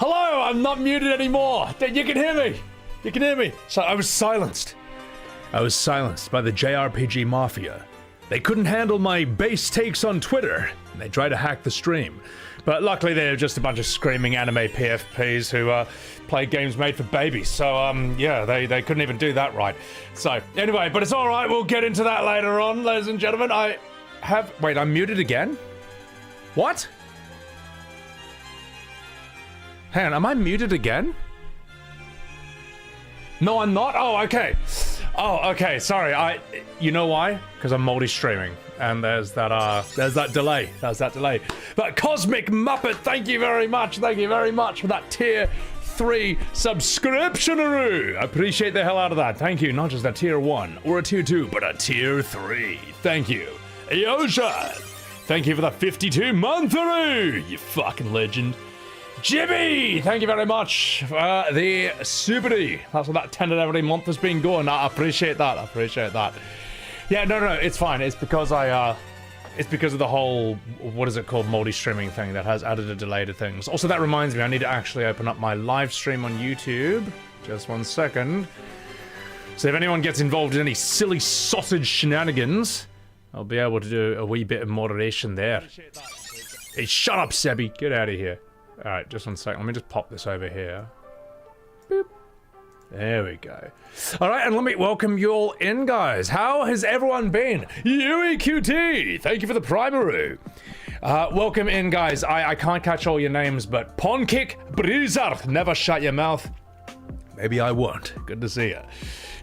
Hello, I'm not muted anymore. You can hear me. You can hear me. So I was silenced. I was silenced by the JRPG Mafia. They couldn't handle my base takes on Twitter, and they tried to hack the stream. But luckily they're just a bunch of screaming anime PFPs who play games made for babies. So yeah, they couldn't even do that right. So anyway, but it's alright, we'll get into that later on, ladies and gentlemen. Wait, I'm muted again? What? Hang on, am I muted again? No, I'm not? Oh, okay. Oh, okay, sorry, you know why? Because I'm multi-streaming, and there's that delay, But Cosmic Muppet, thank you very much for that tier 3 subscription-aroo. I appreciate the hell out of that, thank you, not just a tier 1 or a tier 2, but a tier 3, thank you. Yosha, thank you for the 52-month-aroo, you fucking legend. Jimmy, thank you very much for the Super-D. That's what that 10 every month has been going. I appreciate that. Yeah, no, it's fine. It's because it's because of the whole, what is it called, multi-streaming thing that has added a delay to things. Also, that reminds me, I need to actually open up my live stream on YouTube. Just 1 second. So if anyone gets involved in any silly sausage shenanigans, I'll be able to do a wee bit of moderation there. Hey, shut up, Sebby. Get out of here. Alright, just 1 second. Let me just pop this over here. Boop. There we go. Alright, and let me welcome you all in, guys. How has everyone been? UEQT, thank you for the primaroo. Welcome in, guys. I can't catch all your names, but Ponkick, Blizzard, never shut your mouth. Maybe I won't. Good to see you.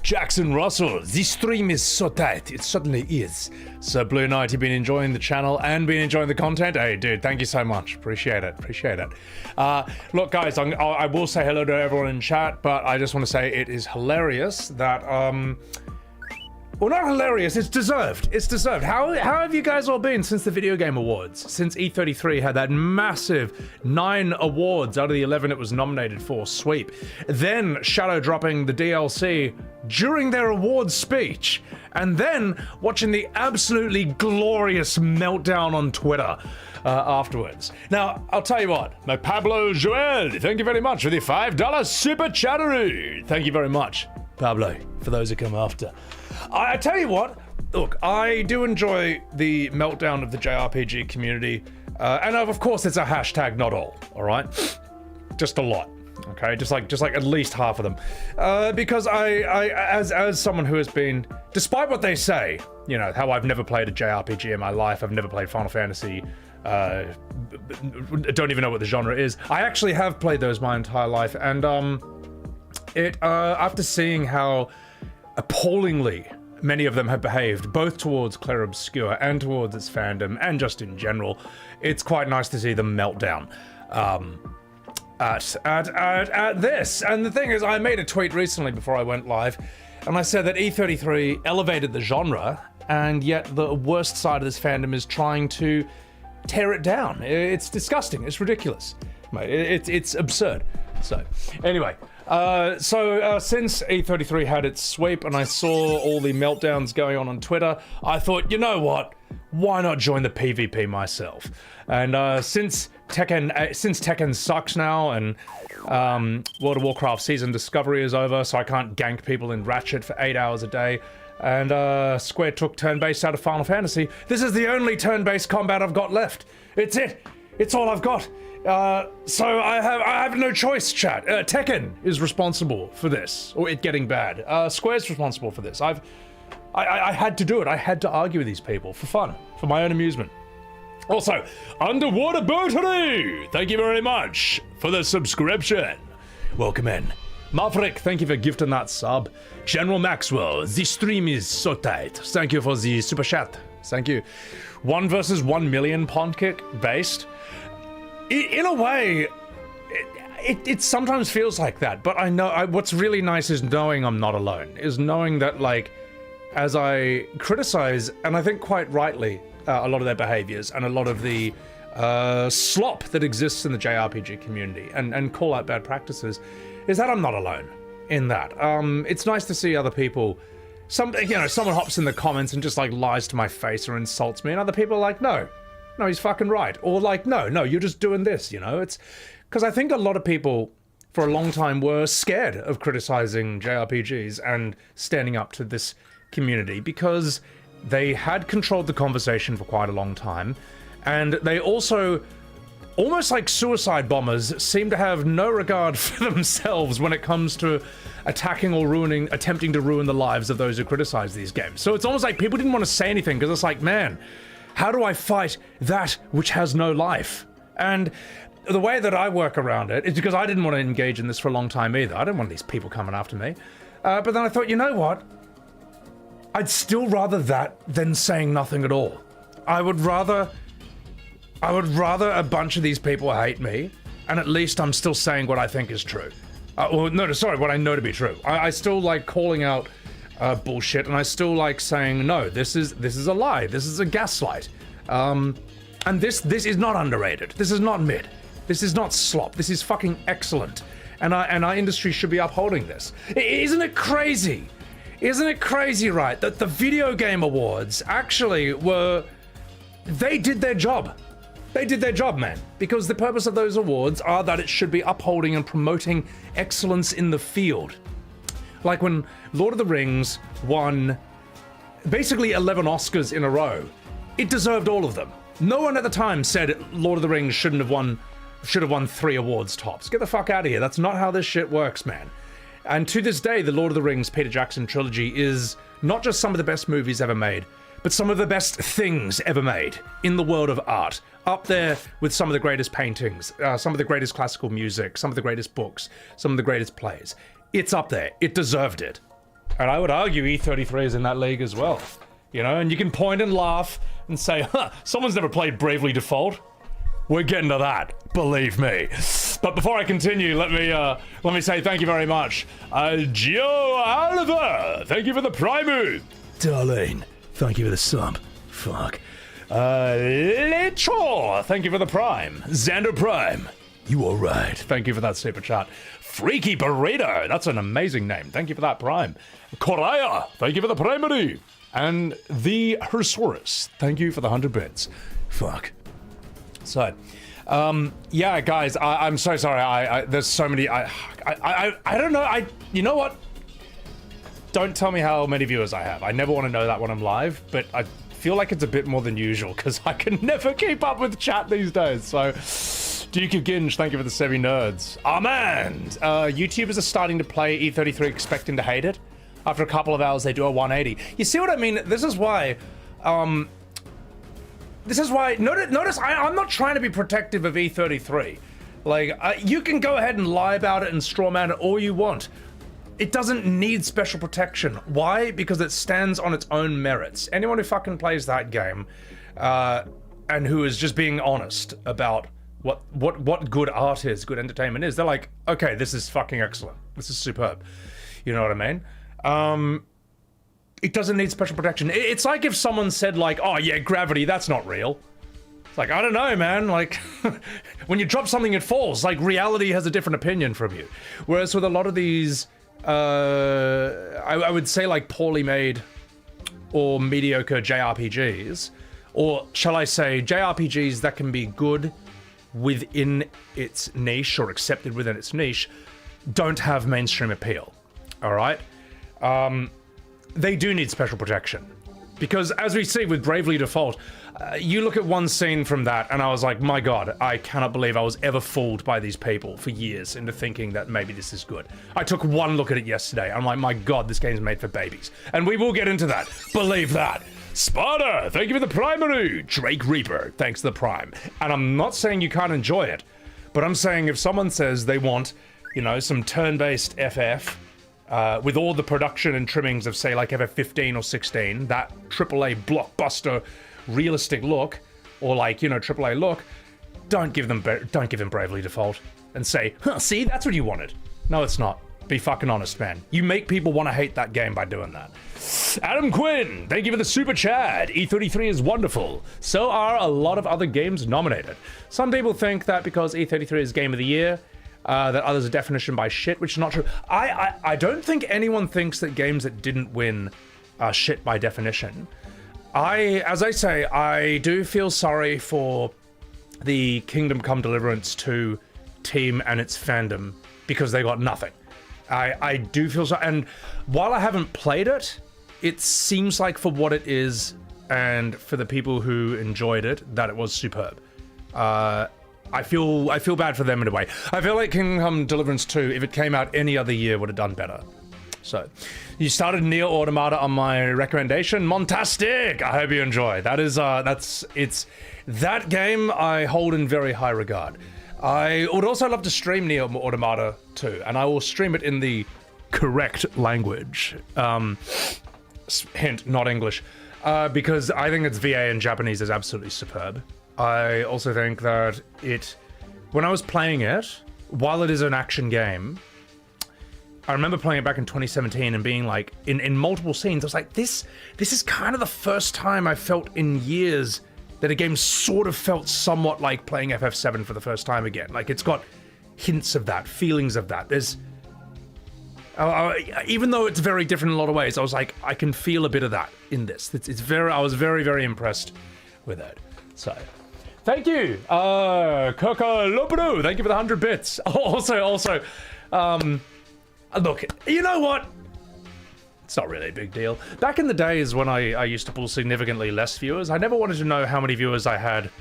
Jackson Russell, this stream is so tight. It certainly is. So Blue Knight, you've been enjoying the channel and been enjoying the content? Hey, dude, thank you so much. Appreciate it. Look, guys, I will say hello to everyone in chat, but I just want to say it is hilarious that, well, not hilarious, it's deserved. It's deserved. How have you guys all been since the Video Game Awards? Since E33 had that massive 9 awards out of the 11 it was nominated for sweep. Then shadow dropping the DLC during their awards speech. And then watching the absolutely glorious meltdown on Twitter afterwards. Now, I'll tell you what, my Pablo Joel, thank you very much for the $5 super chatteroo. Thank you very much, Pablo, for those who come after. I tell you what, look, I do enjoy the meltdown of the JRPG community, and of course it's a hashtag not all right? Just a lot, okay? Just like at least half of them. Because as someone who has been, despite what they say, you know, how I've never played a JRPG in my life, I've never played Final Fantasy, don't even know what the genre is. I actually have played those my entire life, and after seeing how appallingly many of them have behaved, both towards Clair Obscur and towards its fandom, and just in general, it's quite nice to see them melt down at this. And the thing is, I made a tweet recently before I went live, and I said that E33 elevated the genre, and yet the worst side of this fandom is trying to tear it down. It's disgusting. It's ridiculous. Mate, it's absurd. So, anyway. Since E33 had its sweep and I saw all the meltdowns going on Twitter, I thought, you know what? Why not join the PvP myself? And since Tekken sucks now and World of Warcraft Season Discovery is over, so I can't gank people in Ratchet for 8 hours a day, and Square took turn-based out of Final Fantasy, this is the only turn-based combat I've got left. It's it. It's all I've got. So I have no choice, chat. Tekken is responsible for this, or it getting bad. Square's responsible for this. I had to do it. I had to argue with these people for fun, for my own amusement. Also, Underwater Boatery, thank you very much for the subscription. Welcome in. Maverick, thank you for gifting that sub. General Maxwell, the stream is so tight. Thank you for the super chat. Thank you. 1 versus 1 million pawn kick based. In a way, it sometimes feels like that, but I know what's really nice is knowing I'm not alone, is knowing that, like, as I criticize, and I think quite rightly, a lot of their behaviors and a lot of the slop that exists in the JRPG community and call out bad practices, is that I'm not alone in that. It's nice to see other people, someone hops in the comments and just like lies to my face or insults me, and other people are like, no, No, he's fucking right. Or like, no, you're just doing this, you know? It's because I think a lot of people for a long time were scared of criticizing JRPGs and standing up to this community because they had controlled the conversation for quite a long time, and they also, almost like suicide bombers, seem to have no regard for themselves when it comes to attacking or attempting to ruin the lives of those who criticize these games. So it's almost like people didn't want to say anything because it's like, man, how do I fight that which has no life? And the way that I work around it is because I didn't want to engage in this for a long time either. I didn't want these people coming after me. But then I thought, you know what? I'd still rather that than saying nothing at all. I would rather a bunch of these people hate me, and at least I'm still saying what I think is true. What I know to be true. I still like calling out bullshit, and I still like saying, no, this is a lie. This is a gaslight. And this is not underrated. This is not mid. This is not slop. This is fucking excellent. And our industry should be upholding this. Isn't it crazy? Isn't it crazy, right, that the Video Game Awards actually they did their job. They did their job, man. Because the purpose of those awards are that it should be upholding and promoting excellence in the field. Like when Lord of the Rings won basically 11 Oscars in a row, it deserved all of them. No one at the time said Lord of the Rings should have won 3 awards tops. Get the fuck out of here. That's not how this shit works, man. And to this day, the Lord of the Rings Peter Jackson trilogy is not just some of the best movies ever made, but some of the best things ever made in the world of art. Up there with some of the greatest paintings, some of the greatest classical music, some of the greatest books, some of the greatest plays. It's up there. It deserved it. And I would argue E33 is in that league as well. You know, and you can point and laugh and say, someone's never played Bravely Default. We're getting to that, believe me. But before I continue, let me say thank you very much. Gio Oliver, thank you for the Primu. Darlene, thank you for the sub. Fuck. Lechor, thank you for the Prime. Xander Prime, you are right. Thank you for that super chat. Freaky Burrito, that's an amazing name. Thank you for that Prime. Koraya, thank you for the Primary. And the Hersaurus, thank you for the 100 bits. Fuck. So, yeah, guys, I'm so sorry. There's so many. I don't know. You know what? Don't tell me how many viewers I have. I never want to know that when I'm live, but I feel like it's a bit more than usual because I can never keep up with chat these days. So, Duke of Ginge, thank you for the 7 nerds. Armand, YouTubers are starting to play E33 expecting to hate it. After a couple of hours, they do a 180. You see what I mean? This is why. Notice I'm not trying to be protective of E33. Like, you can go ahead and lie about it and strawman it all you want. It doesn't need special protection. Why? Because it stands on its own merits. Anyone who fucking plays that game, and who is just being honest about what good art is, good entertainment is, they're like, okay, this is fucking excellent. This is superb. You know what I mean? It doesn't need special protection. It's like if someone said like, oh yeah, gravity, that's not real. It's like, I don't know, man. Like, when you drop something, it falls. Like, reality has a different opinion from you. Whereas with a lot of these, I would say like poorly made or mediocre JRPGs, or shall I say JRPGs that can be good within its niche or accepted within its niche, don't have mainstream appeal. All right? They do need special protection. Because as we see with Bravely Default, you look at one scene from that and I was like, my god, I cannot believe I was ever fooled by these people for years into thinking that maybe this is good. I took one look at it yesterday. I'm like, my god, this game's made for babies. And we will get into that. Believe that. Sparta, thank you for the primary. Drake Reaper, thanks to the Prime. And I'm not saying you can't enjoy it, but I'm saying if someone says they want, you know, some turn-based FF, with all the production and trimmings of, say, like FF15 or 16, that AAA blockbuster realistic look, or like, you know, AAA look, don't give them Bravely Default and say, huh, see, that's what you wanted. No, it's not. Be fucking honest, man. You make people want to hate that game by doing that. Adam Quinn, thank you for the super chat. E33 is wonderful. So are a lot of other games nominated. Some people think that because E33 is Game of the Year, that others are definition by shit, which is not true. I don't think anyone thinks that games that didn't win are shit by definition. As I say, I do feel sorry for the Kingdom Come Deliverance 2 team and its fandom because they got nothing. I do feel so, and while I haven't played it, it seems like for what it is and for the people who enjoyed it, that it was superb. I feel bad for them in a way. I feel like Kingdom Come Deliverance 2, if it came out any other year, would have done better. So, you started Nier Automata on my recommendation. Montastic! I hope you enjoy. That is, that game I hold in very high regard. I would also love to stream Nier Automata too, and I will stream it in the correct language. Hint, not English. Because I think its VA in Japanese is absolutely superb. I also think that when I was playing it, while it is an action game, I remember playing it back in 2017 and being like, in multiple scenes, I was like, this is kind of the first time I felt in years that a game sort of felt somewhat like playing FF7 for the first time again. Like, it's got hints of that, feelings of that. There's... even though it's very different in a lot of ways, I was like, I can feel a bit of that in this. I was very, very impressed with it. So, thank you, Coco Lopero. Thank you for the 100 bits. Also, look, you know what? It's not really a big deal. Back in the days when I used to pull significantly less viewers, I never wanted to know how many viewers I had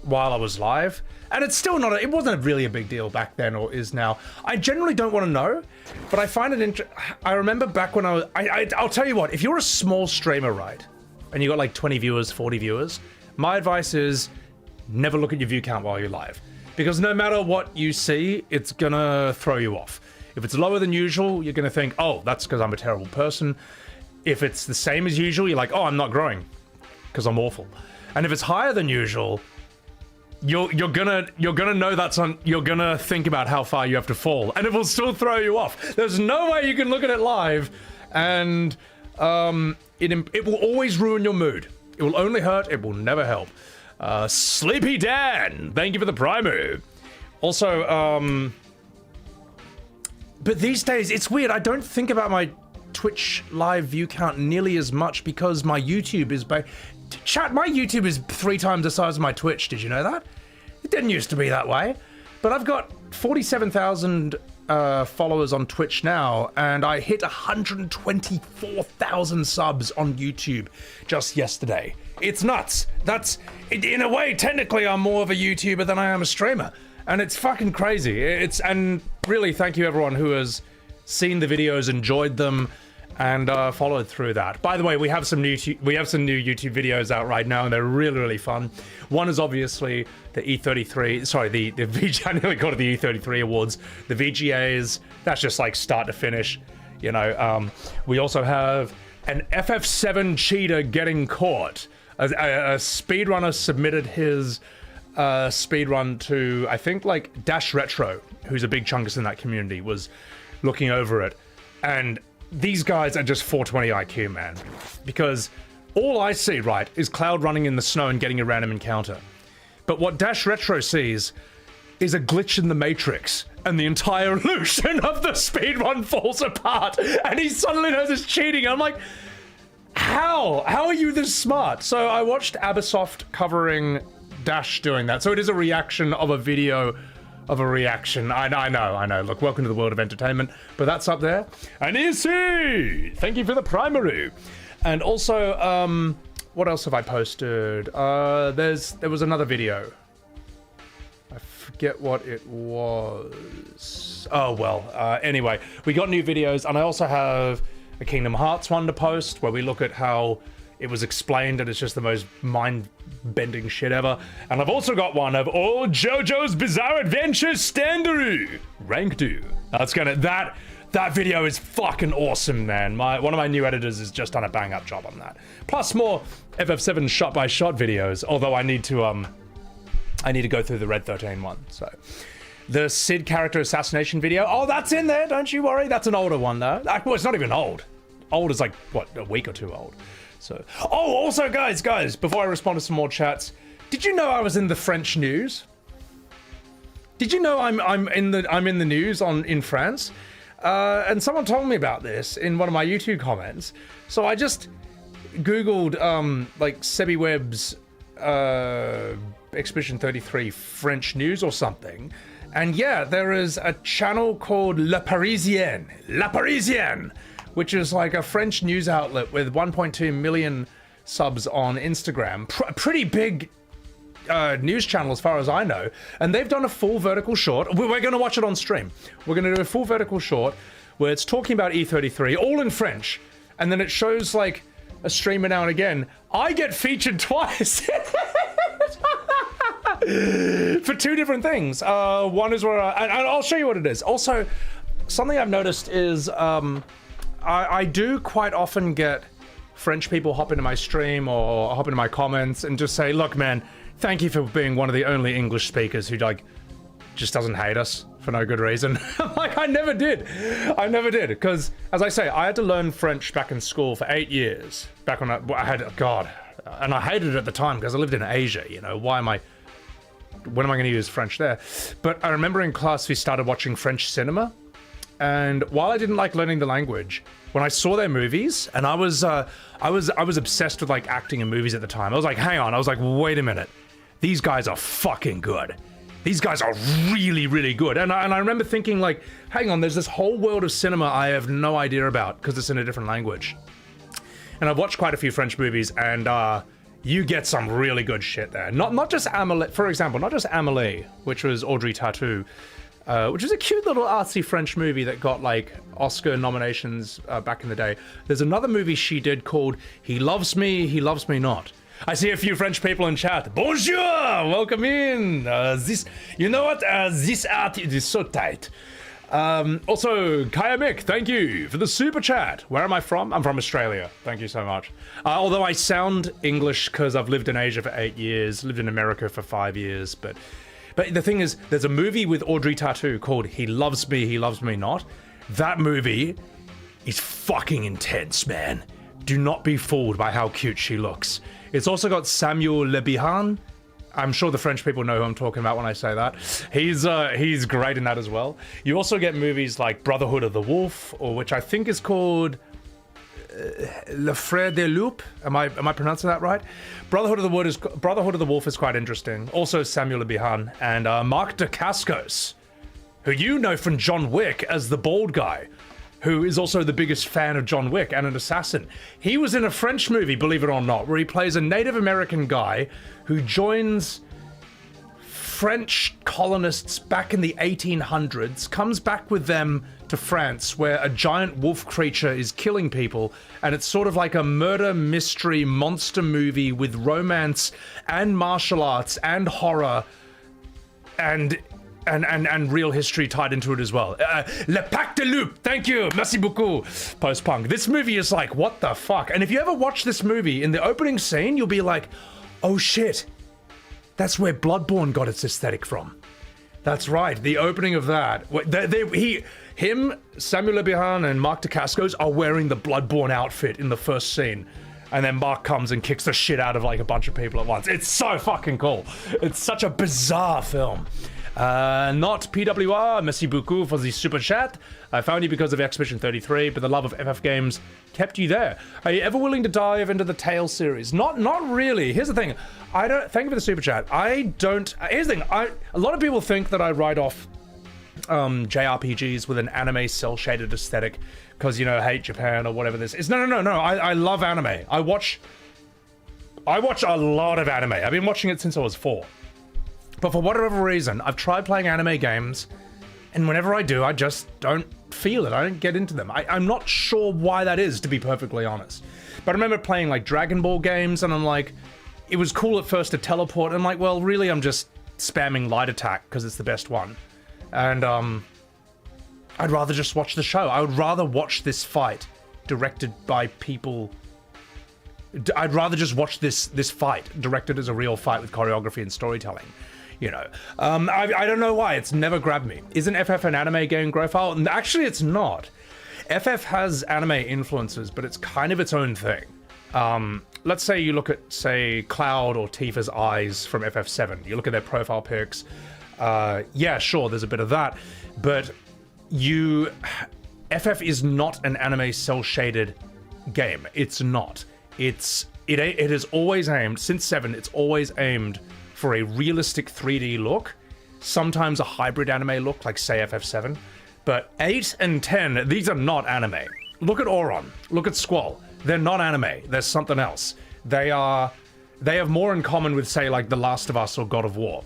while I was live. And it's still not, it wasn't really a big deal back then or is now. I generally don't want to know, but I find it I remember back when I'll tell you what, if you're a small streamer, right, and you got like 20 viewers, 40 viewers, my advice is never look at your view count while you're live. Because no matter what you see, it's gonna throw you off. If it's lower than usual, you're gonna think, oh, that's because I'm a terrible person. If it's the same as usual, you're like, oh, I'm not growing because I'm awful. And if it's higher than usual, you're gonna know that's you're gonna think about how far you have to fall, and it will still throw you off. There's no way you can look at it live, and it will always ruin your mood. It will only hurt. It will never help. Sleepy Dan, thank you for the Primo. Also, but these days it's weird. I don't think about my Twitch live view count nearly as much because my YouTube is chat, my YouTube is 3 times the size of my Twitch. Did you know that? It didn't used to be that way. But I've got 47,000 followers on Twitch now, and I hit 124,000 subs on YouTube just yesterday. It's nuts. In a way, technically, I'm more of a YouTuber than I am a streamer. And it's fucking crazy. And really, thank you everyone who has seen the videos, enjoyed them, and followed through that. By the way, we have some new YouTube videos out right now, and they're really, really fun. One is obviously the E33, sorry, the VG, I nearly called it the E33 Awards, the VGAs. That's just like start to finish, you know. We also have an FF7 cheater getting caught. A speedrunner submitted his speedrun to, I think, like Dash Retro, who's a big chunkus in that community, was looking over it, and these guys are just 420 IQ, man. Because all I see, right, is Cloud running in the snow and getting a random encounter. But what Dash Retro sees is a glitch in the Matrix, and the entire illusion of the speedrun falls apart, and he suddenly knows it's cheating. I'm like, how? How are you this smart? So I watched Abasoft covering Dash doing that. So it is a reaction of a video of a reaction. I know. Look, welcome to the world of entertainment. But that's up there. And EC! Thank you for the primary. And also, what else have I posted? There was another video. I forget what it was. Oh, well. Anyway, we got new videos. And I also have a Kingdom Hearts one to post where we look at how it was explained and it's just the most mind-bending shit ever. And I've also got one of all JoJo's Bizarre Adventure Standard Ranked. That video is fucking awesome, man. One of my new editors has just done a bang-up job on that. Plus more FF7 shot-by-shot videos, although I need to go through the Red 13 one, so. The Sid character assassination video, oh, that's in there, don't you worry. That's an older one, though. Well, it's not even old. Old is like, what, a week or two old. So, oh, also, guys, before I respond to some more chats, did you know I was in the French news? Did you know I'm in the news in France? And someone told me about this in one of my YouTube comments. So I just, Googled like Sebi Webb's Expedition 33 French news or something, and yeah, there is a channel called La Parisienne, which is like a French news outlet with 1.2 million subs on Instagram. Pretty big news channel as far as I know, and they've done a full vertical short. We're going to watch it on stream. We're going to do a full vertical short where it's talking about E33 all in French, and then it shows like a streamer now and again. I get featured twice for two different things. One is where and I'll show you what it is. Also, something I've noticed is I do quite often get French people hop into my stream or hop into my comments and just say, look man, thank you for being one of the only English speakers who like just doesn't hate us for no good reason. Like, I never did, because as I say, I had to learn French back in school for 8 years, back when I had, God, and I hated it at the time because I lived in Asia, you know, when am I going to use French there? But I remember in class we started watching French cinema, and while I didn't like learning the language, when I saw their movies, and I was obsessed with like acting in movies at the time. I was like, hang on, I was like, wait a minute, these guys are fucking good. These guys are really, really good. And I remember thinking like, hang on, there's this whole world of cinema I have no idea about because it's in a different language. And I've watched quite a few French movies, and you get some really good shit there. Not just Amélie, for example, not just Amélie, which was Audrey Tautou, which is a cute little artsy French movie that got like Oscar nominations back in the day. There's another movie she did called He Loves Me, He Loves Me Not. I see a few French people in chat. Bonjour, welcome in. You know what? This art is so tight. Also, Kaya Mick, thank you for the super chat. Where am I from? I'm from Australia. Thank you so much. Although I sound English because I've lived in Asia for 8 years, lived in America for 5 years, but the thing is, there's a movie with Audrey Tautou called He Loves Me, He Loves Me Not. That movie is fucking intense, man. Do not be fooled by how cute she looks. It's also got Samuel Le Bihan. I'm sure the French people know who I'm talking about when I say that. He's great in that as well. You also get movies like Brotherhood of the Wolf, or which I think is called Le Frère des Loups. Am I pronouncing that right? Brotherhood of the Wolf is quite interesting. Also Samuel Le Bihan and Mark Dacascos, who you know from John Wick as the bald guy, who is also the biggest fan of John Wick and an assassin. He was in a French movie, believe it or not, where he plays a Native American guy who joins French colonists back in the 1800s, comes back with them to France, where a giant wolf creature is killing people, and it's sort of like a murder mystery monster movie with romance and martial arts and horror and real history tied into it as well. Le Pacte de Loup, thank you, merci beaucoup, post-punk. This movie is like, what the fuck? And if you ever watch this movie, in the opening scene, you'll be like, oh shit, that's where Bloodborne got its aesthetic from. That's right, the opening of that. Him, Samuel Le Bihan, and Mark Dacascos are wearing the Bloodborne outfit in the first scene. And then Mark comes and kicks the shit out of like a bunch of people at once. It's so fucking cool. It's such a bizarre film. Not PWR, merci beaucoup for the super chat. I found you because of Expedition 33, but the love of FF games kept you there. Are you ever willing to dive into the Tales series? Not really. Here's the thing. Thank you for the super chat. Here's the thing. A lot of people think that I write off JRPGs with an anime cel-shaded aesthetic because, you know, hate Japan or whatever this is. No. I love anime. I watch a lot of anime. I've been watching it since I was 4. But for whatever reason, I've tried playing anime games, and whenever I do, I just don't feel it. I don't get into them. I'm not sure why that is, to be perfectly honest. But I remember playing like Dragon Ball games, and I'm like, it was cool at first to teleport, and I'm like, well, really, I'm just spamming light attack because it's the best one. And I'd rather just watch the show. I would rather watch this fight directed by people. I'd rather just watch this fight directed as a real fight with choreography and storytelling. You know, I don't know why, it's never grabbed me. Isn't FF an anime game profile? And actually, it's not. FF has anime influences, but it's kind of its own thing. Let's say you look at, say, Cloud or Tifa's eyes from FF7. You look at their profile pics. Yeah, sure, there's a bit of that. But FF is not an anime cel-shaded game. It's not. it has always aimed, since 7, it's always aimed for a realistic 3D look, sometimes a hybrid anime look, like say FF7. But 8 and 10, these are not anime. Look at Auron, look at Squall. They're not anime, they're something else. They have more in common with, say, like The Last of Us or God of War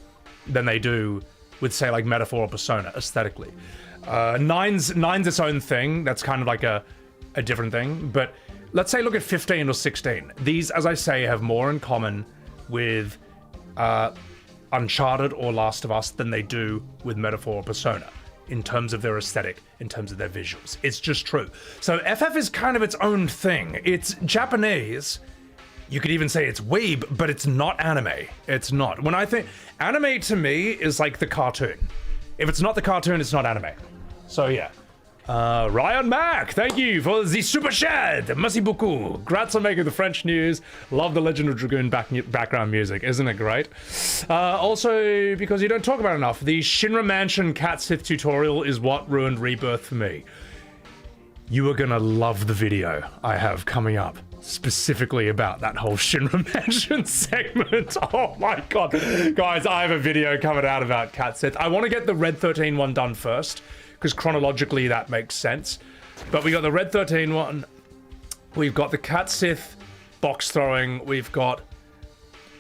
than they do with, say, like Metaphor or Persona, aesthetically. 9's its own thing, that's kind of like a different thing, but let's say look at 15 or 16. These, as I say, have more in common with Uncharted or Last of Us than they do with Metaphor or Persona, in terms of their aesthetic, in terms of their visuals. It's just true. So FF is kind of its own thing. It's Japanese. You could even say it's weeb, but it's not anime. It's not. When I think anime to me is like the cartoon. If it's not the cartoon, it's not anime. So yeah. Ryan Mack, thank you for the super chat. Merci beaucoup. Grats on making the French news. Love the Legend of Dragoon background music. Isn't it great? Also, because you don't talk about it enough, the Shinra Mansion Cat Sith tutorial is what ruined Rebirth for me. You are gonna love the video I have coming up specifically about that whole Shinra Mansion segment. Oh my god. Guys, I have a video coming out about Cat Sith. I want to get the Red 13 one done first, because chronologically that makes sense. But we got the Red 13 one, we've got the Cat Sith box throwing, we've got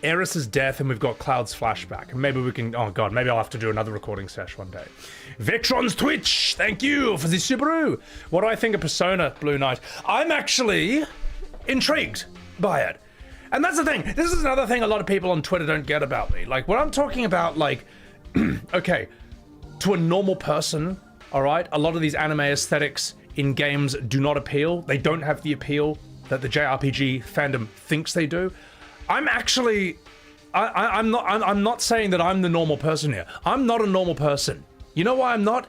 Eris's death, and we've got Cloud's flashback. And maybe we can, oh god, maybe I'll have to do another recording sesh one day. Victron's Twitch, thank you for the Subaru. What do I think of Persona, Blue Knight? I'm actually intrigued by it. And that's the thing, this is another thing a lot of people on Twitter don't get about me. Like, when I'm talking about, like, okay, to a normal person, all right, a lot of these anime aesthetics in games do not appeal. They don't have the appeal that the JRPG fandom thinks they do. I'm actually, I'm not saying that I'm the normal person here. I'm not a normal person. You know why I'm not?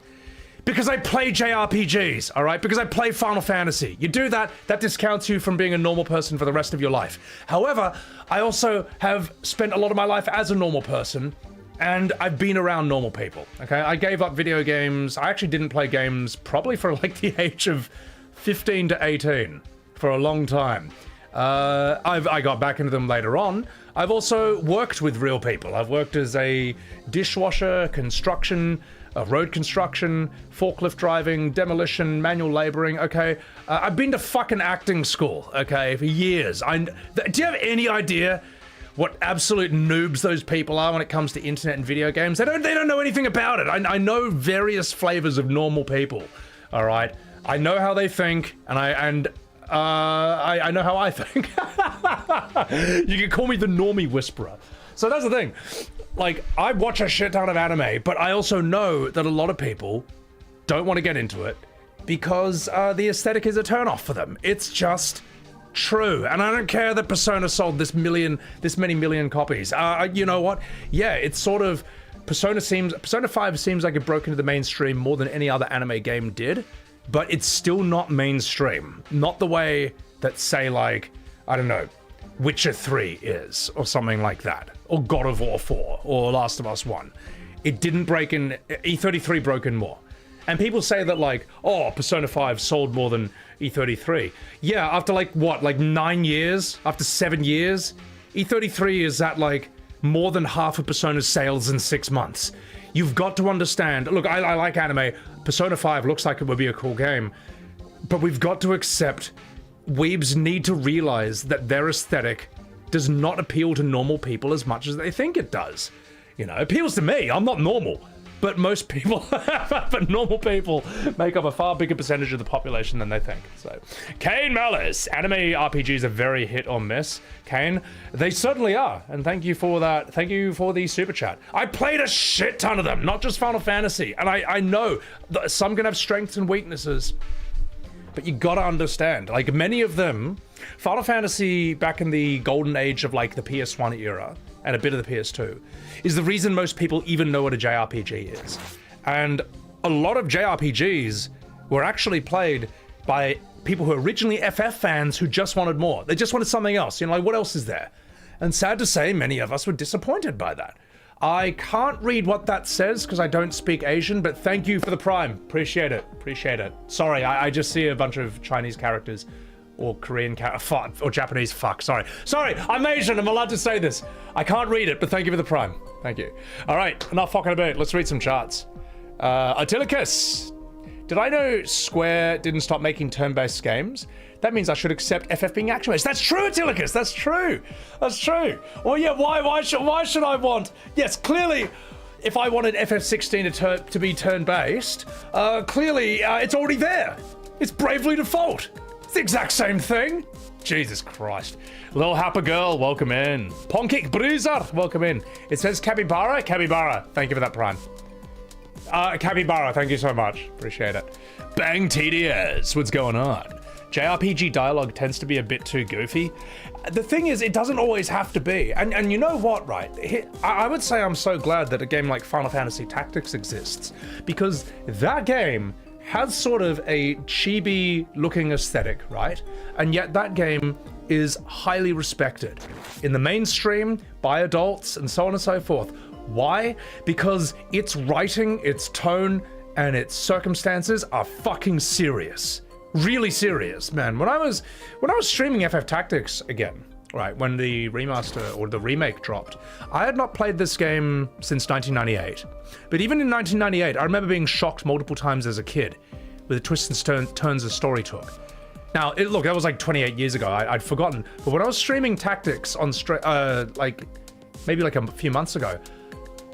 Because I play JRPGs, all right? Because I play Final Fantasy. You do that, that discounts you from being a normal person for the rest of your life. However, I also have spent a lot of my life as a normal person, and I've been around normal people, okay? I gave up video games. I actually didn't play games probably for like the age of 15 to 18 for a long time. I got back into them later on. I've also worked with real people. I've worked as a dishwasher, construction, road construction, forklift driving, demolition, manual laboring, okay? I've been to fucking acting school, okay, for years. Do you have any idea what absolute noobs those people are when it comes to internet and video games? They don't know anything about it. I know various flavors of normal people, all right? I know how they think, and I know how I think. You can call me the normie whisperer. So that's the thing. Like, I watch a shit ton of anime, but I also know that a lot of people don't want to get into it because the aesthetic is a turnoff for them. It's just true. And I don't care that Persona sold this many million copies. You know what? Yeah, it's sort of, Persona 5 seems like it broke into the mainstream more than any other anime game did, but it's still not mainstream. Not the way that, say, like, I don't know, Witcher 3 is, or something like that, or God of War 4, or Last of Us 1. It didn't break in, E33 broke in more. And people say that, like, oh, Persona 5 sold more than E33. Yeah, after like, what, like 9 years? After 7 years? E33 is at like more than half of Persona's sales in 6 months. You've got to understand, look, I like anime. Persona 5 looks like it would be a cool game, but we've got to accept weebs need to realize that their aesthetic does not appeal to normal people as much as they think it does. You know, it appeals to me. I'm not normal. But most people, but normal people make up a far bigger percentage of the population than they think. So, Kane Malice, anime RPGs are very hit or miss. Kane, they certainly are. And thank you for that. Thank you for the super chat. I played a shit ton of them, not just Final Fantasy. And I know that some can have strengths and weaknesses. But you gotta understand, like many of them, Final Fantasy back in the golden age of like the PS1 era and a bit of the PS2 is the reason most people even know what a JRPG is. And a lot of JRPGs were actually played by people who are originally FF fans who just wanted more. They just wanted something else, you know, like what else is there? And sad to say, many of us were disappointed by that. I can't read what that says because I don't speak Asian, but thank you for the Prime. Appreciate it. Appreciate it. Sorry, I just see a bunch of Chinese characters or Korean fuck, or Japanese fuck. Sorry, I'm Asian. I'm allowed to say this. I can't read it, but thank you for the prime. Thank you. All right, enough fucking about. Let's read some charts. Artilicus, did I know Square didn't stop making turn-based games? That means I should accept FF being action-based. That's true, Artilicus. That's true. That's true. Well, yeah. Why should I want? Yes, clearly. If I wanted FF16 to be turn-based, clearly it's already there. It's Bravely Default. It's the exact same thing. Jesus Christ. Lil Happer Girl, welcome in. Ponkic Bruiser, welcome in. It says Capybara. Capybara, thank you for that prime. Capybara, thank you so much. Appreciate it. Bang TDS, what's going on? JRPG dialogue tends to be a bit too goofy. The thing is, it doesn't always have to be. And you know what, right? I would say I'm so glad that a game like Final Fantasy Tactics exists, because that game has sort of a chibi-looking aesthetic, right? And yet that game is highly respected in the mainstream, by adults, and so on and so forth. Why? Because its writing, its tone, and its circumstances are fucking serious. Really serious, man. When I was streaming FF Tactics again, right, when the remaster or the remake dropped, I had not played this game since 1998. But even in 1998, I remember being shocked multiple times as a kid with the twists and turns the story took. Now, look, that was like 28 years ago. I'd forgotten. But when I was streaming Tactics on maybe like a few months ago,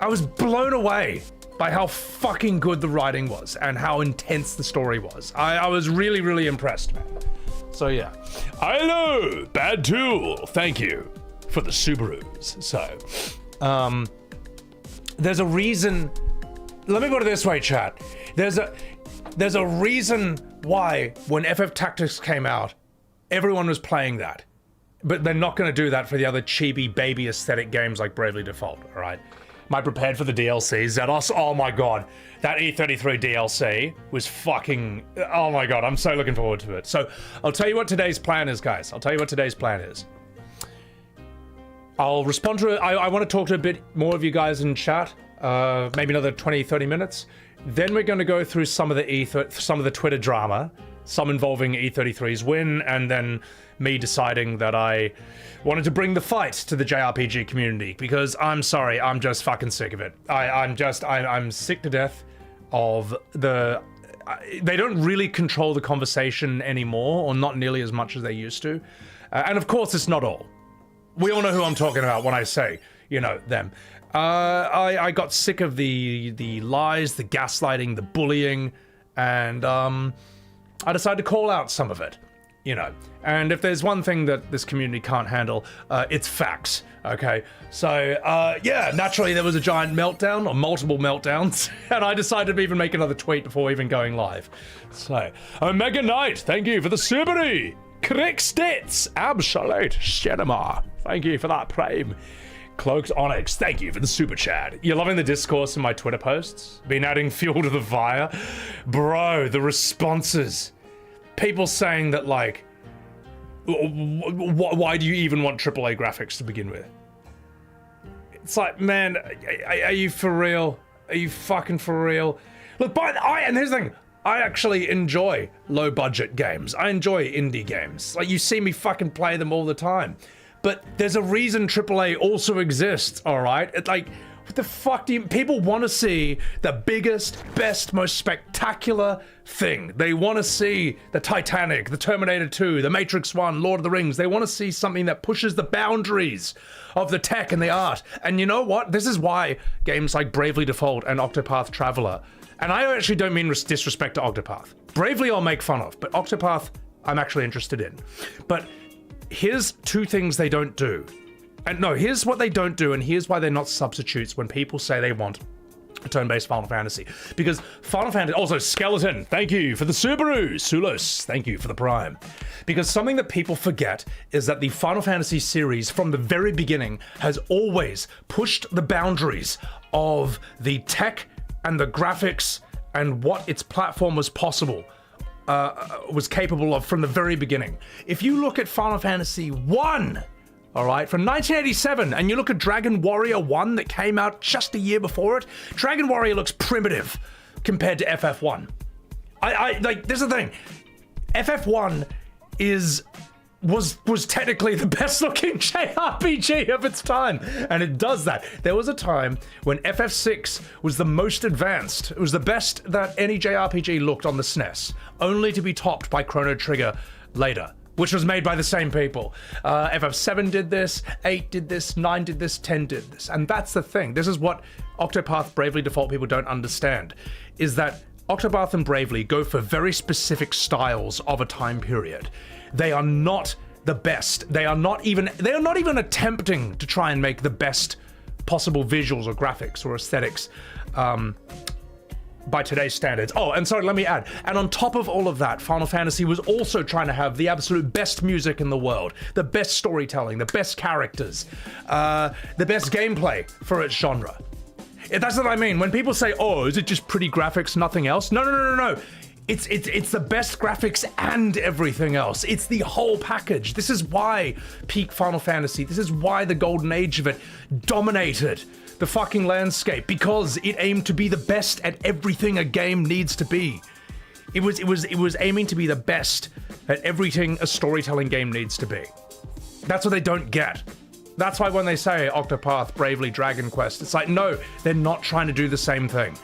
I was blown away by how fucking good the writing was and how intense the story was. I was really, really impressed, man. So yeah. Hello, Bad Tool. Thank you for the Subarus. So, there's a reason. Let me put it this way, chat. There's a reason why when FF Tactics came out, everyone was playing that. But they're not going to do that for the other chibi baby aesthetic games like Bravely Default, all right? Am I prepared for the DLC? Zedos? Oh my god. That E33 DLC was fucking... Oh my god, I'm so looking forward to it. So, I'll tell you what today's plan is, guys. I'll tell you what today's plan is. I'll respond to it. I want to talk to a bit more of you guys in chat. Maybe another 20, 30 minutes. Then we're going to go through some of the Twitter drama. Some involving E33's win, and then me deciding that I wanted to bring the fight to the JRPG community, because I'm sorry, I'm just fucking sick of it. I'm sick to death of the... They don't really control the conversation anymore, or not nearly as much as they used to. And of course, it's not all. We all know who I'm talking about when I say, you know, them. I got sick of the lies, the gaslighting, the bullying, and I decided to call out some of it, you know. And if there's one thing that this community can't handle, it's facts, okay? So, yeah, naturally there was a giant meltdown, or multiple meltdowns, and I decided to even make another tweet before even going live. So, Omega Knight, thank you for the Subaru! Correct Stats, Absolute Cinema, thank you for that prime. Cloaked Onyx, thank you for the super chat. You're loving the discourse in my Twitter posts? Been adding fuel to the fire? Bro, the responses. People saying that, like, why do you even want AAA graphics to begin with? It's like, man, are you for real? Are you fucking for real? Look, and here's the thing. I actually enjoy low-budget games. I enjoy indie games. Like, you see me fucking play them all the time. But there's a reason AAA also exists, alright? It's like, what the fuck do you... People want to see the biggest, best, most spectacular thing. They want to see the Titanic, the Terminator 2, the Matrix 1, Lord of the Rings. They want to see something that pushes the boundaries of the tech and the art. And you know what? This is why games like Bravely Default and Octopath Traveler... And I actually don't mean disrespect to Octopath. Bravely I'll make fun of, but Octopath I'm actually interested in. But... here's two things they don't do. And no, here's what they don't do, and here's why they're not substitutes when people say they want a turn-based Final Fantasy. Because Final Fantasy... Also, Skeleton, thank you for the Subaru. Sulos, thank you for the Prime. Because something that people forget is that the Final Fantasy series, from the very beginning, has always pushed the boundaries of the tech and the graphics and what its platform was capable of from the very beginning. If you look at Final Fantasy 1, all right, from 1987, and you look at Dragon Warrior 1 that came out just a year before it, Dragon Warrior looks primitive compared to FF1. Like, this is the thing. FF1 is was technically the best looking JRPG of its time, and it does that. There was a time when FF6 was the most advanced. It was the best that any JRPG looked on the SNES, only to be topped by Chrono Trigger later, which was made by the same people. FF7 did this, 8 did this, 9 did this, 10 did this, and that's the thing. This is what Octopath Bravely Default people don't understand, is that Octopath and Bravely go for very specific styles of a time period. They are not the best. They are not even attempting to try and make the best possible visuals or graphics or aesthetics by today's standards. Oh, and sorry, let me add. And on top of all of that, Final Fantasy was also trying to have the absolute best music in the world, the best storytelling, the best characters, the best gameplay for its genre. That's what I mean. When people say, oh, is it just pretty graphics, nothing else? No. It's the best graphics and everything else. It's the whole package. This is why peak Final Fantasy, this is why the golden age of it dominated the fucking landscape, because it aimed to be the best at everything a game needs to be. It was aiming to be the best at everything a storytelling game needs to be. That's what they don't get. That's why when they say Octopath, Bravely, Dragon Quest, it's like, no, they're not trying to do the same thing.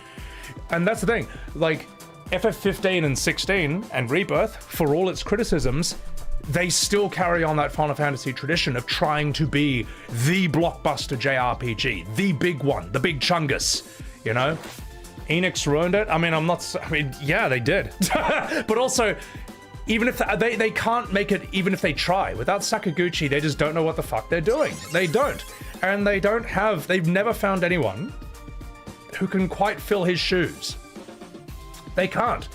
And that's the thing, like, FF15 and 16 and Rebirth, for all its criticisms, they still carry on that Final Fantasy tradition of trying to be the blockbuster JRPG, the big one, the big chungus, you know? Enix ruined it. Yeah, they did. But also, even if they can't make it, even if they try. Without Sakaguchi, they just don't know what the fuck they're doing. They don't. And they've never found anyone who can quite fill his shoes. They can't.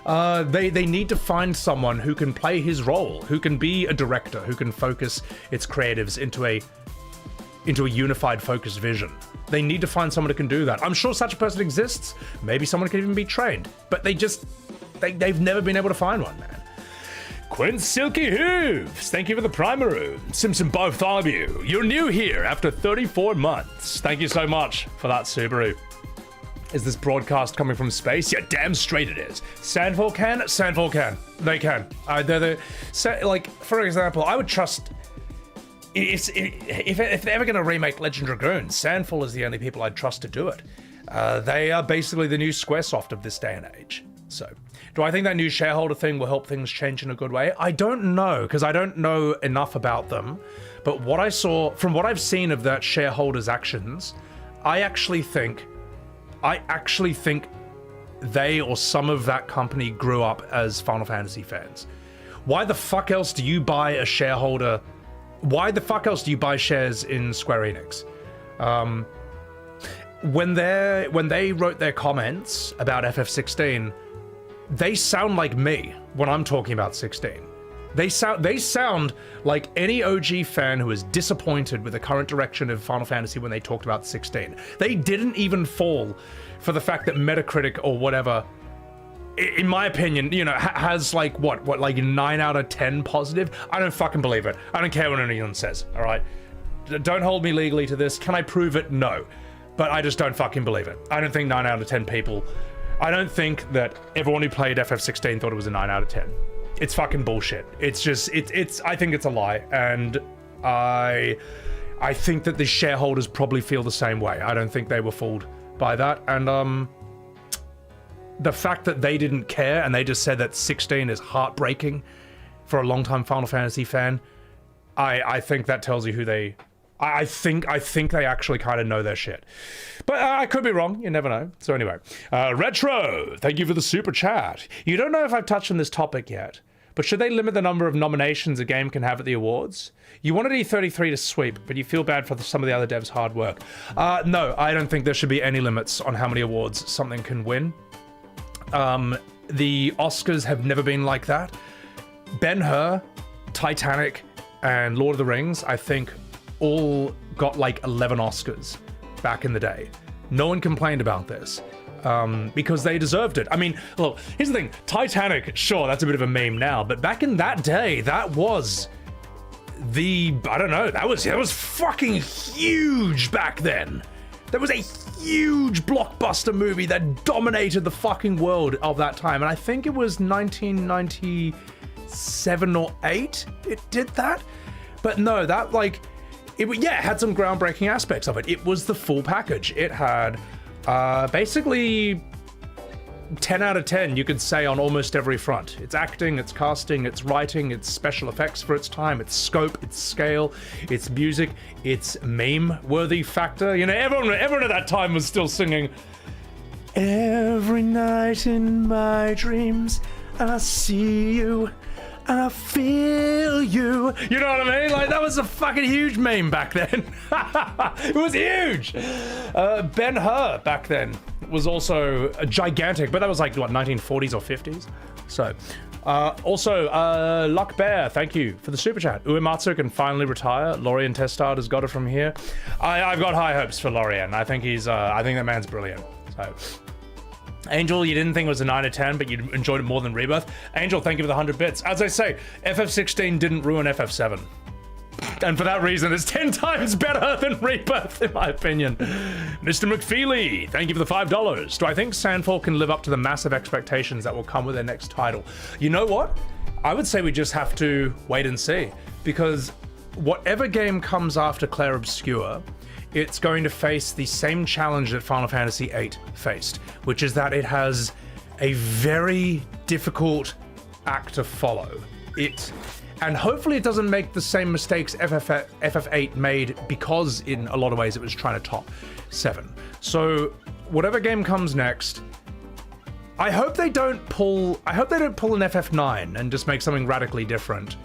They need to find someone who can play his role, who can be a director, who can focus its creatives into a unified, focused vision. They need to find someone who can do that. I'm sure such a person exists. Maybe someone can even be trained, but they've never been able to find one, man. Quint Silky Hooves, thank you for the Primaru. Simpson Bartholomew, you're new here after 34 months. Thank you so much for that, Subaru. Is this broadcast coming from space? Yeah, damn straight it is. Sandfall can? Sandfall can. They can. Like, for example, I would trust... If they're ever going to remake Legend Dragoon, Sandfall is the only people I'd trust to do it. They are basically the new Squaresoft of this day and age. So, do I think that new shareholder thing will help things change in a good way? I don't know, because I don't know enough about them. But what I saw, from what I've seen of that shareholder's actions, I actually think they or some of that company grew up as Final Fantasy fans. Why the fuck else do you buy a shareholder? Why the fuck else do you buy shares in Square Enix? When they wrote their comments about FF16, they sound like me when I'm talking about 16. They sound like any OG fan who is disappointed with the current direction of Final Fantasy when they talked about 16. They didn't even fall for the fact that Metacritic or whatever, in my opinion, you know, has like what like 9 out of 10 positive. I don't fucking believe it. I don't care what anyone says. All right, don't hold me legally to this. Can I prove it? No, but I just don't fucking believe it. I don't think 9 out of 10 people. I don't think that everyone who played FF16 thought it was a 9 out of 10. It's fucking bullshit. It's just, I think it's a lie. And I think that the shareholders probably feel the same way. I don't think they were fooled by that. And the fact that they didn't care and they just said that 16 is heartbreaking for a longtime Final Fantasy fan, I think that tells you who they... I think they actually kind of know their shit. But I could be wrong. You never know. So anyway, Retro, thank you for the super chat. You don't know if I've touched on this topic yet, but should they limit the number of nominations a game can have at the awards? You wanted E33 to sweep, but you feel bad for some of the other devs' hard work. No, I don't think there should be any limits on how many awards something can win. The Oscars have never been like that. Ben-Hur, Titanic, and Lord of the Rings, I think, all got like 11 Oscars back in the day. No one complained about this because they deserved it. I mean, look, here's the thing. Titanic, sure, that's a bit of a meme now, but back in that day, that was the, I don't know, that was fucking huge back then. That was a huge blockbuster movie that dominated the fucking world of that time. And I think it was 1996 7 or 8 it did that. But no, that like, it had some groundbreaking aspects of it. It was the full package. It had basically 10 out of 10, you could say, on almost every front. It's acting, it's casting, it's writing, it's special effects for its time, its scope, its scale, its music, its meme-worthy factor. You know, everyone at that time was still singing, "Every night in my dreams, I see you, I feel you." You know what I mean? Like, that was a fucking huge meme back then. It was huge. Ben-Hur back then was also a gigantic, but that was like, what, 1940s or 50s? So, also, Luck Bear, thank you for the super chat. Uematsu can finally retire. Lorien Testard has got it from here. I've got high hopes for Lorien. I think I think that man's brilliant. So, Angel, you didn't think it was a 9 or 10, but you enjoyed it more than Rebirth. Angel, thank you for the 100 bits. As I say, FF16 didn't ruin FF7. And for that reason, it's 10 times better than Rebirth, in my opinion. Mr. McFeely, thank you for the $5. Do I think Sandfall can live up to the massive expectations that will come with their next title? You know what? I would say we just have to wait and see. Because whatever game comes after Clair Obscur, it's going to face the same challenge that Final Fantasy VIII faced, which is that it has a very difficult act to follow. And hopefully it doesn't make the same mistakes FF8 made, because in a lot of ways it was trying to top 7. So whatever game comes next, I hope they don't pull an FF9 and just make something radically different.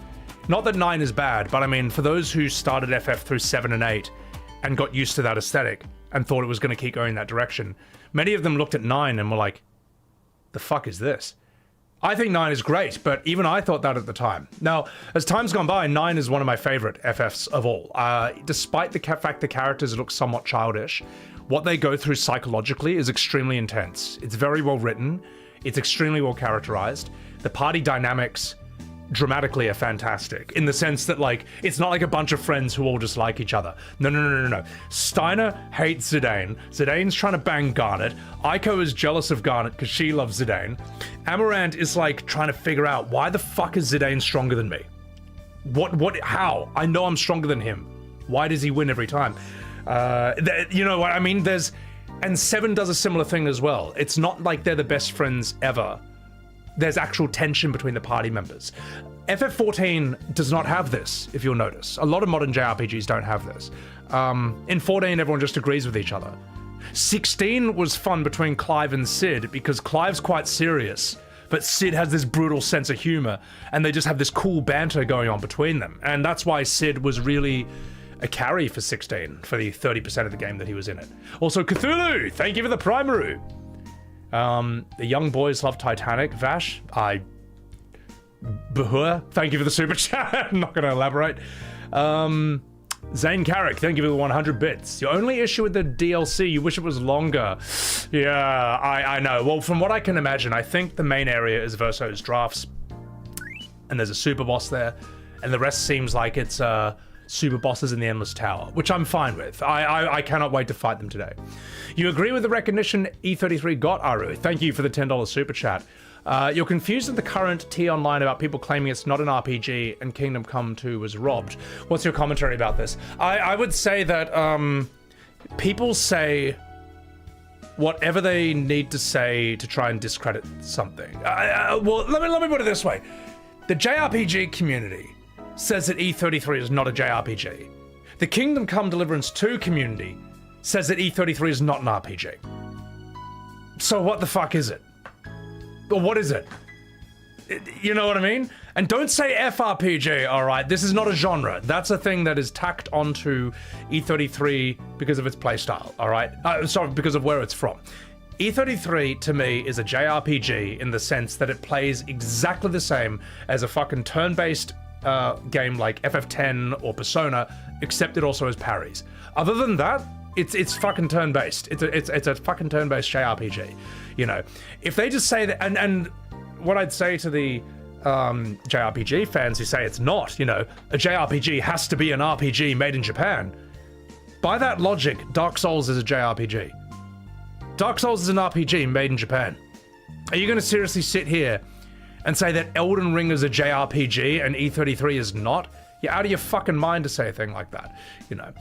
Not that 9 is bad, but I mean, for those who started FF through 7 and 8 and got used to that aesthetic and thought it was going to keep going that direction, many of them looked at 9 and were like, the fuck is this? I think 9 is great, but even I thought that at the time. Now, as time's gone by, 9 is one of my favorite FFs of all. Despite the fact the characters look somewhat childish, what they go through psychologically is extremely intense. It's very well written. It's extremely well characterized. The party dynamics dramatically are fantastic, in the sense that, like, it's not like a bunch of friends who all just like each other. No. Steiner hates Zidane. Zidane's trying to bang Garnet. Aiko is jealous of Garnet because she loves Zidane. Amarant is like trying to figure out, why the fuck is Zidane stronger than me? How? I know I'm stronger than him. Why does he win every time? You know what I mean? And 7 does a similar thing as well. It's not like they're the best friends ever. There's actual tension between the party members. FF14 does not have this, if you'll notice. A lot of modern JRPGs don't have this. In 14, everyone just agrees with each other. 16 was fun between Clive and Cid, because Clive's quite serious, but Cid has this brutal sense of humor, and they just have this cool banter going on between them. And that's why Cid was really a carry for 16, for the 30% of the game that he was in it. Also, Cthulhu, thank you for the Primaru. The young boys love Titanic. Vash, Bahur, thank you for the super chat. I'm not going to elaborate. Zane Carrick, thank you for the 100 bits. Your only issue with the DLC, you wish it was longer. Yeah, I know. Well, from what I can imagine, I think the main area is Verso's drafts, and there's a Superboss there, and the rest seems like it's Superbosses in the Endless Tower, which I'm fine with. I cannot wait to fight them today. You agree with the recognition E33 got, Aru? Thank you for the $10 super chat. You're confused at the current T online about people claiming it's not an RPG and Kingdom Come 2 was robbed. What's your commentary about this? I would say that people say whatever they need to say to try and discredit something. Well, let me put it this way. The JRPG community says that E33 is not a JRPG. The Kingdom Come Deliverance 2 community says that E33 is not an RPG. So what the fuck is it? Or what is it? You know what I mean? And don't say FRPG, alright? This is not a genre. That's a thing that is tacked onto E33 because of its playstyle, alright? Sorry, because of where it's from. E33, to me, is a JRPG in the sense that it plays exactly the same as a fucking turn-based game like FF10 or Persona, except it also has parries. Other than that, it's fucking turn-based. It's a fucking turn-based JRPG. You know, if they just say that, and what I'd say to the JRPG fans who say it's not, you know, a JRPG has to be an RPG made in Japan. By that logic, Dark Souls is a JRPG. Dark Souls is an RPG made in Japan. Are you going to seriously sit here and say that Elden Ring is a JRPG and E33 is not, you're out of your fucking mind to say a thing like that, you know.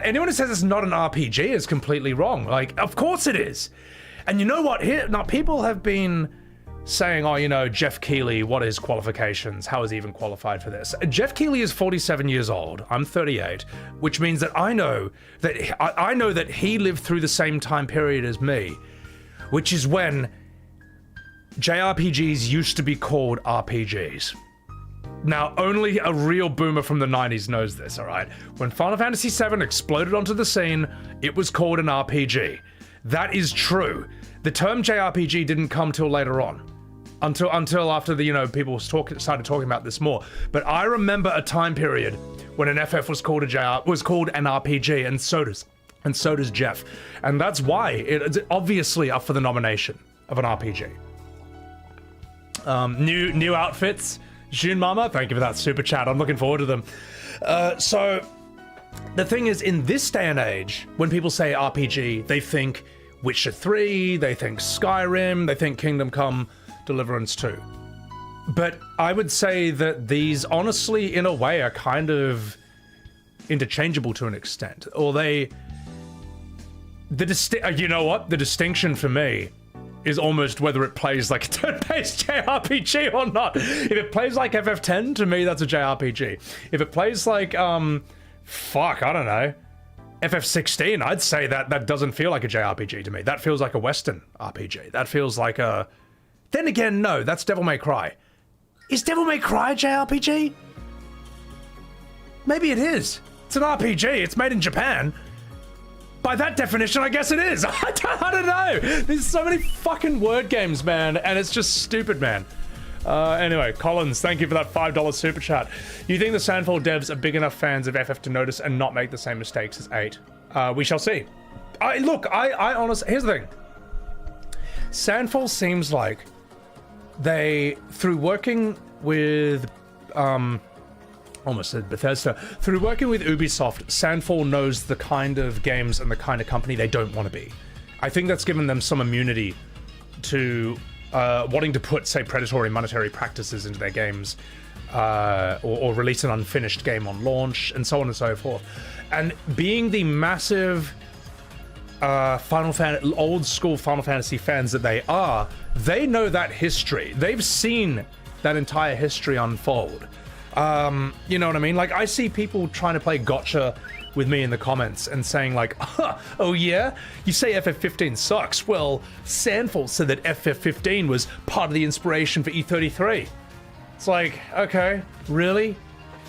Anyone who says it's not an RPG is completely wrong. Like, of course it is. And you know what? Here, now people have been saying, oh, you know, Jeff Keighley, what are his qualifications? How is he even qualified for this? Jeff Keighley is 47 years old. I'm 38, which means that I know that he lived through the same time period as me, which is when JRPGs used to be called RPGs. Now, only a real boomer from the 90s knows this, all right? When Final Fantasy VII exploded onto the scene, it was called an RPG. That is true. The term JRPG didn't come till later on. Until after the, you know, people started talking about this more. But I remember a time period when an FF was called an RPG, and so does Jeff. And that's why it's obviously up for the nomination of an RPG. New outfits. June Mama, thank you for that super chat. I'm looking forward to them. So the thing is, in this day and age, when people say RPG, they think Witcher 3, they think Skyrim, they think Kingdom Come Deliverance 2. But I would say that these, honestly, in a way, are kind of interchangeable to an extent. Or you know what? The distinction for me is almost whether it plays like a turn-based JRPG or not. If it plays like FF10, to me, that's a JRPG. If it plays like, I don't know, FF16, I'd say that doesn't feel like a JRPG to me. That feels like a Western RPG. That feels like a... Then again, no, that's Devil May Cry. Is Devil May Cry a JRPG? Maybe it is. It's an RPG. It's made in Japan. By that definition, I guess it is. I don't know. There's so many fucking word games, man, and it's just stupid, man. Anyway, Collins, thank you for that $5 super chat. You think the Sandfall devs are big enough fans of FF to notice and not make the same mistakes as 8? We shall see. I honestly, here's the thing. Sandfall seems like they, through working with, almost said Bethesda, through working with Ubisoft, Sandfall knows the kind of games and the kind of company they don't want to be. I think that's given them some immunity to wanting to put, say, predatory monetary practices into their games, or release an unfinished game on launch, and so on and so forth. And being the massive old school Final Fantasy fans that they are, they know that history. They've seen that entire history unfold. You know what I mean? Like, I see people trying to play gotcha with me in the comments and saying like, oh yeah? You say FF15 sucks. Well, Sandfall said that FF15 was part of the inspiration for E33. It's like, okay, really?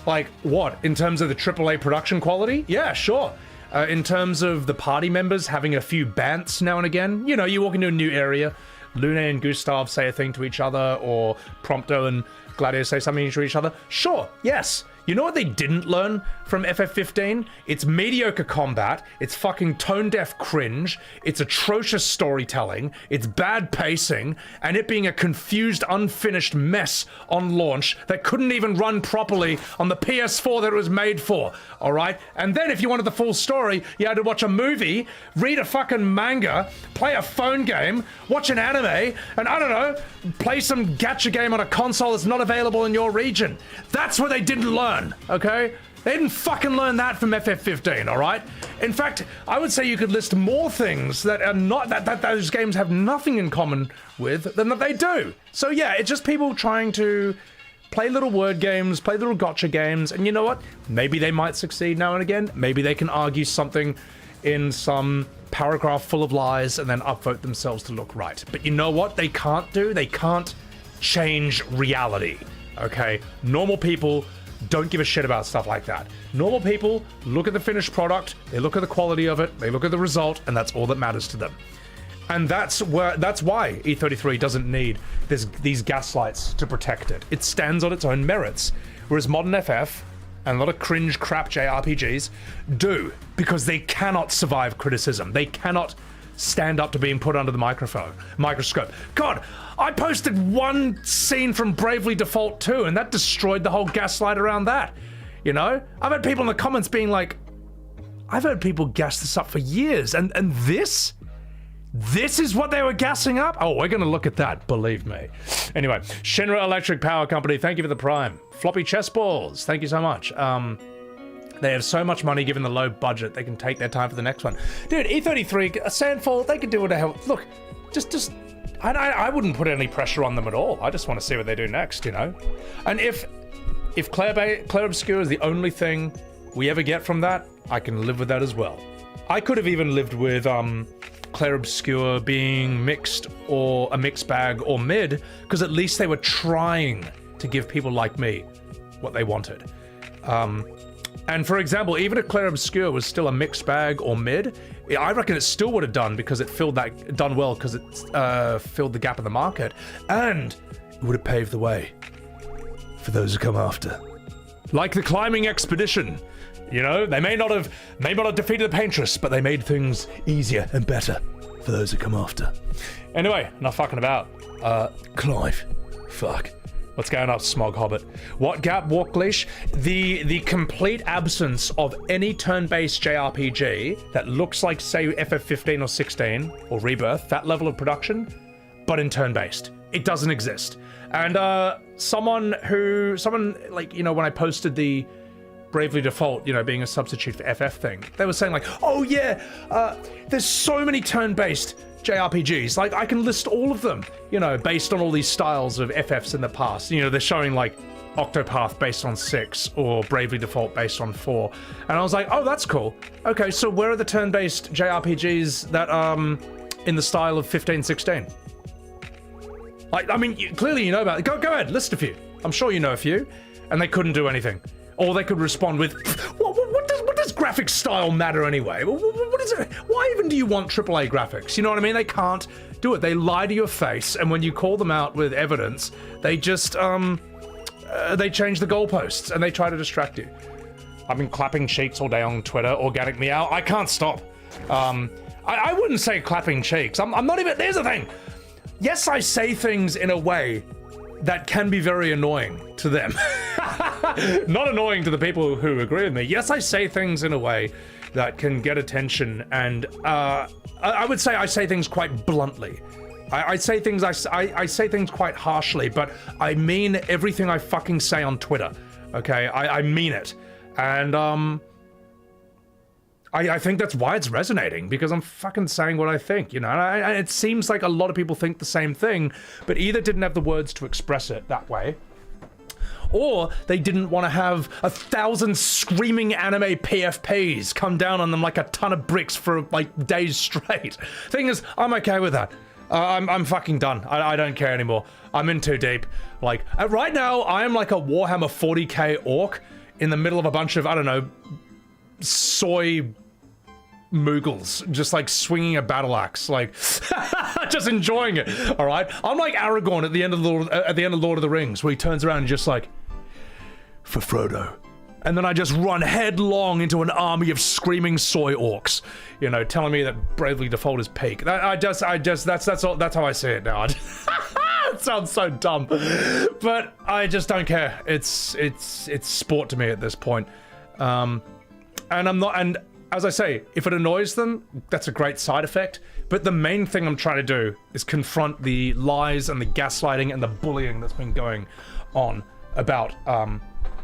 Like, what? In terms of the AAA production quality? Yeah, sure. In terms of the party members having a few bants now and again, you know, you walk into a new area, Lune and Gustav say a thing to each other, or Prompto and Gladio say something to each other. Sure, yes. You know what they didn't learn from FF15? It's mediocre combat, it's fucking tone-deaf cringe, it's atrocious storytelling, it's bad pacing, and it being a confused, unfinished mess on launch that couldn't even run properly on the PS4 that it was made for, alright? And then if you wanted the full story, you had to watch a movie, read a fucking manga, play a phone game, watch an anime, and I don't know, play some gacha game on a console that's not available in your region. That's what they didn't learn. Okay? They didn't fucking learn that from FF15, alright? In fact, I would say you could list more things that are not, that those games have nothing in common with than that they do. So yeah, it's just people trying to play little word games, play little gotcha games, and you know what? Maybe they might succeed now and again. Maybe they can argue something in some paragraph full of lies and then upvote themselves to look right. But you know what they can't do? They can't change reality, okay? Normal people don't give a shit about stuff like that. Normal people look at the finished product, they look at the quality of it, they look at the result, and that's all that matters to them. And that's why E33 doesn't need these gaslights to protect it. It stands on its own merits. Whereas modern FF and a lot of cringe crap JRPGs do, because they cannot survive criticism. They cannot stand up to being put under the microscope. God, I posted one scene from Bravely Default 2 and that destroyed the whole gaslight around that. You know? I've had people in the comments being like, I've heard people gas this up for years, and this? This is what they were gassing up? Oh, we're gonna look at that, believe me. Anyway, Shinra Electric Power Company, thank you for the prime. Floppy chess balls, thank you so much. They have so much money given the low budget, they can take their time for the next one. Dude, E33, Sandfall, they can do what the hell. Look, just I wouldn't put any pressure on them at all. I just want to see what they do next, you know? And if Claire Obscure is the only thing we ever get from that, I can live with that as well. I could have even lived with, Claire Obscure being mixed or a mixed bag or mid, because at least they were trying to give people like me what they wanted. And for example, even if Claire Obscure was still a mixed bag or mid, I reckon it still would have done because it done well because it filled the gap in the market, and it would have paved the way for those who come after. Like the climbing expedition. You know, they may not have defeated the Paintress, but they made things easier and better for those who come after. Anyway, not fucking about. Clive. Fuck. What's going on, Smog Hobbit? What gap, Walk Leash? The complete absence of any turn-based JRPG that looks like, say, FF15 or 16, or Rebirth, that level of production, but in turn-based. It doesn't exist. And someone like, you know, when I posted the Bravely Default, you know, being a substitute for FF thing, they were saying like, oh yeah, there's so many turn-based JRPGs, like I can list all of them, you know, based on all these styles of FFs in the past. You know, they're showing like Octopath based on 6 or Bravely Default based on 4. And I was like, oh, that's cool. Okay, so where are the turn-based JRPGs that, in the style of 15, 16? Like, I mean, clearly you know about it. Go ahead, list a few. I'm sure you know a few. And they couldn't do anything. Or they could respond with, what does graphic style matter anyway? What is it? Why even do you want AAA graphics? You know what I mean? They can't do it. They lie to your face, and when you call them out with evidence, they just, they change the goalposts, and they try to distract you. I've been clapping cheeks all day on Twitter, Organic Meow. I can't stop. I wouldn't say clapping cheeks. I'm not even, here's the thing. Yes, I say things in a way that can be very annoying to them. Not annoying to the people who agree with me. Yes, I say things in a way that can get attention, and I would say I say things quite bluntly. I say things quite harshly, but I mean everything I fucking say on Twitter. Okay, I mean it, and I think that's why it's resonating, because I'm fucking saying what I think, you know? And it seems like a lot of people think the same thing, but either didn't have the words to express it that way, or they didn't want to have 1,000 screaming anime PFPs come down on them like a ton of bricks for like days straight. Thing is, I'm okay with that. I'm fucking done. I don't care anymore. I'm in too deep. Like, right now, I am like a Warhammer 40k orc in the middle of a bunch of, I don't know, soy Moogles, just like swinging a battle axe, like just enjoying it. All right, I'm like Aragorn at the end of Lord of the Rings, where he turns around and just like, for Frodo, and then I just run headlong into an army of screaming soy orcs, you know, telling me that Bravely Default is peak. That's how I see it now. It sounds so dumb, but I just don't care. It's sport to me at this point. And I'm not, and as I say, if it annoys them, that's a great side effect, but the main thing I'm trying to do is confront the lies and the gaslighting and the bullying that's been going on about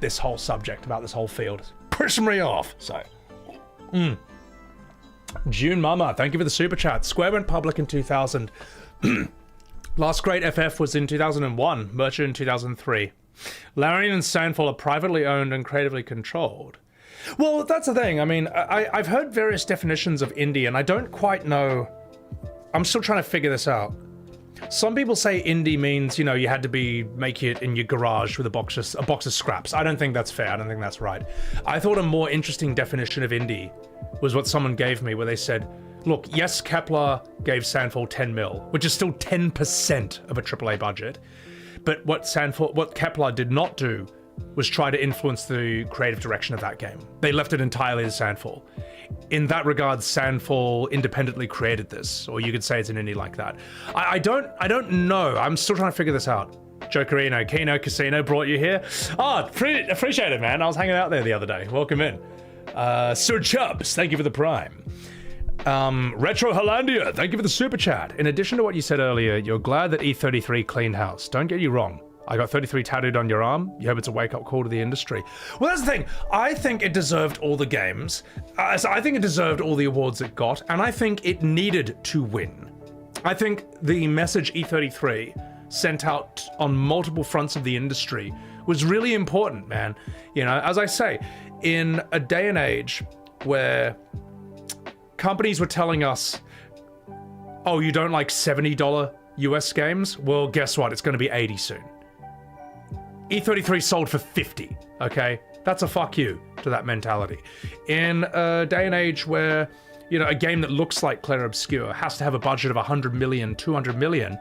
this whole subject, about this whole field. Pushing me off, so. June Mama, thank you for the super chat. Square went public in 2000. Last great FF was in 2001, Merchant in 2003. Larian and Sandfall are privately owned and creatively controlled. Well, that's the thing. I mean, I've heard various definitions of indie, and I don't quite know. I'm still trying to figure this out. Some people say indie means, you know, you had to make it in your garage with a box of scraps. I don't think that's fair. I don't think that's right. I thought a more interesting definition of indie was what someone gave me, where they said, look, yes, Kepler gave Sandfall 10 mil, which is still 10% of a AAA budget. But what Kepler did not do was try to influence the creative direction of that game. They left it entirely to Sandfall. In that regard, Sandfall independently created this, or you could say it's an indie like that. I don't know. I'm still trying to figure this out. Jokerino, Kino Casino brought you here. Oh, appreciate it, man. I was hanging out there the other day. Welcome in. Sir Chubbs, thank you for the prime. Retro Hollandia, thank you for the super chat. In addition to what you said earlier, you're glad that E33 cleaned house. Don't get you wrong. I got 33 tattooed on your arm. You hope it's a wake-up call to the industry. Well, that's the thing. I think it deserved all the games. So I think it deserved all the awards it got, and I think it needed to win. I think the message E33 sent out on multiple fronts of the industry was really important, man. You know, as I say, in a day and age where companies were telling us, oh, you don't like $70 US games? Well, guess what? It's going to be 80 soon. E33 sold for 50, okay? That's a fuck you to that mentality. In a day and age where, you know, a game that looks like Clair Obscur has to have a budget of 100 million, 200 million,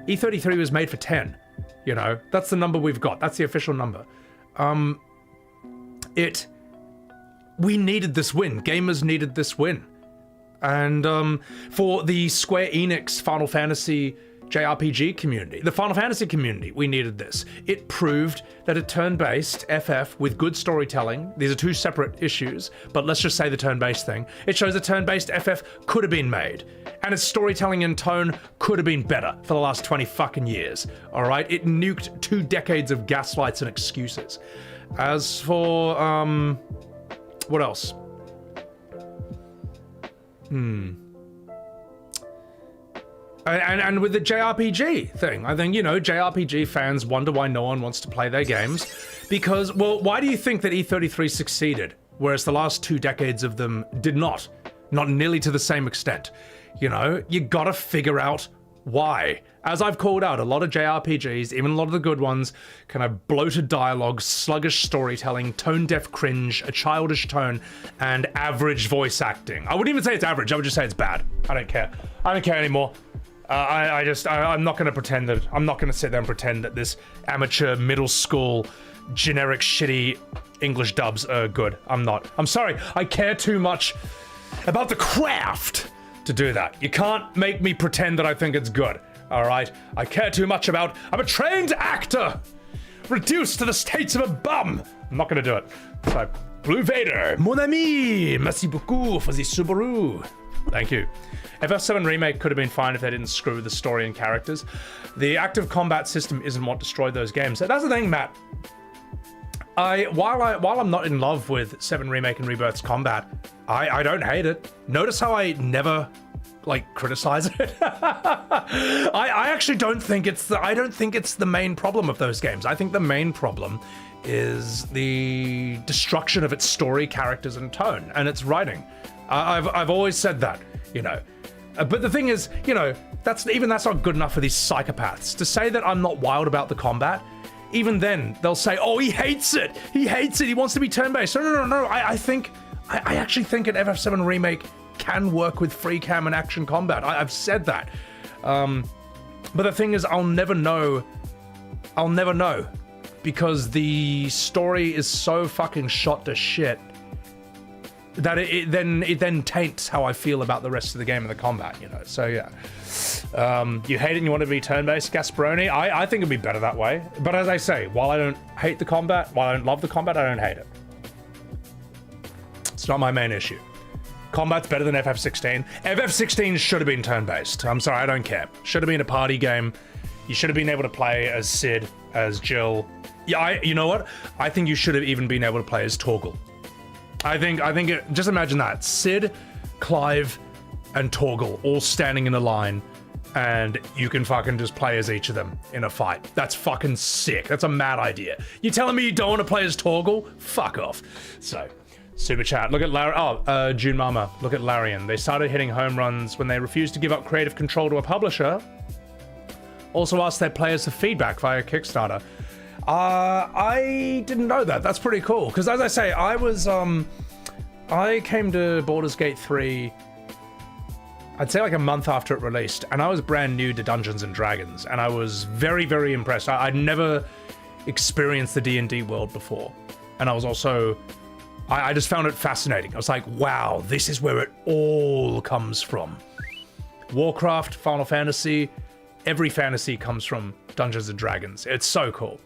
E33 was made for 10, you know? That's the number we've got. That's the official number. We needed this win. Gamers needed this win. And for the Square Enix Final Fantasy JRPG community, the Final Fantasy community, we needed this. It proved that a turn-based FF with good storytelling, these are two separate issues, but let's just say the turn-based thing, it shows a turn-based FF could have been made, and its storytelling and tone could have been better for the last 20 fucking years, all right? It nuked 2 decades of gaslights and excuses. As for, what else? And with the JRPG thing, I think, you know, JRPG fans wonder why no one wants to play their games. Because, well, why do you think that E33 succeeded, whereas the last 2 decades of them did not? Not nearly to the same extent. You know, you gotta figure out why. As I've called out, a lot of JRPGs, even a lot of the good ones, kind of bloated dialogue, sluggish storytelling, tone-deaf cringe, a childish tone, and average voice acting. I wouldn't even say it's average, I would just say it's bad. I don't care. I don't care anymore. I'm not gonna pretend that, I'm not gonna sit there and pretend that this amateur middle school generic shitty English dubs are good. I'm not. I'm sorry, I care too much about the craft to do that. You can't make me pretend that I think it's good, all right? I care too much about, I'm a trained actor, reduced to the states of a bum. I'm not gonna do it. So, Blue Vader, mon ami, merci beaucoup for the Subaru. Thank you. FF7 Remake could have been fine if they didn't screw with the story and characters. The active combat system isn't what destroyed those games. So that's the thing, Matt. While I'm not in love with 7 Remake and Rebirth's combat, I don't hate it. Notice how I never like criticize it. I actually don't think it's the main problem of those games. I think the main problem is the destruction of its story, characters, and tone, and its writing. I've always said that, you know. But the thing is, you know, that's not good enough for these psychopaths. To say that I'm not wild about the combat, even then they'll say, oh, he hates it. He hates it. He wants to be turn-based. No. I actually think an FF7 Remake can work with free cam and action combat. I've said that. But the thing is, I'll never know because the story is so fucking shot to shit that it then taints how I feel about the rest of the game and the combat, you know. So yeah, you hate it and you want to be turn-based, Gasparoni. I think it'd be better that way. But as I say, while I don't hate the combat, while I don't love the combat, I don't hate it. It's not my main issue. Combat's better than FF16. FF16 should have been turn-based. I'm sorry, I don't care. Should have been a party game. You should have been able to play as Sid, as Jill. Yeah, you know what? I think you should have even been able to play as Torgal. I think just imagine that. Sid, Clive, and Torgal all standing in a line, and you can fucking just play as each of them in a fight. That's fucking sick. That's a mad idea. You telling me you don't want to play as Torgal? Fuck off. So, super chat. Look at June Mama. Look at Larian. They started hitting home runs when they refused to give up creative control to a publisher. Also asked their players for feedback via Kickstarter. I didn't know that. That's pretty cool. Because as I say, I came to Baldur's Gate 3, I'd say like a month after it released, and I was brand new to Dungeons and Dragons, and I was very, very impressed. I'd never experienced the D&D world before, and I was also, I just found it fascinating. I was like, wow, this is where it all comes from. Warcraft, Final Fantasy, every fantasy comes from Dungeons and Dragons. It's so cool.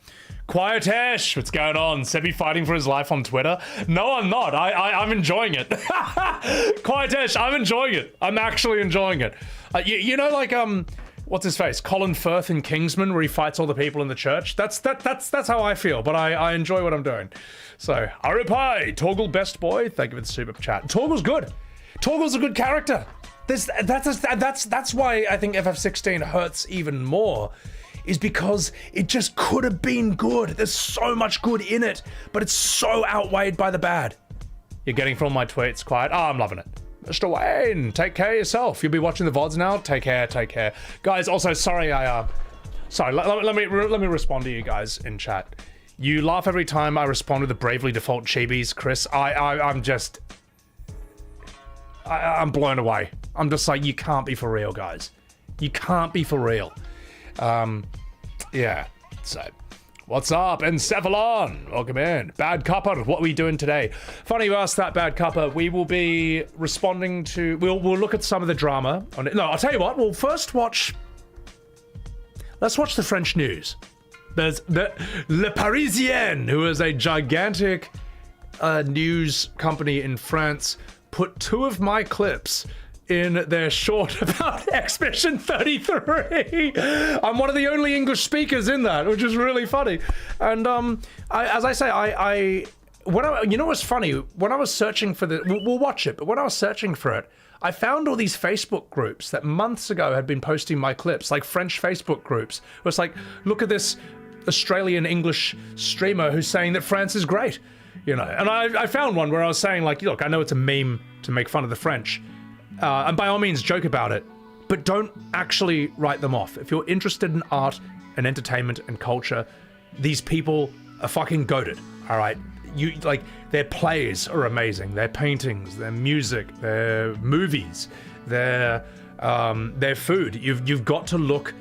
Quietish, what's going on? Sebi fighting for his life on Twitter? No, I'm not. I'm enjoying it. Quietish, I'm enjoying it. I'm actually enjoying it. You know, like what's his face? Colin Firth in Kingsman, where he fights all the people in the church. That's how I feel. But I enjoy what I'm doing. So Aripai, Torgal best boy. Thank you for the super chat. Torgal's good. Torgal's a good character. That's why I think FF16 hurts even more. Is because it just could have been good. There's so much good in it, but it's so outweighed by the bad. You're getting from my tweets quiet. Oh, I'm loving it. Mr. Wayne, take care of yourself. You'll be watching the VODs now. Take care, take care. Guys, also, sorry, let me respond to you guys in chat. You laugh every time I respond with the bravely default chibis, Chris. I'm blown away. I'm just like, you can't be for real, guys. You can't be for real. Yeah, so what's up? And Cephalon, welcome in. Bad Cuppa, what are we doing today? Funny you asked that, Bad Cuppa. We will be responding to, we'll look at some of the drama on it. No, I'll tell you what, we'll first let's watch the French news. There's Le Parisien, who is a gigantic news company in France, put 2 of my clips in their short about Expedition 33. I'm one of the only English speakers in that, which is really funny. And you know what's funny? When I was searching for we'll watch it, but when I was searching for it, I found all these Facebook groups that months ago had been posting my clips, like French Facebook groups. It was like, look at this Australian English streamer who's saying that France is great, you know. And I found one where I was saying, like, look, I know it's a meme to make fun of the French. And by all means, joke about it, but don't actually write them off. If you're interested in art and entertainment and culture, these people are fucking goated, all right? Their plays are amazing. Their paintings, their music, their movies, their food. You've got to look.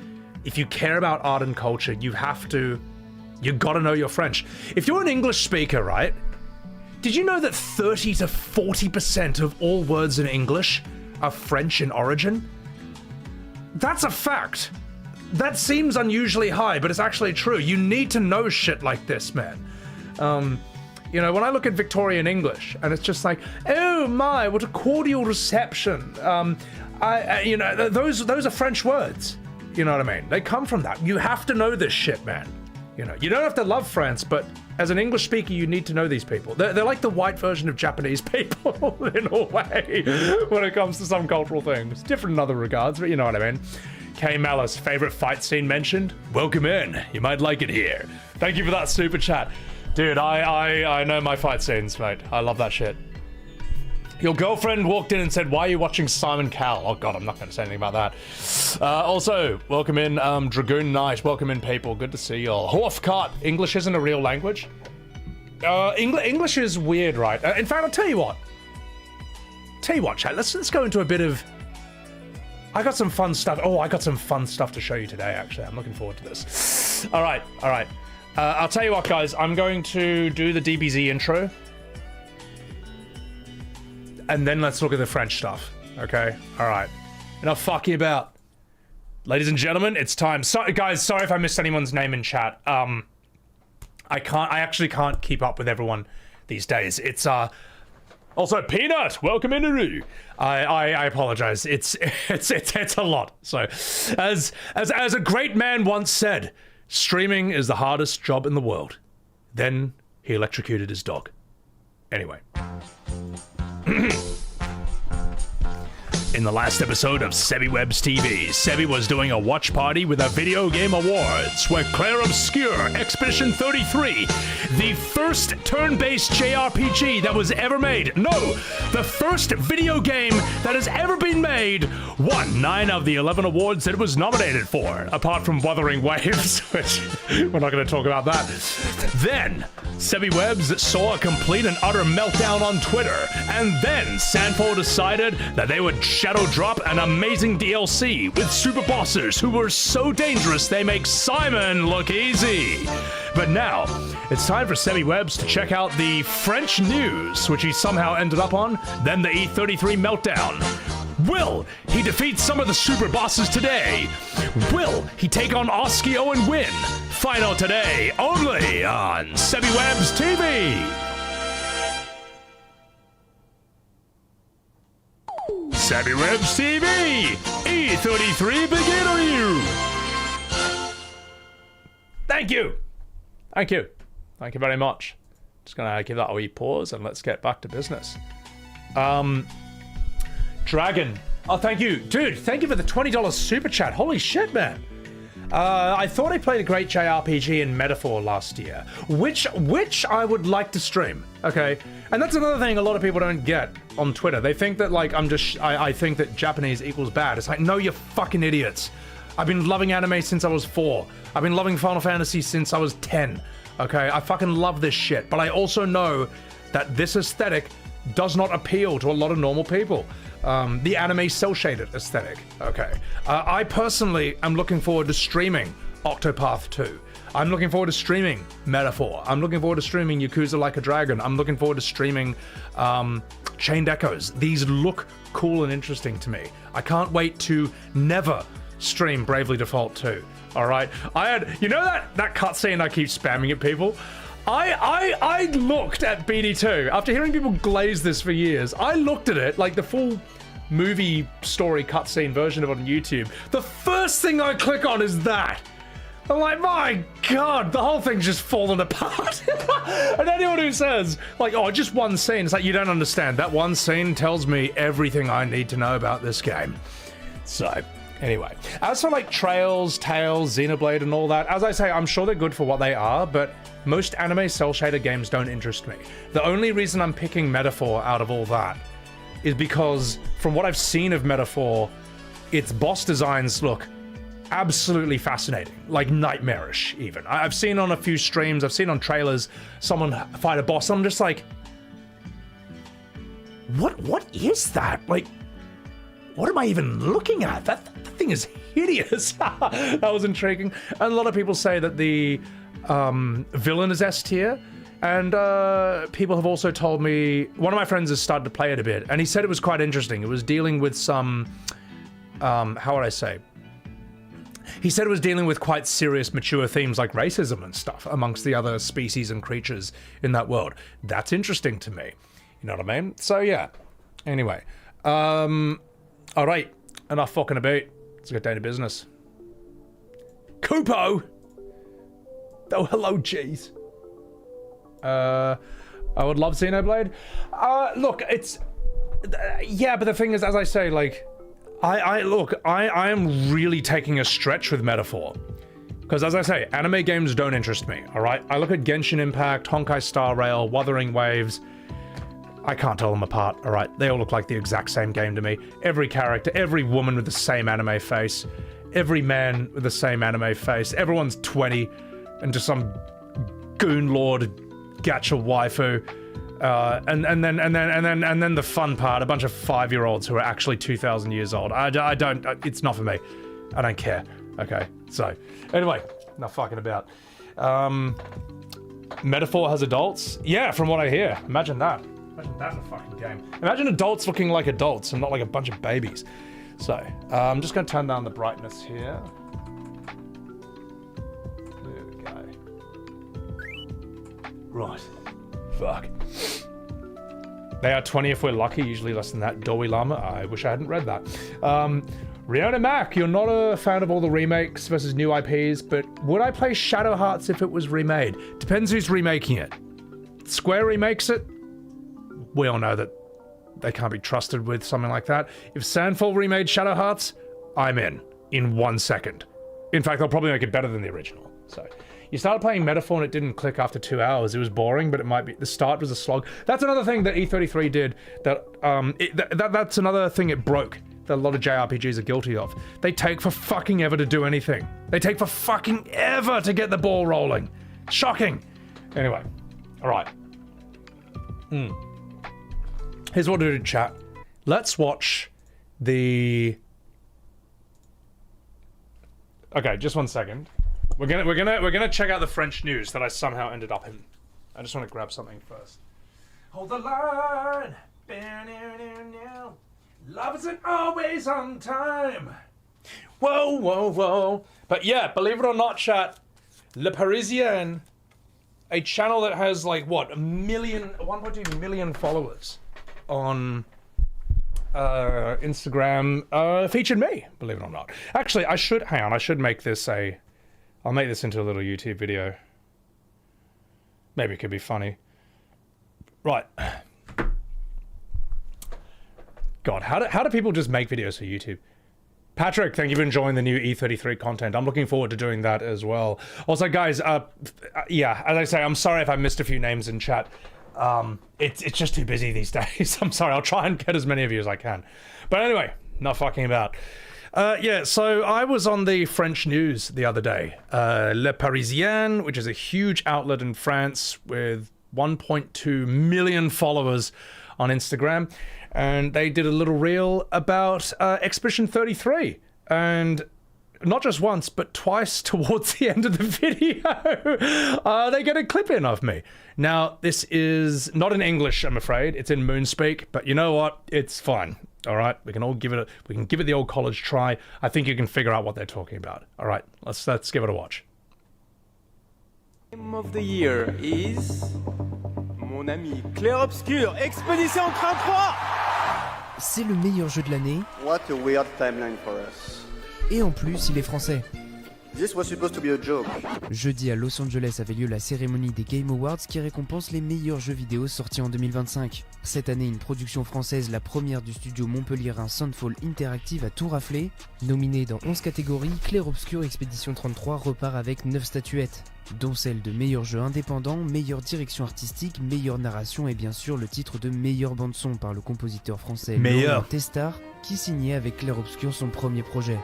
If you care about art and culture, you've got to know your French. If you're an English speaker, right? Did you know that 30 to 40% of all words in English are French in origin? That's a fact. That seems unusually high, but it's actually true. You need to know shit like this, man. You know, when I look at Victorian English, and it's just like, oh my, what a cordial reception. You know, those are French words. You know what I mean? They come from that. You have to know this shit, man. You know, you don't have to love France, but as an English speaker, you need to know these people. They're like the white version of Japanese people in a way when it comes to some cultural things. Different in other regards, but you know what I mean. K Malice, favorite fight scene mentioned? Welcome in. You might like it here. Thank you for that super chat. Dude, I know my fight scenes, mate. I love that shit. Your girlfriend walked in and said, why are you watching Simon Cowell? Oh god, I'm not going to say anything about that. Also, welcome in Dragoon Knight. Welcome in, people. Good to see y'all. Horfcart. English isn't a real language. English is weird, right? In fact, I'll tell you what. Chat. Let's go into a bit of... I got some fun stuff. Oh, I got some fun stuff to show you today, actually. I'm looking forward to this. All right. I'll tell you what, guys. I'm going to do the DBZ intro. And then let's look at the French stuff, okay? All right. Enough fucking about. Ladies and gentlemen, it's time. Sorry, guys, sorry if I missed anyone's name in chat. I actually can't keep up with everyone these days. It's, also, Peanut, welcome in, Uru. I apologize. It's a lot. So, as a great man once said, streaming is the hardest job in the world. Then he electrocuted his dog. Anyway. In the last episode of Sebi Webs TV, Sebi was doing a watch party with a video game awards where Claire Obscure Expedition 33, the first turn-based JRPG that was ever made, no, the first video game that has ever been made, won 9 of the 11 awards that it was nominated for, apart from Wuthering Waves, which we're not going to talk about that. Then, Sebi Webs saw a complete and utter meltdown on Twitter, and then Sandfall decided that they would shadow drop an amazing DLC with super bosses who were so dangerous they make Simon look easy. But now, it's time for Sebi Webs to check out the French news, which he somehow ended up on, then the E33 meltdown. Will he defeat some of the super bosses today? Will he take on Oskio and win? Find out today, only on SebiWebs TV. SebiWebs TV, E33 beginner you. Thank you. Thank you. Thank you very much. Just gonna give that a wee pause and let's get back to business. Dragon. Oh, thank you. Dude, thank you for the $20 super chat. Holy shit, man. I thought I played a great JRPG in Metaphor last year, which I would like to stream, okay? And that's another thing a lot of people don't get on Twitter. They think that, like, I think that Japanese equals bad. It's like, no, you fucking idiots. I've been loving anime since I was 4. I've been loving Final Fantasy since I was 10, okay? I fucking love this shit, but I also know that this aesthetic does not appeal to a lot of normal people. The anime cel-shaded aesthetic, okay? I personally am looking forward to streaming Octopath 2. I'm looking forward to streaming Metaphor. I'm looking forward to streaming Yakuza Like a Dragon. I'm looking forward to streaming Chained Echoes. These look cool and interesting to me. I can't wait to never stream Bravely Default 2, all right? I had, you know that cutscene I keep spamming at people? I looked at BD2 after hearing people glaze this for years. I looked at it, like the full movie story cutscene version of it on YouTube. The first thing I click on is that. I'm like, my God, the whole thing's just fallen apart. And anyone who says, like, oh, just one scene, it's like, you don't understand. That one scene tells me everything I need to know about this game. So, anyway, as for like Trails, Tales, Xenoblade and all that, as I say, I'm sure they're good for what they are, but most anime cel-shaded games don't interest me. The only reason I'm picking Metaphor out of all that is because from what I've seen of Metaphor, its boss designs look absolutely fascinating, like nightmarish even. I've seen on a few streams, I've seen on trailers, someone fight a boss, and I'm just like, what is that? Like, what am I even looking at? That thing is hideous. That was intriguing. And a lot of people say that the villain is S tier, and people have also told me, one of my friends has started to play it a bit, and he said it was quite interesting. It was dealing with some, how would I say? He said it was dealing with quite serious, mature themes like racism and stuff amongst the other species and creatures in that world. That's interesting to me. You know what I mean? So yeah. Anyway, all right, enough fucking about. Let's get down to business. Kupo! Oh, hello, jeez. I would love Xenoblade. Look, it's... yeah, but the thing is, as I say, like... I am really taking a stretch with Metaphor. Because as I say, anime games don't interest me, alright? I look at Genshin Impact, Honkai Star Rail, Wuthering Waves... I can't tell them apart, alright? They all look like the exact same game to me. Every character, every woman with the same anime face, every man with the same anime face, everyone's 20 and just some goon lord gacha waifu. And then the fun part, a bunch of 5-year-olds who are actually 2,000 years old. I don't, it's not for me. I don't care, okay? So, anyway, not fucking about. Metaphor has adults? Yeah, from what I hear. Imagine that. Imagine that in a fucking game. Imagine adults looking like adults and not like a bunch of babies. So, I'm just going to turn down the brightness here. There we go. Right. Fuck. They are 20 if we're lucky, usually less than that. Doi Lama, I wish I hadn't read that. Riona Mac, you're not a fan of all the remakes versus new IPs, but would I play Shadow Hearts if it was remade? Depends who's remaking it. Square remakes it? We all know that they can't be trusted with something like that. If Sandfall remade Shadow Hearts, I'm in 1 second. In fact, they'll probably make it better than the original. So, you started playing Metaphor and it didn't click after 2 hours. It was boring, but it might be, the start was a slog. That's another thing that E33 did, that, that's another thing it broke, that a lot of JRPGs are guilty of. They take for fucking ever to do anything. They take for fucking ever to get the ball rolling. Shocking. Anyway, all right. Here's what to do, chat. Let's watch the... Okay, just 1 second. We're gonna check out the French news that I somehow ended up in. I just want to grab something first. Hold the line. Love isn't always on time. Whoa, whoa, whoa. But yeah, believe it or not, chat, Le Parisien, a channel that has like, what, 1.2 million followers on Instagram, featured me, believe it or not. Actually, I should make this I'll make this into a little YouTube video. Maybe it could be funny. Right. God, how do people just make videos for YouTube? Patrick, thank you for enjoying the new E33 content. I'm looking forward to doing that as well. Also, guys, yeah, as I say, I'm sorry if I missed a few names in chat. It's just too busy these days. I'm sorry, I'll try and get as many of you as I can. But anyway, not fucking about. Yeah, so I was on the French news the other day. Le Parisien, which is a huge outlet in France with 1.2 million followers on Instagram. And they did a little reel about Expedition 33. And not just once, but twice towards the end of the video, they get a clip in of me. Now, this is not in English, I'm afraid. It's in Moonspeak, but you know what? It's fine. All right, we can give it the old college try. I think you can figure out what they're talking about. All right, let's give it a watch. Game of the year is mon ami Clair Obscur, Expédition 33. C'est le meilleur jeu de l'année. What a weird timeline for us. Et en plus, il est français. This was supposed to be a joke. Jeudi à Los Angeles avait lieu la cérémonie des Game Awards qui récompense les meilleurs jeux vidéo sortis en 2025. Cette année, une production française, la première du studio montpelliérain Soundfall Interactive, a tout raflé. Nominé dans 11 catégories, Clair Obscur Expédition 33 repart avec 9 statuettes, dont celle de meilleur jeu indépendant, meilleure direction artistique, meilleure narration et bien sûr le titre de meilleure bande-son par le compositeur français Laurent Testard, qui signait avec Clair Obscur son premier projet.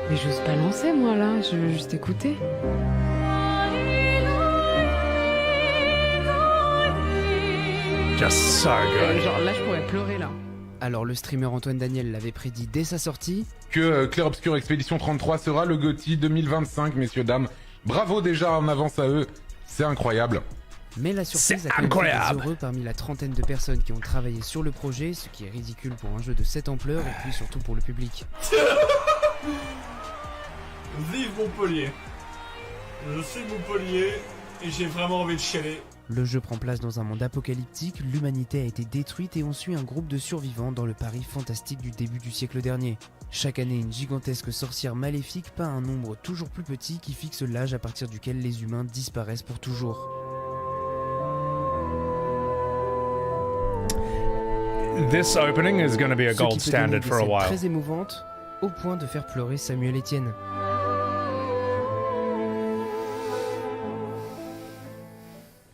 Mais j'ose pas lancer moi là, je veux juste écouter. Just so good. Genre là je pourrais pleurer là. Alors le streamer Antoine Daniel l'avait prédit dès sa sortie. Que Clair Obscur Expédition 33 sera le GOTY 2025, messieurs, dames. Bravo déjà en avance à eux, c'est incroyable. Mais la surprise a quand même été des heureux parmi la trentaine de personnes qui ont travaillé sur le projet, ce qui est ridicule pour un jeu de cette ampleur et puis surtout pour le public. Vive Montpellier. Je suis Montpellier et j'ai vraiment envie de chialer. Le jeu prend place dans un monde apocalyptique, l'humanité a été détruite et on suit un groupe de survivants dans le Paris fantastique du début du siècle dernier. Chaque année, une gigantesque sorcière maléfique peint un nombre toujours plus petit qui fixe l'âge à partir duquel les humains disparaissent pour toujours. This opening is going to be a gold standard for a while. Très émouvante, au point de faire pleurer Samuel Etienne.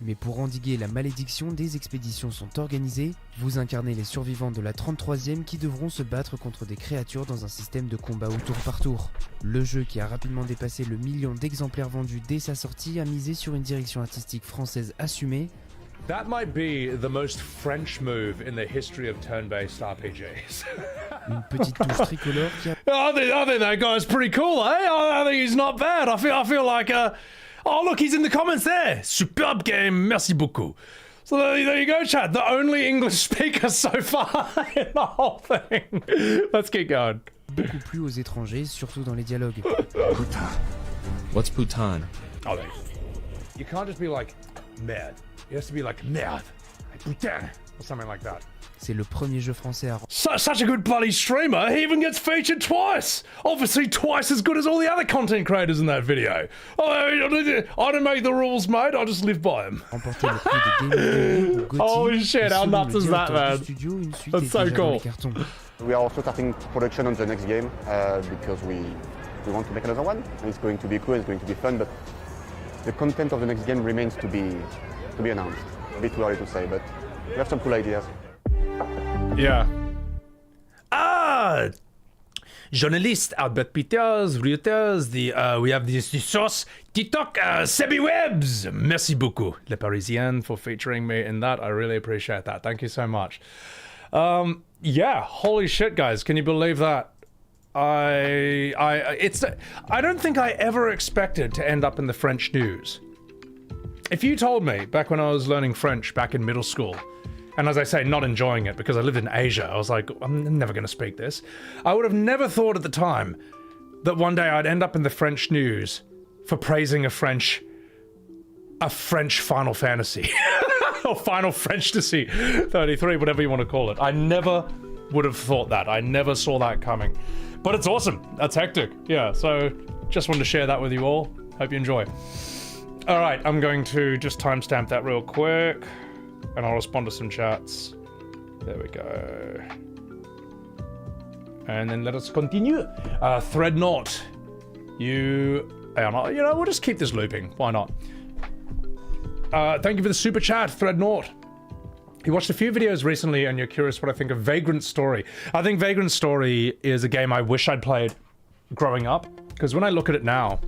Mais pour endiguer la malédiction, des expéditions sont organisées. Vous incarnez les survivants de la 33e qui devront se battre contre des créatures dans un système de combat au tour par tour. Le jeu, qui a rapidement dépassé le million d'exemplaires vendus dès sa sortie, a misé sur une direction artistique française assumée. That might be the most French move in the history of turn-based RPGs. Une petite touche tricolore qui a... I think that guy's pretty cool, eh? I think he's not bad. I feel like oh look, he's in the comments there. Superb game, merci beaucoup. So there you go, chat. The only English speaker so far in the whole thing. Let's keep going. Beaucoup plus aux étrangers, surtout dans les dialogues. Putain. What's Putain? Oh, you can't just be like merde. It has to be like merde, like putain, or something like that. C'est le premier jeu français à... Such a good bloody streamer, he even gets featured twice! Obviously twice as good as all the other content creators in that video. I don't make the rules, mate, I just live by them. Holy shit, how nuts is that, man? That's so cool. We are also starting production on the next game because we want to make another one. It's going to be cool, it's going to be fun, but the content of the next game remains to be announced. A bit too early to say, but we have some cool ideas. Yeah. Journalist Albert Peters, Reuters, we have the source TikTok, Sebi Webs. Merci beaucoup, Le Parisien, for featuring me in that. I really appreciate that. Thank you so much. Yeah, holy shit, guys, can you believe that? I don't think I ever expected to end up in the French news. If you told me back when I was learning French back in middle school, and as I say, not enjoying it because I lived in Asia. I was like, I'm never going to speak this. I would have never thought at the time that one day I'd end up in the French news for praising a French Final Fantasy. Or Final Fantasy 33, whatever you want to call it. I never would have thought that. I never saw that coming. But it's awesome. That's hectic. Yeah, so just wanted to share that with you all. Hope you enjoy. All right, I'm going to just timestamp that real quick, and I'll respond to some chats. There we go. And then let us continue. Threadnought, we'll just keep this looping. Why not? Thank you for the super chat, Threadnought. You watched a few videos recently and you're curious what I think of Vagrant Story. I think Vagrant Story is a game I wish I'd played growing up, because when I look at it now,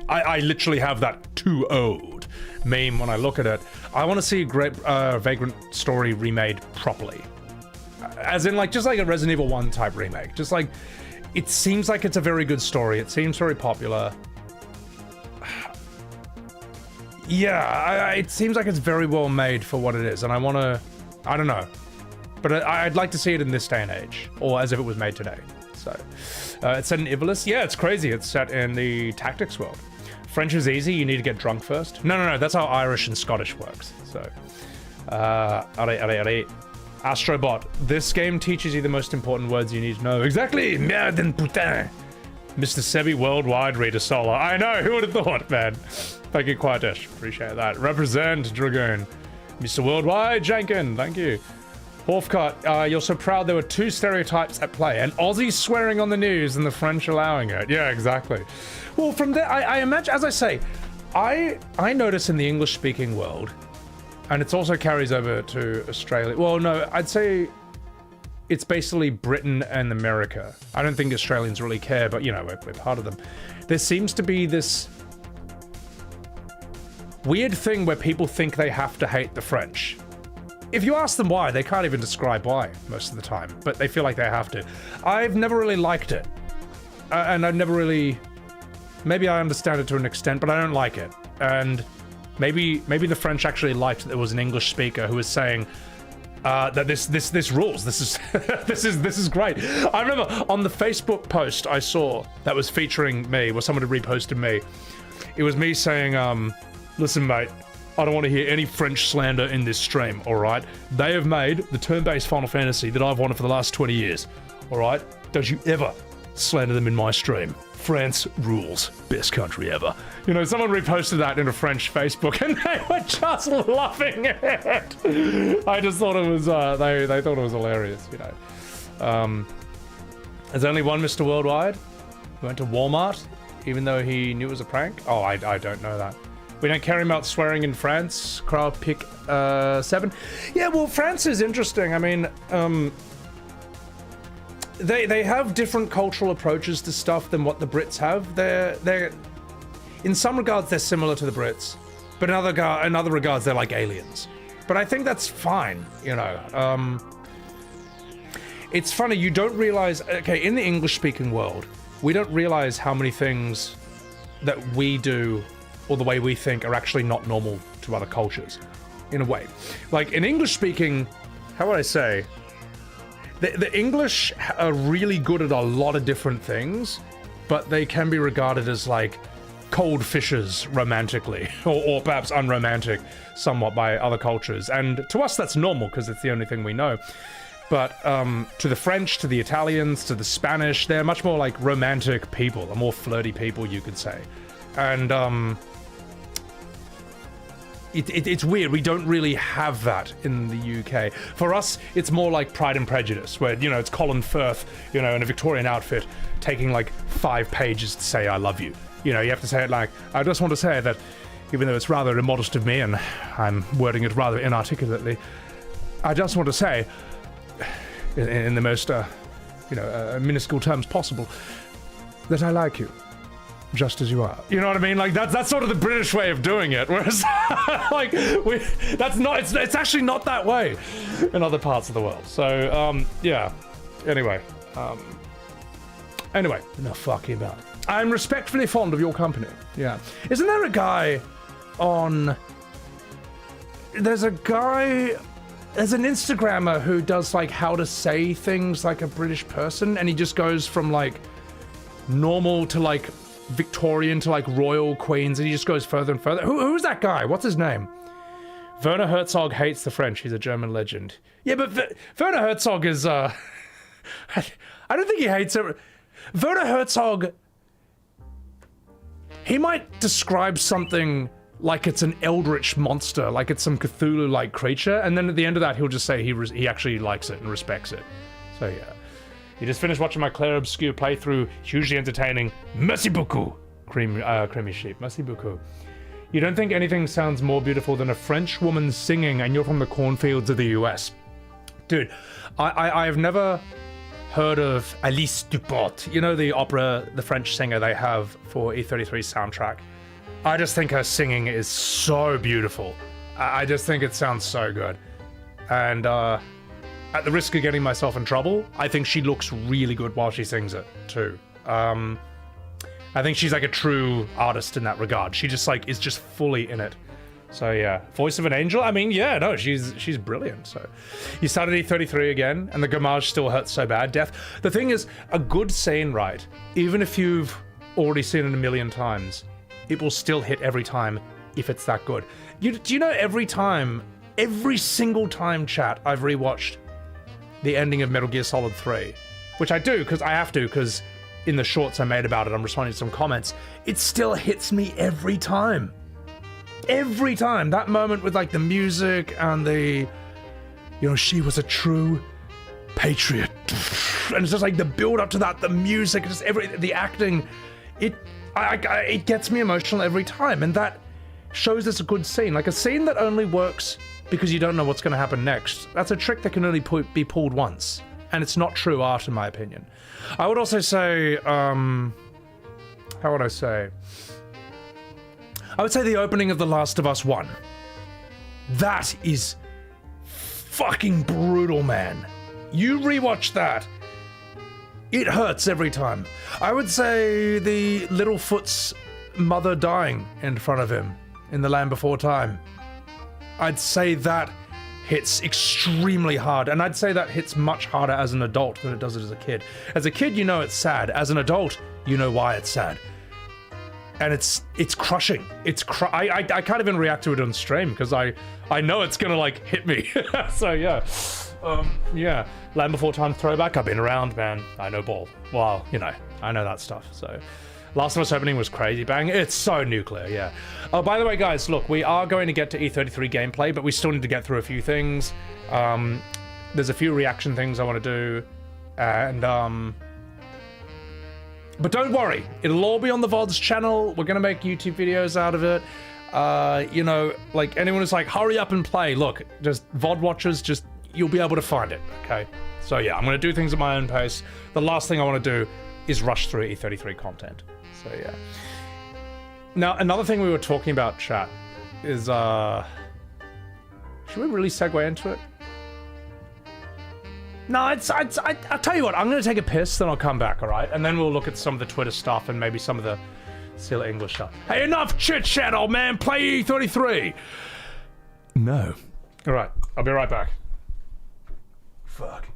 I literally have that too old meme when I look at it. I want to see a great Vagrant Story remade properly. As in, like, just like a Resident Evil 1 type remake. Just like, it seems like it's a very good story. It seems very popular. Yeah, it seems like it's very well made for what it is, and I want to, I don't know, but I'd like to see it in this day and age, or as if it was made today. So, it's set in Ivalice. Yeah, it's crazy. It's set in the tactics world. French is easy. You need to get drunk first. No. That's how Irish and Scottish works. So, allez. Astrobot. This game teaches you the most important words you need to know. Exactly. Merde and putain. Mr. Sebi Worldwide Reader Solo. I know, who would have thought, man? Thank you, Quietish. Appreciate that. Represent, Dragoon. Mr. Worldwide, Jankin. Thank you. Horfcut, you're so proud there were two stereotypes at play. An Aussie swearing on the news and the French allowing it. Yeah, exactly. Well, from there, I imagine, as I say, I notice in the English-speaking world, and it also carries over to Australia. Well, no, I'd say it's basically Britain and America. I don't think Australians really care, but, you know, we're part of them. There seems to be this weird thing where people think they have to hate the French. If you ask them why, they can't even describe why most of the time, but they feel like they have to. I've never really liked it. And I've never really... Maybe I understand it to an extent, but I don't like it. And maybe the French actually liked that there was an English speaker who was saying that this rules. This is this is great. I remember on the Facebook post I saw that was featuring me, where someone had reposted me. It was me saying, listen, mate, I don't want to hear any French slander in this stream, alright? They have made the turn-based Final Fantasy that I've wanted for the last 20 years, alright? Don't you ever slander them in my stream. France rules. Best country ever. You know, someone reposted that in a French Facebook and they were just laughing at it. I just thought it was, they thought it was hilarious, you know. There's only one Mr. Worldwide who went to Walmart, even though he knew it was a prank. Oh, I don't know that. We don't care about swearing in France. Crowd pick 7. Yeah, well, France is interesting. I mean, they have different cultural approaches to stuff than what the Brits have. They're in some regards they're similar to the Brits, but in other regards they're like aliens. But I think that's fine, you know. It's funny, you don't realize. Okay, in the English-speaking world, we don't realize how many things that we do or the way we think are actually not normal to other cultures, in a way. Like, in English-speaking, how would I say? The English are really good at a lot of different things, but they can be regarded as, like, cold fishes romantically, or perhaps unromantic somewhat by other cultures. And to us, that's normal, because it's the only thing we know. But to the French, to the Italians, to the Spanish, they're much more like romantic people, a more flirty people, you could say. And it's weird, we don't really have that in the UK. For us, it's more like Pride and Prejudice, where, you know, it's Colin Firth, you know, in a Victorian outfit, taking like 5 pages to say I love you. You know, you have to say it like, I just want to say that, even though it's rather immodest of me, and I'm wording it rather inarticulately, I just want to say, in the most, minuscule terms possible, that I like you. Just as you are. You know what I mean? Like, that's sort of the British way of doing it, whereas like it's actually not that way in other parts of the world. So yeah, anyway, enough fucking about it. I'm respectfully fond of your company. Yeah, isn't there a guy on there's a guy, there's an Instagrammer who does like how to say things like a British person, and he just goes from like normal to like Victorian to like royal queens, and he just goes further and further. Who's that guy? What's his name? Werner Herzog hates the French. He's a German legend. Yeah, but Werner Herzog is I don't think he hates it. Werner Herzog, he might describe something like it's an eldritch monster, like it's some Cthulhu-like creature, and then at the end of that, he'll just say he actually likes it and respects it. So yeah. You just finished watching my Claire Obscure playthrough. Hugely entertaining. Merci beaucoup, Creamy Sheep. Merci beaucoup. You don't think anything sounds more beautiful than a French woman singing and you're from the cornfields of the US? Dude, I have never heard of Alice Dupont. You know the opera, the French singer they have for E33 soundtrack? I just think her singing is so beautiful. I just think it sounds so good. And at the risk of getting myself in trouble, I think she looks really good while she sings it too. I think she's like a true artist in that regard. She just like is just fully in it. So yeah, voice of an angel. I mean, yeah, no, she's brilliant. So you started E33 again, and the gomage still hurts so bad. Death. The thing is, a good scene, right? Even if you've already seen it a million times, it will still hit every time if it's that good. Do you know every single time, chat, I've rewatched the ending of Metal Gear Solid 3, which I do because I have to, because in the shorts I made about it, I'm responding to some comments. It still hits me every time. Every time. That moment with like the music and the, you know, she was a true patriot. And it's just like the build up to that, the music, just the acting. It gets me emotional every time. And that shows us a good scene. Like a scene that only works because you don't know what's going to happen next. That's a trick that can only be pulled once. And it's not true art, in my opinion. I would also say, how would I say? I would say the opening of The Last of Us 1. That is fucking brutal, man. You rewatch that, it hurts every time. I would say the Littlefoot's mother dying in front of him in The Land Before Time. I'd say that hits extremely hard, and I'd say that hits much harder as an adult than it does it as a kid. As a kid, you know it's sad. As an adult, you know why it's sad. And it's crushing. I can't even react to it on stream because I know it's gonna like hit me. So yeah. Yeah. Land Before Time throwback. I've been around, man. I know ball. Well, you know, I know that stuff. So Last of Us opening was crazy bang. It's so nuclear, yeah. Oh, by the way, guys, look, we are going to get to E33 gameplay, but we still need to get through a few things. There's a few reaction things I want to do, and but don't worry, it'll all be on the VODs channel. We're gonna make YouTube videos out of it. You know, like anyone who's like, hurry up and play. Look, just VOD watchers, just you'll be able to find it. Okay. So yeah, I'm gonna do things at my own pace. The last thing I want to do is rush through E33 content. So yeah. Now another thing we were talking about, chat, is should we really segue into it? No, I'll tell you what, I'm going to take a piss, then I'll come back, alright? And then we'll look at some of the Twitter stuff and maybe some of the Seal English stuff. Hey, enough chit-chat, old man! Play E33! No. Alright, I'll be right back. Fuck.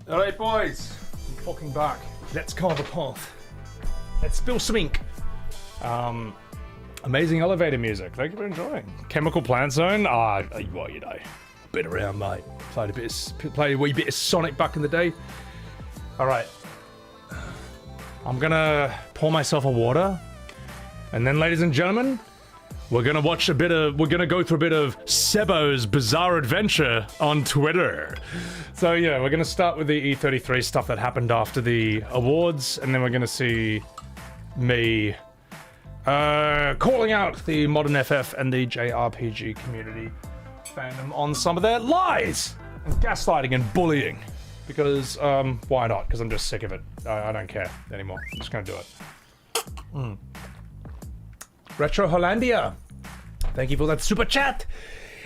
Alright, boys. I'm fucking back. Let's carve a path. Let's spill some ink. Amazing elevator music. Thank you for enjoying. Chemical Plant Zone. Well, you know, been around, mate. Played a wee bit of Sonic back in the day. All right. I'm gonna pour myself a water, and then, ladies and gentlemen, we're gonna go through a bit of Sebo's Bizarre Adventure on Twitter. So yeah, we're gonna start with the E33 stuff that happened after the awards, and then we're gonna see me calling out the modern FF and the JRPG community fandom on some of their lies and gaslighting and bullying. Because, why not? Because I'm just sick of it. I don't care anymore. I'm just gonna do it. Retro Hollandia. Thank you for that super chat.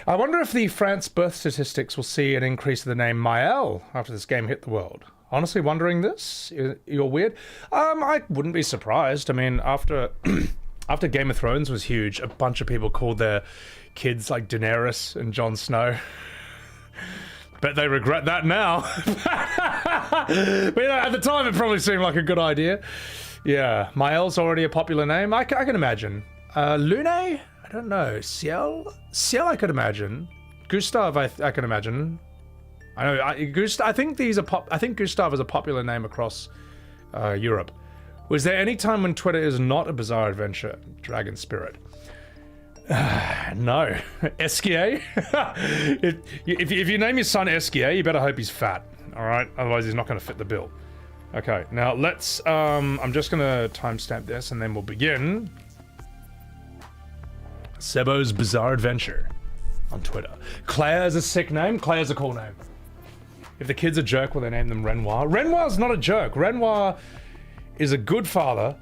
I wonder if the France birth statistics will see an increase in the name Mael after this game hit the world. Honestly wondering this? You're weird? I wouldn't be surprised. I mean, after after Game of Thrones was huge, a bunch of people called their kids like Daenerys and Jon Snow. Bet they regret that now. But at the time it probably seemed like a good idea. Yeah, Mael's already a popular name. I can imagine. Lune? I don't know. Ciel? Ciel I could imagine. Gustav I can imagine. I know. I think Gustav is a popular name across Europe. Was there any time when Twitter is not a bizarre adventure? Dragon Spirit. No. Esquier? if you name your son Esquier, you better hope he's fat. Alright? Otherwise he's not going to fit the bill. Okay, now let's... I'm just going to timestamp this and then we'll begin. Sebo's Bizarre Adventure on Twitter. Claire's a sick name. Claire's a cool name. If the kid's a jerk, will they name them Renoir? Renoir's not a jerk. Renoir is a good father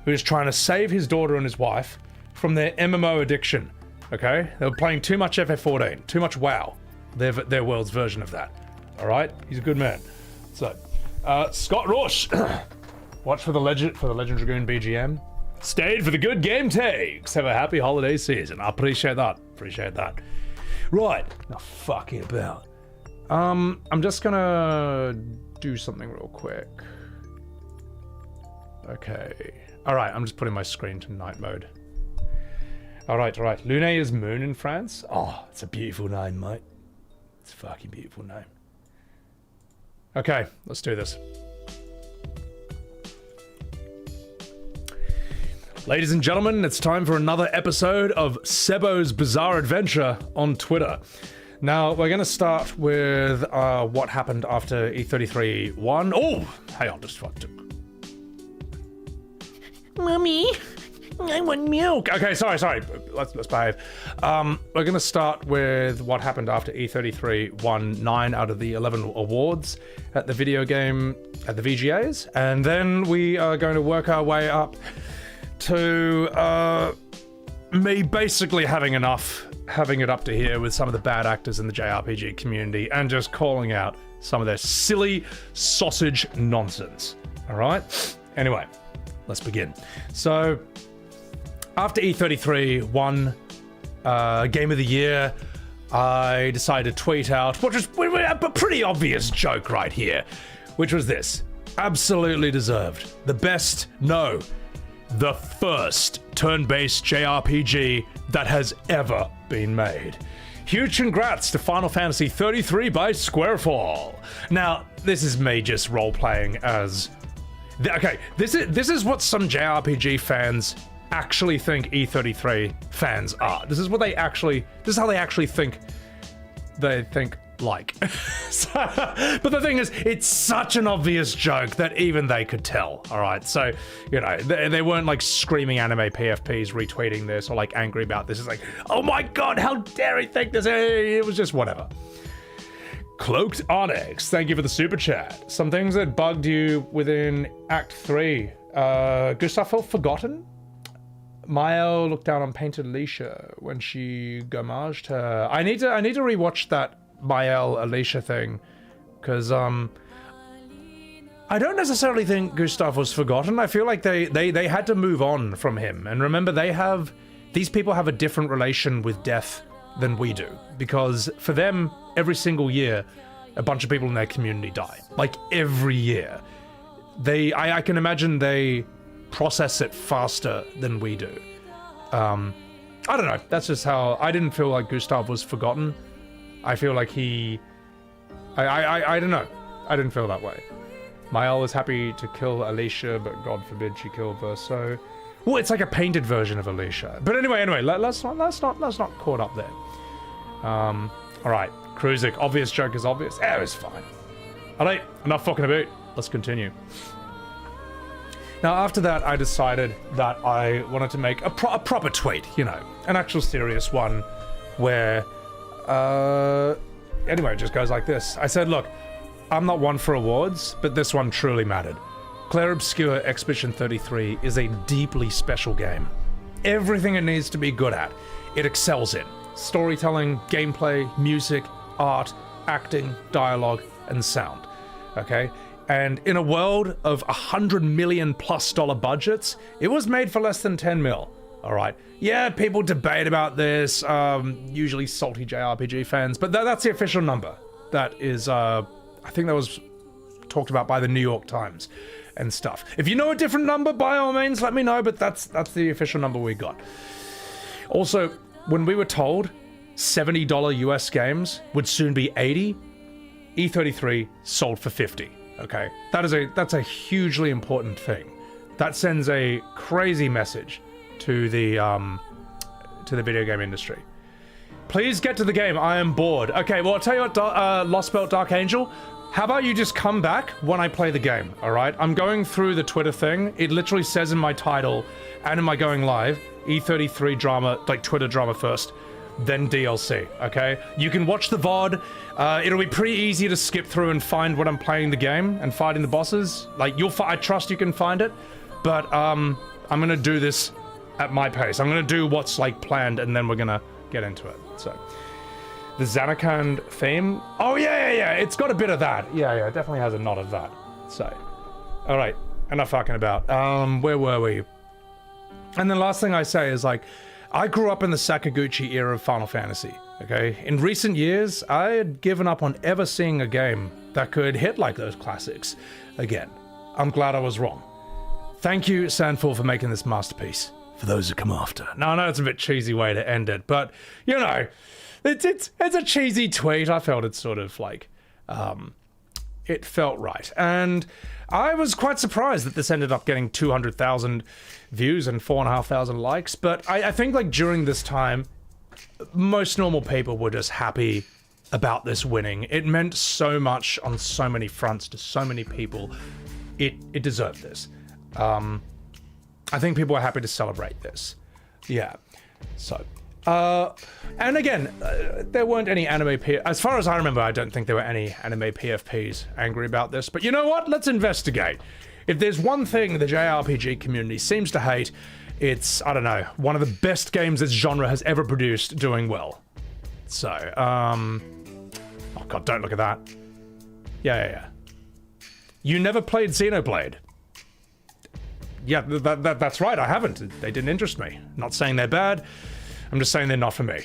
who is trying to save his daughter and his wife from their MMO addiction. Okay? They were playing too much FF14, too much WoW. Their world's version of that. Alright? He's a good man. So, Scott Roche. Watch for the Legend Dragoon BGM. Stayed for the good game takes. Have a happy holiday season. I appreciate that. Appreciate that. Right. Now fuck it about. I'm just gonna do something real quick. Okay. Alright, I'm just putting my screen to night mode. Alright. Lune is moon in France? Oh, it's a beautiful name, mate. It's a fucking beautiful name. Okay, let's do this. Ladies and gentlemen, it's time for another episode of Sebo's Bizarre Adventure on Twitter. Now, we're going to start with what happened after E33 1. Oh, hang on, just fucked it. Mummy, I want milk. Okay, sorry. Let's behave. We're going to start with what happened after E33 won 9 out of the 11 awards at the VGAs, and then we are going to work our way up to me basically having it up to here with some of the bad actors in the JRPG community and just calling out some of their silly sausage nonsense. All right? Anyway, let's begin. So, after E33 won Game of the Year, I decided to tweet out, which was a pretty obvious joke right here, which was this. Absolutely deserved. The first turn-based JRPG that has ever been made. Huge congrats to Final Fantasy 33 by Squarefall. Now, this is me just role-playing as... Okay, this is what some JRPG fans actually think E33 fans are. This is how they actually think like. But the thing is, it's such an obvious joke that even they could tell. All right, so you know they weren't like screaming anime PFPs retweeting this or like angry about this. It's like, oh my god, how dare he think this? It was just whatever. Cloaked Onyx, thank you for the super chat. Some things that bugged you within Act 3. Gustav felt forgotten. Mael looked down on Painted Alicia when she gommaged her. I need to rewatch that Mael Alicia thing, because I don't necessarily think Gustav was forgotten. I feel like they had to move on from him. And remember, these people have a different relation with death than we do, because for them, every single year, a bunch of people in their community die. Like every year. I can imagine they process it faster than we do. I don't know. That's just how... I didn't feel like Gustav was forgotten. I feel like he... I don't know. I didn't feel that way. Mael was happy to kill Alicia, but God forbid she kill Verso. Well, it's like a painted version of Alicia. But anyway, let's not caught up there. All right, Kruzik. Obvious joke is obvious. Yeah, it's fine. All right, enough fucking about. Let's continue. Now, after that, I decided that I wanted to make a proper tweet. You know, an actual serious one, where anyway, it just goes like this. I said, look, I'm not one for awards, but this one truly mattered. Clair Obscur Expedition 33 is a deeply special game. Everything it needs to be good at, it excels in. Storytelling, gameplay, music, art, acting, dialogue, and sound. Okay? And in a world of $100 million+ budgets, it was made for less than 10 mil. Alright. Yeah, people debate about this, usually salty JRPG fans, but that's the official number. That is, I think that was talked about by the New York Times and stuff. If you know a different number, by all means, let me know, but that's the official number we got. Also, when we were told $70 US games would soon be 80, E33 sold for 50, okay? That's a hugely important thing. That sends a crazy message to the video game industry. Please get to the game, I am bored. Okay, well, I'll tell you what, Lost Belt Dark Angel, how about you just come back when I play the game, alright? I'm going through the Twitter thing. It literally says in my title and in my going live, E33 drama, like Twitter drama first, then DLC, okay? You can watch the VOD. It'll be pretty easy to skip through and find when I'm playing the game and fighting the bosses. Like, I trust you can find it, but I'm gonna do this at my pace. I'm gonna do what's, like, planned, and then we're gonna get into it, so. The Xanakand theme. Oh, yeah. It's got a bit of that. Yeah, it definitely has a nod of that. So, all right. Enough fucking about. Where were we? And the last thing I say is, like, I grew up in the Sakaguchi era of Final Fantasy, okay? In recent years, I had given up on ever seeing a game that could hit like those classics again. I'm glad I was wrong. Thank you, Sandful, for making this masterpiece. For those who come after. Now, I know it's a bit cheesy way to end it, but, you know... It's a cheesy tweet. I felt it sort of like, it felt right. And I was quite surprised that this ended up getting 200,000 views and 4,500 likes. But I think like during this time, most normal people were just happy about this winning. It meant so much on so many fronts to so many people. It deserved this. I think people are happy to celebrate this. Yeah. So... and again, there weren't any anime as far as I remember, I don't think there were any anime PFPs angry about this, but you know what? Let's investigate. If there's one thing the JRPG community seems to hate, it's, I don't know, one of the best games this genre has ever produced doing well. So, oh god, don't look at that. Yeah. You never played Xenoblade? Yeah, that's right, I haven't. They didn't interest me. Not saying they're bad. I'm just saying they're not for me.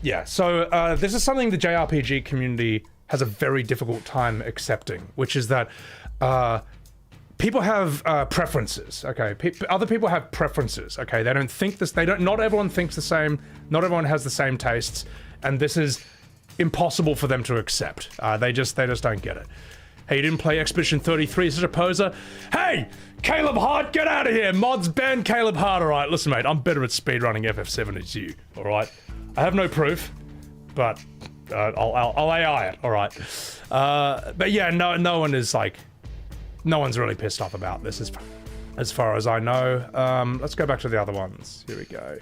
Yeah, so this is something the JRPG community has a very difficult time accepting, which is that people have preferences, okay? Other people have preferences, okay? They don't think this, not everyone thinks the same, not everyone has the same tastes, and this is impossible for them to accept. They just don't get it. Hey, you didn't play Expedition 33, such a poser? Hey! Caleb Hart, get out of here! Mods ban Caleb Hart, alright? Listen, mate, I'm better at speedrunning FF7 as you, alright? I have no proof, but I'll AI it, alright? But yeah, no one is like... No one's really pissed off about this as far as I know. Let's go back to the other ones. Here we go.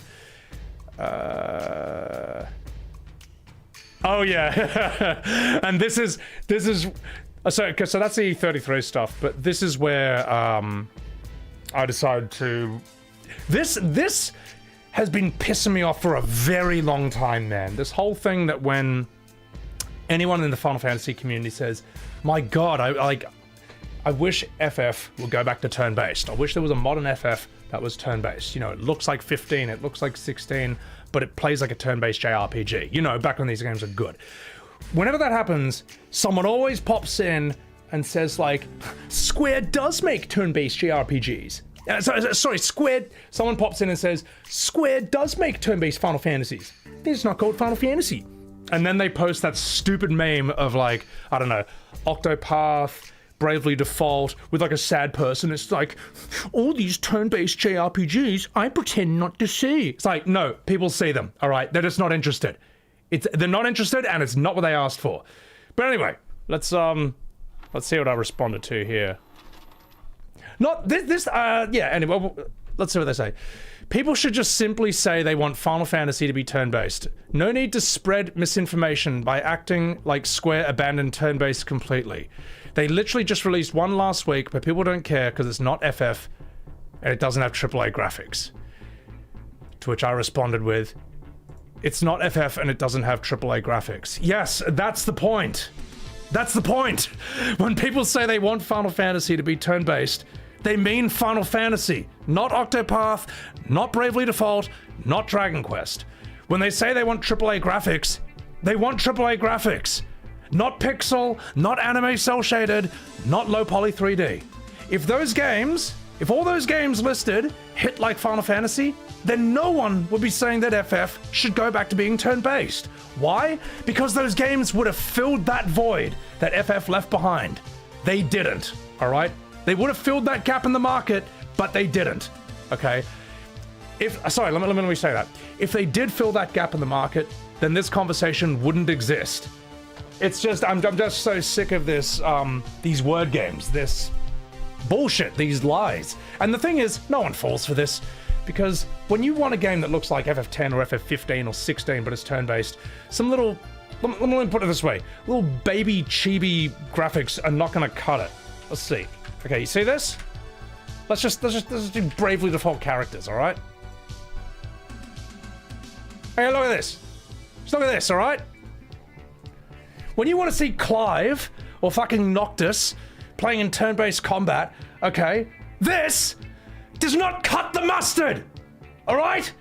Oh yeah, and this is... So that's the E33 stuff, but this is where I decided to... This has been pissing me off for a very long time, man. This whole thing that when anyone in the Final Fantasy community says, my god, I wish FF would go back to turn-based. I wish there was a modern FF that was turn-based. You know, it looks like 15, it looks like 16, but it plays like a turn-based JRPG. You know, back when these games are good. whenever that happens, someone always pops in and says like, Square does make turn-based JRPGs. Sorry, Square, someone pops in and says, Square does make turn-based Final Fantasies. It's not called Final Fantasy. And then they post that stupid meme of like, I don't know, Octopath, Bravely Default, with like a sad person. It's like, all these turn-based JRPGs, I pretend not to see. It's like, no, people see them, all right? They're just not interested. They're not interested, and it's not what they asked for. But anyway, let's see what I responded to here. Anyway, let's see what they say. People should just simply say they want Final Fantasy to be turn-based. No need to spread misinformation by acting like Square abandoned turn-based completely. They literally just released one last week, but people don't care because it's not FF and it doesn't have AAA graphics. To which I responded with, it's not FF and it doesn't have AAA graphics. Yes, that's the point. That's the point. When people say they want Final Fantasy to be turn-based, they mean Final Fantasy, not Octopath, not Bravely Default, not Dragon Quest. When they say they want AAA graphics, they want AAA graphics. Not pixel, not anime cel shaded, not low poly 3D. If all those games listed hit like Final Fantasy, then no one would be saying that FF should go back to being turn-based. Why? Because those games would have filled that void that FF left behind. They didn't, all right? They would have filled that gap in the market, but they didn't, okay? Let me say that. If they did fill that gap in the market, then this conversation wouldn't exist. It's just, I'm just so sick of this, these word games, this bullshit, these lies. And the thing is, no one falls for this, because when you want a game that looks like FF10 or FF15 or 16, but it's turn-based, some little, let me put it this way, little baby chibi graphics are not gonna cut it. Let's see. Okay, you see this? Let's just do Bravely Default characters, alright? Hey, look at this. Just look at this, alright? When you want to see Clive or fucking Noctis playing in turn-based combat, okay, this does not cut the mustard, alright?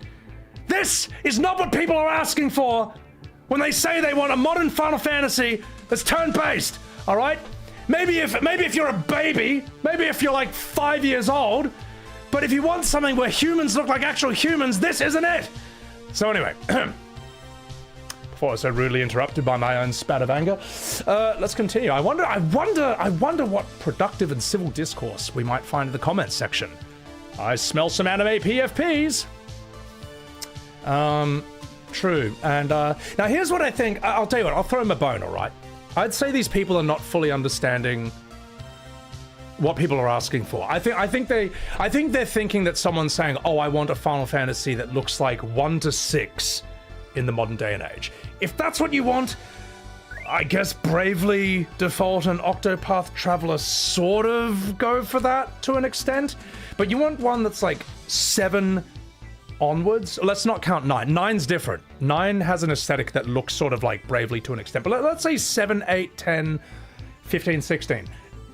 This is not what people are asking for when they say they want a modern Final Fantasy that's turn-based, alright? Maybe if you're a baby, maybe if you're like 5 years old, but if you want something where humans look like actual humans, this isn't it. So anyway, before I was so rudely interrupted by my own spat of anger, let's continue. I wonder what productive and civil discourse we might find in the comments section. I smell some anime PFPs. True. And now here's what I think. I'll tell you what. I'll throw him a bone. All right. I'd say these people are not fully understanding what people are asking for. I think they're thinking that someone's saying, "Oh, I want a Final Fantasy that looks like 1 to 6 in the modern day and age." If that's what you want, I guess Bravely Default and Octopath Traveler sort of go for that to an extent. But you want one that's like 7 onwards. Let's not count 9. 9's different. 9 has an aesthetic that looks sort of like Bravely to an extent. But let's say 7, 8, 10, 15, 16.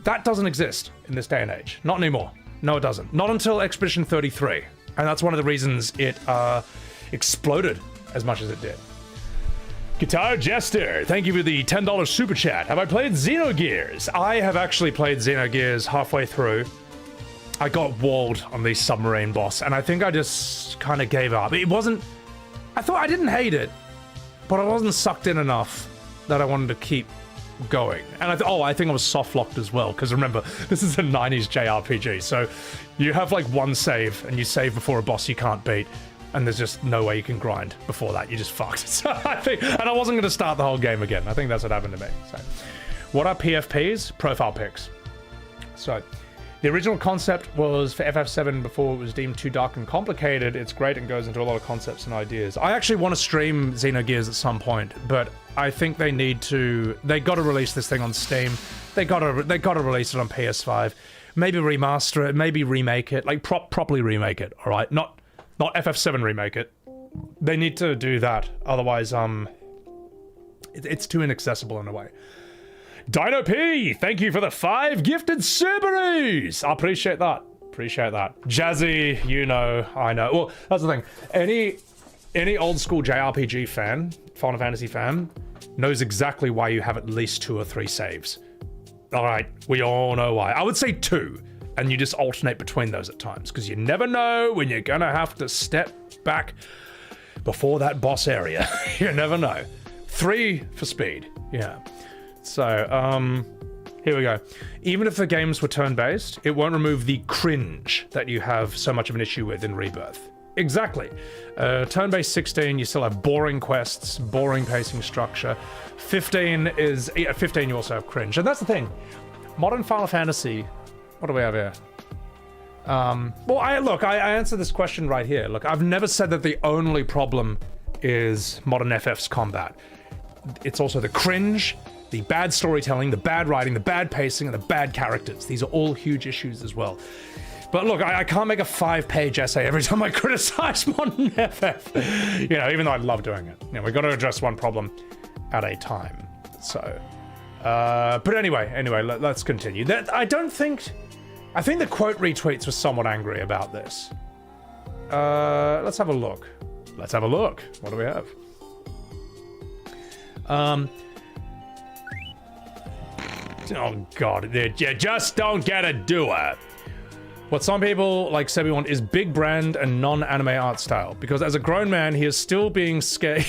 That doesn't exist in this day and age. Not anymore. No, it doesn't. Not until Expedition 33. And that's one of the reasons it exploded as much as it did. Guitar Jester, thank you for the $10 super chat. Have I played Xenogears? I have actually played Xenogears halfway through. I got walled on the submarine boss, and I think I just kind of gave up. It wasn't... I thought I didn't hate it, but I wasn't sucked in enough that I wanted to keep going. And I think I was soft-locked as well, because remember, this is a 90s JRPG, so you have like one save, and you save before a boss you can't beat, and there's just no way you can grind before that. You just fucked. So I think, and I wasn't going to start the whole game again. I think that's what happened to me. So, what are PFPs? Profile pics. So, the original concept was for FF7 before it was deemed too dark and complicated. It's great and goes into a lot of concepts and ideas. I actually want to stream Xenogears at some point, but I think they got to release this thing on Steam. They got to release it on PS5. Maybe remaster it, maybe remake it, like properly remake it, all right? Not FF7 remake it. They need to do that, otherwise it's too inaccessible in a way. Dino P, thank you for the 5 gifted Subarus. I appreciate that. Jazzy, you know, I know. Well, that's the thing. Any old school JRPG fan Final Fantasy fan knows exactly why you have at least 2 or 3 saves. All right, we all know why. I would say 2, and you just alternate between those at times, because you never know when you're gonna have to step back before that boss area. You never know. 3 for speed, yeah. So, here we go. Even if the games were turn-based, it won't remove the cringe that you have so much of an issue with in Rebirth. Exactly. Turn-based 16, you still have boring quests, boring pacing structure. 15 is... 15 you also have cringe. And that's the thing. Modern Final Fantasy... What do we have here? Well, I answer this question right here. Look, I've never said that the only problem is modern FF's combat. It's also the cringe, the bad storytelling, the bad writing, the bad pacing, and the bad characters. These are all huge issues as well. But look, I can't make a 5-page essay every time I criticize modern FF. You know, even though I love doing it. You know, we've got to address one problem at a time. So, but anyway, let's continue. I think the quote retweets were somewhat angry about this. Let's have a look. What do we have? Oh god, you just don't get a doer. What some people like Sebi want is big brand and non-anime art style, because as a grown man, he is still scared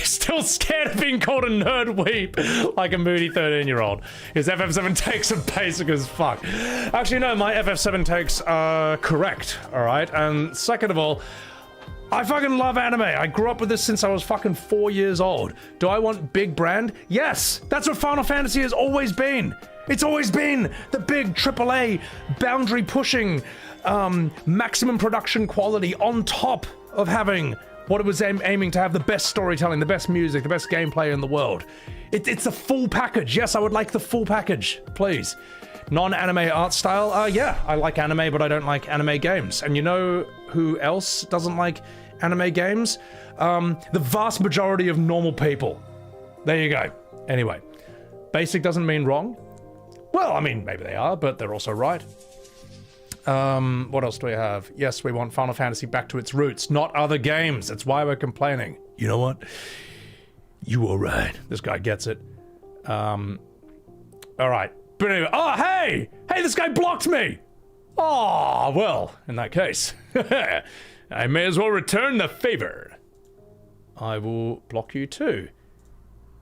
of being called a nerd weep like a moody 13-year-old. His FF7 takes are basic as fuck. Actually, no, my FF7 takes are correct, alright? And second of all, I fucking love anime. I grew up with this since I was fucking 4 years old. Do I want big brand? Yes! That's what Final Fantasy has always been! It's always been the big AAA, boundary-pushing, maximum production quality on top of having what it was aiming to have: the best storytelling, the best music, the best gameplay in the world. It's a full package. Yes, I would like the full package, please. Non-anime art style? Yeah, I like anime, but I don't like anime games. And you know who else doesn't like anime games? The vast majority of normal people. There you go. Anyway, basic doesn't mean wrong. Well, I mean, maybe they are, but they're also right. What else do we have? Yes, we want Final Fantasy back to its roots, not other games. That's why we're complaining. You know what? You were right. This guy gets it. All right. But anyway, oh, hey! Hey, this guy blocked me! Oh, well, in that case, I may as well return the favor. I will block you too.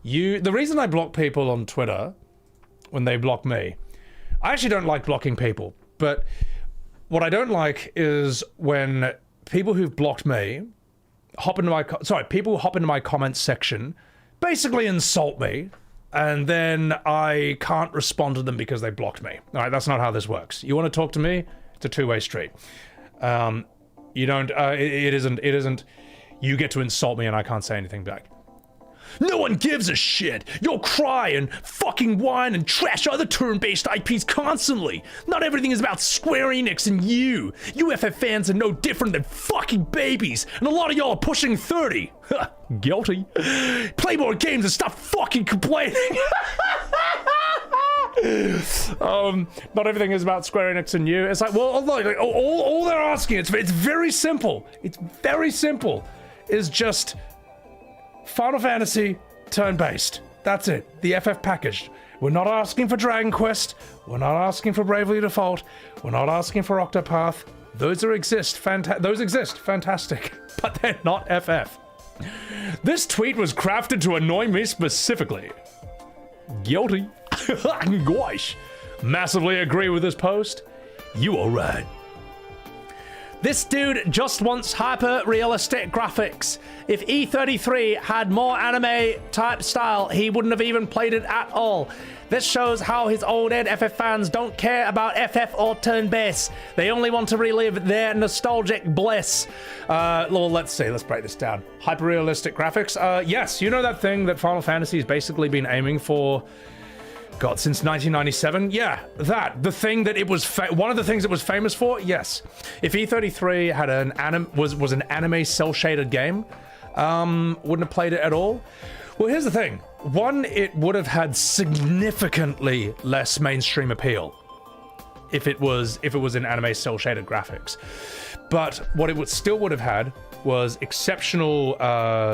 The reason I block people on Twitter when they block me, I actually don't like blocking people, but what I don't like is when people who've blocked me hop into my comments section, basically insult me, and then I can't respond to them because they blocked me. All right, that's not how this works. You want to talk to me? It's a two-way street. You don't. It isn't. You get to insult me and I can't say anything back. No one gives a shit. You'll cry and fucking whine and trash other turn-based IPs constantly. Not everything is about Square Enix and you. UFF fans are no different than fucking babies, and a lot of y'all are pushing 30. Guilty. Play more games and stop fucking complaining. Not everything is about Square Enix and you. It's like, well, look, all they're asking, it's very simple. It's very simple. Is just Final Fantasy turn-based. That's it. The FF package. We're not asking for Dragon Quest. We're not asking for Bravely Default. We're not asking for Octopath. Those exist. Fantastic. But they're not FF. This tweet was crafted to annoy me specifically. Guilty. Gosh. Massively agree with this post. You are right. This dude just wants hyper-realistic graphics. If E33 had more anime-type style, he wouldn't have even played it at all. This shows how his old-head FF fans don't care about FF or turn-based. They only want to relive their nostalgic bliss. Well, let's see. Let's break this down. Hyper-realistic graphics? Yes, you know that thing that Final Fantasy has basically been aiming for... God, since 1997? Yeah, that. The thing that it was... one of the things it was famous for? Yes. If E33 had was an anime cel-shaded game, wouldn't have played it at all. Well, here's the thing. One, it would have had significantly less mainstream appeal if it was in anime cel-shaded graphics. But what it still would have had was exceptional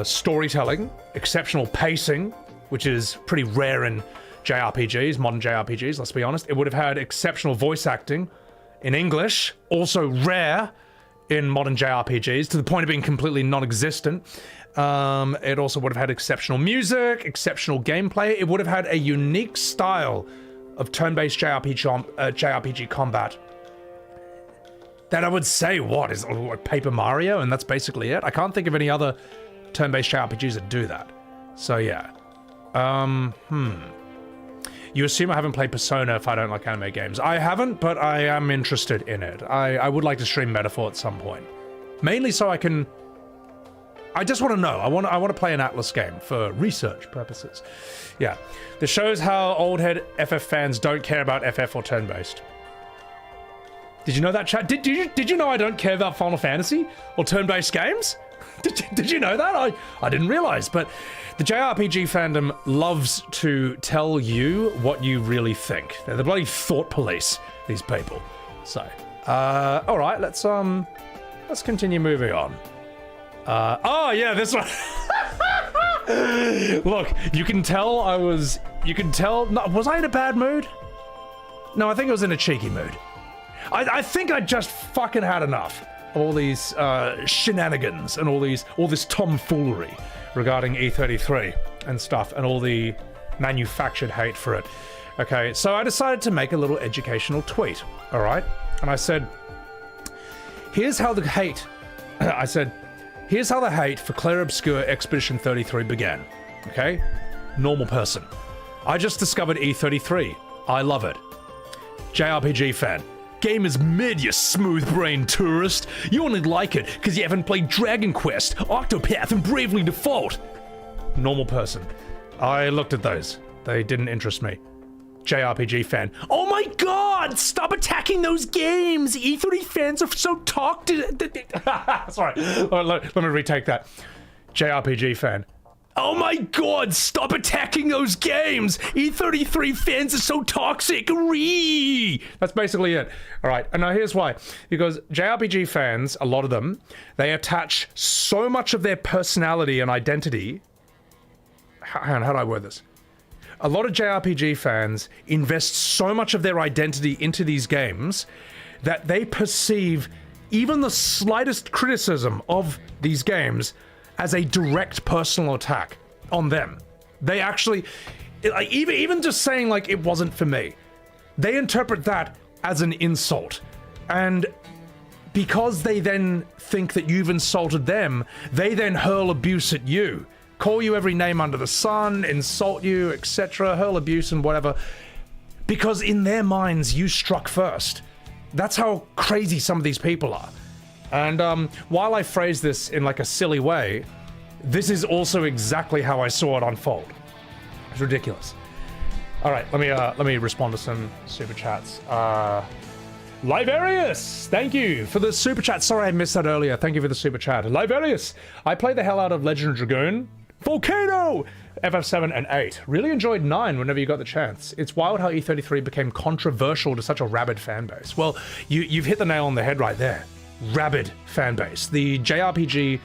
storytelling, exceptional pacing, which is pretty rare in JRPGs, modern JRPGs, let's be honest. It would have had exceptional voice acting in English, also rare in modern JRPGs, to the point of being completely non-existent. It also would have had exceptional music, exceptional gameplay. It would have had a unique style of turn-based JRPG combat. That I would say, what, is like Paper Mario, and that's basically it? I can't think of any other turn-based JRPGs that do that. So yeah. You assume I haven't played Persona if I don't like anime games. I haven't, but I am interested in it. I would like to stream Metaphor at some point. Mainly so I can... I just want to know. I want to play an Atlas game for research purposes. Yeah. This shows how old head FF fans don't care about FF or turn-based. Did you know that, chat? Did you know I don't care about Final Fantasy or turn-based games? Did you know that? I didn't realize, but the JRPG fandom loves to tell you what you really think. They're the bloody thought police, these people. So, all right, let's continue moving on. Oh yeah, this one. Look, you can tell was I in a bad mood? No, I think I was in a cheeky mood. I think I just fucking had enough of all these shenanigans and all this tomfoolery regarding E33 and stuff, and all the manufactured hate for it. Okay, so I decided to make a little educational tweet, all right? And I said, here's how the hate for Clair Obscur Expedition 33 began, okay? Normal person. I just discovered E33. I love it. JRPG fan. Game is mid, you smooth-brained tourist. You only like it because you haven't played Dragon Quest, Octopath, and Bravely Default. Normal person. I looked at those. They didn't interest me. JRPG fan. Oh my god! Stop attacking those games! E3 fans are so toxic. Sorry. Let me retake that. JRPG fan. Oh my god, stop attacking those games! E33 fans are so toxic! Ree! That's basically it. Alright, and now here's why. Because JRPG fans, a lot of them, they attach so much of their personality and identity... How do I word this? A lot of JRPG fans invest so much of their identity into these games that they perceive even the slightest criticism of these games as a direct personal attack on them. They actually, like, even just saying like it wasn't for me, they interpret that as an insult. And because they then think that you've insulted them, they then hurl abuse at you, call you every name under the sun, insult you, etc., hurl abuse and whatever, because in their minds you struck first. That's how crazy some of these people are. And while I phrase this in like a silly way, this is also exactly how I saw it unfold. It's ridiculous. All right, let me respond to some super chats. Livarius, thank you for the super chat. Sorry I missed that earlier. Thank you for the super chat. Livarius, I played the hell out of Legend of Dragoon, Volcano, FF7 and 8. Really enjoyed 9 whenever you got the chance. It's wild how E33 became controversial to such a rabid fan base. Well, you've hit the nail on the head right there. Rabid fan base. The JRPG,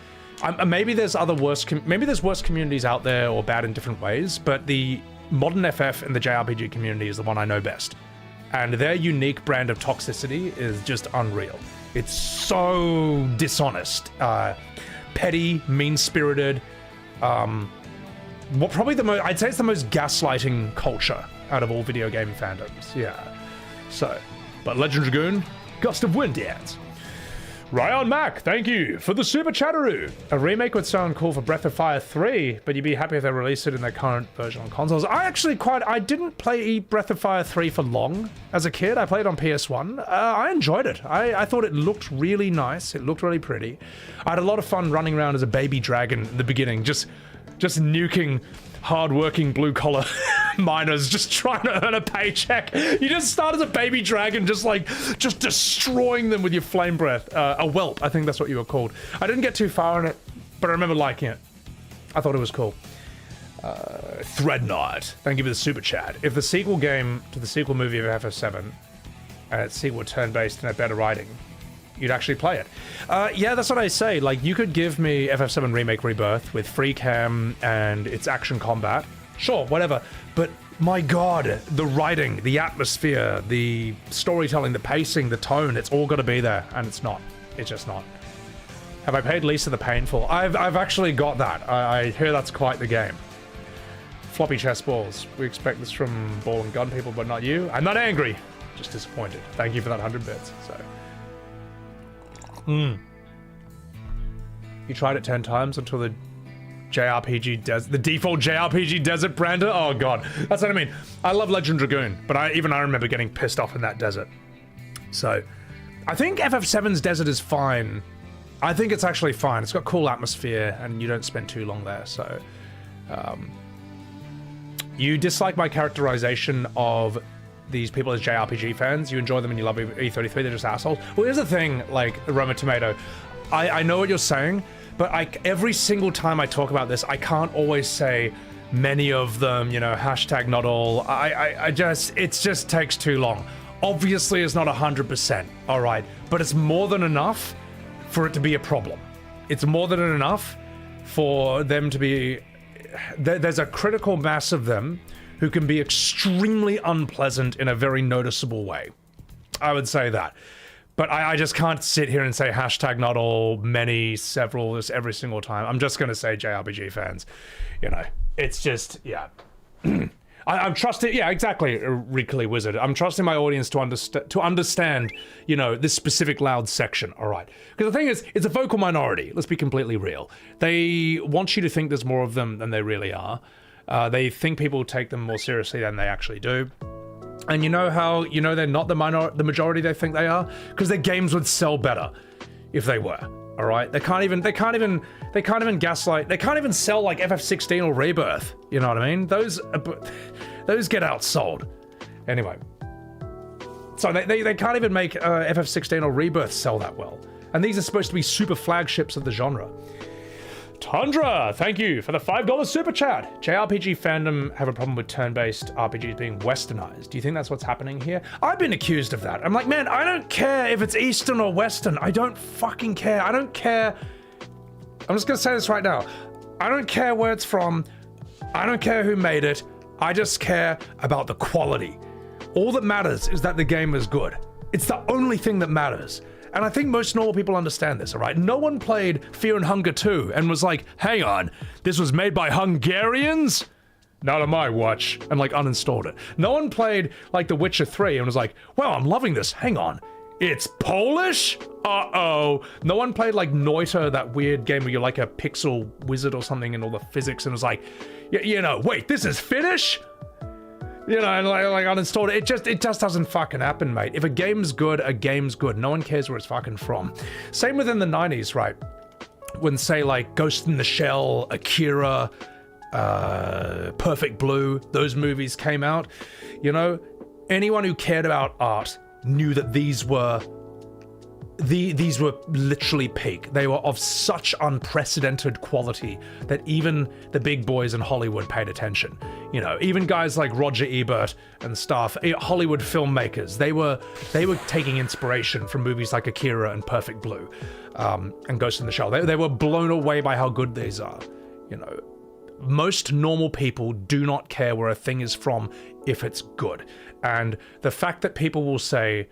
maybe there's worse communities out there or bad in different ways, but the modern FF and the JRPG community is the one I know best. And their unique brand of toxicity is just unreal. It's so dishonest, petty, mean-spirited. I'd say it's the most gaslighting culture out of all video game fandoms. Yeah. So, but Legend of Dragoon, Gust of Wind dance. Ryan Mac, thank you for the super chatteroo. A remake would sound cool for Breath of Fire 3, but you'd be happy if they released it in their current version on consoles. I didn't play Breath of Fire 3 for long as a kid. I played on PS1. I enjoyed it. I thought it looked really nice. It looked really pretty. I had a lot of fun running around as a baby dragon in the beginning, just nuking hard-working blue-collar miners just trying to earn a paycheck. You just start as a baby dragon, just destroying them with your flame breath. A whelp, I think that's what you were called. I didn't get too far in it, but I remember liking it. I thought it was cool. Threadnought, thank you for the super chat. If the sequel game to the sequel movie of FF7 and its sequel were turn-based and had better writing, you'd actually play it. Yeah, that's what I say. Like, you could give me FF7 Remake Rebirth with free cam and its action combat. Sure, whatever. But my god, the writing, the atmosphere, the storytelling, the pacing, the tone, it's all got to be there. And it's not. It's just not. Have I played Lisa the Painful? I've actually got that. I hear that's quite the game. Floppy chess balls. We expect this from Ball and Gun people, but not you. I'm not angry. Just disappointed. Thank you for that 100 bits. So. You tried it 10 times until the JRPG the default JRPG desert brander? Oh god. That's what I mean. I love Legend Dragoon, but I remember getting pissed off in that desert. So, I think FF7's desert is fine. I think it's actually fine. It's got cool atmosphere, and you don't spend too long there, so... you dislike my characterization of these people as JRPG fans. You enjoy them and you love E33, they're just assholes. Well, here's the thing, like, Roma Tomato. I know what you're saying, but every single time I talk about this, I can't always say many of them, you know, hashtag not all. It just takes too long. Obviously, it's not 100%, all right, but it's more than enough for it to be a problem. It's more than enough for them to be... There's a critical mass of them who can be extremely unpleasant in a very noticeable way. I would say that. But I just can't sit here and say hashtag not all, many, several, this every single time. I'm just going to say JRPG fans. You know, it's just, yeah. I'm trusting, yeah, exactly, Rickly Wizard. I'm trusting my audience to understand, you know, this specific loud section, all right? Because the thing is, it's a vocal minority, let's be completely real. They want you to think there's more of them than they really are. They think people take them more seriously than they actually do. And you know how, you know, they're not the majority they think they are? Because their games would sell better if they were. All right, they can't even gaslight. They can't even sell like FF16 or Rebirth. You know what I mean? Those get outsold. Anyway, so they can't even make FF16 or Rebirth sell that well. And these are supposed to be super flagships of the genre. Tundra, thank you for the $5 super chat. JRPG fandom have a problem with turn-based RPGs being westernized. Do you think that's what's happening here? I've been accused of that. I'm like, man, I don't care if it's Eastern or Western. I don't fucking care. I don't care. I'm just gonna say this right now. I don't care where it's from. I don't care who made it. I just care about the quality. All that matters is that the game is good. It's the only thing that matters. And I think most normal people understand this, all right? No one played Fear and Hunger 2 and was like, hang on, this was made by Hungarians? Not on my watch, and like uninstalled it. No one played like The Witcher 3 and was like, wow, I'm loving this, hang on, it's Polish? Uh-oh. No one played like Noita, that weird game where you're like a pixel wizard or something and all the physics and was like, you know, wait, this is Finnish? You know, and like uninstalled it. It just doesn't fucking happen, mate. If a game's good, a game's good. No one cares where it's fucking from. Same within the 90s, right? When, say, like, Ghost in the Shell, Akira, Perfect Blue, those movies came out, you know, anyone who cared about art knew that these were literally peak. They were of such unprecedented quality that even the big boys in Hollywood paid attention. You know, even guys like Roger Ebert and stuff, Hollywood filmmakers, they were taking inspiration from movies like Akira and Perfect Blue, and Ghost in the Shell. They were blown away by how good these are. You know, most normal people do not care where a thing is from if it's good. And the fact that people will say,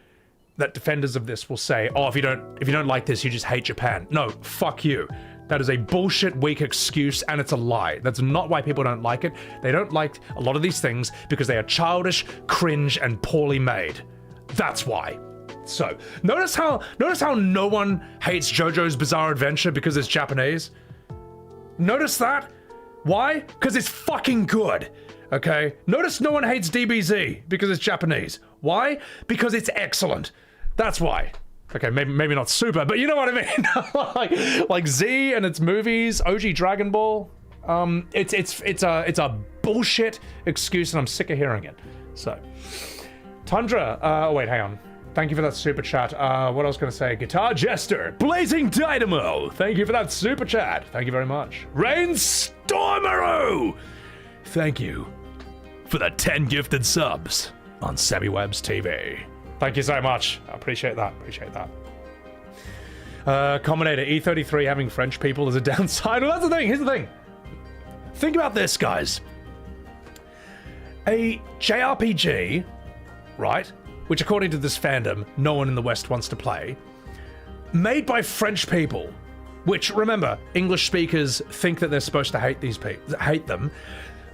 that defenders of this will say, oh, if you don't like this, you just hate Japan. No, fuck you. That is a bullshit, weak excuse, and it's a lie. That's not why people don't like it. They don't like a lot of these things because they are childish, cringe, and poorly made. That's why. So, notice how no one hates JoJo's Bizarre Adventure because it's Japanese? Notice that? Why? Because it's fucking good. Okay? Notice no one hates DBZ because it's Japanese. Why? Because it's excellent. That's why. Okay, maybe not super, but you know what I mean. like Z and its movies, OG Dragon Ball. It's a bullshit excuse, and I'm sick of hearing it. So, Tundra. Oh wait, hang on. Thank you for that super chat. What I was gonna say? Guitar Jester, Blazing Dynamo. Thank you for that super chat. Thank you very much. Rainstormeru. Thank you for the 10 gifted subs on SemiWebs TV. Thank you so much. I appreciate that. Combinator E33 having French people is a downside. Well, that's the thing. Here's the thing. Think about this, guys. A JRPG, right, which according to this fandom, no one in the West wants to play, made by French people, which, remember, English speakers think that they're supposed to hate these people, hate them.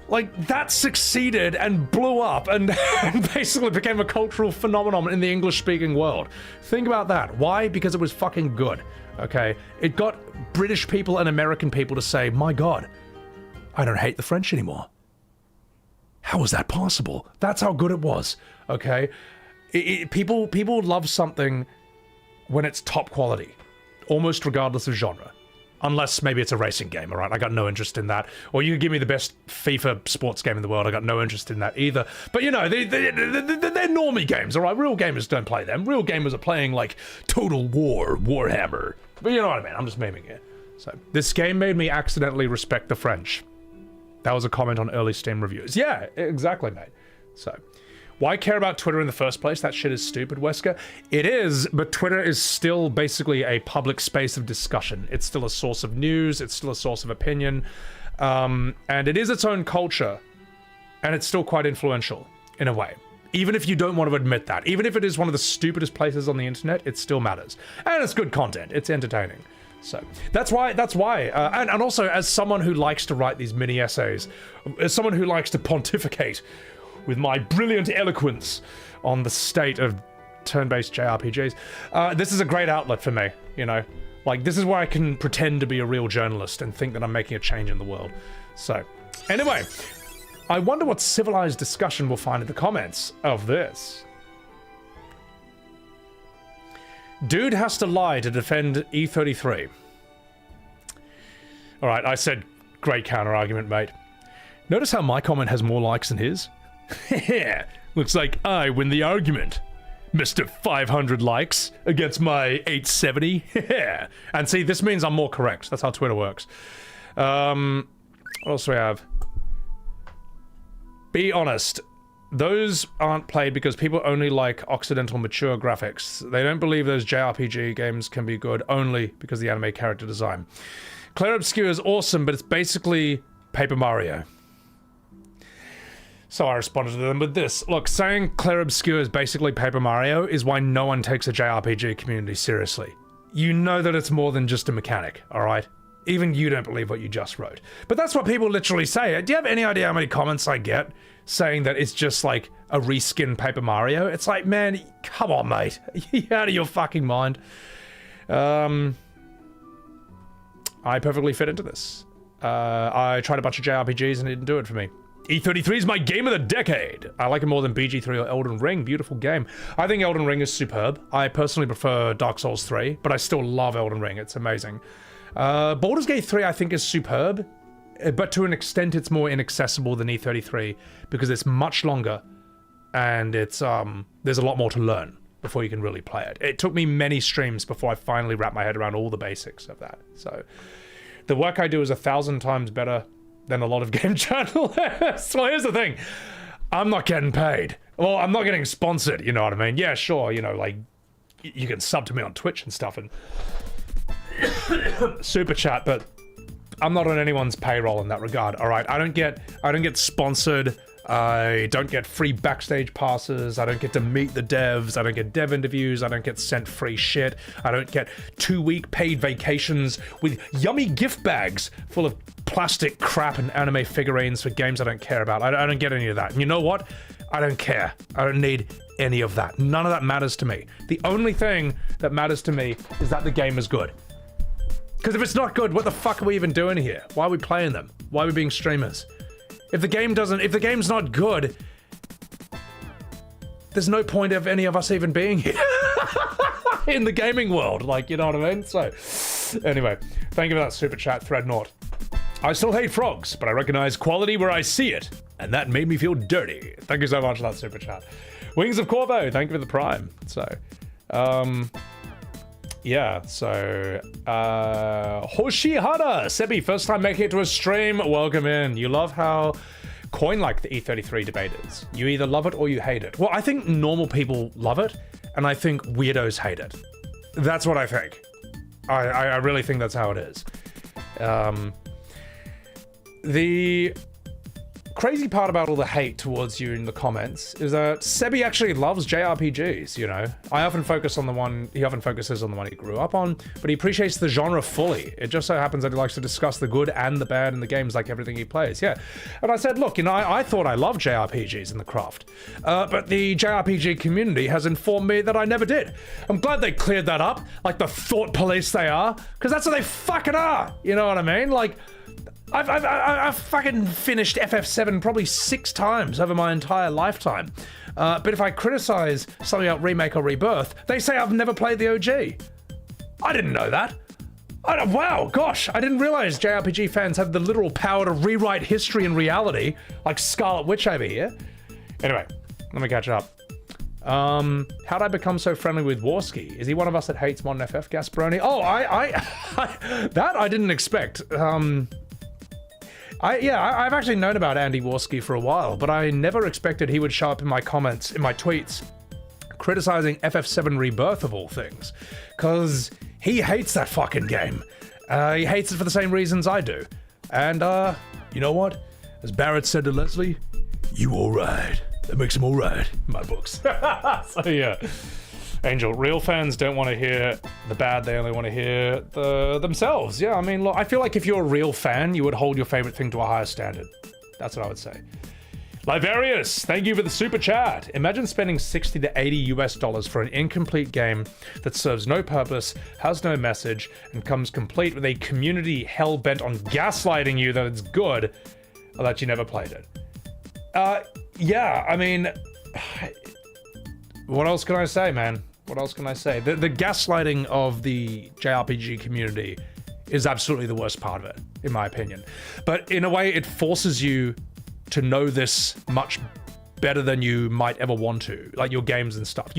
Like, that succeeded and blew up and, and basically became a cultural phenomenon in the English-speaking world. Think about that. Why? Because it was fucking good, okay? It got British people and American people to say, my God, I don't hate the French anymore. How was that possible? That's how good it was, okay? People love something when it's top quality, almost regardless of genre. Unless maybe it's a racing game, all right? I got no interest in that. Or you can give me the best FIFA sports game in the world. I got no interest in that either. But, you know, they're normie games, all right? Real gamers don't play them. Real gamers are playing, like, Total War, Warhammer. But you know what I mean? I'm just memeing here. So, this game made me accidentally respect the French. That was a comment on early Steam reviews. Yeah, exactly, mate. So, why care about Twitter in the first place? That shit is stupid, Wesker. It is, but Twitter is still basically a public space of discussion. It's still a source of news. It's still a source of opinion. And it is its own culture. And it's still quite influential, in a way. Even if you don't want to admit that. Even if it is one of the stupidest places on the internet, it still matters. And it's good content. It's entertaining. So that's why, and also as someone who likes to write these mini essays, as someone who likes to pontificate with my brilliant eloquence on the state of turn-based JRPGs, this is a great outlet for me, you know? Like, this is where I can pretend to be a real journalist and think that I'm making a change in the world. So, anyway, I wonder what civilized discussion we'll find in the comments of this. Dude has to lie to defend E33. Alright, I said great counter-argument, mate. Notice how my comment has more likes than his? Looks like I win the argument. Mr. 500 likes against my 870. And see, this means I'm more correct. That's how Twitter works. What else do we have? Be honest. Those aren't played because people only like Occidental mature graphics. They don't believe those JRPG games can be good only because of the anime character design. Clair Obscur is awesome, but it's basically Paper Mario. So I responded to them with this. Look, saying Clair Obscur is basically Paper Mario is why no one takes a JRPG community seriously. You know that it's more than just a mechanic, alright? Even you don't believe what you just wrote. But that's what people literally say. Do you have any idea how many comments I get saying that it's just like a reskin Paper Mario? It's like, man, come on, mate. Are you out of your fucking mind? I perfectly fit into this. I tried a bunch of JRPGs and it didn't do it for me. E33 is my game of the decade. I like it more than BG3 or Elden Ring. Beautiful game. I think Elden Ring is superb. I personally prefer Dark Souls 3, but I still love Elden Ring. It's amazing. Baldur's Gate 3 I think is superb, but to an extent it's more inaccessible than E33 because it's much longer and it's there's a lot more to learn before you can really play it. It took me many streams before I finally wrapped my head around all the basics of that. So the work I do is 1,000 times better than a lot of game journalists. Well, here's the thing. I'm not getting paid. Well, I'm not getting sponsored, you know what I mean? Yeah, sure, you know, like, you can sub to me on Twitch and stuff and super chat, but I'm not on anyone's payroll in that regard, all right? I don't get sponsored. I don't get free backstage passes. I don't get to meet the devs. I don't get dev interviews. I don't get sent free shit. I don't get 2-week paid vacations with yummy gift bags full of plastic crap and anime figurines for games I don't care about. I don't get any of that. And you know what? I don't care. I don't need any of that. None of that matters to me. The only thing that matters to me is that the game is good. Because if it's not good, what the fuck are we even doing here? Why are we playing them? Why are we being streamers? If the game's not good, there's no point of any of us even being here in the gaming world. Like, you know what I mean? So, anyway, thank you for that super chat, Threadnought. I still hate frogs, but I recognize quality where I see it, and that made me feel dirty. Thank you so much for that super chat. Wings of Corvo, thank you for the prime. So, yeah, so, Hoshihara, Sebi, first time making it to a stream, welcome in. You love how coin-like the E33 debate is. You either love it or you hate it. Well, I think normal people love it, and I think weirdos hate it. That's what I think. I really think that's how it is. The crazy part about all the hate towards you in the comments is that Sebi actually loves JRPGs, you know. He often focuses on the one he grew up on, but he appreciates the genre fully. It just so happens that he likes to discuss the good and the bad in the games like everything he plays, yeah. And I said, look, you know, I thought I loved JRPGs in the craft, but the JRPG community has informed me that I never did. I'm glad they cleared that up, like the thought police they are, because that's what they fucking are, you know what I mean? Like, I've fucking finished FF7 probably 6 times over my entire lifetime. But if I criticize something like Remake or Rebirth, they say I've never played the OG. I didn't know that. Wow, gosh, I didn't realize JRPG fans have the literal power to rewrite history and reality, like Scarlet Witch over here. Anyway, let me catch up. How'd I become so friendly with Warski? Is he one of us that hates modern FF, Gasparoni? Oh, that I didn't expect. I've actually known about Andy Warski for a while, but I never expected he would show up in my comments, in my tweets, criticizing FF7 Rebirth of all things. Because he hates that fucking game. He hates it for the same reasons I do. And, you know what? As Barrett said to Leslie, you alright. That makes him alright in my books. So yeah. Angel, real fans don't want to hear the bad, they only want to hear themselves. Yeah, I mean, look, I feel like if you're a real fan, you would hold your favorite thing to a higher standard. That's what I would say. Livarius, thank you for the super chat. Imagine spending $60 to $80 for an incomplete game that serves no purpose, has no message, and comes complete with a community hell-bent on gaslighting you that it's good, or that you never played it. Yeah, I mean, what else can I say, man? What else can I say? The gaslighting of the JRPG community is absolutely the worst part of it, in my opinion. But in a way, it forces you to know this much better than you might ever want to, like your games and stuff.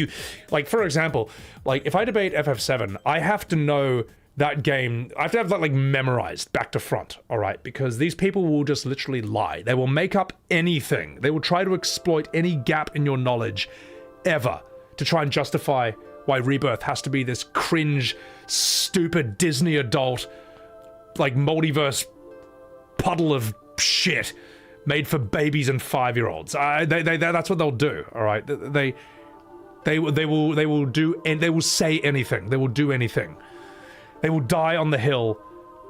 Like, for example, like if I debate FF7, I have to know that game. I have to have that like memorized back to front, all right? Because these people will just literally lie. They will make up anything. They will try to exploit any gap in your knowledge ever to try and justify why Rebirth has to be this cringe, stupid Disney adult, like multiverse puddle of shit made for babies and 5-year-olds. That's what they'll do. All right, they will do, and they will say anything. They will do anything. They will die on the hill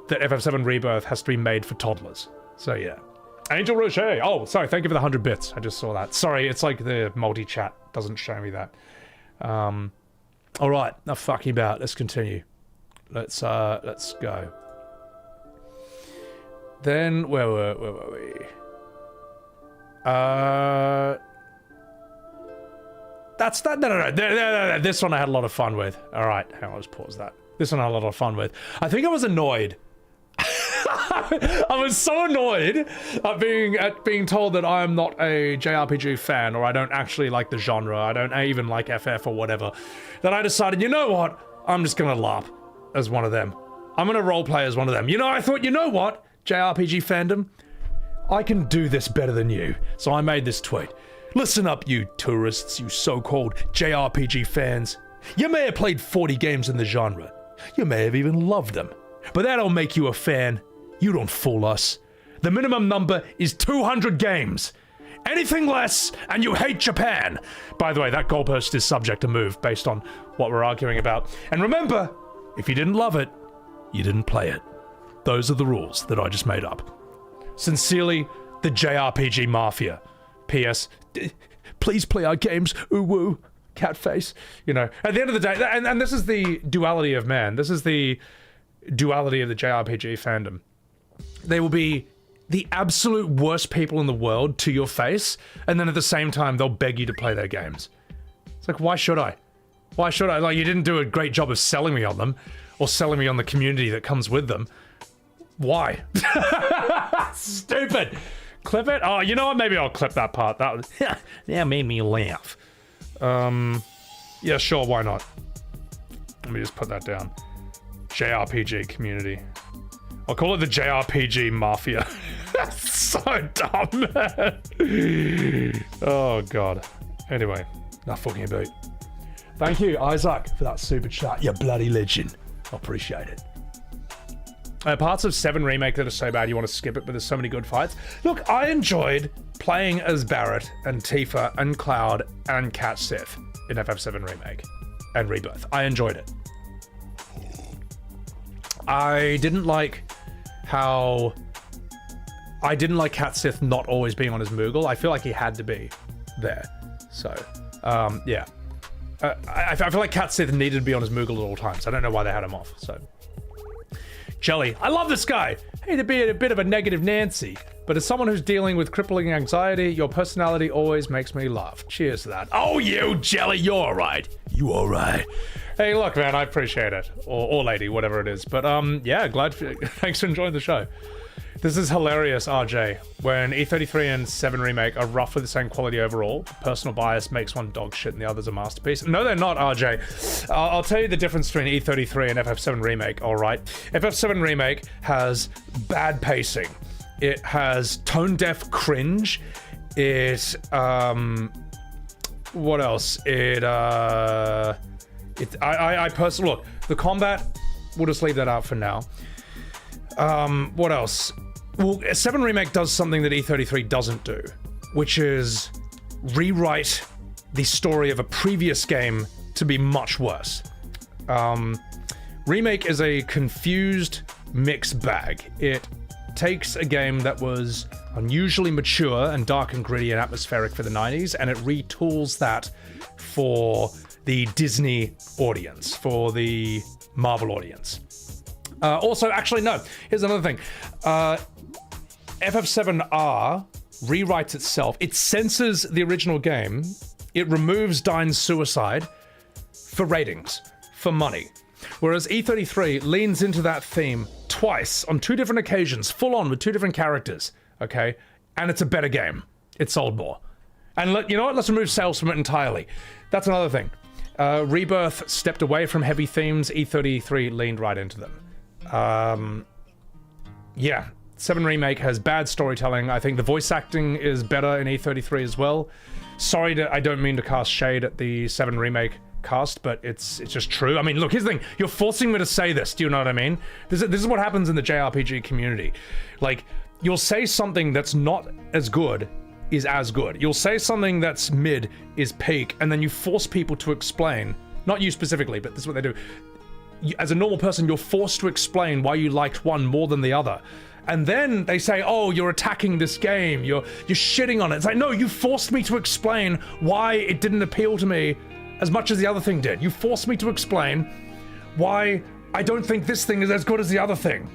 that FF7 Rebirth has to be made for toddlers. So yeah. Angel Rocher. Oh, sorry. Thank you for the 100 bits. I just saw that. Sorry, it's like the multi-chat doesn't show me that. All right. Now, fucking about. Let's continue. Let's go. Then where were we? That's that. No. This one I had a lot of fun with. All right. Hang on. Let's pause that. This one I had a lot of fun with. I think I was annoyed. I was so annoyed at being told that I am not a JRPG fan, or I don't actually like the genre, I don't even like FF or whatever, that I decided, you know what, I'm just gonna LARP as one of them. I'm gonna roleplay as one of them. You know, I thought, you know what, JRPG fandom, I can do this better than you. So I made this tweet. Listen up, you tourists, you so-called JRPG fans. You may have played 40 games in the genre. You may have even loved them. But that don't make you a fan. You don't fool us. The minimum number is 200 games. Anything less, and you hate Japan. By the way, that goalpost is subject to move based on what we're arguing about. And remember, if you didn't love it, you didn't play it. Those are the rules that I just made up. Sincerely, the JRPG Mafia. P.S. Please play our games, ooh-woo. Cat face. You know, at the end of the day, and this is the duality of man. This is the duality of the JRPG fandom. They will be the absolute worst people in the world to your face, and then at the same time, they'll beg you to play their games. It's like, why should I? Why should I? Like, you didn't do a great job of selling me on them, or selling me on the community that comes with them. Why? Stupid. Clip it? Oh, you know what? Maybe I'll clip that part. That made me laugh. Yeah, sure, why not? Let me just put that down. JRPG community. I'll call it the JRPG Mafia. That's so dumb, man. Oh, God. Anyway, enough fucking about. Thank you, Isaac, for that super chat, you bloody legend. Appreciate it. Parts of 7 Remake that are so bad you want to skip it, but there's so many good fights. Look, I enjoyed playing as Barrett and Tifa and Cloud and Cat Sith in FF7 Remake and Rebirth. I enjoyed it. I didn't like Cat Sith not always being on his Moogle. I feel like he had to be there. So, yeah. I feel like Cat Sith needed to be on his Moogle at all times. I don't know why they had him off, so. Jelly, I love this guy. Hate to be a bit of a negative Nancy, but as someone who's dealing with crippling anxiety, your personality always makes me laugh. Cheers to that. Oh, you, Jelly, you're all right. You all right? Hey, look, man, I appreciate it. Or lady, whatever it is. But, yeah, thanks for enjoying the show. This is hilarious, RJ. When E33 and 7 Remake are roughly the same quality overall, personal bias makes one dog shit and the other's a masterpiece. No, they're not, RJ. I'll tell you the difference between E33 and FF7 Remake, alright? FF7 Remake has bad pacing. It has tone-deaf cringe. It, what else? I personally, look, the combat, we'll just leave that out for now. What else? Well, 7 Remake does something that E33 doesn't do, which is rewrite the story of a previous game to be much worse. Remake is a confused, mixed bag. It takes a game that was unusually mature and dark and gritty and atmospheric for the 90s, and it retools that for the Disney audience, for the Marvel audience. Also, actually, no. Here's another thing. FF7R rewrites itself. It censors the original game. It removes Dine's suicide for ratings, for money. Whereas E33 leans into that theme twice on 2 different occasions, full on with 2 different characters, okay? And it's a better game. It sold more. And you know what? Let's remove sales from it entirely. That's another thing. Rebirth stepped away from heavy themes. E33 leaned right into them. Yeah, 7 Remake has bad storytelling. I think the voice acting is better in E33 as well. Sorry, I don't mean to cast shade at the 7 Remake cast, but it's just true. I mean, look, here's the thing. You're forcing me to say this. Do you know what I mean? This is what happens in the JRPG community. Like, you'll say something that's not as good is as good. You'll say something that's mid is peak, and then you force people to explain. Not you specifically, but this is what they do. As a normal person, you're forced to explain why you liked one more than the other. And then they say, oh, you're attacking this game, you're shitting on it. It's like, no, you forced me to explain why it didn't appeal to me as much as the other thing did. You forced me to explain why I don't think this thing is as good as the other thing.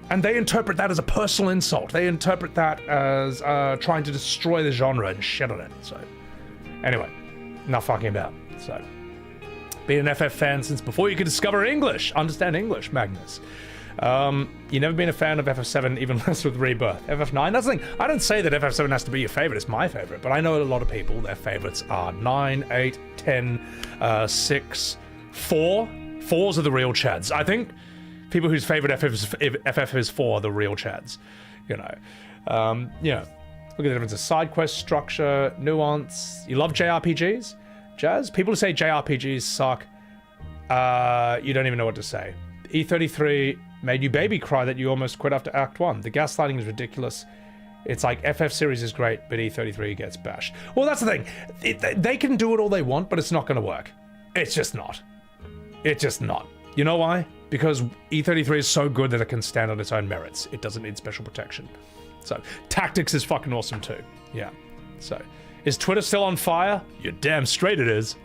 And they interpret that as a personal insult. They interpret that as trying to destroy the genre and shit on it. So, anyway, enough fucking about. So, been an FF fan since before you could discover English. Understand English, Magnus. You never been a fan of FF7, even less with Rebirth. FF9, that's the thing. I don't say that FF7 has to be your favorite. It's my favorite. But I know a lot of people, their favorites are 9, 8, 10, 6, 4. 4s are the real chads. I think people whose favorite FF is 4 are the real chads. You know. Look at the difference of side quest structure, nuance. You love JRPGs? Jazz? People who say JRPGs suck, you don't even know what to say. E33 made you baby cry that you almost quit after Act 1. The gaslighting is ridiculous. It's like FF series is great, but E33 gets bashed. Well, that's the thing. They can do it all they want, but it's not going to work. It's just not. It's just not. You know why? Because E33 is so good that it can stand on its own merits. It doesn't need special protection. So, Tactics is fucking awesome too. Yeah. So, is Twitter still on fire? You're damn straight it is.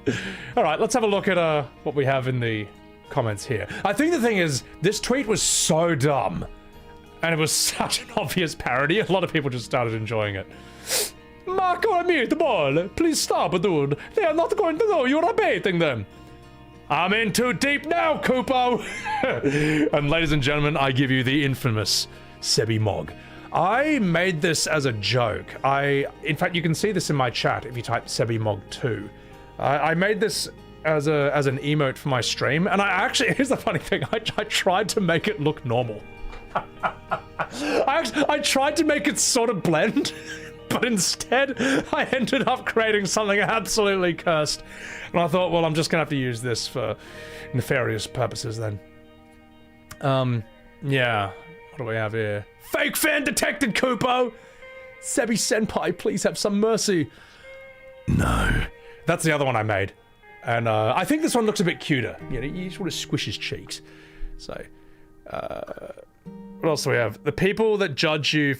Alright, let's have a look at what we have in the comments here. I think the thing is, this tweet was so dumb. And it was such an obvious parody, a lot of people just started enjoying it. Marco and me, the ball. Please stop, dude. They are not going to know you're baiting them. I'm in too deep now, Kupo. And ladies and gentlemen, I give you the infamous Sebi Mog. I made this as a joke. In fact, you can see this in my chat if you type Sebi Mog 2. I made this as an emote for my stream, and I actually, here's the funny thing, I tried to make it look normal. I tried to make it sort of blend, but instead I ended up creating something absolutely cursed. And I thought, well, I'm just gonna have to use this for nefarious purposes then. Yeah. What do we have here? Fake fan detected, Kupo! Sebi Senpai, please have some mercy. No. That's the other one I made. And I think this one looks a bit cuter. You know, you sort of squish his cheeks. So, what else do we have? The people that judge you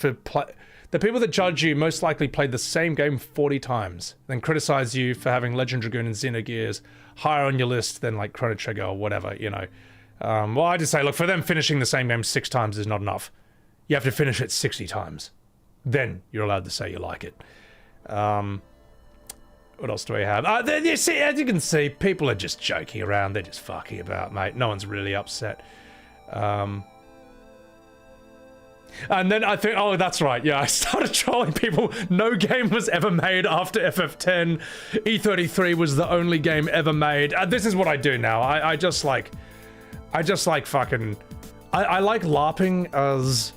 most likely played the same game 40 times, then criticize you for having Legend Dragoon and Xenogears higher on your list than like Chrono Trigger or whatever, you know. Well, I just say, look, for them finishing the same game 6 times is not enough. You have to finish it 60 times. Then you're allowed to say you like it. What else do we have? You see, as you can see, people are just joking around. They're just fucking about, mate. No one's really upset. And then I think, oh, that's right. Yeah, I started trolling people. No game was ever made after FF10. E33 was the only game ever made. This is what I do now. I just like fucking... I like LARPing as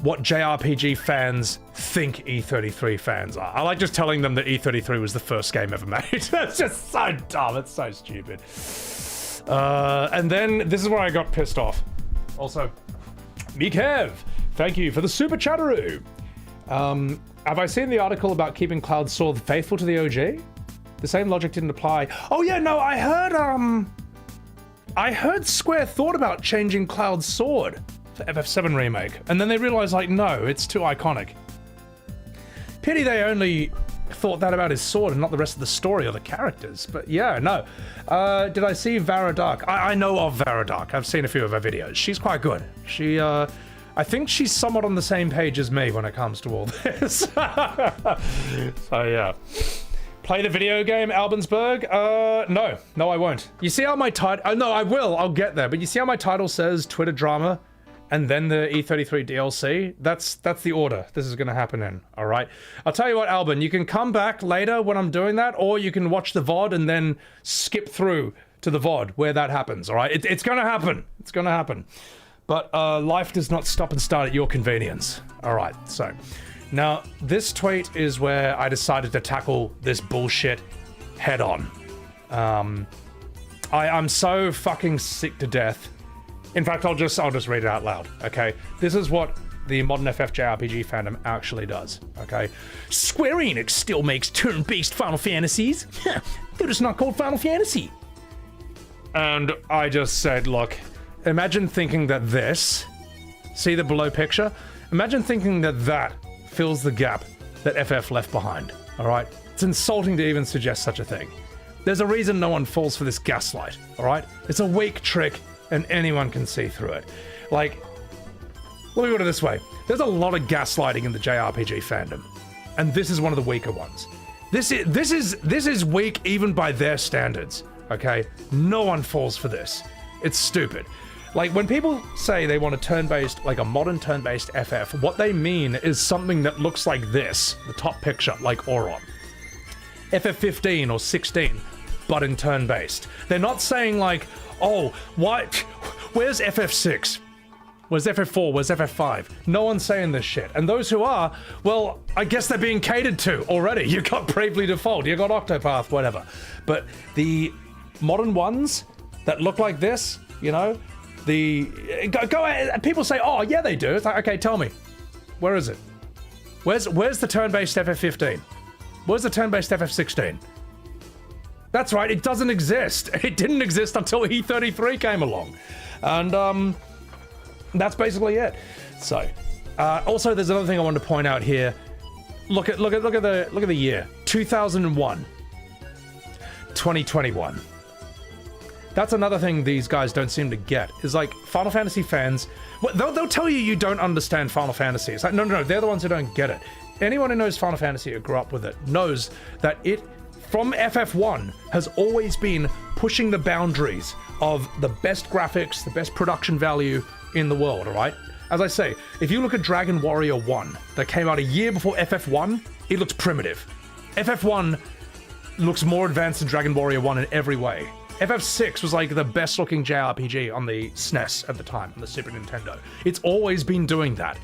what JRPG fans think E33 fans are. I like just telling them that E33 was the first game ever made. That's just so dumb. It's so stupid. And then this is where I got pissed off. Also, Mikev, thank you for the super chatteroo. Have I seen the article about keeping Cloud Sword faithful to the OG? The same logic didn't apply. Oh yeah, no, I heard Square thought about changing Cloud Sword for FF7 Remake, and then they realized, like, no, it's too iconic. Pity they only thought that about his sword and not the rest of the story or the characters, but yeah, no. Did I see Vara Dark? I know of Vara Dark. I've seen a few of her videos. She's quite good. She, I think she's somewhat on the same page as me when it comes to all this. So yeah. Play the video game, Albensberg? No, I won't. You see how my title... no, I will. I'll get there. But you see how my title says Twitter drama and then the E33 DLC? That's the order this is going to happen in, all right? I'll tell you what, Alban, you can come back later when I'm doing that, or you can watch the VOD and then skip through to the VOD where that happens, all right? It's going to happen. It's going to happen. But life does not stop and start at your convenience. All right, so... Now, this tweet is where I decided to tackle this bullshit head on. I'm so fucking sick to death. In fact, I'll just read it out loud, okay? This is what the modern FF JRPG fandom actually does, okay? Square Enix still makes turn-based Final Fantasies. They're just not called Final Fantasy. And I just said, look, imagine thinking that this, see the below picture? Imagine thinking that fills the gap that FF left behind, all right? It's insulting to even suggest such a thing. There's a reason no one falls for this gaslight, all right? It's a weak trick and anyone can see through it. Like, let me put it this way. There's a lot of gaslighting in the JRPG fandom, and this is one of the weaker ones. This is weak even by their standards, okay? No one falls for this. It's stupid. Like, when people say they want a turn-based, like a modern turn-based FF, what they mean is something that looks like this, the top picture, like Auron. FF15 or 16, but in turn-based. They're not saying like, oh, what? Where's FF6? Where's FF4? Where's FF5? No one's saying this shit. And those who are, well, I guess they're being catered to already. You got Bravely Default, you got Octopath, whatever. But the modern ones that look like this, you know, go ahead. People say, oh yeah, they do. It's like, okay, tell me, where is it? Where's the turn-based FF15? Where's the turn-based FF16? That's right, it doesn't exist. It didn't exist until E33 came along, and that's basically it. So, also, there's another thing I wanted to point out here. Look at the year 2001, 2021. That's another thing these guys don't seem to get, is like, Final Fantasy fans, they'll tell you don't understand Final Fantasy. It's like, no, they're the ones who don't get it. Anyone who knows Final Fantasy or grew up with it knows that it, from FF1, has always been pushing the boundaries of the best graphics, the best production value in the world, alright? As I say, if you look at Dragon Warrior 1, that came out a year before FF1, it looks primitive. FF1 looks more advanced than Dragon Warrior 1 in every way. FF6 was like the best looking JRPG on the SNES at the time, on the Super Nintendo. It's always been doing that.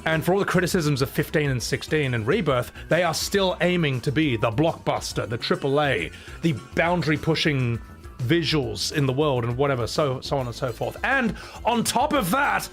And for all the criticisms of 15 and 16 and Rebirth, they are still aiming to be the blockbuster, the AAA, the boundary pushing visuals in the world and whatever, so on and so forth. And on top of that,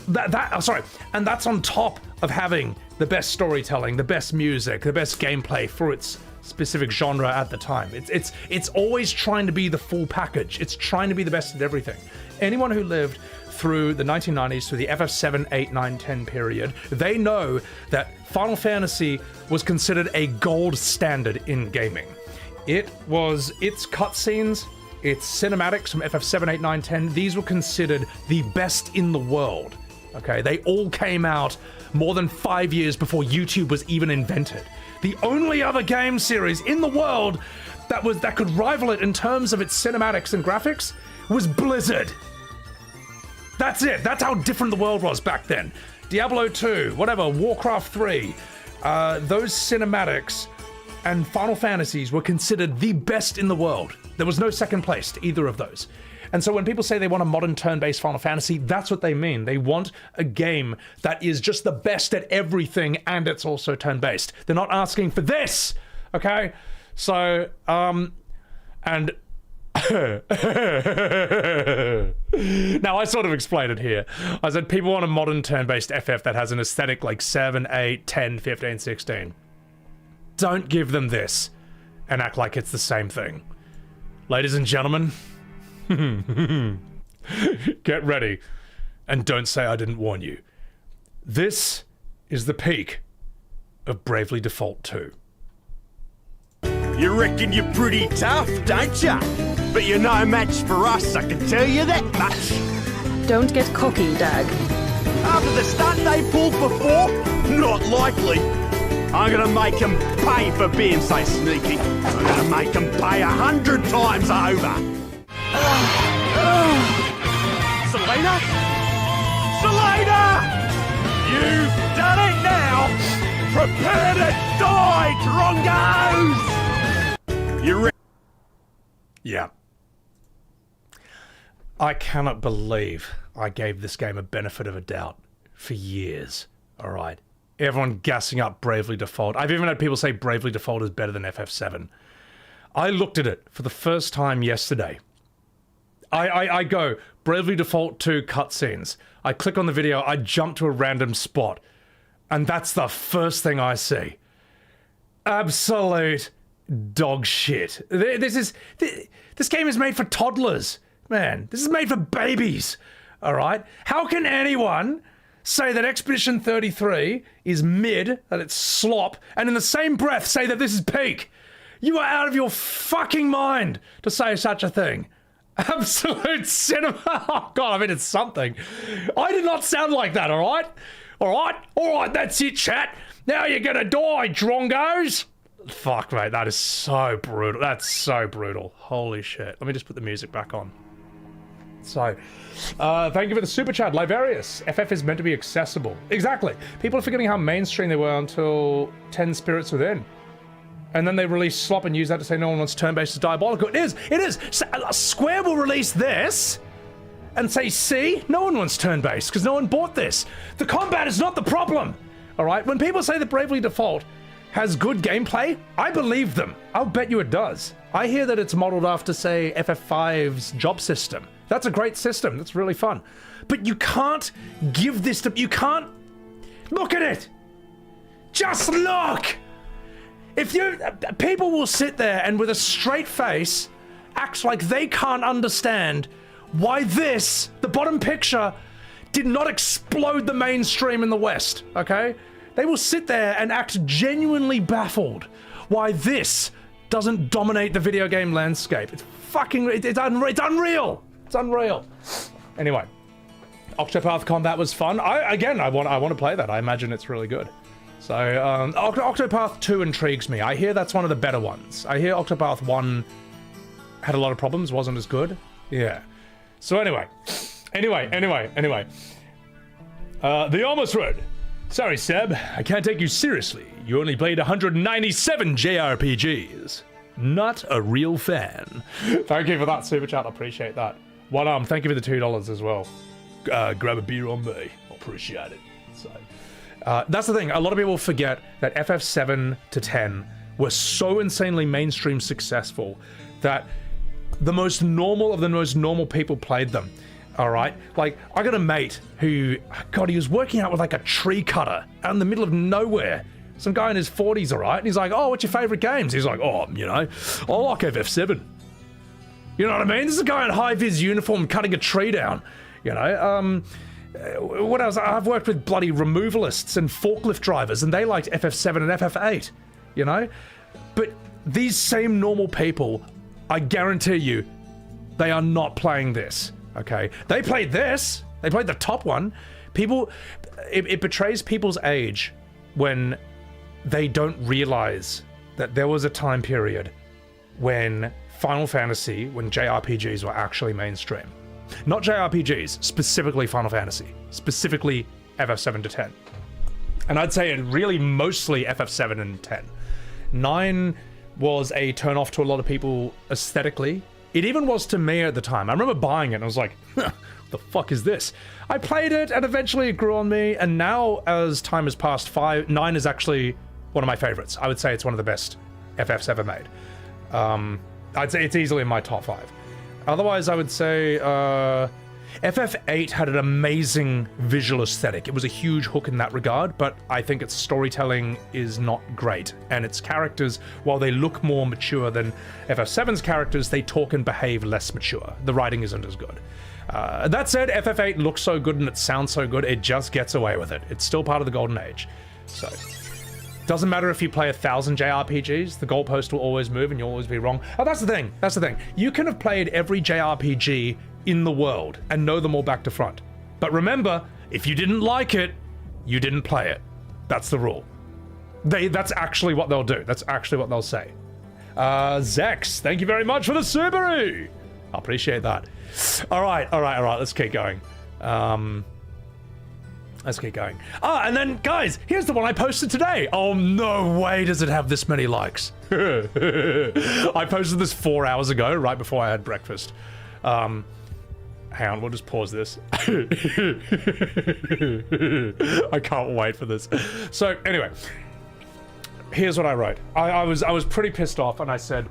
and that's on top of having the best storytelling, the best music, the best gameplay for its specific genre at the time. It's always trying to be the full package. It's trying to be the best at everything. Anyone who lived through the 1990s, through the FF7, 8, 9, 10 period, they know that Final Fantasy was considered a gold standard in gaming. It was its cutscenes, its cinematics from FF7, 8, 9, 10, these were considered the best in the world. Okay, they all came out more than 5 years before YouTube was even invented. The only other game series in the world that could rival it in terms of its cinematics and graphics was Blizzard. That's it. That's how different the world was back then. Diablo 2, whatever, Warcraft 3, those cinematics and Final Fantasies were considered the best in the world. There was no second place to either of those. And so when people say they want a modern turn-based Final Fantasy, that's what they mean. They want a game that is just the best at everything and it's also turn-based. They're not asking for this, okay? So, and... now, I sort of explained it here. I said people want a modern turn-based FF that has an aesthetic like 7, 8, 10, 15, 16. Don't give them this and act like it's the same thing. Ladies and gentlemen, get ready and don't say I didn't warn you. This is the peak of Bravely Default 2. You reckon you're pretty tough, don't ya? But you're no match for us, I can tell you that much. Don't get cocky, Dag. After the stunt they pulled before? Not likely. I'm gonna make them pay for being so sneaky. I'm gonna make them pay 100 times over. Selena? Selena! You've done it now! Prepare to die, Drongos! You Yeah. I cannot believe I gave this game a benefit of a doubt for years. Alright. Everyone gassing up Bravely Default. I've even had people say Bravely Default is better than FF7. I looked at it for the first time yesterday. I go, Bravely Default 2 cutscenes. I click on the video, I jump to a random spot. And that's the first thing I see. Absolute dog shit. This game is made for toddlers. Man, this is made for babies. Alright? How can anyone say that Expedition 33 is mid, that it's slop, and in the same breath say that this is peak? You are out of your fucking mind to say such a thing. Absolute cinema. Oh god, I mean, it's something. I did not sound like that, alright? Alright, that's it, chat. Now you're gonna die, Drongos. Fuck, mate, that is so brutal. That's so brutal. Holy shit. Let me just put the music back on. So, thank you for the super chat, Livarius. FF is meant to be accessible. Exactly. People are forgetting how mainstream they were until 10 Spirits Within. And then they release slop and use that to say no one wants turn-based is diabolical. It is. Square will release this and say, see, no one wants turn-based because no one bought this. The combat is not the problem. All right. When people say that Bravely Default has good gameplay, I believe them. I'll bet you it does. I hear that it's modeled after, say, FF5's job system. That's a great system. That's really fun. But you can't give this to... You can't... Look at it! Just look! If you... People will sit there and with a straight face act like they can't understand why this, the bottom picture, did not explode the mainstream in the West, okay? They will sit there and act genuinely baffled why this doesn't dominate the video game landscape. It's fucking... It's unreal! It's unreal. Anyway, Octopath combat was fun. I want to play that. I imagine it's really good. So, Octopath 2 intrigues me. I hear that's one of the better ones. I hear Octopath 1 had a lot of problems, wasn't as good. Yeah. So anyway. The Almost Red. Sorry, Seb. I can't take you seriously. You only played 197 JRPGs. Not a real fan. Thank you for that super chat. I appreciate that. One arm. Thank you for the $2 as well. Grab a beer on me. I appreciate it. So, that's the thing. A lot of people forget that FF7 to 10 were so insanely mainstream successful that the most normal of the most normal people played them. All right, like I got a mate who, God, he was working out with like a tree cutter out in the middle of nowhere. Some guy in his 40s, all right, and he's like, "Oh, what's your favorite games?" He's like, "Oh, you know, I like FF7." You know what I mean? This is a guy in high-vis uniform cutting a tree down. You know, what else? I've worked with bloody removalists and forklift drivers, and they liked FF7 and FF8. You know, but these same normal people, I guarantee you, they are not playing this. Okay, they played this. They played the top one. People, it betrays people's age when they don't realize that there was a time period when Final Fantasy, when JRPGs were actually mainstream. Not JRPGs, specifically Final Fantasy, specifically FF7 to 10. And I'd say it really mostly FF7 and 10. 9 was a turn-off to a lot of people aesthetically. It even was to me at the time. I remember buying it and I was like, huh, the fuck is this? I played it and eventually it grew on me, and now as time has passed, 9 is actually one of my favorites. I would say it's one of the best FFs ever made. I'd say it's easily in my top 5. Otherwise, I would say FF8 had an amazing visual aesthetic. It was a huge hook in that regard, but I think its storytelling is not great. And its characters, while they look more mature than FF7's characters, they talk and behave less mature. The writing isn't as good. That said, FF8 looks so good and it sounds so good, it just gets away with it. It's still part of the golden age. So, doesn't matter if you play 1,000 JRPGs, the goalpost will always move and you'll always be wrong. Oh, that's the thing. That's the thing. You can have played every JRPG in the world and know them all back to front. But remember, if you didn't like it, you didn't play it. That's the rule. That's actually what they'll do. That's actually what they'll say. Zex, thank you very much for the Subaru. I appreciate that. All right. Let's keep going. Let's keep going. And then, guys, here's the one I posted today. Oh, no way does it have this many likes. I posted this 4 hours ago, right before I had breakfast. Hang on, we'll just pause this. I can't wait for this. So, anyway, here's what I wrote. I was pretty pissed off, and I said,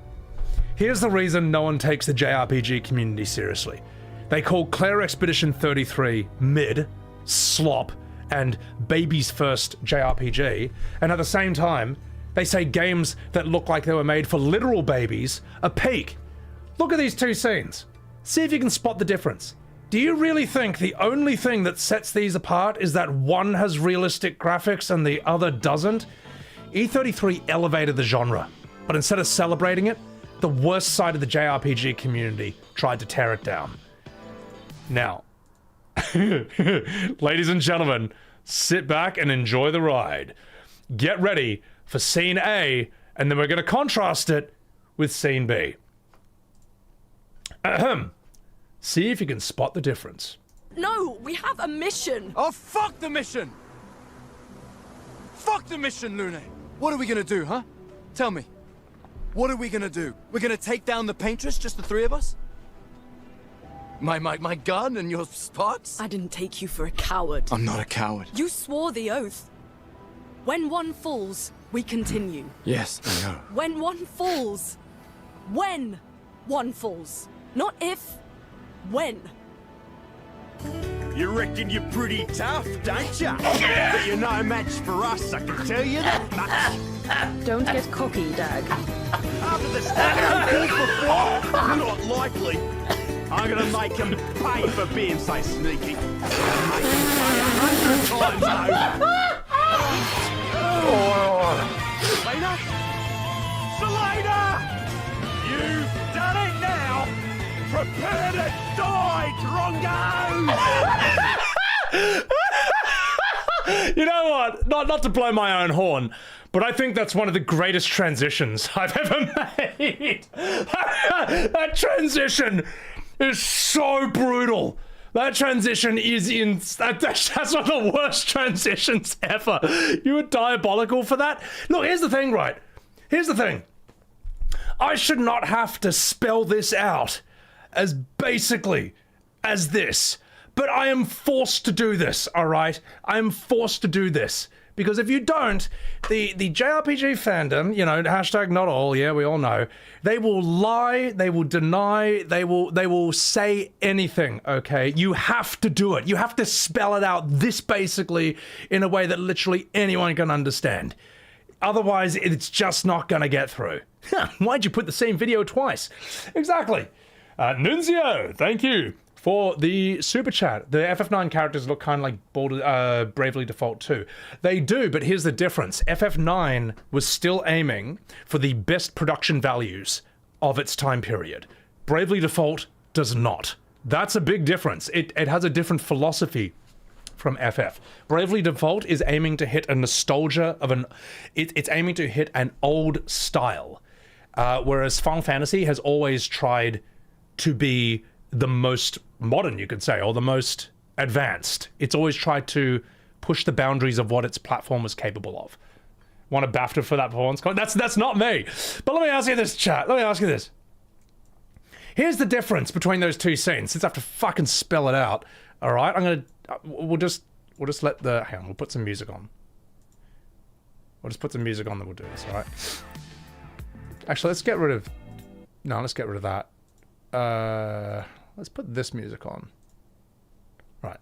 here's the reason no one takes the JRPG community seriously. They call Claire Expedition 33 mid, slop, and baby's first JRPG, and at the same time, they say games that look like they were made for literal babies are peak. Look at these two scenes. See if you can spot the difference. Do you really think the only thing that sets these apart is that one has realistic graphics and the other doesn't? E33 elevated the genre, but instead of celebrating it, the worst side of the JRPG community tried to tear it down. Now, ladies and gentlemen, sit back and enjoy the ride. Get ready for scene A, and then we're going to contrast it with scene B. Ahem. See if you can spot the difference. No, we have a mission. Oh, fuck the mission! Fuck the mission, Lune! What are we gonna do, huh? Tell me. What are we gonna do? We're gonna take down the paintress, just the three of us? My gun and your spots? I didn't take you for a coward. I'm not a coward. You swore the oath. When one falls, we continue. Yes, I know. When one falls. When one falls. Not if. When. You reckon you're pretty tough, don't ya? But you're no match for us, I can tell you that much. Don't get cocky, Dag. After the stuff you pulled before, not likely. I'm gonna make him pay for being so sneaky. I'm gonna make him pay 100 times over. Selena? Selena! You've done it now! Prepare to die, Drongo! You know what? Not to blow my own horn, but I think that's one of the greatest transitions I've ever made. That transition is so brutal. That transition is that's one of the worst transitions ever. You were diabolical for that. Look, here's the thing, right? Here's the thing. I should not have to spell this out as basically as this, but I am forced to do this, all right? I am forced to do this Because if you don't, the JRPG fandom, you know, hashtag not all, yeah, we all know, they will lie, they will deny, they will say anything, okay? You have to do it. You have to spell it out this basically in a way that literally anyone can understand. Otherwise, it's just not going to get through. Why'd you put the same video twice? Exactly. Nunzio, thank you for the super chat. The FF9 characters look kind of like Bravely Default 2. They do, but here's the difference. FF9 was still aiming for the best production values of its time period. Bravely Default does not. That's a big difference. It has a different philosophy from FF. Bravely Default is aiming to hit a nostalgia of it's aiming to hit an old style. Whereas Final Fantasy has always tried to be the most modern, you could say, or the most advanced. It's always tried to push the boundaries of what its platform was capable of. Want a BAFTA for that performance? That's not me. But let me ask you this, chat. Let me ask you this. Here's the difference between those two scenes. Since I have to fucking spell it out, all right? We'll just let the... Hang on, we'll put some music on. We'll just put some music on, then we'll do this, all right? Actually, let's get rid of... No, let's get rid of that. Let's put this music on. Right.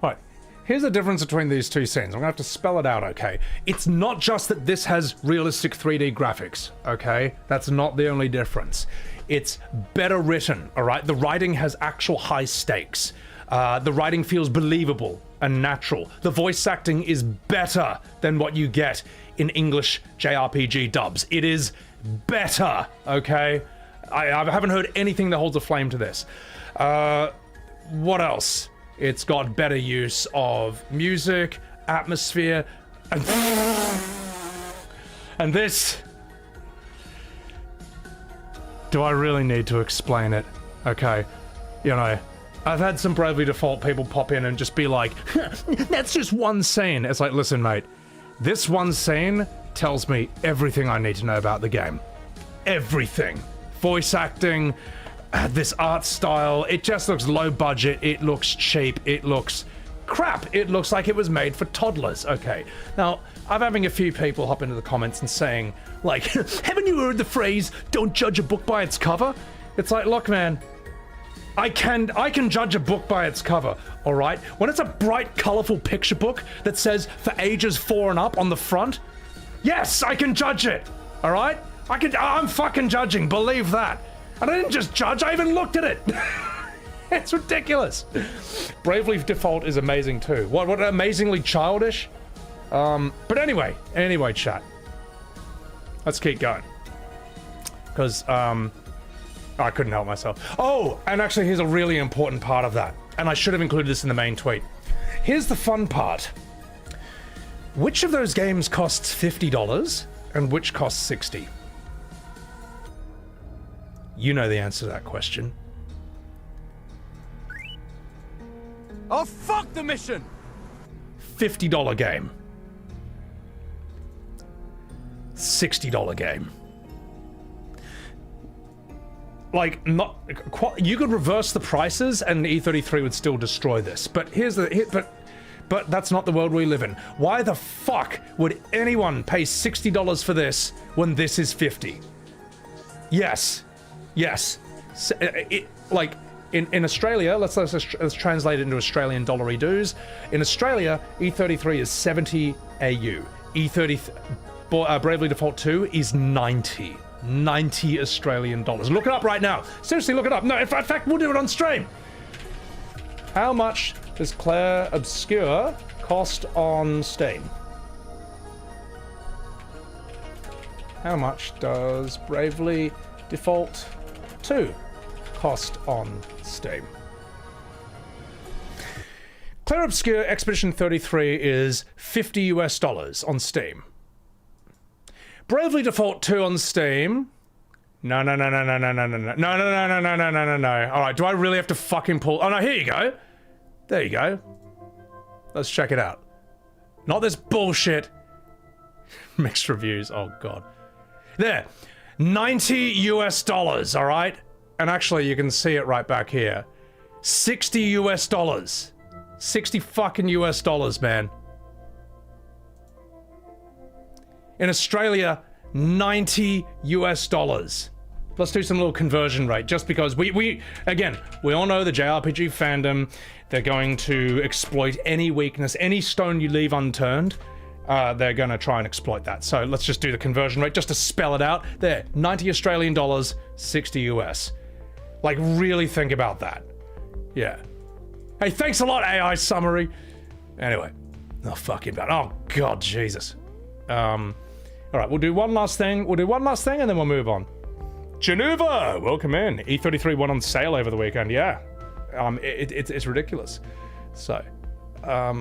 Right. Here's the difference between these two scenes. I'm gonna have to spell it out, okay? It's not just that this has realistic 3D graphics, okay? That's not the only difference. It's better written, all right? The writing has actual high stakes. The writing feels believable and natural. The voice acting is better than what you get in English JRPG dubs. It is better, okay? I haven't heard anything that holds a flame to this. What else? It's got better use of music, atmosphere, and this... Do I really need to explain it? Okay, you know, I've had some Bravely Default people pop in and just be like, that's just one scene. It's like, listen, mate, this one scene tells me everything I need to know about the game. Everything. Voice acting, this art style, it just looks low budget, it looks cheap, it looks crap. It looks like it was made for toddlers. Okay, now, I'm having a few people hop into the comments and saying, like, haven't you heard the phrase, don't judge a book by its cover? It's like, look, man, I can judge a book by its cover, all right? When it's a bright, colorful picture book that says for ages 4 and up on the front, yes, I can judge it, all right? I'm fucking judging, believe that. And I didn't just judge, I even looked at it. It's ridiculous. Bravely Default is amazing too. What amazingly childish. But anyway, chat. Let's keep going. Because, I couldn't help myself. Oh, and actually here's a really important part of that. And I should have included this in the main tweet. Here's the fun part. Which of those games costs $50 and which costs $60? You know the answer to that question. Oh, fuck the mission! $50 game. $60 game. Like, not... You could reverse the prices and E33 would still destroy this. But here's the... But that's not the world we live in. Why the fuck would anyone pay $60 for this when this is $50? Yes. Yes. Like, in Australia, let's translate it into Australian dollary dues. In Australia, E33 is 70 AU. Bravely Default 2 is 90 Australian dollars. Look it up right now. Seriously, look it up. No, in fact, we'll do it on stream. How much does Claire Obscure cost on Steam? How much does Bravely Default 2 cost on Steam? Claire Obscure Expedition 33 is $50 US on Steam. Bravely Default 2 on Steam. No. All right, do I really have to fucking pull? Oh no, here you go. There you go. Let's check it out. Not this bullshit. Mixed reviews. Oh god. There. $90 US, all right? And actually, you can see it right back here. $60 US. 60 fucking US dollars, man. In Australia, 90 US dollars. Let's do some little conversion rate, just because we all know the JRPG fandom, they're going to exploit any weakness, any stone you leave unturned, they're gonna try and exploit that. So let's just do the conversion rate, just to spell it out. There, 90 Australian dollars, 60 US. Like, really think about that. Yeah. Hey, thanks a lot, AI summary. Anyway, oh, fucking bad. Oh, God, Jesus. All right, we'll do one last thing. We'll do one last thing, and then we'll move on. Geneva, welcome in. E33 went on sale over the weekend. Yeah, it's ridiculous. So, I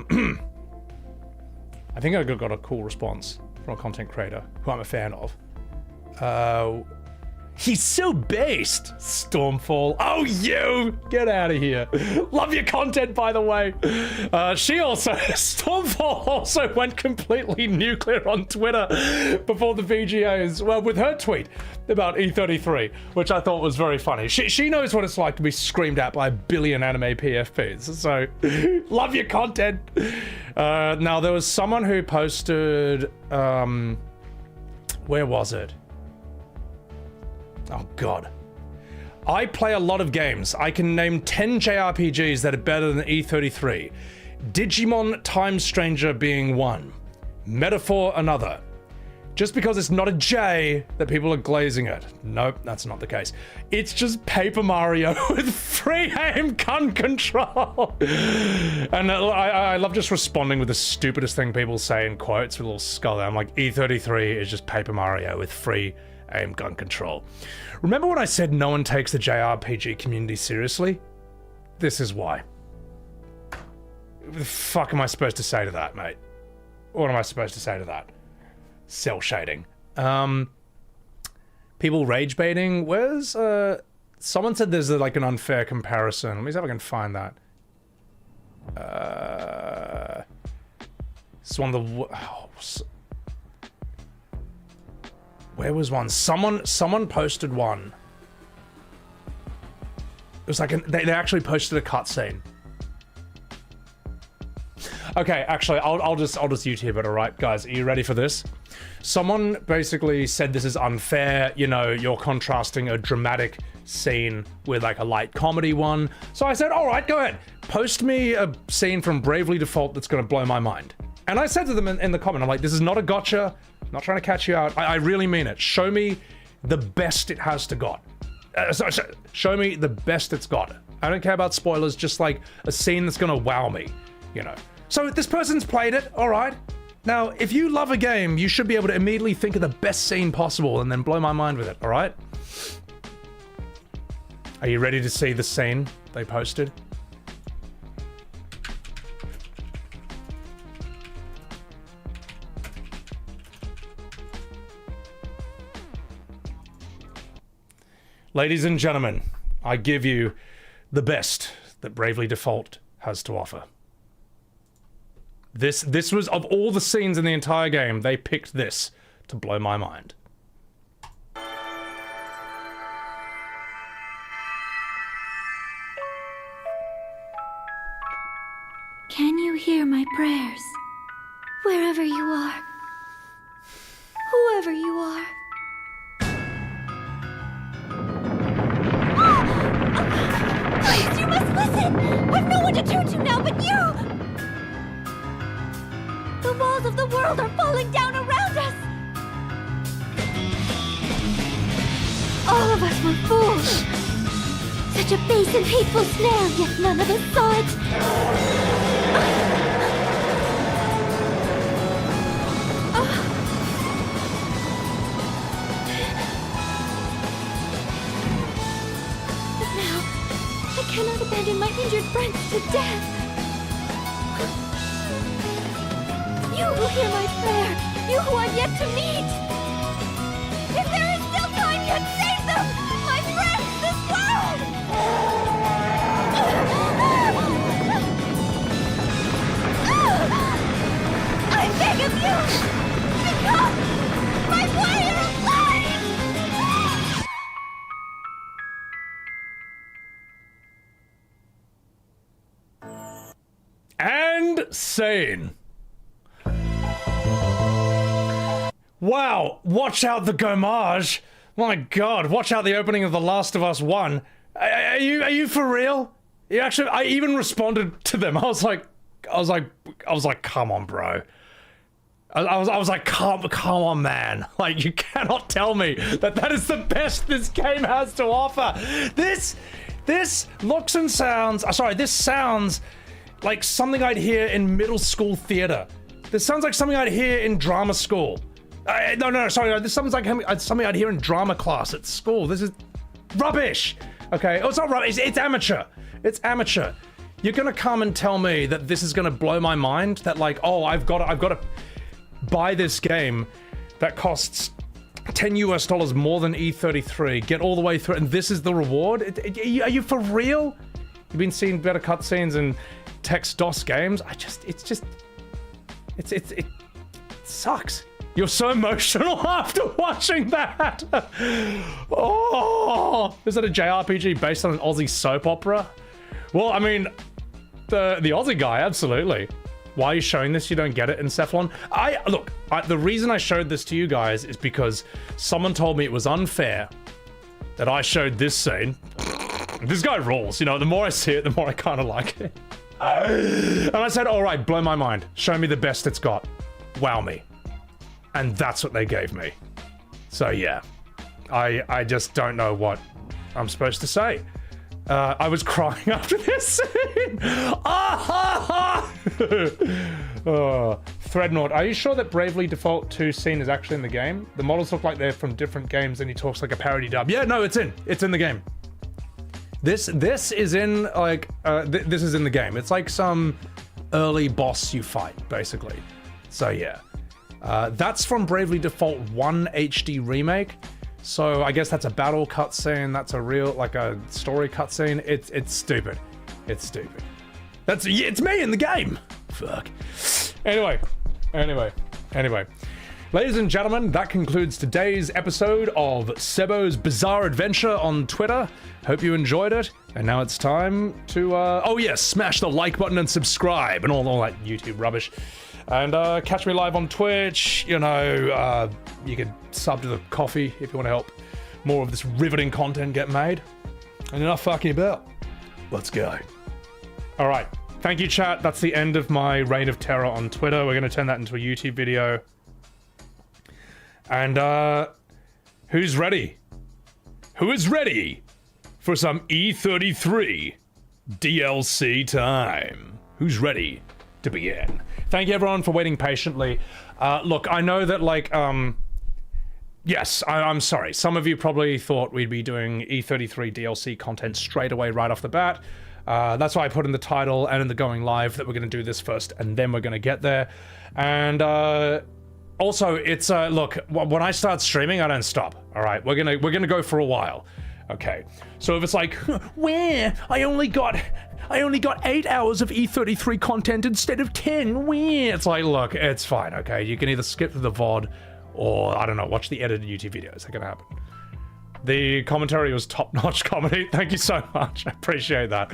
think I got a cool response from a content creator who I'm a fan of. He's so based, Stormfall. Oh, you! Get out of here. Love your content, by the way. She also, Stormfall also went completely nuclear on Twitter before the VGAs. Well, with her tweet about E33, which I thought was very funny. She knows what it's like to be screamed at by a billion anime PFPs. So, love your content. Now, there was someone who posted, where was it? Oh, God. I play a lot of games. I can name 10 JRPGs that are better than E33. Digimon Time Stranger being one. Metaphor another. Just because it's not a J that people are glazing it. Nope, that's not the case. It's just Paper Mario with free aim gun control. And I love just responding with the stupidest thing people say in quotes with a little skull. I'm like, E33 is just Paper Mario with free aim gun control. Remember when I said no one takes the JRPG community seriously? This is why. What the fuck am I supposed to say to that, mate? What am I supposed to say to that? Cell shading. People rage baiting. Where's someone said there's like an unfair comparison. Let me see if I can find that. It's one of the where was one? Someone posted one. It was like they actually posted a cutscene. Okay, actually, I'll just YouTube it. All right, guys, are you ready for this? Someone basically said this is unfair. You know, you're contrasting a dramatic scene with like a light comedy one. So I said, all right, go ahead, post me a scene from Bravely Default that's gonna blow my mind. And I said to them in the comment, I'm like, this is not a gotcha. I'm not trying to catch you out. I really mean it. Show me the best it has to got. Show me the best it's got. I don't care about spoilers, just like a scene that's gonna wow me, you know. So this person's played it, all right. Now, if you love a game, you should be able to immediately think of the best scene possible and then blow my mind with it, all right? Are you ready to see the scene they posted? Ladies and gentlemen, I give you the best that Bravely Default has to offer. This was, of all the scenes in the entire game, they picked this to blow my mind. Can you hear my prayers? Wherever you are. Whoever you are. Please, you must listen! I've no one to turn to now but you! The walls of the world are falling down around us! All of us were fools! Such a base and hateful snare, yet none of us saw it! But now, I cannot abandon my injured friends to death! You who hear my prayer, you who are yet to meet! If there is still time, yet save them! My friends, this world! I beg of you! Become my player of life! insane. Wow, watch out the gomage. My God, watch out the opening of The Last of Us 1. Are you for real? You actually, I even responded to them. I was like, come on, bro. I was like, come on, man. Like, you cannot tell me that is the best this game has to offer. This looks and sounds, this sounds like something I'd hear in middle school theater. This sounds like something I'd hear in drama school. No, this sounds like something I'd hear in drama class at school. This is rubbish. Okay, oh, it's not rubbish, it's amateur. It's amateur. You're gonna come and tell me that this is gonna blow my mind? That like, oh, I've got to buy this game that costs $10 US more than E33, get all the way through, and this is the reward? Are you for real? You've been seeing better cutscenes in text-DOS games? It sucks. You're so emotional after watching that. Oh, is it a JRPG based on an Aussie soap opera? Well, I mean, the Aussie guy, absolutely. Why are you showing this? You don't get it, Encephalon? The reason I showed this to you guys is because someone told me it was unfair that I showed this scene. This guy rules, you know, the more I see it, the more I kind of like it. And I said, all right, blow my mind. Show me the best it's got. Wow me. And that's what they gave me. So yeah, I just don't know what I'm supposed to say. I was crying after this scene. Threadnought, are you sure that Bravely Default 2 scene is actually in the game? The models look like they're from different games and he talks like a parody dub. Yeah, no, it's in the game. This is in like, this is in the game. It's like some early boss you fight, basically. So yeah. That's from Bravely Default 1 HD remake. So I guess that's a battle cutscene. That's a real, like a story cutscene. It's stupid. It's stupid. It's me in the game. Fuck. Anyway. Ladies and gentlemen, that concludes today's episode of Sebo's Bizarre Adventure on Twitter. Hope you enjoyed it. And now it's time to, oh yes, smash the like button and subscribe and all that YouTube rubbish. And catch me live on Twitch. You know, you can sub to the coffee if you want to help more of this riveting content get made. And enough fucking about. Let's go. All right. Thank you, chat. That's the end of my reign of terror on Twitter. We're going to turn that into a YouTube video. And who's ready? Who is ready for some E33 DLC time? Who's ready to begin? Thank you everyone for waiting patiently. Look, I know that like, yes, I'm sorry. Some of you probably thought we'd be doing E33 DLC content straight away right off the bat. That's why I put in the title and in the going live that we're gonna do this first and then we're gonna get there. And also it's, look, when I start streaming, I don't stop, all right? We're gonna go for a while. Okay, so if it's like, where? I only got 8 hours of E33 content instead of 10. Where? It's like, look, it's fine, okay? You can either skip to the VOD or, I don't know, watch the edited YouTube videos. That can happen. The commentary was top-notch comedy. Thank you so much. I appreciate that.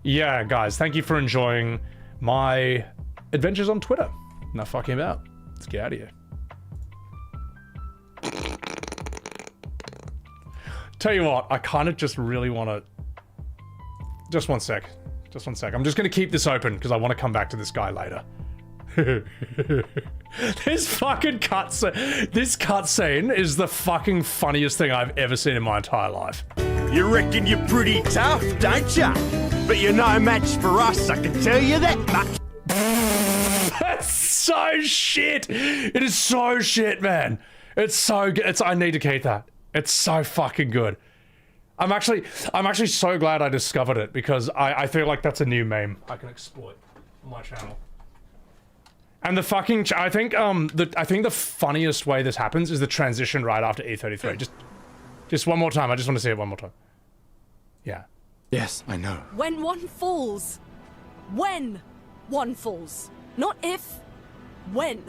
Yeah, guys, thank you for enjoying my adventures on Twitter. Not fucking about. Let's get out of here. Tell you what, I kind of just really want to... Just one sec. I'm just going to keep this open because I want to come back to this guy later. This fucking cutscene. This cutscene is the fucking funniest thing I've ever seen in my entire life. You reckon you're pretty tough, don't ya? But you're no match for us, I can tell you that much. That's so shit. It is so shit, man. It's so good. I need to keep that. It's so fucking good. I'm actually so glad I discovered it because I feel like that's a new meme I can exploit on my channel. And the fucking I think the funniest way this happens is the transition right after E33. Just one more time. I just want to see it one more time. Yeah. Yes, I know. When one falls. When one falls. Not if. When.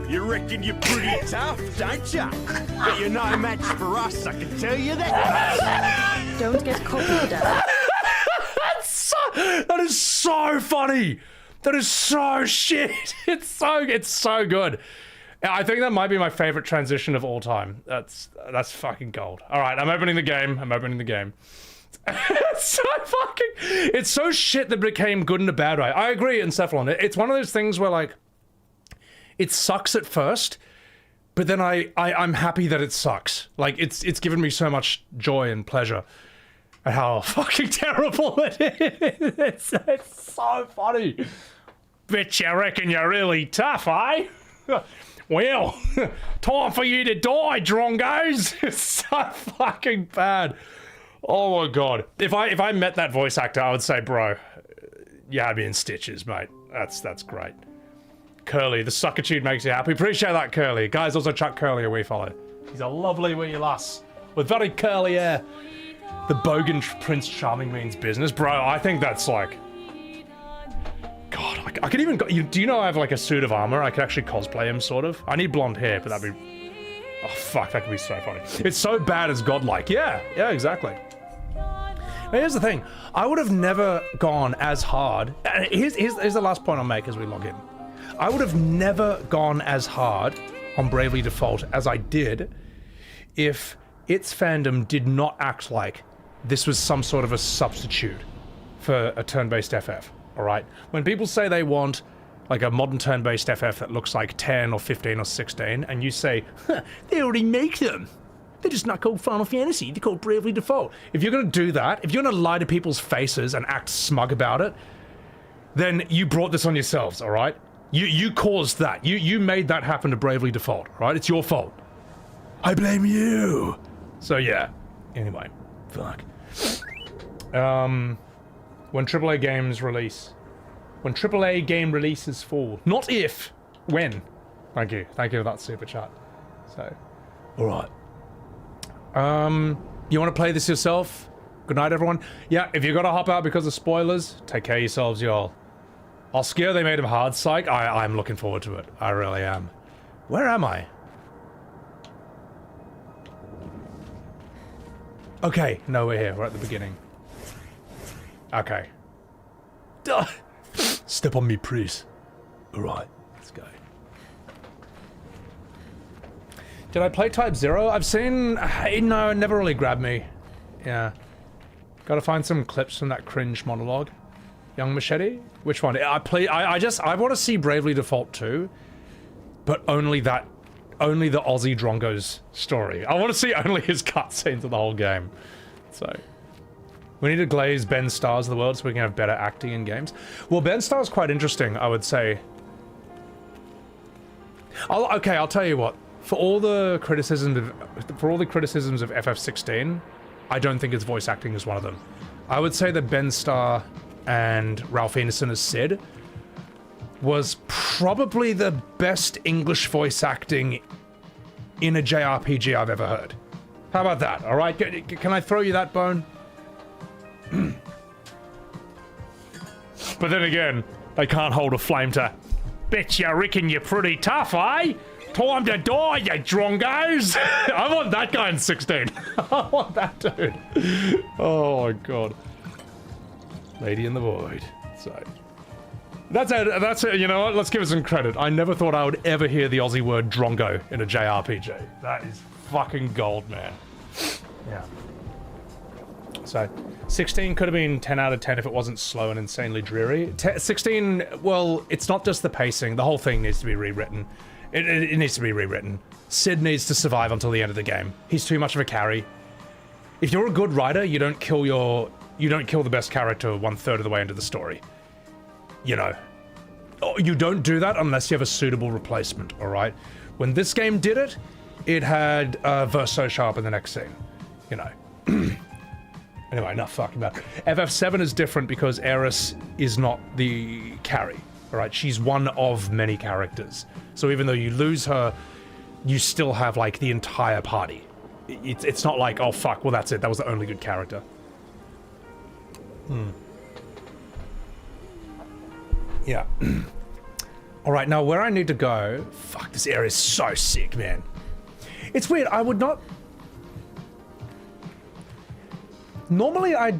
You reckon you're pretty tough, don't ya? But you're no match for us, I can tell you that. Don't get cocky, Dad. That is so funny. That is so shit. It's so good. I think that might be my favorite transition of all time. That's fucking gold. All right, I'm opening the game. It's so shit that became good in a bad way. I agree, Encephalon. It's one of those things where like it sucks at first, but then I'm happy that it sucks. Like it's given me so much joy and pleasure at how fucking terrible it is. It's so funny. Bet you reckon you're really tough, eh? Well, time for you to die, drongos. It's so fucking bad. Oh my god. If I met that voice actor, I would say, bro, you had me in stitches, mate. That's great. Curly, the suckitude makes you happy. Appreciate that, Curly. Guys, also chuck Curly a wee follow. He's a lovely wee lass with very curly hair. The Bogan Prince Charming means business. Bro, I think that's like... God, I could even go... Do you know I have like a suit of armor? I could actually cosplay him, sort of. I need blonde hair, but that'd be... Oh, fuck, that could be so funny. It's so bad as godlike. Yeah, exactly. Now, here's the thing. I would have never gone as hard... Here's the last point I'll make as we log in. I would have never gone as hard on Bravely Default as I did if its fandom did not act like this was some sort of a substitute for a turn-based FF, alright? When people say they want like a modern turn-based FF that looks like 10 or 15 or 16, and you say, huh, they already make them. They're just not called Final Fantasy, they're called Bravely Default. If you're gonna do that, if you're gonna lie to people's faces and act smug about it, then you brought this on yourselves, alright? You caused that. You made that happen to Bravely Default, right? It's your fault. I blame you. So yeah. Anyway, fuck. When AAA games release. When AAA game releases fall. Not if. When. Thank you. Thank you for that super chat. So. Alright. You want to play this yourself? Good night, everyone. Yeah, if you gotta hop out because of spoilers, take care of yourselves, y'all. Oscar, they made him hard psych. I'm looking forward to it. I really am. Where am I? Okay, no, we're here. We're at the beginning. Okay. Duh. Step on me, please. Alright, let's go. Did I play Type 0? I've seen... No, it never really grabbed me. Yeah. Gotta find some clips from that cringe monologue. Young Machete? Which one? I want to see Bravely Default 2, but only the Aussie Drongo's story. I want to see only his cutscenes of the whole game. So, we need to glaze Ben Stars of the world so we can have better acting in games. Well, Ben Star's quite interesting, I would say. I'll tell you what. For all the criticisms of FF16, I don't think its voice acting is one of them. I would say that Ben Starr and Ralph Ineson as Sid was probably the best English voice acting in a JRPG I've ever heard. How about that, alright? Can I throw you that bone? But then again, they can't hold a flame to... Bet you reckon you're pretty tough, eh? Time to die, you drongos! I want that guy in 16. I want that dude. Oh my god. Lady in the Void. So... That's it, you know what? Let's give it some credit. I never thought I would ever hear the Aussie word drongo in a JRPG. That is fucking gold, man. Yeah. So, 16 could have been 10 out of 10 if it wasn't slow and insanely dreary. 16, well, it's not just the pacing. The whole thing needs to be rewritten. It needs to be rewritten. Sid needs to survive until the end of the game. He's too much of a carry. If you're a good writer, you don't kill the best character 1/3 of the way into the story. You know. You don't do that unless you have a suitable replacement, alright? When this game did it, it had Verso show up in the next scene. You know. Anyway, enough fucking about it. FF7 is different because Eris is not the carry, alright? She's one of many characters. So even though you lose her, you still have, like, the entire party. It's not like, oh fuck, well that's it, that was the only good character. Yeah. Alright, now where I need to go... Fuck, this area is so sick, man. It's weird, I would not... Normally, I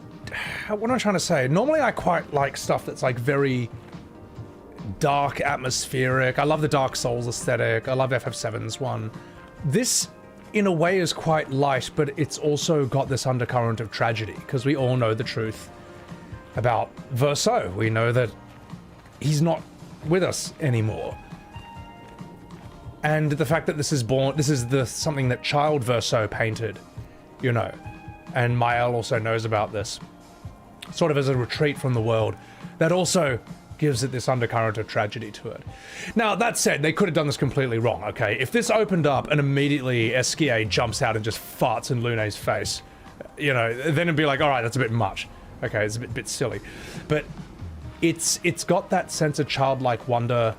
what am I trying to say? Normally I quite like stuff that's like very dark, atmospheric. I love the Dark Souls aesthetic. I love FF7's one. This, in a way, is quite light, but it's also got this undercurrent of tragedy, because we all know the truth about Verso. We know that he's not with us anymore. And the fact that this is something that Child Verso painted, you know, and Mael also knows about this, sort of as a retreat from the world, that also gives it this undercurrent of tragedy to it. Now, that said, they could have done this completely wrong, okay? If this opened up and immediately Esquier jumps out and just farts in Lune's face, you know, then it'd be like, all right, that's a bit much. Okay, it's a bit silly. But it's got that sense of childlike wonder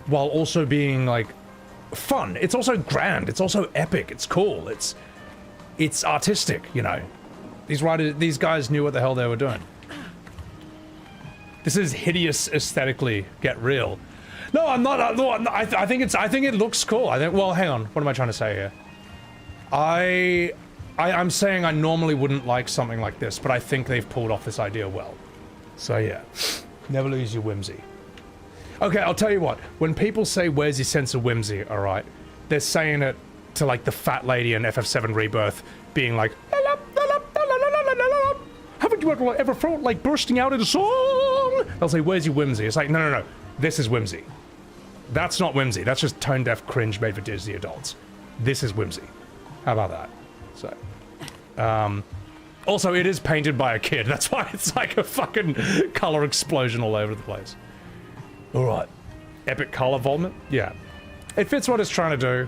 while also being, like, fun. It's also grand. It's also epic. It's cool. It's artistic, you know. These guys knew what the hell they were doing. This is hideous aesthetically. Get real. No, I'm not. I think it looks cool. Well, hang on. What am I trying to say here? I'm saying I normally wouldn't like something like this, but I think they've pulled off this idea well. So yeah, never lose your whimsy. Okay, I'll tell you what. When people say, "Where's your sense of whimsy?" All right, they're saying it to like the fat lady in FF7 Rebirth, being like, "Haven't you ever felt like bursting out in a song?" They'll say, "Where's your whimsy?" It's like, no. This is whimsy. That's not whimsy. That's just tone-deaf cringe made for Disney adults. This is whimsy. How about that? So, also, it is painted by a kid. That's why it's like a fucking color explosion all over the place. All right. Epic color vomit? Yeah. It fits what it's trying to do.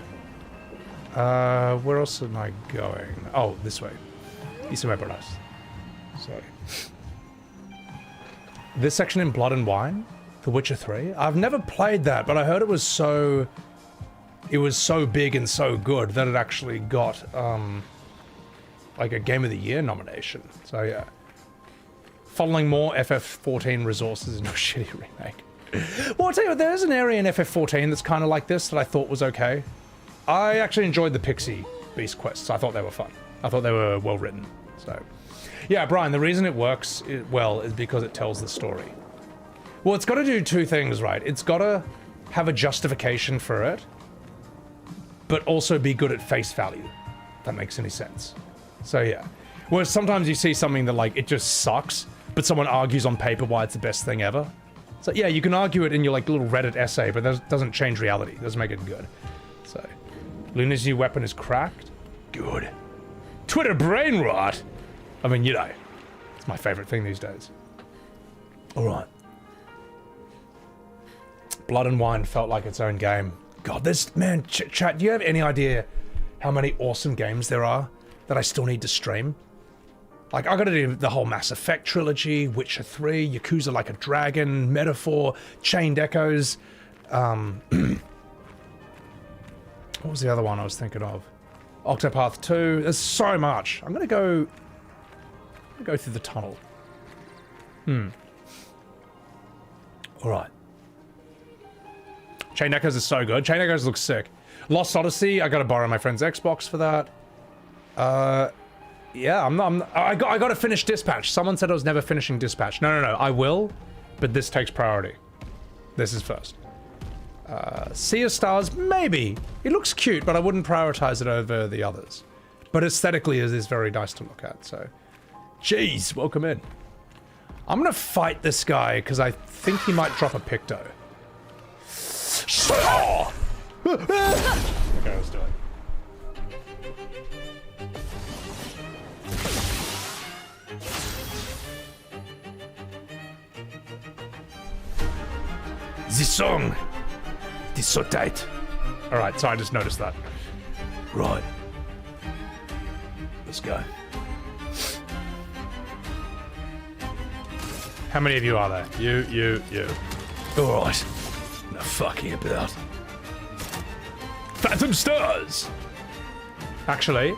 Where else am I going? Oh, this way. East of Paradise. Sorry. This section in Blood and Wine? The Witcher 3? I've never played that, but I heard it was so big and so good that it actually got, like a Game of the Year nomination. So yeah. Funneling more FF14 resources into a shitty remake. Well, I'll tell you what, there's an area in FF14 that's kind of like this that I thought was okay. I actually enjoyed the Pixie Beast quests. I thought they were fun. I thought they were well written. So, yeah, Brian, the reason it works well is because it tells the story. Well, it's got to do two things, right? It's got to have a justification for it, but also be good at face value, if that makes any sense. So, yeah. Whereas sometimes you see something that, like, it just sucks, but someone argues on paper why it's the best thing ever. So, yeah, you can argue it in your, like, little Reddit essay, but that doesn't change reality. It doesn't make it good. So, Luna's new weapon is cracked. Good. Twitter brain rot! I mean, you know, it's my favorite thing these days. Alright. Blood and Wine felt like its own game. God, this, man, chat, do you have any idea how many awesome games there are that I still need to stream? Like, I gotta do the whole Mass Effect trilogy, Witcher 3, Yakuza Like a Dragon, Metaphor, Chained Echoes. What was the other one I was thinking of? Octopath 2. There's so much. I'm gonna go through the tunnel. Alright. Chained Echoes is so good. Chained Echoes looks sick. Lost Odyssey, I gotta borrow my friend's Xbox for that. Yeah, I gotta finish Dispatch. Someone said I was never finishing Dispatch. No, I will, but this takes priority. This is first. Sea of Stars, maybe. It looks cute, but I wouldn't prioritize it over the others. But aesthetically, it is very nice to look at, so. Jeez, welcome in. I'm gonna fight this guy, because I think he might drop a Picto. Okay, let's do it. This song is so tight. Alright, so I just noticed that. Right. Let's go. How many of you are there? You. Alright. No fucking about. Phantom Stars! Actually,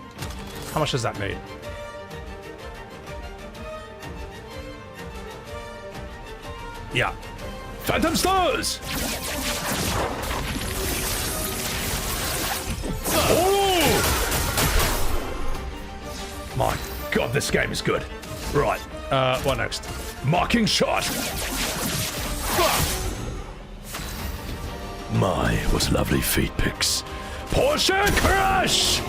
how much does that mean? Yeah. Phantom Stars! Oh! My god, this game is good. Right. What next? Marking shot! My, what lovely feet picks. Porsche crush!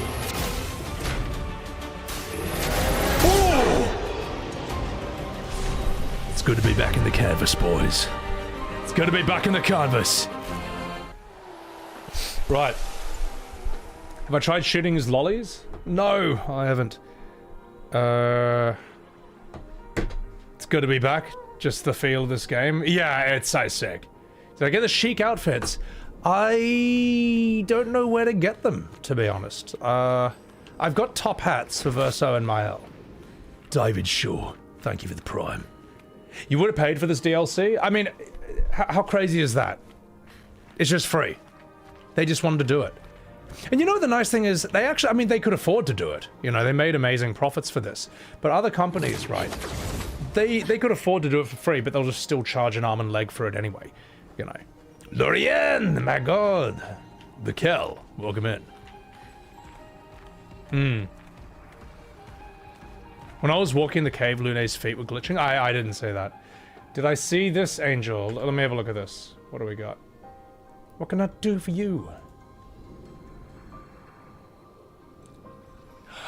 Ooh. It's good to be back in the canvas, boys. It's good to be back in the canvas. Right. Have I tried shooting his lollies? No, I haven't. It's good to be back. Just the feel of this game. Yeah, it's so sick. Did I get the chic outfits? I don't know where to get them, to be honest. I've got top hats for Verso and Mael. David Shaw, thank you for the prime. You would have paid for this DLC? I mean, how crazy is that? It's just free. They just wanted to do it. And you know what the nice thing is? They actually, I mean, they could afford to do it. You know, they made amazing profits for this. But other companies, right? They could afford to do it for free, but they'll just still charge an arm and leg for it anyway. You know. Lorien, my god. Mikel, welcome in. When I was walking the cave, Lune's feet were glitching. I didn't say that. Did I see this angel? Let me have a look at this. What do we got? What can I do for you?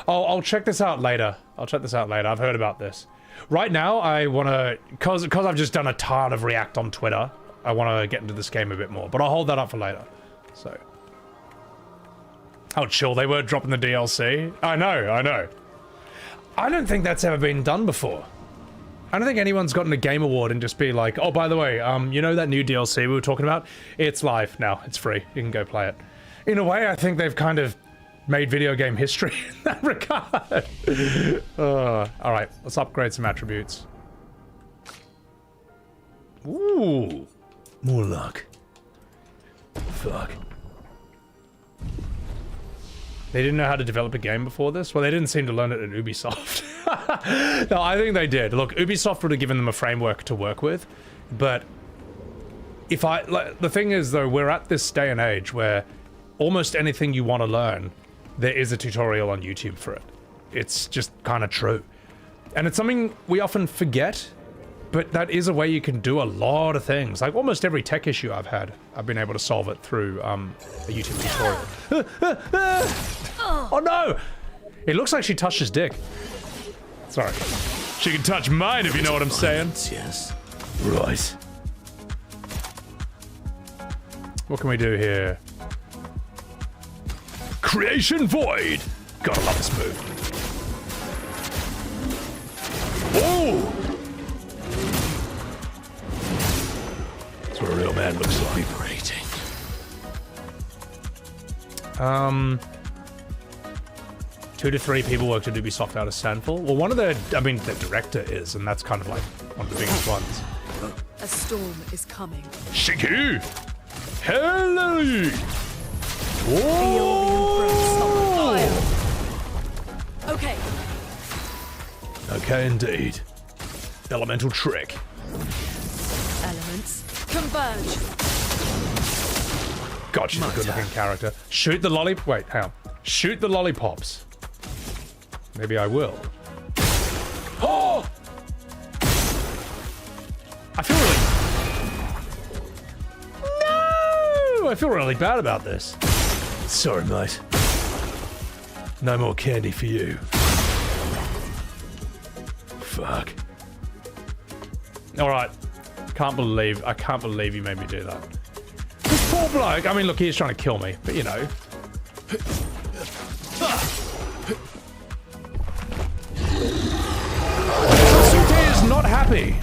Oh, I'll check this out later. I've heard about this. Right now, I want to... Because I've just done a ton of React on Twitter, I want to get into this game a bit more. But I'll hold that up for later. So... How chill they were dropping the DLC. I know. I don't think that's ever been done before. I don't think anyone's gotten a game award and just be like, oh, by the way, you know that new DLC we were talking about? It's live now. It's free. You can go play it. In a way, I think they've kind of made video game history in that regard. All right, let's upgrade some attributes. Ooh, more luck. Fuck. They didn't know how to develop a game before this? Well, they didn't seem to learn it at Ubisoft. No, I think they did. Look, Ubisoft would have given them a framework to work with, but if the thing is, though, we're at this day and age where almost anything you want to learn, there is a tutorial on YouTube for it. It's just kind of true. And it's something we often forget, but that is a way you can do a lot of things. Like almost every tech issue I've had, I've been able to solve it through a YouTube tutorial. Oh no! It looks like she touched his dick. Sorry. She can touch mine if you know what I'm saying. Yes. Right. What can we do here? Creation Void! Gotta love this move. Oh! That's what a real man looks like. Liberating. 2 to 3 people worked at Ubisoft out of Sandful. Well, one of the director is, and that's kind of like one of the biggest ones. A storm is coming. Shiki! Hello! Fire. Okay. Okay, indeed. Elemental trick. Elements converge. God, she's a good-looking character. Shoot the lollipop. Wait, hang on. Shoot the lollipops. Maybe I will. Oh! I feel really... No! I feel really bad about this. Sorry, mate. No more candy for you. Fuck. Alright. I can't believe you made me do that. This poor bloke, I mean, look, he's trying to kill me, but you know. Sasuke is not happy.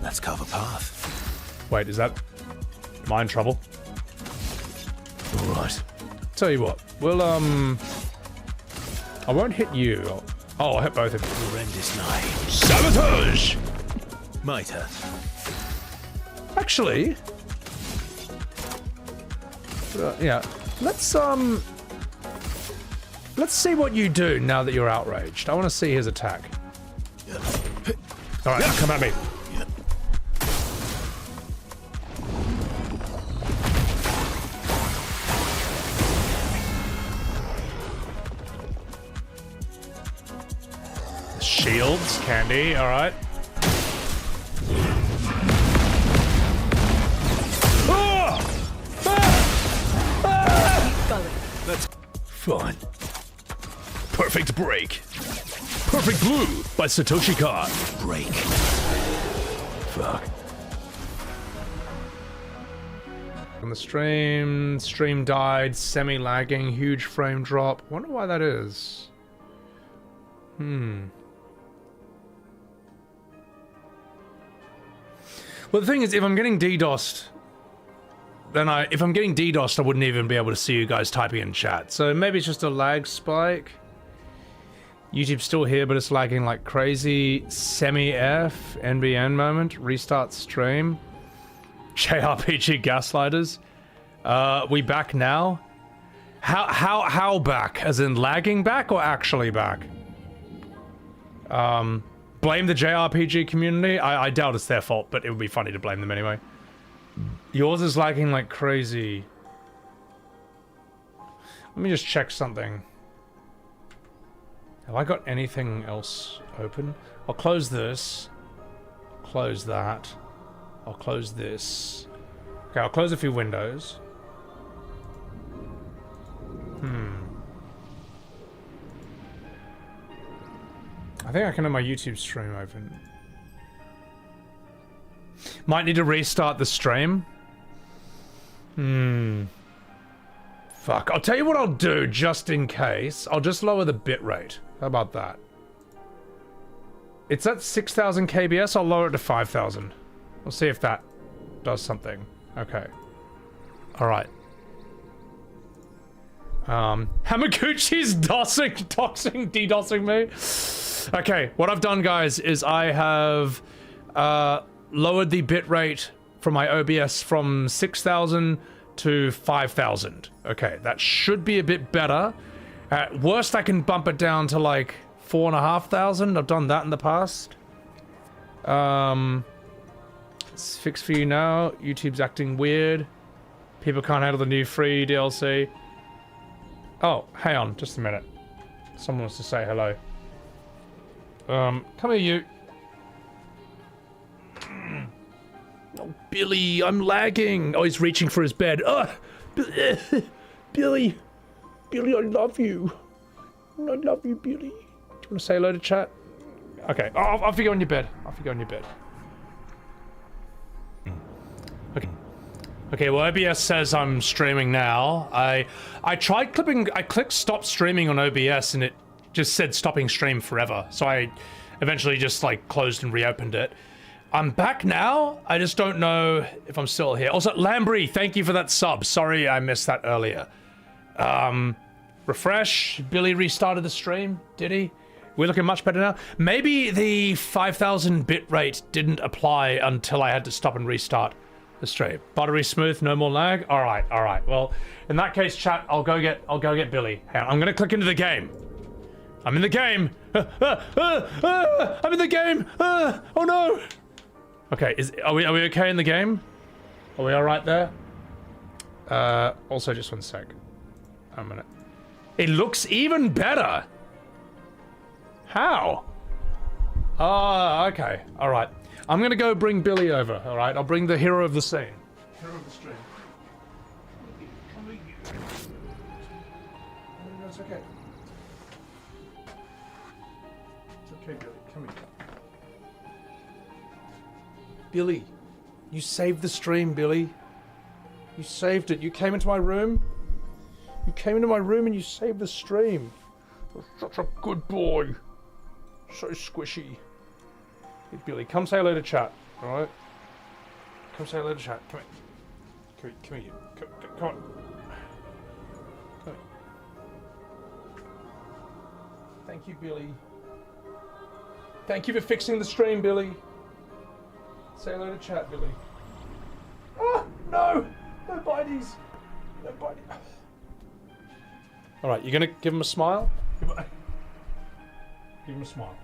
Let's carve a path. Wait, is that... Am I in trouble? Alright. Tell you what, we'll, I won't hit you. Oh, I'll hit both of you. Horrendous night. Sabotage! Mitre. Actually... yeah. Let's see what you do now that you're outraged. I want to see his attack. Alright, come at me. Shields, candy, alright. fun. Perfect break. Perfect Blue by Satoshi Kon. Break. Fuck. On the stream died, semi-lagging, huge frame drop. Wonder why that is. Well, the thing is, if I'm getting DDoSed, then if I'm getting DDoSed, I wouldn't even be able to see you guys typing in chat. So maybe it's just a lag spike. YouTube's still here, but it's lagging like crazy. Semi-F, NBN moment, restart stream. JRPG Gaslighters. We back now? How back? As in lagging back or actually back? Blame the JRPG community? I doubt it's their fault, but it would be funny to blame them anyway. Yours is lagging like crazy. Let me just check something. Have I got anything else open? I'll close this. Close that. I'll close this. Okay, I'll close a few windows. I think I can have my YouTube stream open. Might need to restart the stream. Fuck. I'll tell you what I'll do just in case. I'll just lower the bitrate. How about that? It's at 6,000 kbs. I'll lower it to 5,000. We'll see if that does something. Okay. Alright. Hamaguchi's DDoSing me. Okay, what I've done, guys, is I have lowered the bitrate from my OBS from 6,000 to 5,000. Okay, that should be a bit better. At worst, I can bump it down to like 4,500. I've done that in the past. It's fixed for you now. YouTube's acting weird. People can't handle the new free DLC. Oh, hang on, just a minute. Someone wants to say hello. Come here, you. Oh, Billy, I'm lagging. Oh, he's reaching for his bed. Oh, Billy. Billy, I love you. I love you, Billy. Do you want to say hello to chat? Okay, I'll figure on your bed. I'll figure on your bed. Okay. Okay, well, OBS says I'm streaming now. I tried clipping, I clicked stop streaming on OBS and it just said stopping stream forever. So I eventually just like closed and reopened it. I'm back now. I just don't know if I'm still here. Also, Lambry, thank you for that sub. Sorry I missed that earlier. Refresh. Billy restarted the stream, did he? We're looking much better now. Maybe the 5,000 bitrate didn't apply until I had to stop and restart the stream. Buttery smooth, no more lag. All right. Well, in that case, chat, I'll go get Billy. Hang on, I'm gonna click into the game. I'm in the game. I'm in the game. Oh no. Okay, are we okay in the game? Are we all right there? Also, just one sec. A minute. It looks even better. How? Ah, okay. All right. I'm gonna go bring Billy over. All right. I'll bring the hero of the scene. Hero of the stream. Come with you. No, it's okay. It's okay, Billy. Come here. Billy, you saved the stream, Billy. You saved it. You came into my room. You came into my room and you saved the stream. You're such a good boy. So squishy. Hey, Billy, come say hello to chat, alright? Come say hello to chat. Come here. Come here. Come on. Come here. Thank you, Billy. Thank you for fixing the stream, Billy. Say hello to chat, Billy. Ah, no! No biteys! No biteys. Alright, you're gonna give him a smile? Give him a smile.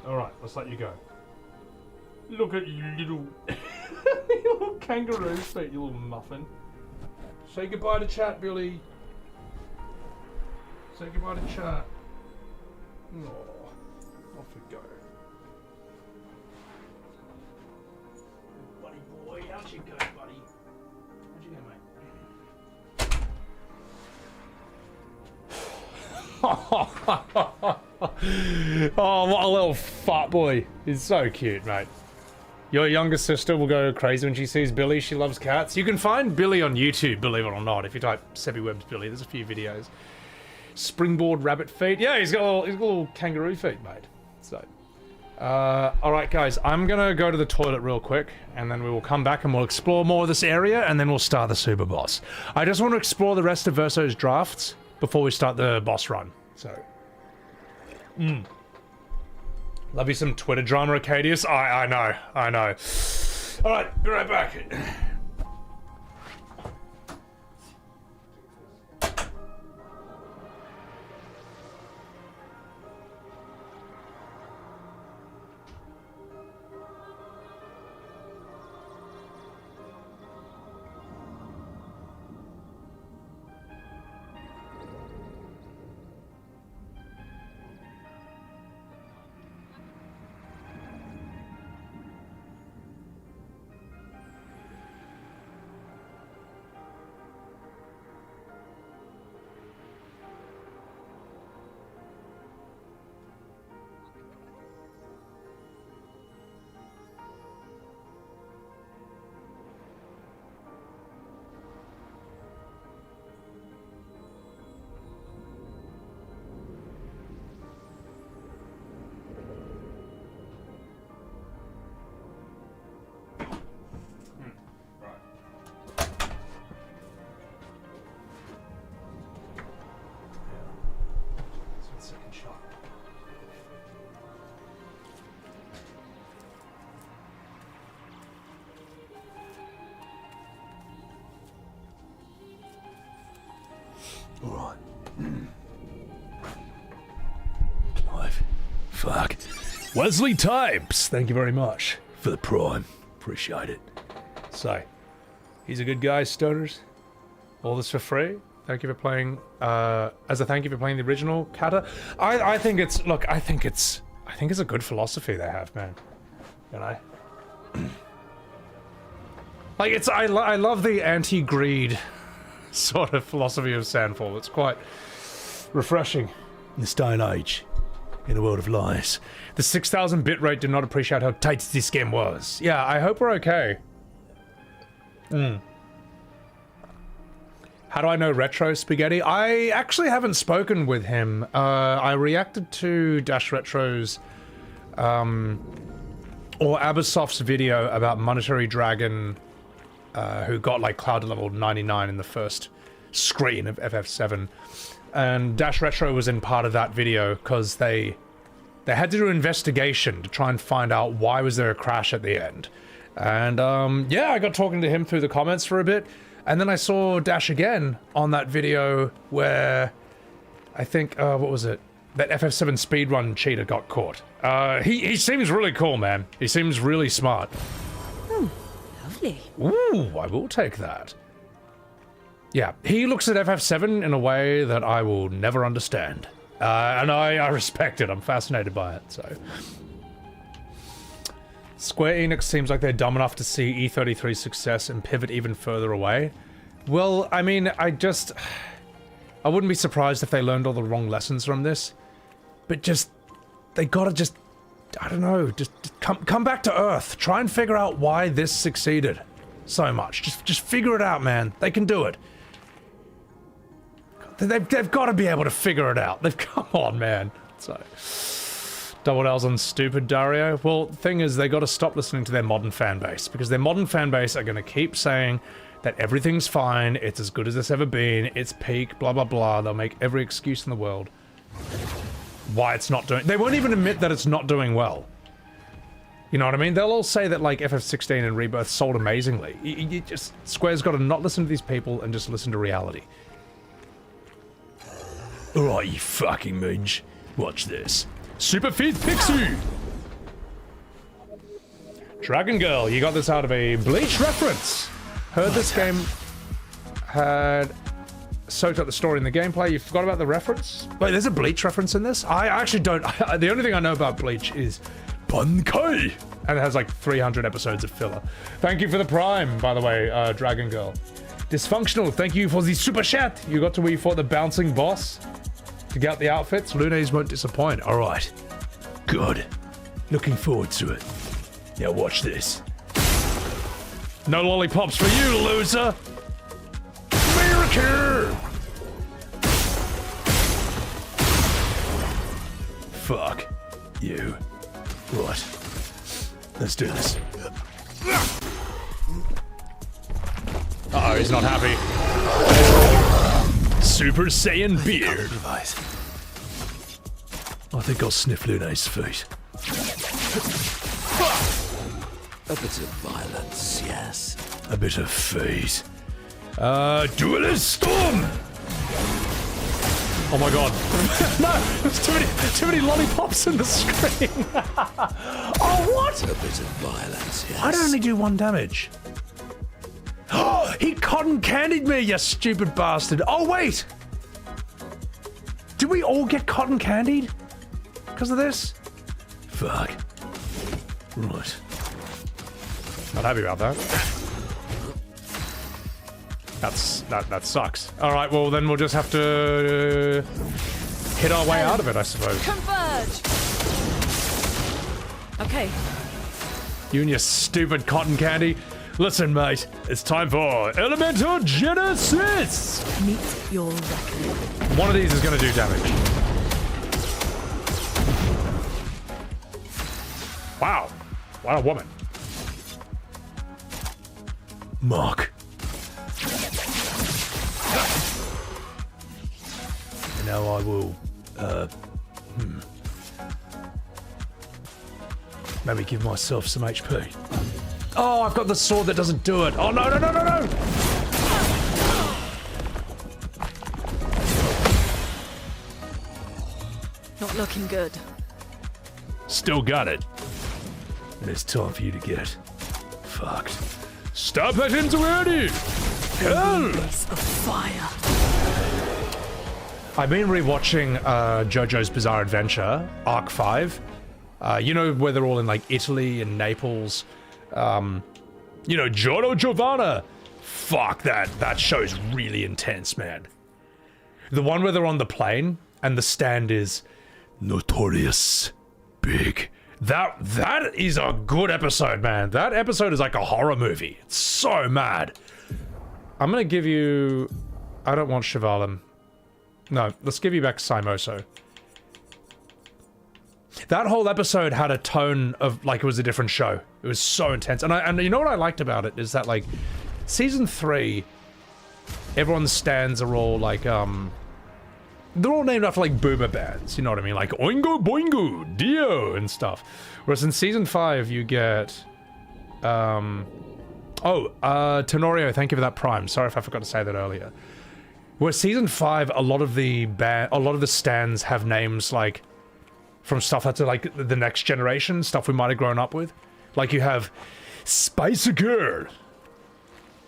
Alright, let's let you go. Look at you little... you little kangaroo feet, you little muffin. Say goodbye to chat, Billy. Say goodbye to chat. Oh, off we go. Buddy boy, out you go, buddy. Oh, what a little fat boy. He's so cute, mate. Your younger sister will go crazy when she sees Billy. She loves cats. You can find Billy on YouTube, believe it or not. If you type Sebby Webb's Billy, there's a few videos. Springboard rabbit feet. Yeah, he's got little kangaroo feet, mate. So, all right, guys. I'm gonna go to the toilet real quick, and then we will come back and we'll explore more of this area, and then we'll start the super boss. I just want to explore the rest of Verso's drafts before we start the boss run. So, love you some Twitter drama, Arcadius. I know. All right, be right back. Alright. Clive. Fuck. Wesley Types, thank you very much. For the prime. Appreciate it. So, he's a good guy, stoners. All this for free. Thank you for playing, as a thank you for playing the original Kata. I think it's, look, I think it's a good philosophy they have, man. You know? Like, it's, I love the anti-greed sort of philosophy of Sandfall. It's quite refreshing. In this day and age, in a world of lies. The 6,000 bitrate did not appreciate how tight this game was. Yeah, I hope we're okay. How do I know Retro Spaghetti? I actually haven't spoken with him. I reacted to Dash Retro's, or Abasoft's video about Monetary Dragon, who got like cloud level 99 in the first screen of FF7. And Dash Retro was in part of that video because they had to do an investigation to try and find out why was there a crash at the end. And yeah, I got talking to him through the comments for a bit. And then I saw Dash again on that video where I think, what was it? That FF7 speedrun cheater got caught. He seems really cool, man. He seems really smart. Lovely. Ooh, I will take that. Yeah, he looks at FF7 in a way that I will never understand. And I respect it. I'm fascinated by it, so. Square Enix seems like they're dumb enough to see E33's success and pivot even further away. Well, I mean, I wouldn't be surprised if they learned all the wrong lessons from this. But just, they gotta just, I don't know, just come back to Earth. Try and figure out why this succeeded so much. Just figure it out, man. They can do it. They've got to be able to figure it out. Come on, man. So, double L's on stupid, Dario. Well, the thing is, they got to stop listening to their modern fan base, because their modern fan base are going to keep saying that everything's fine, it's as good as it's ever been, it's peak, blah, blah, blah. They'll make every excuse in the world why it's not doing... They won't even admit that it's not doing well. You know what I mean? They'll all say that, like, FF16 and Rebirth sold amazingly. Square's got to not listen to these people and just listen to reality. Alright, you fucking minge. Watch this. Super Feed Pixie! Dragon Girl, you got this out of a Bleach reference. Heard this game had soaked up the story in the gameplay. You forgot about the reference? Wait, there's a Bleach reference in this? I actually don't. The only thing I know about Bleach is Bankai! And it has like 300 episodes of filler. Thank you for the Prime, by the way, Dragon Girl. Dysfunctional, thank you for the super chat. You got to where you fought the bouncing boss. To get the outfits, Lunes won't disappoint. All right. Good. Looking forward to it. Now watch this. No lollipops for you, loser! America! Fuck you. Right. Let's do this. Uh-oh, he's not happy. Super Saiyan beard. I think I'll sniff Lune's feet. A bit of violence, yes. A bit of fate. Duelist Storm! Oh my god. No! There's too many lollipops in the screen! Oh, what? A bit of violence, yes. I'd only do 1 damage. Oh, he cotton candied me, you stupid bastard. Oh, wait! Did we all get cotton candied? Because of this? Fuck. Right. Not happy about that. That sucks. All right, well then we'll just have to hit our way out of it, I suppose. Converge! Okay. You and your stupid cotton candy. Listen, mate, it's time for Elemental Genesis! Meet your reckoning. One of these is going to do damage. Wow. What a woman. Mark. And now I will, maybe give myself some HP. Oh, I've got the sword that doesn't do it. Oh, no, no, no, no, no! Not looking good. Still got it. And it's time for you to get fucked. Stop it, Inzuerdi! Hell! Face of fire. I've been rewatching JoJo's Bizarre Adventure, Arc 5. You know, where they're all in, like, Italy and Naples. You know, Giorno Giovanna. Fuck, that show's really intense, man. The one where they're on the plane, and the stand is Notorious Big. That is a good episode, man. That episode is like a horror movie. It's so mad. I'm gonna give you... I don't want Shivalim. No, let's give you back Saimoso. That whole episode had a tone of like it was a different show. It was so intense. And you know what I liked about it is that like season 3, everyone's stands are all like they're all named after like boomer bands, you know what I mean? Like Oingo Boingo, Dio and stuff. Whereas in season 5 you get Tenorio, thank you for that prime. Sorry if I forgot to say that earlier. Whereas season 5, a lot of the stands have names like from stuff that's like the next generation, stuff we might have grown up with. Like you have Spice Girl.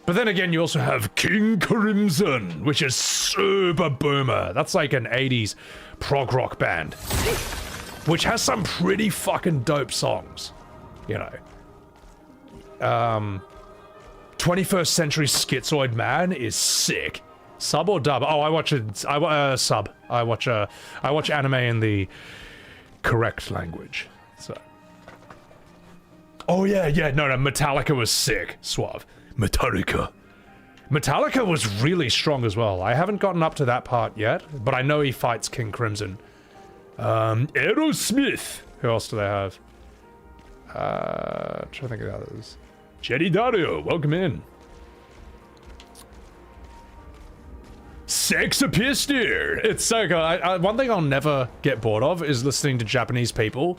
But then again, you also have King Crimson, which is super boomer. That's like an 80s prog rock band. Which has some pretty fucking dope songs. You know. 21st Century Schizoid Man is sick. Sub or dub? Oh, I watch sub. I watch anime in the correct language. So. Oh yeah, no, Metallica was sick. Suave. Metallica was really strong as well. I haven't gotten up to that part yet, but I know he fights King Crimson. Aerosmith. Who else do they have? Trying to think of the others. Jenny Dario, welcome in. Sexapistir! It's so good. One thing I'll never get bored of is listening to Japanese people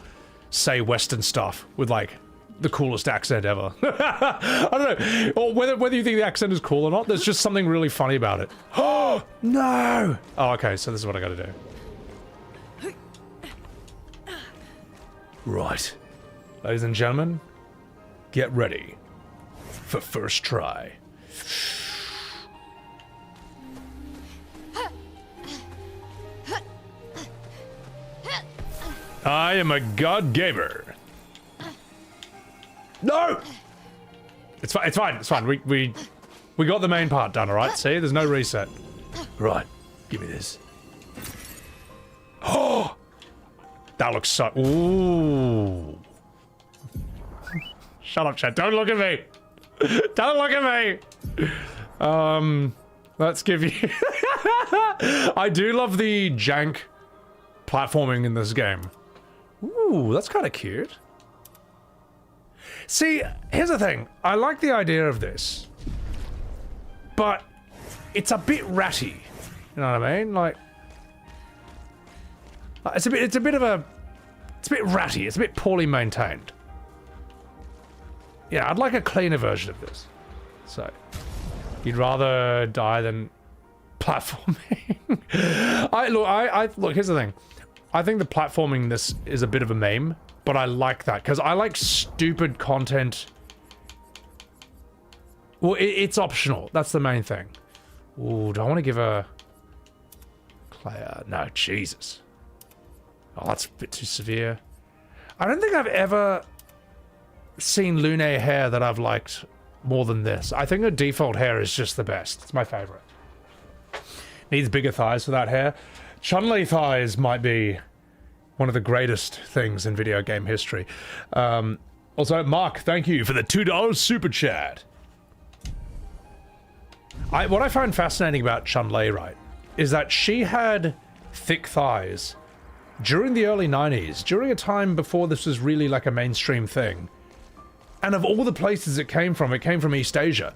say Western stuff with like the coolest accent ever. I don't know. Or whether you think the accent is cool or not, there's just something really funny about it. Oh, no! Oh, okay, so this is what I gotta do. Right. Ladies and gentlemen, get ready for first try. I am a god gamer. No! It's fine. We got the main part done, alright? See, there's no reset. Right. Give me this. That looks so... Ooh. Shut up, chat. Don't look at me. Don't look at me. Let's give you... I do love the jank platforming in this game. Ooh, that's kind of cute. See, here's the thing. I like the idea of this, but it's a bit ratty. You know what I mean? Like, it's a bit ratty. It's a bit poorly maintained. Yeah, I'd like a cleaner version of this. So, you'd rather die than platforming. Look, here's the thing. I think the platforming this is a bit of a meme, but I like that because I like stupid content. Well, it's optional. That's the main thing. Ooh, do I want to give a Claire? No, Jesus. Oh, that's a bit too severe. I don't think I've ever seen Lune hair that I've liked more than this. I think her default hair is just the best. It's my favorite. Needs bigger thighs for that hair. Chun-Li thighs might be one of the greatest things in video game history. Also, Mark, thank you for the $2 super chat. What I find fascinating about Chun-Li, right, is that she had thick thighs during the early 90s, during a time before this was really like a mainstream thing. And of all the places it came from East Asia,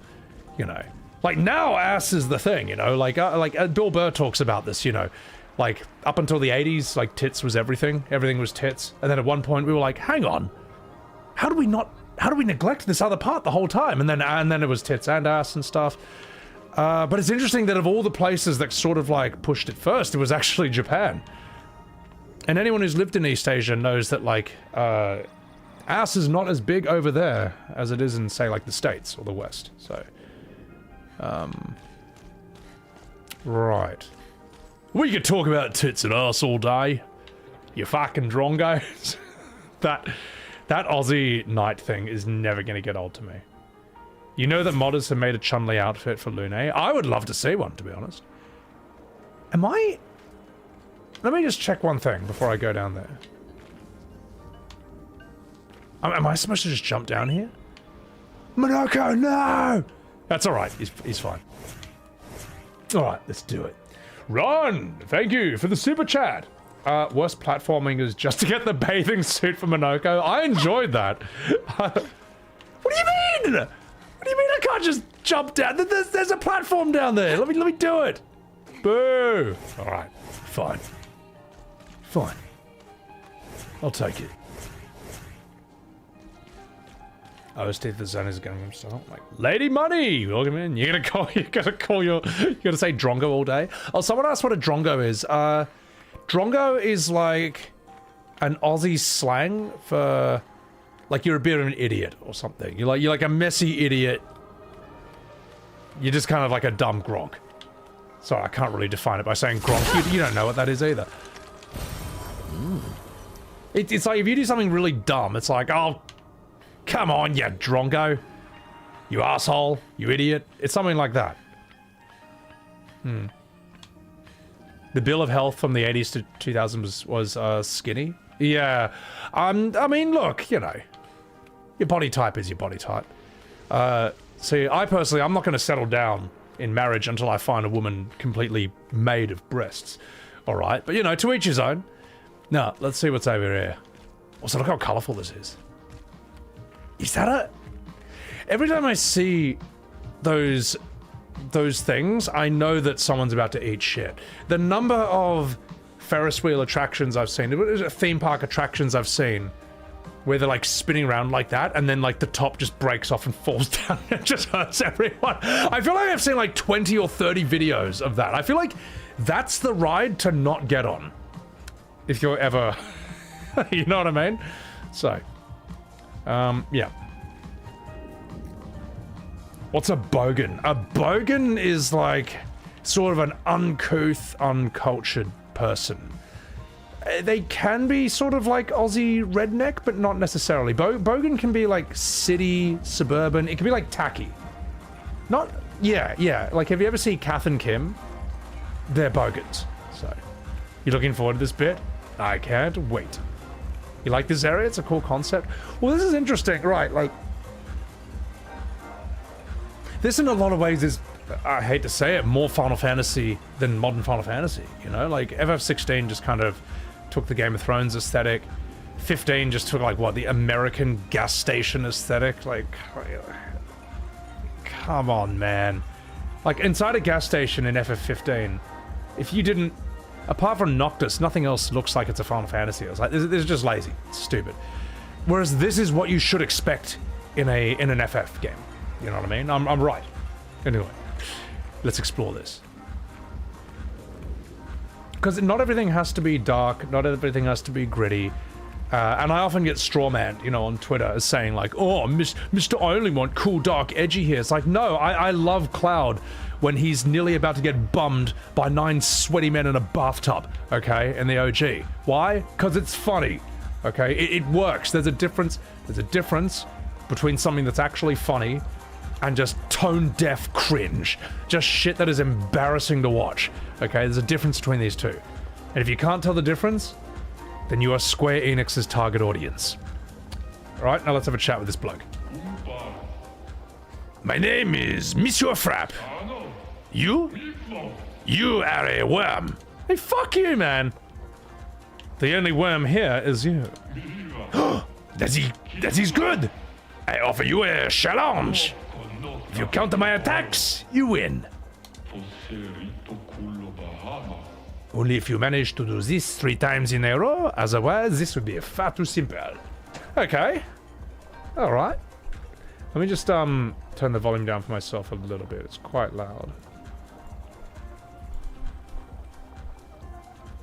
you know. Like, now ass is the thing, you know, like Bill Burr talks about this, you know. Like, up until the 80s, like, tits was everything. Everything was tits. And then at one point we were like, hang on, how do we neglect this other part the whole time? And then it was tits and ass and stuff. But it's interesting that of all the places that sort of, like, pushed it first, it was actually Japan. And anyone who's lived in East Asia knows that, like, ass is not as big over there as it is in, say, like, the States or the West. So, right. We could talk about tits and ass all day. You fucking drongos. That Aussie night thing is never going to get old to me. You know that modders have made a Chun-Li outfit for Lune? I would love to see one, to be honest. Let me just check one thing before I go down there. Am I supposed to just jump down here? Monoko, no! That's alright, he's fine. Alright, let's do it. Run! Thank you for the super chat. Worst platforming is just to get the bathing suit for Monoko. I enjoyed that. What do you mean? What do you mean I can't just jump down? There's a platform down there. Let me do it. Boo! Alright, fine. Fine. I'll take it. Oh, Steve the Zen is going himself. Like, Lady Money, welcome in. You gotta say drongo all day. Oh, someone asked what a drongo is. Drongo is like an Aussie slang for, like, you're a bit of an idiot or something. You're like a messy idiot. You're just kind of like a dumb grog. Sorry, I can't really define it by saying grog. You don't know what that is either. It's like if you do something really dumb, it's like, oh, come on, you drongo. You asshole. You idiot. It's something like that. The bill of health from the 80s to 2000s was skinny. Yeah. I mean, look, you know. Your body type is your body type. See, I personally, I'm not going to settle down in marriage until I find a woman completely made of breasts. Alright, but you know, to each his own. Now, let's see what's over here. Also, look how colourful this is. Is that a... Every time I see those things, I know that someone's about to eat shit. The number of Ferris wheel attractions I've seen, theme park attractions I've seen, where they're like spinning around like that, and then like the top just breaks off and falls down. It just hurts everyone. I feel like I've seen like 20 or 30 videos of that. I feel like that's the ride to not get on. If you're ever... you know what I mean? So... yeah. What's a bogan? A bogan is like sort of an uncouth, uncultured person. They can be sort of like Aussie redneck, but not necessarily. Bogan can be like city, suburban. It can be like tacky. Not... Yeah. Like, have you ever seen Kath and Kim? They're bogans. So, you looking forward to this bit? I can't wait. You like this area? It's a cool concept. Well, this is interesting, right? Like, this in a lot of ways is, I hate to say it, more Final Fantasy than modern Final Fantasy, you know? Like, FF16 just kind of took the Game of Thrones aesthetic. 15 just took, like, what, the American gas station aesthetic? Like, come on, man. Like, inside a gas station in FF15, if you didn't, apart from Noctis, nothing else looks like it's a Final Fantasy. It's like, this is just lazy. It's stupid. Whereas this is what you should expect in an FF game. You know what I mean? I'm right. Anyway, let's explore this. Because not everything has to be dark, not everything has to be gritty. And I often get strawmanned, you know, on Twitter as saying like, oh, Mr. I only want cool, dark, edgy here. It's like, no, I love Cloud when he's nearly about to get bummed by 9 sweaty men in a bathtub, okay, in the OG. Why? Because it's funny, okay? It works. There's a difference between something that's actually funny and just tone-deaf cringe. Just shit that is embarrassing to watch, okay? There's a difference between these two. And if you can't tell the difference, then you are Square Enix's target audience. Alright, now let's have a chat with this bloke. My name is Monsieur Frapp. You? You are a worm. Hey, fuck you, man. The only worm here is you. That is good. I offer you a challenge. If you counter my attacks, you win. Only if you manage to do this 3 times in a row, otherwise this would be far too simple. Okay. Alright. Let me just turn the volume down for myself a little bit. It's quite loud.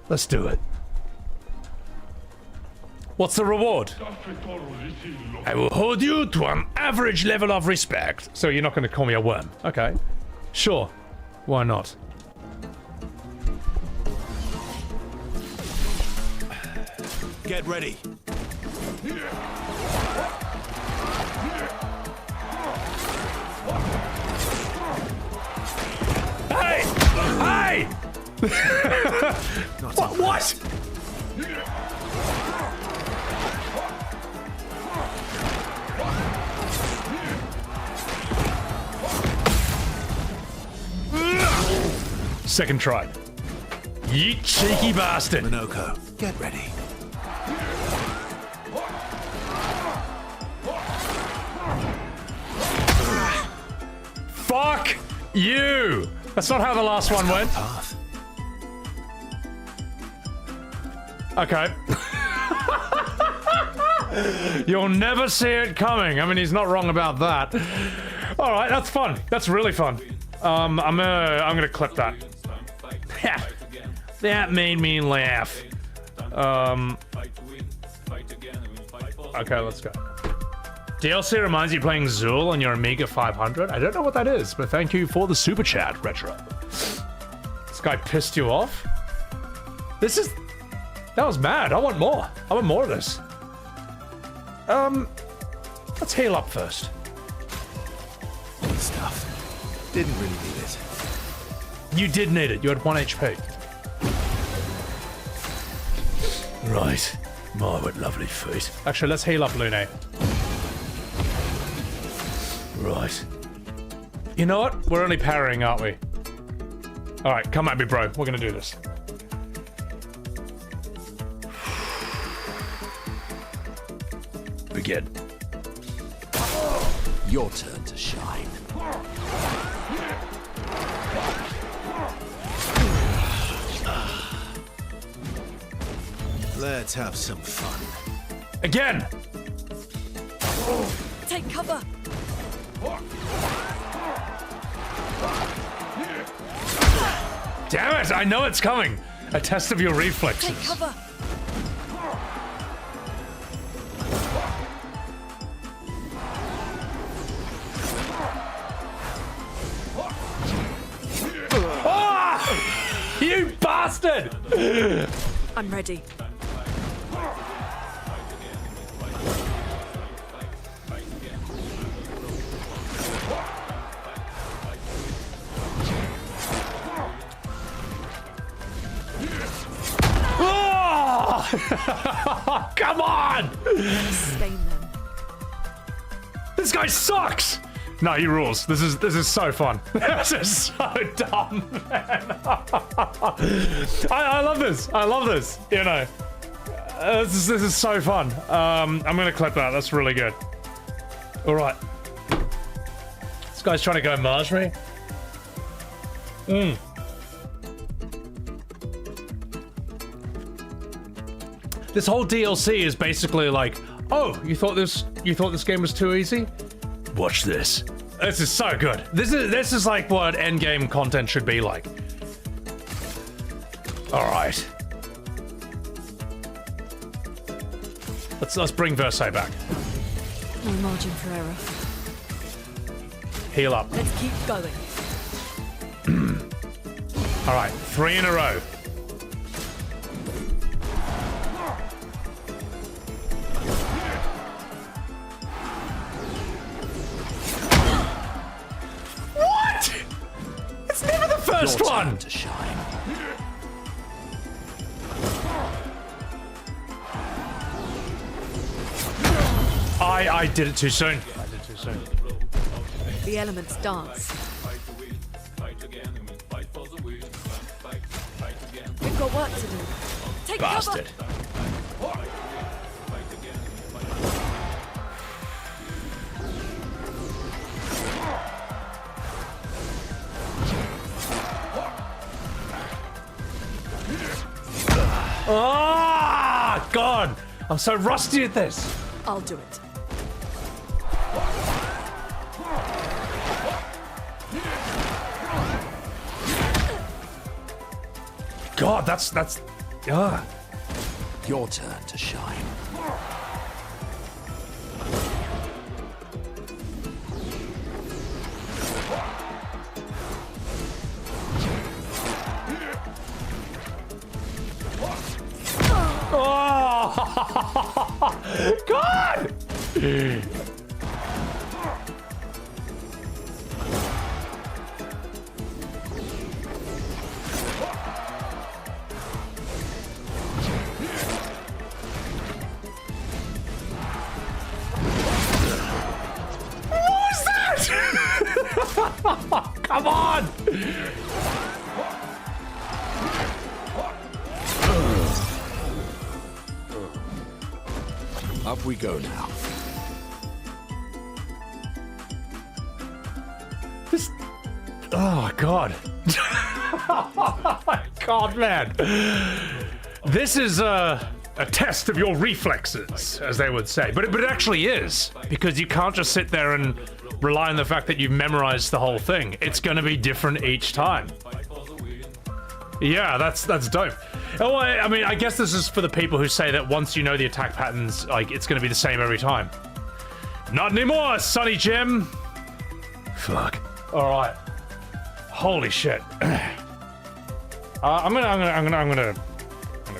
Let's do it. What's the reward? I will hold you to an average level of respect. So you're not going to call me a worm? Okay. Sure. Why not? Get ready. Hey! Hey! What? Second try. You cheeky bastard. Minoko, get ready. Fuck you! That's not how the last one went. Okay. You'll never see it coming. I mean, he's not wrong about that. All right, that's fun. That's really fun. I'm gonna clip that. That made me laugh. Okay, let's go. DLC reminds you of playing Zool on your Amiga 500. I don't know what that is, but thank you for the super chat, Retro. This guy pissed you off? That was mad. I want more. I want more of this. Let's heal up first. Good stuff. Didn't really need it. You did need it. You had 1 HP. Right. My, what lovely feet. Actually, let's heal up, Lune. Right. You know what? We're only parrying, aren't we? Alright, come at me, bro. We're gonna do this. Begin. Your turn to shine. Let's have some fun. Again! Take cover. Damn it! I know it's coming! A test of your reflexes. Take cover. Oh! You bastard! I'm ready. Oh! Come on! Stain them. This guy sucks! No, he rules. This is so fun. This is so dumb, man. I love this. I love this. You know, this is so fun. I'm gonna clip that. That's really good. All right. This guy's trying to go Mars me. This whole DLC is basically like, oh, you thought this game was too easy? Watch this. This is so good. This is like what endgame content should be like. All right. Let's bring Versailles back. No margin for error. Heal up. Let's keep going. All right, 3 in a row. What? It's never the first one. To shine. I did it too soon. I did it too soon. The elements dance. We've got work to do. Take Bastard. Oh, God. I'm so rusty at this. I'll do it. God, that's Your turn to shine. Oh, God! Come on! Up we go now. This... Oh, God. Oh, my God, man. This is a test of your reflexes, as they would say. But it actually is, because you can't just sit there and rely on the fact that you've memorized the whole thing. It's going to be different each time. Yeah, that's dope. Oh, I mean, I guess this is for the people who say that once you know the attack patterns, like, it's going to be the same every time. Not anymore, Sonny Jim. Fuck. All right. Holy shit. I'm gonna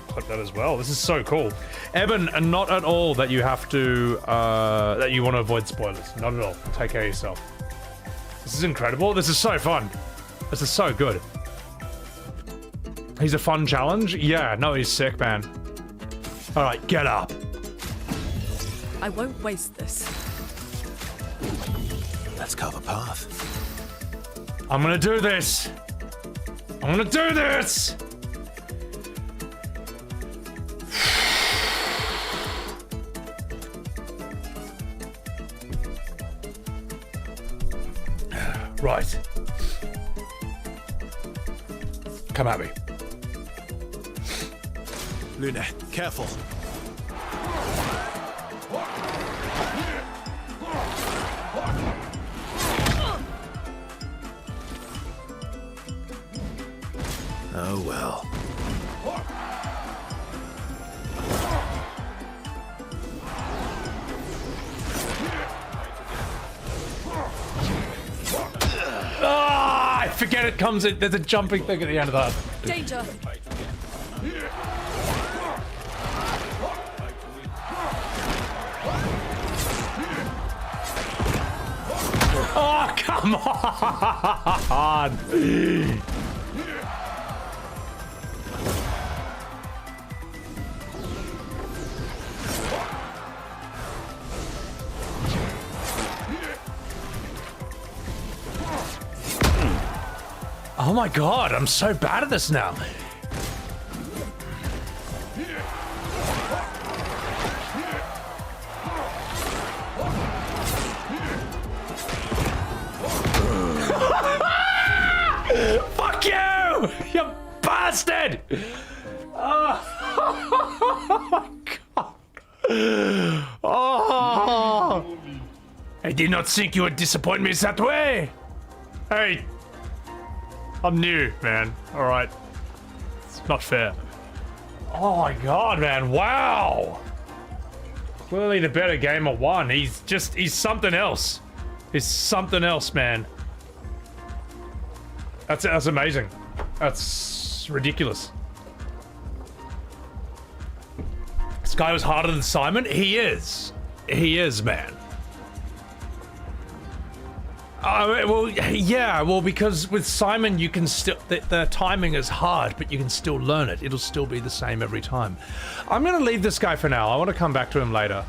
clip that as well. This is so cool. Eben, and not at all that you have to that you want to avoid spoilers. Not at all. Take care of yourself. This is incredible. This is so fun. This is so good. He's a fun challenge? Yeah, no, he's sick, man. Alright, get up. I won't waste this. Let's carve a path. I'm gonna do this. I'm gonna do this! Right. Come at me. Luna, careful. Oh well. Ah, I forget it comes in. There's a jumping thing at the end of that. Danger! Oh, come on! Oh my god, I'm so bad at this now. Fuck you! You bastard! Oh my god. Oh! I did not think you would disappoint me that way. Hey, I'm new, man. All right, it's not fair. Oh my god, man! Wow. Clearly, the better gamer won. He's something else. He's something else, man. That's amazing. That's ridiculous. This guy was harder than Simon. He is. He is, man. Well, yeah, well, because with Simon, you can still... The timing is hard, but you can still learn it. It'll still be the same every time. I'm going to leave this guy for now. I want to come back to him later.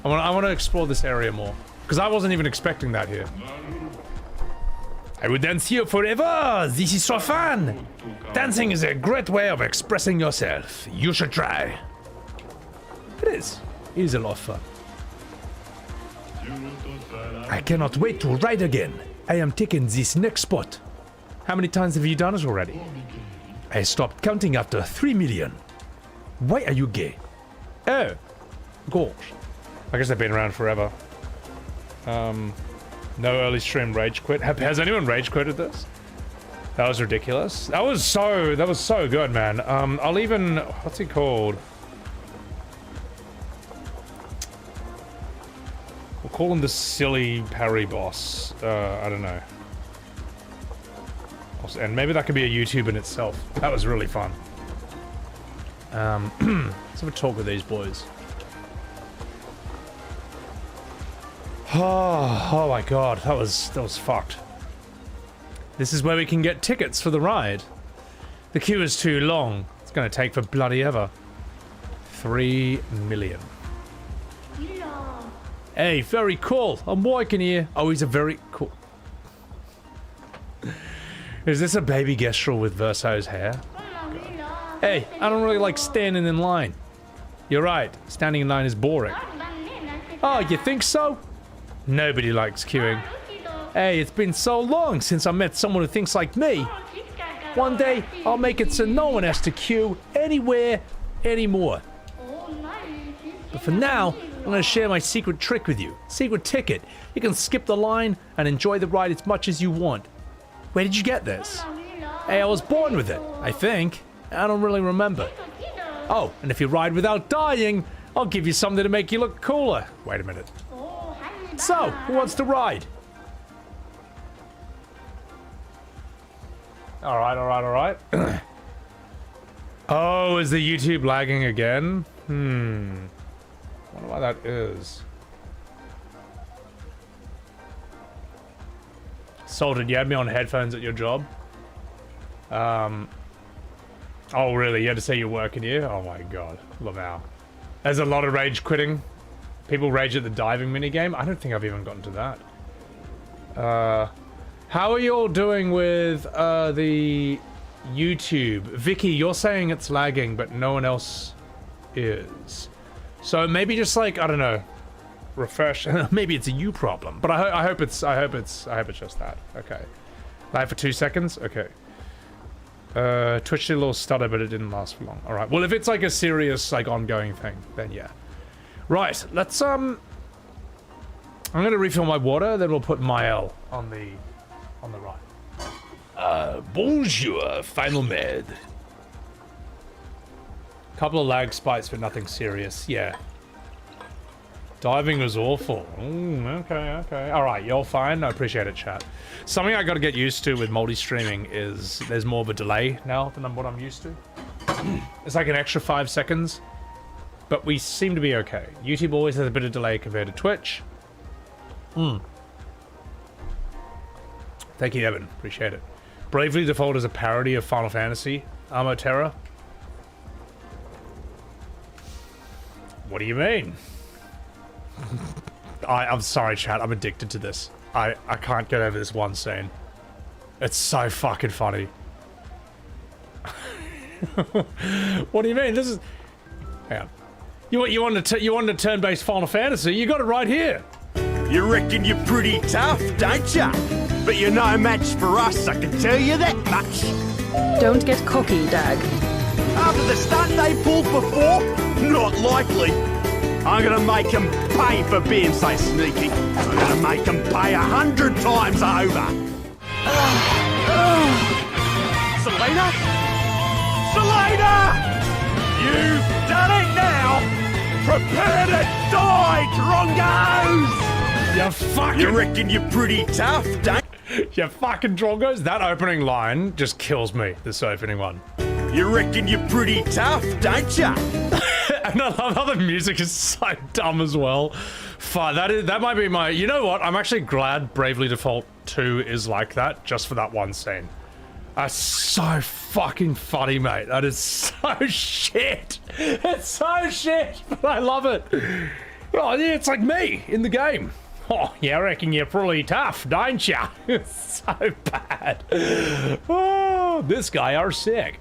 I want to explore this area more. Because I wasn't even expecting that here. I will dance here forever! This is so fun! Dancing is a great way of expressing yourself. You should try. It is. It is a lot of fun. I cannot wait to ride again. I am taking this next spot. How many times have you done it already? I stopped counting after 3 million. Why are you gay? Oh, gosh. I guess they've been around forever. No early stream rage quit. Has anyone rage quitted this? That was ridiculous. That was so good, man. I'll even... What's he called? We'll call him the silly parry boss. I don't know. And maybe that could be a YouTube in itself. That was really fun. Let's have a talk with these boys. Oh my god, that was fucked. This is where we can get tickets for the ride. The queue is too long. It's gonna take for bloody ever. 3 million. Hey, very cool. I'm working here. Oh, he's a very cool... Is this a baby Gestrel with Verso's hair? Hey, I don't really like standing in line. You're right, standing in line is boring. Oh, you think so? Nobody likes queuing. Hey, it's been so long since I met someone who thinks like me. One day, I'll make it so no one has to queue anywhere anymore. But for now, I'm gonna share my secret trick with you. Secret ticket. You can skip the line and enjoy the ride as much as you want. Where did you get this? Hey, I was born with it, I think. I don't really remember. Oh, and if you ride without dying, I'll give you something to make you look cooler. Wait a minute. So, who wants to ride? Alright. Oh, is the YouTube lagging again? Wonder why that is. Salted, you had me on headphones at your job? Oh, really? You had to say you're working here? Oh my god. Lamau. There's a lot of rage quitting. People rage at the diving minigame. I don't think I've even gotten to that. How are you all doing with the YouTube? Vicky, you're saying it's lagging, but no one else is. So maybe just like, I don't know, refresh. Maybe it's a you problem, but I hope it's just that. Okay. Live for 2 seconds. Okay. Twitch did a little stutter, but it didn't last for long. All right. Well, if it's like a serious, like ongoing thing, then yeah. Right. Let's I'm gonna refill my water, then we'll put Mael on the right. Bonjour, final med. Couple of lag spikes, but nothing serious. Yeah. Diving was awful. Okay. All right, you're fine. I appreciate it, chat. Something I got to get used to with multi-streaming is there's more of a delay now than what I'm used to. It's like an extra 5 seconds, but we seem to be okay. YouTube always has a bit of delay compared to Twitch. Thank you, Evan. Appreciate it. Bravely Default is a parody of Final Fantasy. Armo Terror. What do you mean? I'm sorry, chat. I'm addicted to this. I can't get over this one scene. It's so fucking funny. What do you mean? This is... Hang on. You want a turn-based Final Fantasy? You got it right here. You reckon you're pretty tough, don't ya? But you're no match for us, I can tell you that much. Don't get cocky, Dag. After the stunt they pulled before? Not likely. I'm gonna make them pay for being so sneaky. I'm gonna make them pay 100 times over. Selena? Selena! You've done it now! Prepare to die, Drongos! You fucking... You reckon you're pretty tough, don't you fucking Drongos? That opening line just kills me, this opening one. you? Reckon you're pretty tough, don't ya? And I love how the music is so dumb as well. Fuck, that might be my... You know what? I'm actually glad Bravely Default 2 is like that, just for that one scene. That's so fucking funny, mate. That is so shit. It's so shit, but I love it. Oh, yeah, it's like me in the game. Oh, you reckon you're pretty tough, don't ya? It's so bad. Oh, this guy are sick.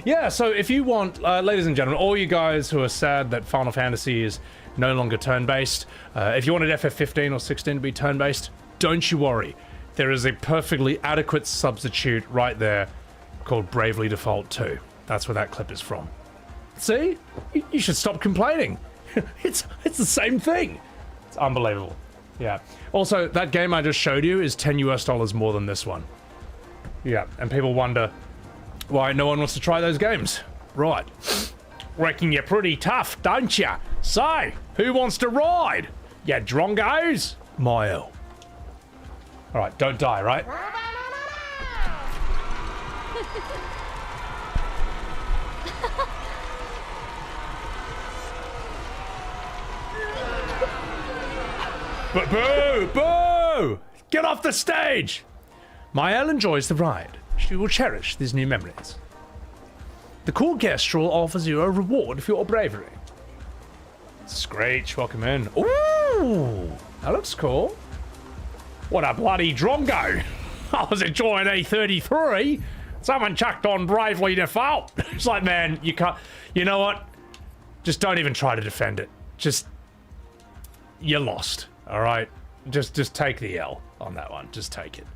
Yeah, so if you want, ladies and gentlemen, all you guys who are sad that Final Fantasy is no longer turn-based, if you wanted FF15 or 16 to be turn-based, don't you worry. There is a perfectly adequate substitute right there called Bravely Default 2. That's where that clip is from. See? You should stop complaining. It's the same thing. It's unbelievable. Yeah. Also, that game I just showed you is $10 US more than this one. Yeah, and people wonder why no one wants to try those games. Right. Reckon you're pretty tough, don't ya? So, who wants to ride? Yeah, Drongos? Mile. Alright, don't die, right? But boo! Boo! Get off the stage! Mael enjoys the ride. She will cherish these new memories. The cool Gestrel offers you a reward for your bravery. Screech, welcome in. Ooh! That looks cool. What a bloody drongo! I was enjoying E33. Someone chucked on Bravely Default. It's like, man, you can't... You know what? Just don't even try to defend it. Just... You're lost, alright? Just take the L on that one. Just take it.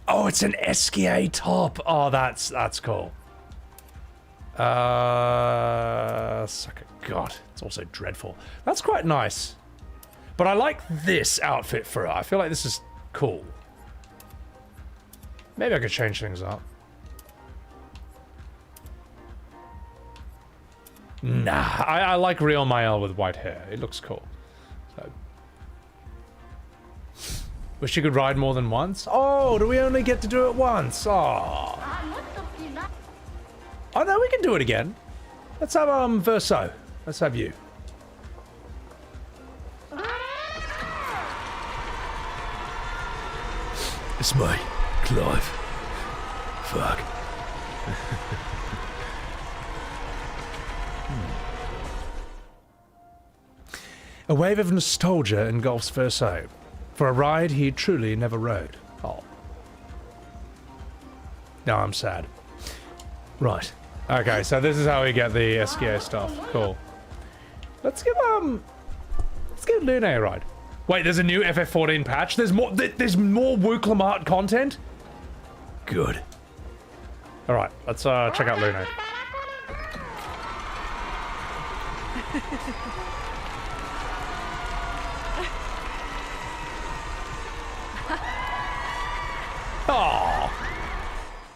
Oh, it's an SKA top. Oh, that's cool. Sucker. God, it's also dreadful. That's quite nice. But I like this outfit for her. I feel like this is cool. Maybe I could change things up. Nah, I like real Mael with white hair. It looks cool. So. Wish you could ride more than once? Oh, do we only get to do it once? Oh. Oh no, we can do it again. Let's have Verso. Let's have you. It's me, Clive. Fuck. A wave of nostalgia engulfs Verso. For a ride he truly never rode. Oh. No, I'm sad. Right. Okay, so this is how we get the SKA stuff. Cool. Let's give Lune a ride. Wait, there's a new FF14 patch? There's more Wooklamart content? Good. Alright, let's check out Lune. Oh,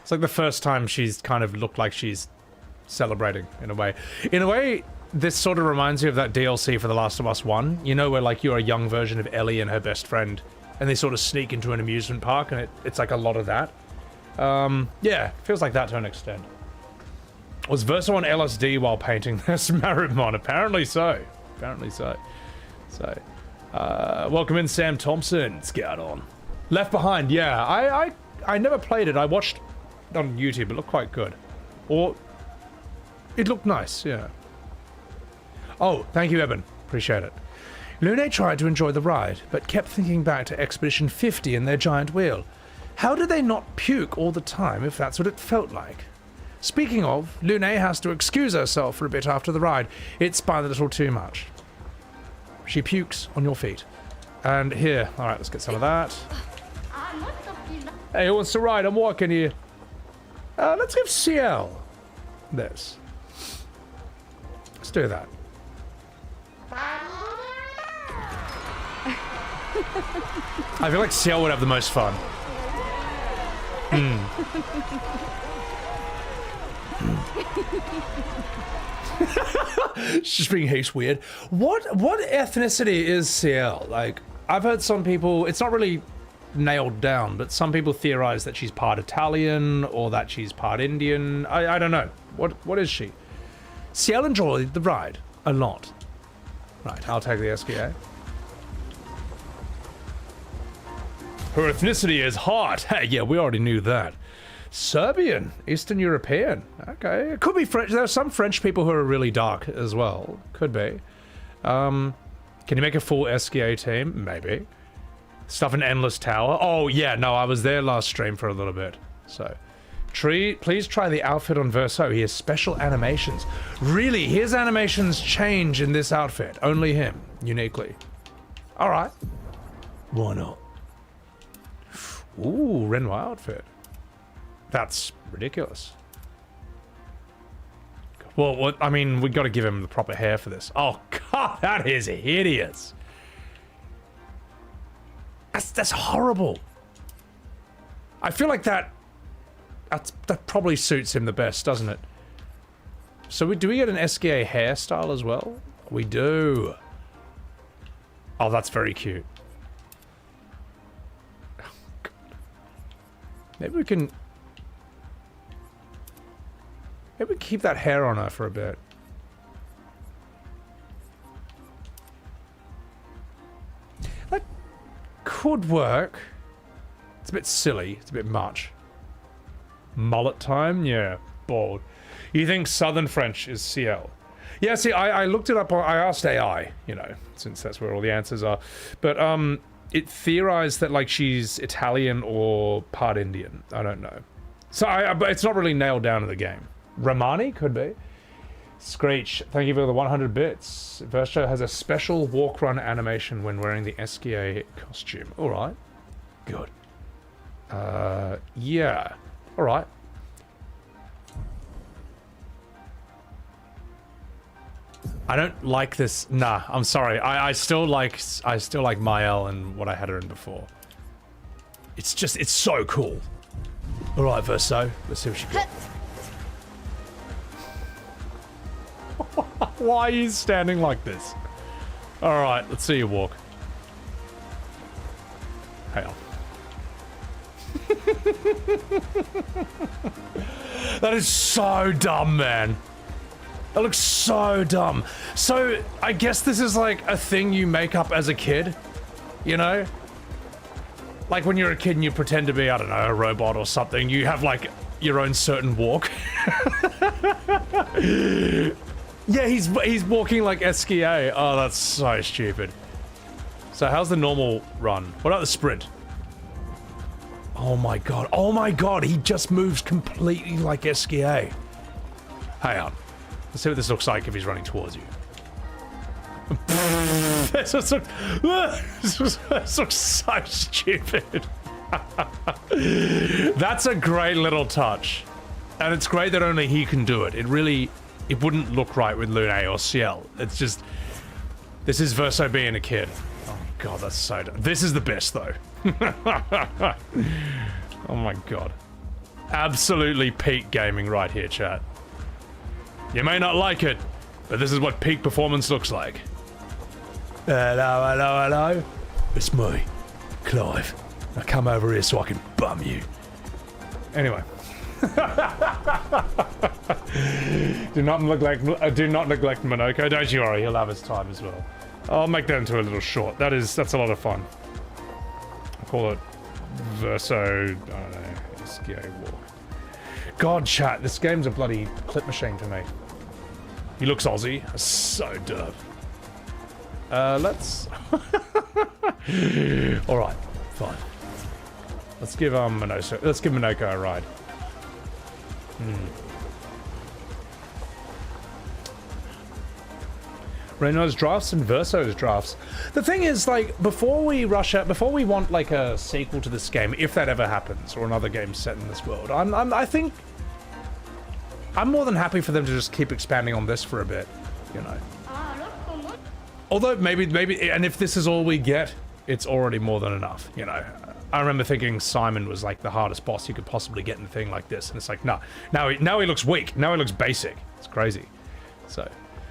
it's like the first time she's kind of looked like she's celebrating in a way. In a way, this sort of reminds me of that DLC for The Last of Us 1. You know, where like you're a young version of Ellie and her best friend, and they sort of sneak into an amusement park, and it's like a lot of that. Yeah, feels like that to an extent. Was Verso on LSD while painting this Marimon? Apparently so. Apparently so. So, welcome in Sam Thompson. Let's get on. Left Behind, yeah. I never played it. I watched it on YouTube. It looked quite good. Or, it looked nice, yeah. Oh, thank you, Eben. Appreciate it. Lune tried to enjoy the ride, but kept thinking back to Expedition 50 and their giant wheel. How do they not puke all the time if that's what it felt like? Speaking of, Lune has to excuse herself for a bit after the ride. It's by a little too much. She pukes on your feet. And here, alright, let's get some of that. Hey, who wants to ride? I'm walking here. Let's give CL this. Let's do that. I feel like CL would have the most fun. She's just being heaps weird. What ethnicity is CL? Like, I've heard some people, it's not really nailed down, but some people theorize that she's part Italian or that she's part Indian. I don't know. What is she? CL enjoyed the ride a lot. Right, I'll take the SKA. Her ethnicity is hot. Hey, yeah, we already knew that. Serbian, Eastern European. Okay, it could be French. There are some French people who are really dark as well. Could be. Can you make a full SKA team? Maybe. Stuff in Endless Tower. Oh yeah, no, I was there last stream for a little bit. So, please try the outfit on Verso. He has special animations. Really, his animations change in this outfit. Only him, uniquely. All right. Why not? Ooh, Renoir outfit. That's ridiculous. Well, what? I mean, we got to give him the proper hair for this. Oh God, that is hideous. That's horrible. I feel like that probably suits him the best, doesn't it? So do we get an SKA hairstyle as well? We do. Oh, that's very cute. Oh, God. Maybe we can keep that hair on her for a bit. That could work. It's a bit silly. It's a bit much. Mullet time? Yeah, bald. You think Southern French is CL? Yeah, see, I looked it up. I asked AI, you know, since that's where all the answers are. But it theorized that like she's Italian or part Indian. I don't know. So but it's not really nailed down in the game. Romani could be. Screech, thank you for the 100 bits. Verso has a special walk run animation when wearing the SKA costume. All right, good. Yeah, all right. I don't like this. Nah, I'm sorry. I still like Mael and what I had her in before. It's so cool. All right, Verso, let's see what she got. Why are you standing like this? All right, let's see you walk. Hang on. That is so dumb, man. That looks so dumb. So, I guess this is like a thing you make up as a kid, you know? Like when you're a kid and you pretend to be, I don't know, a robot or something, you have like your own certain walk. Yeah, he's walking like SKA. Oh, that's so stupid. So how's the normal run? What about the sprint? Oh my god, he just moves completely like SKA. Hang on. Let's see what this looks like if he's running towards you. This looks so stupid. That's a great little touch. And it's great that only he can do it. It wouldn't look right with Lune or CL. It's just... This is Verso being a kid. Oh god, that's so dumb. This is the best though. Oh my god. Absolutely peak gaming right here, chat. You may not like it, but this is what peak performance looks like. Hello. It's me, Clive. Now come over here so I can bum you. Anyway. Do not neglect Monoko. Don't you worry, he'll have his time as well. I'll make that into a little short. That's a lot of fun. I'll call it Verso, I don't know, SKA Walk. God, chat, this game's a bloody clip machine to me. He looks Aussie. That's so dope. Let's... Alright, fine. Let's give Minoko a ride. Renault's drafts and Verso's drafts. The thing is, like, before we want like a sequel to this game, if that ever happens, or another game set in this world, I think I'm more than happy for them to just keep expanding on this for a bit, you know. Although maybe, and if this is all we get, it's already more than enough, you know. I remember thinking Simon was like the hardest boss you could possibly get in a thing like this, and it's like, no, now he looks weak, now he looks basic. It's crazy. So,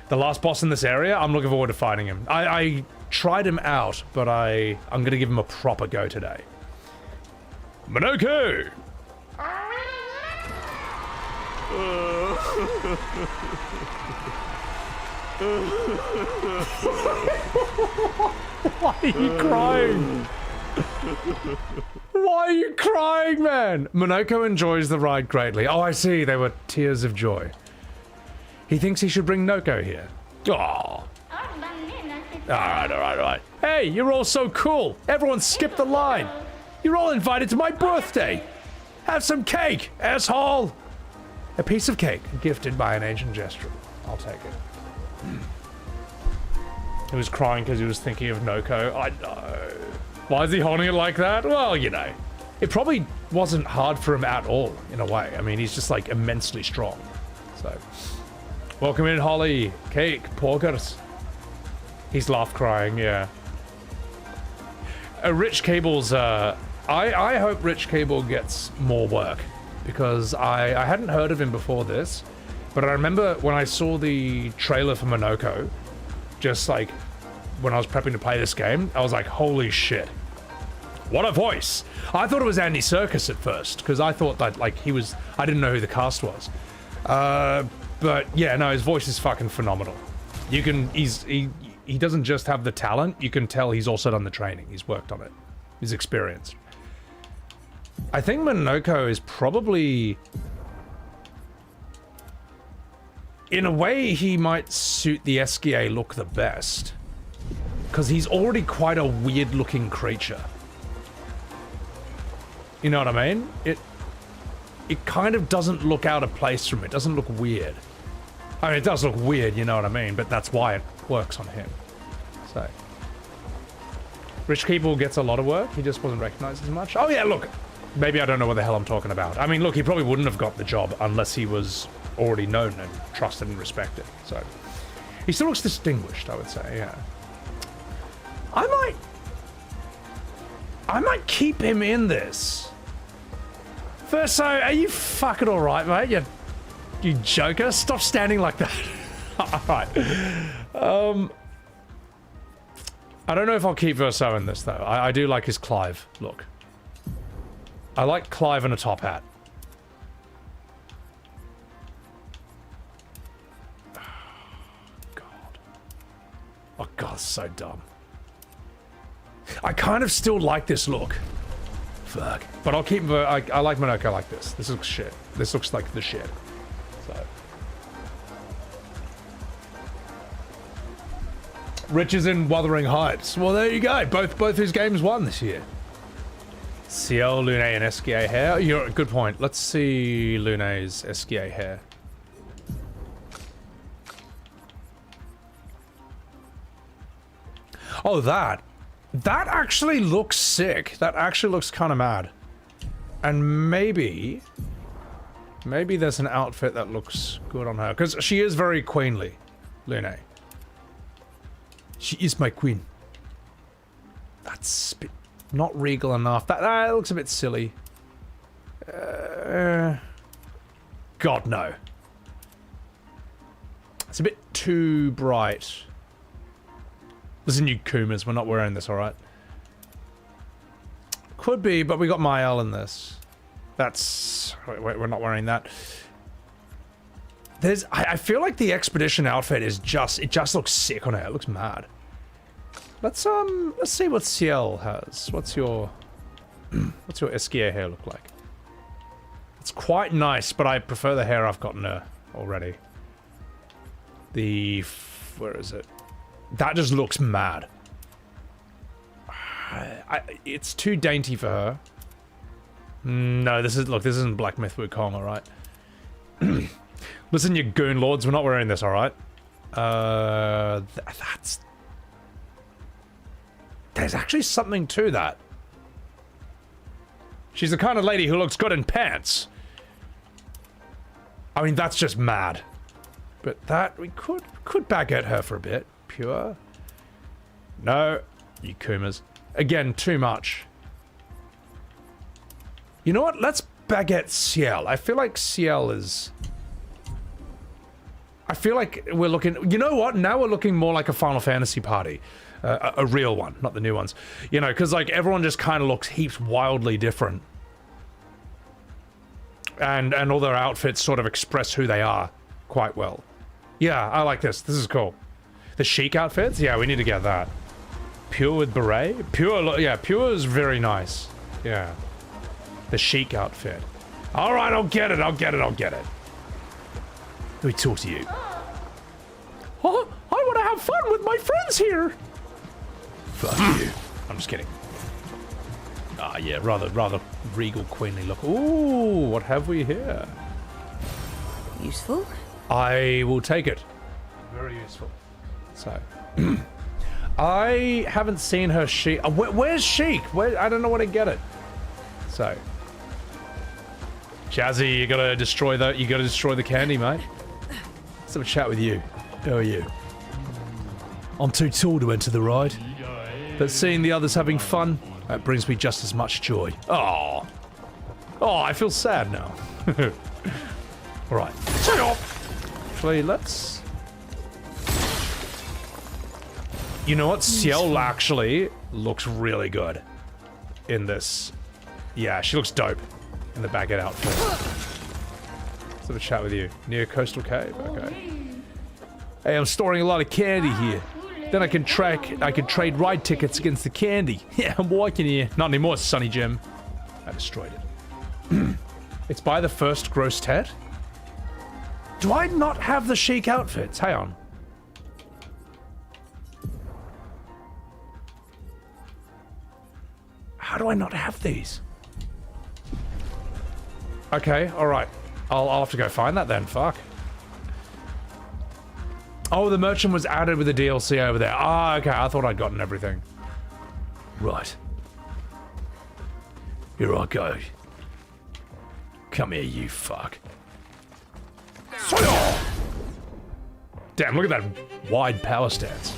the last boss in this area, I'm looking forward to fighting him. I tried him out, but I'm gonna give him a proper go today. Minoko! Why are you crying? Why are you crying, man? Minoko enjoys the ride greatly. Oh, I see. They were tears of joy. He thinks he should bring Noko here. Oh. Alright. Hey, you're all so cool. Everyone skipped the line. You're all invited to my birthday. Have some cake, asshole. A piece of cake gifted by an ancient gesture. I'll take it. He was crying because he was thinking of Noko. I know. Why is he holding it like that? Well, you know. It probably wasn't hard for him at all, in a way. I mean, he's just, like, immensely strong. So. Welcome in, Holly. Cake. Porkers. He's laugh crying, yeah. Rich Cable's, I hope Rich Cable gets more work. Because I hadn't heard of him before this. But I remember when I saw the trailer for Minoko, just like when I was prepping to play this game, I was like, holy shit. What a voice. I thought it was Andy Serkis at first, because I thought that like I didn't know who the cast was. But yeah, no, his voice is fucking phenomenal. He doesn't just have the talent, you can tell he's also done the training. He's worked on it. He's experienced. I think Minoko is probably, in a way, he might suit the SGA look the best. Because he's already quite a weird-looking creature. You know what I mean? It kind of doesn't look out of place from it. It doesn't look weird. I mean, it does look weird, you know what I mean? But that's why it works on him. So. Rich Keeble gets a lot of work. He just wasn't recognized as much. Oh, yeah, look. Maybe I don't know what the hell I'm talking about. I mean, look, he probably wouldn't have got the job unless he was already known and trusted and respected. So, he still looks distinguished, I would say, yeah. I might keep him in this. Verso, are you fucking alright, mate? You joker? Stop standing like that. Alright. I don't know if I'll keep Verso in this, though. I do like his Clive look. I like Clive in a top hat. God. Oh, God, it's so dumb. I kind of still like this look. Fuck. But I'll keep... I like Minoko like this. This looks shit. This looks like the shit. So... Rich is in Wuthering Heights. Well, there you go. Both his games won this year. Ciel, Lune, and SGA hair. You're good point. Let's see Lune's SGA hair. Oh, that. That actually looks sick. That actually looks kind of mad. And maybe there's an outfit that looks good on her. Because she is very queenly, Lune. She is my queen. That's a bit not regal enough. That looks a bit silly. God, no. It's a bit too bright. There's a new Kumas. We're not wearing this, alright? Could be, but we got Mael in this. That's... Wait, we're not wearing that. There's... I feel like the Expedition outfit is just... It just looks sick on her. It looks mad. Let's see what Ciel has. What's your SGA hair look like? It's quite nice, but I prefer the hair I've gotten her already. Where is it? That just looks mad. It's too dainty for her. No, this isn't Black Myth Wukong, alright? Listen, you goon lords, we're not wearing this, alright? That's... There's actually something to that. She's the kind of lady who looks good in pants. I mean, that's just mad. But that, we could baguette her for a bit. Pure. No, you Kumas. Again, too much. You know what? Let's baguette Ciel. I feel like Ciel is... I feel like we're looking... You know what? Now we're looking more like a Final Fantasy party. A real one, not the new ones. You know, because like everyone just kind of looks heaps wildly different. And all their outfits sort of express who they are quite well. Yeah, I like this. This is cool. The chic outfits? Yeah, we need to get that. Pure with beret? Pure, yeah, Pure is very nice. Yeah. The chic outfit. Alright, I'll get it, I'll get it, I'll get it. Let me talk to you. Oh, I want to have fun with my friends here! Fuck you. I'm just kidding. Ah, yeah, rather regal, queenly look. Ooh, what have we here? Useful? I will take it. Very useful. So, I haven't seen her Sheik. Where's Sheik? I don't know where to get it. So, Jazzy, you gotta destroy the candy, mate. Let's have a chat with you. How are you? I'm too tall to enter the ride, but seeing the others having fun, that brings me just as much joy. Oh, I feel sad now. All right. Actually, let's... You know what? Ciel actually looks really good in this. Yeah, she looks dope in the baguette outfit. Let's have a chat with you. Near Coastal Cave? Okay. Hey, I'm storing a lot of candy here. Then I can trade ride tickets against the candy. Yeah, I'm walking here. Not anymore, Sonny Jim. I destroyed it. It's by the first gross Tet? Do I not have the chic outfits? Hang on. How do I not have these? Okay, alright. I'll have to go find that then, fuck. Oh, the merchant was added with the DLC over there. Ah, okay, I thought I'd gotten everything. Right. Here I go. Come here, you fuck. Damn, look at that wide power stance.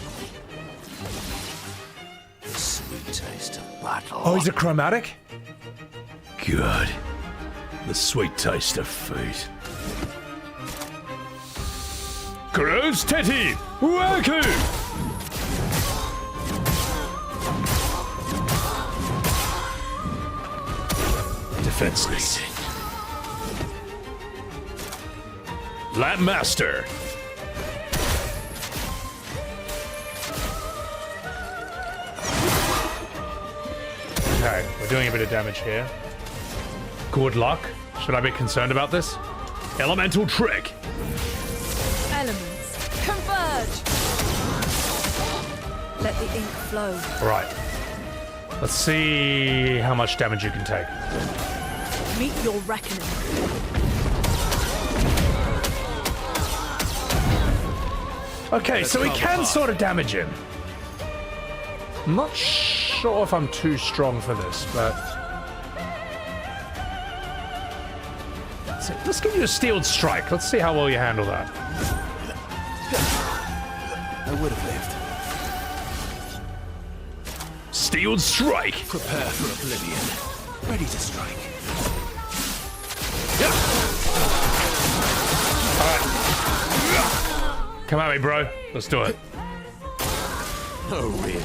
Sweet taste of battle. Oh, he's a chromatic? Good. The sweet taste of food. Gross Teddy! Welcome! Defenseless. Lab Master. Okay, we're doing a bit of damage here. Good luck. Should I be concerned about this? Elemental trick. Elements, converge! Let the ink flow. Right. Let's see how much damage you can take. Meet your reckoning. Okay, so we can sort of damage him. I'm not sure if I'm too strong for this, but... Let's give you a steeled strike. Let's see how well you handle that. I would have lived. Steeled strike. Prepare for oblivion. Ready to strike. Alright. Come at me, bro. Let's do it. Oh, really?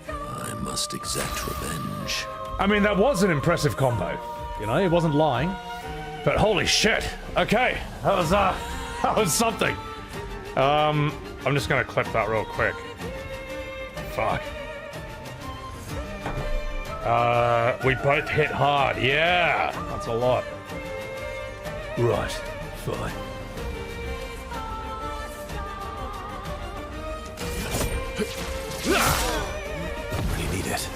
I must exact revenge. I mean, that was an impressive combo. You know, he wasn't lying. But holy shit. Okay. That was something. I'm just gonna clip that real quick. Fuck. We both hit hard. Yeah. That's a lot. Right. Fine. Really need it.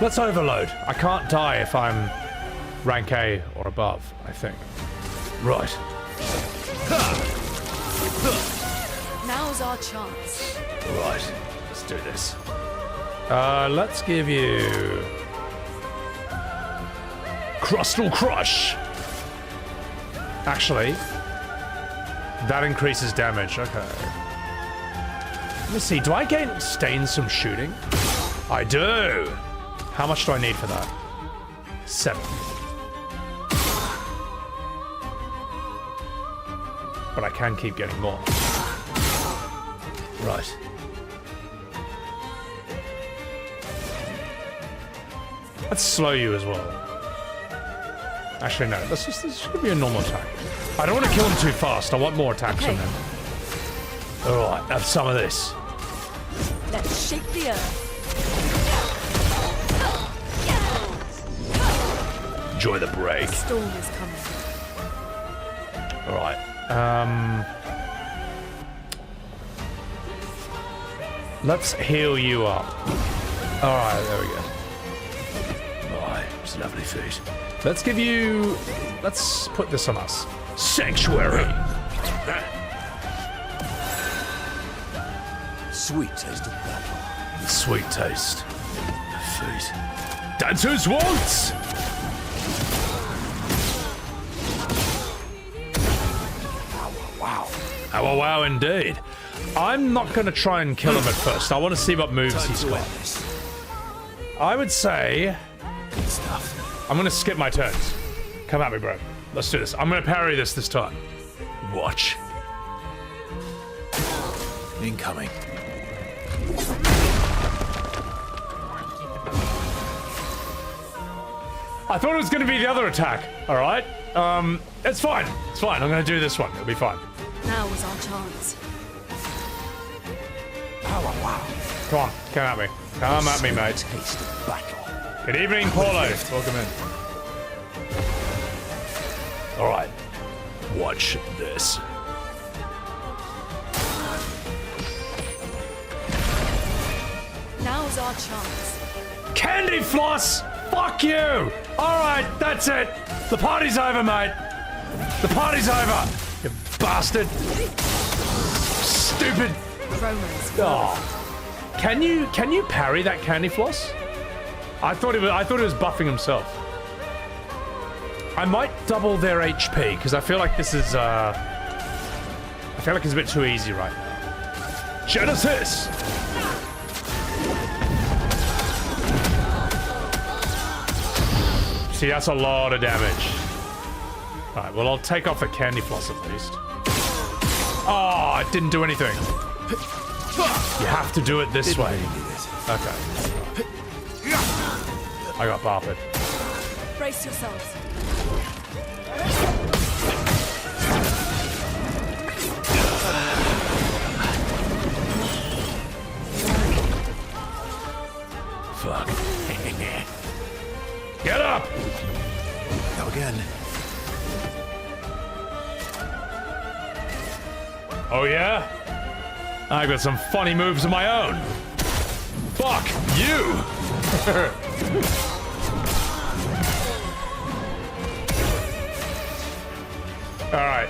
Let's overload. I can't die if I'm rank A or above, I think. Right. Now's our chance. Right. Let's do this. Let's give you... Crustal Crush! Actually, that increases damage. Okay. Let me see. Do I gain stains from shooting? I do! How much do I need for that? 7. But I can keep getting more. Right. Let's slow you as well. Actually, no. This should be a normal attack. I don't want to kill him too fast. I want more attacks from him. Alright, have some of this. Let's shake the earth. Enjoy the break. The storm is coming. Alright. Let's heal you up. Alright, there we go. Alright, it's lovely food. Let's give you... Let's put this on us. Sanctuary! Sweet taste of battle. Sweet taste of food. Dancer's Waltz! Wow. Oh, wow, indeed. I'm not going to try and kill him at first. I want to see what moves he's got. I would say... Good stuff. I'm going to skip my turns. Come at me, bro. Let's do this. I'm going to parry this time. Watch. Incoming. I thought it was going to be the other attack. All right. It's fine. It's fine. I'm going to do this one. It'll be fine. Now is our chance. Wow. Come on. Come at me. Come at me, mate. Taste of battle. Good evening, Paulo. Welcome in. All right. Watch this. Now's our chance. Candy floss! Fuck you! Alright, that's it! The party's over, mate! The party's over! You bastard! Stupid! Promos. Oh. Can you parry that candy floss? I thought it was buffing himself. I might double their HP, because I feel like this is I feel like it's a bit too easy right now. Genesis! See, that's a lot of damage. Alright, well, I'll take off a candy floss at least. Oh, it didn't do anything. You have to do it this way. Okay. I got barpered. Brace yourselves. Fuck. Get up! Go again. Oh yeah? I got some funny moves of my own. Fuck you! Alright.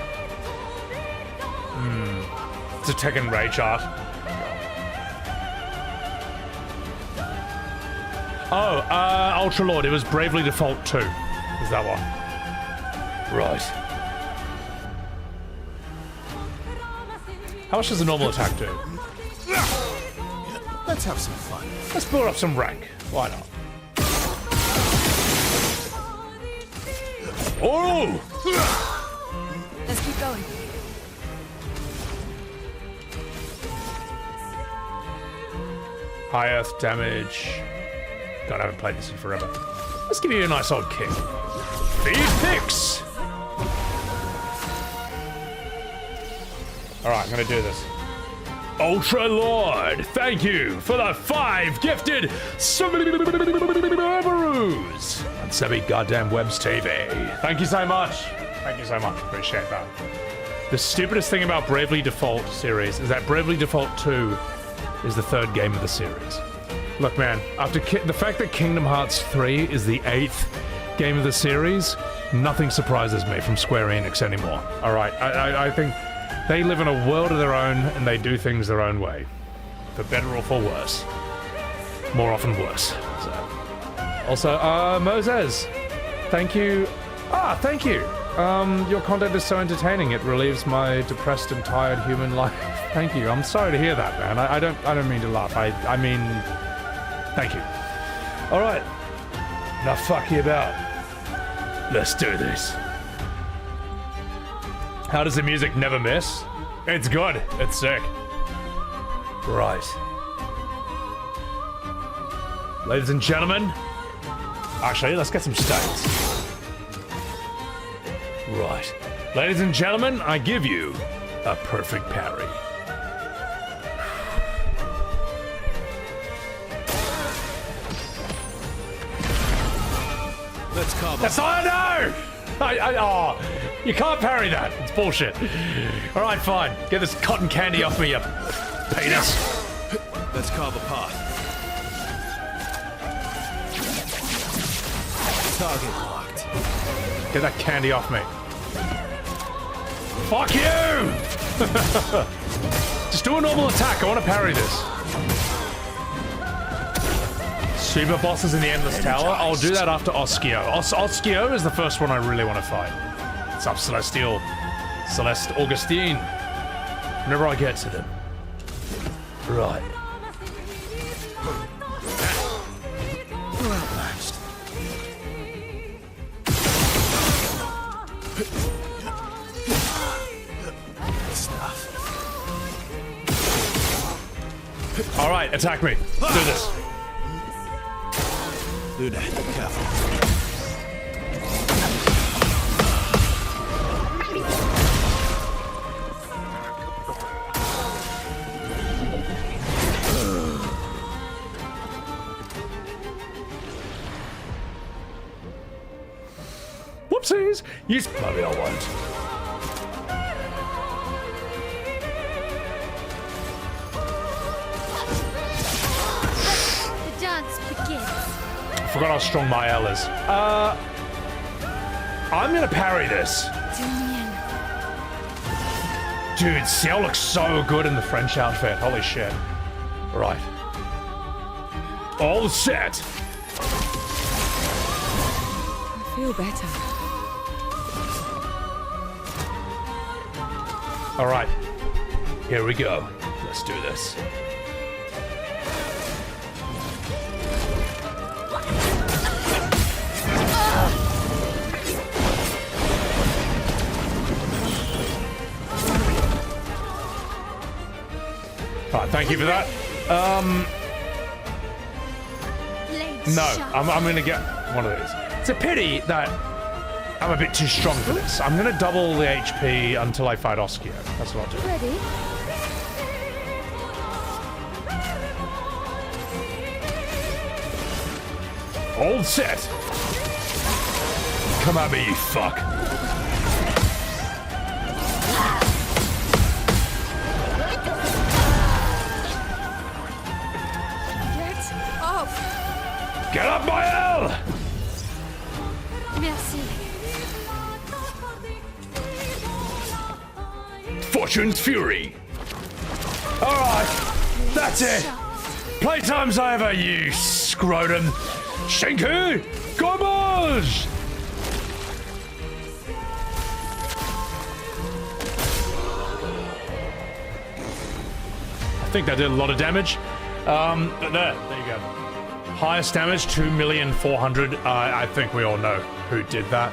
It's a Tekken Rage Art. Oh, Ultra Lord, it was Bravely Default 2. Is that one? Right. How much does the normal attack do? Let's have some fun. Let's build up some rank. Why not? Oh! Let's keep going. High earth damage. God, I haven't played this in forever. Let's give you a nice old kick. Feed picks! Alright, I'm gonna do this. Ultra Lord, thank you for the 5 gifted Subaru's on Semi Goddamn Webs TV. Thank you so much. Thank you so much. Appreciate that. The stupidest thing about Bravely Default series is that Bravely Default 2 is the 3rd game of the series. Look, man, after the fact that Kingdom Hearts 3 is the 8th game of the series, nothing surprises me from Square Enix anymore. Alright, I think they live in a world of their own and they do things their own way. For better or for worse. More often worse. So. Also, Moses, thank you. Thank you. Your content is so entertaining. It relieves my depressed and tired human life. Thank you. I'm sorry to hear that, man. I don't mean to laugh. I mean, thank you. All right. Now fuck you about. Let's do this. How does the music never miss? It's good. It's sick. Right. Ladies and gentlemen. Actually, let's get some stats. Right. Ladies and gentlemen, I give you a perfect parry. Let's cover. That's all I know! You can't parry that. It's bullshit. All right, fine. Get this cotton candy off me, you penis. Let's carve a path. Target locked. Get that candy off me. Fuck you! Just do a normal attack. I want to parry this. Superboss is in the Endless Tower. I'll do that after Oskio. Oskio is the first one I really want to fight. It's up, Celeste Augustine. Whenever I get to them. Right. All right, attack me. Do this. Do that. Careful. Whoopsies. Maybe I won't. Forgot how strong my L is. I'm gonna parry this. Dude, Ciel looks so good in the French outfit. Holy shit. Right. All set. I feel better. All right. Here we go. Let's do this. Alright, thank you for that. No, I'm gonna get one of these. It's a pity that I'm a bit too strong for this. I'm gonna double the HP until I fight Oskio. That's what I'll do. Ready? All set. Come at me, you fuck. Get up my L! Merci. Fortune's Fury. Alright, that's it. Playtime's over, you scrotum. Shinku, garbage! I think that did a lot of damage. But there you go. Highest damage, 2,400,000. I think we all know who did that.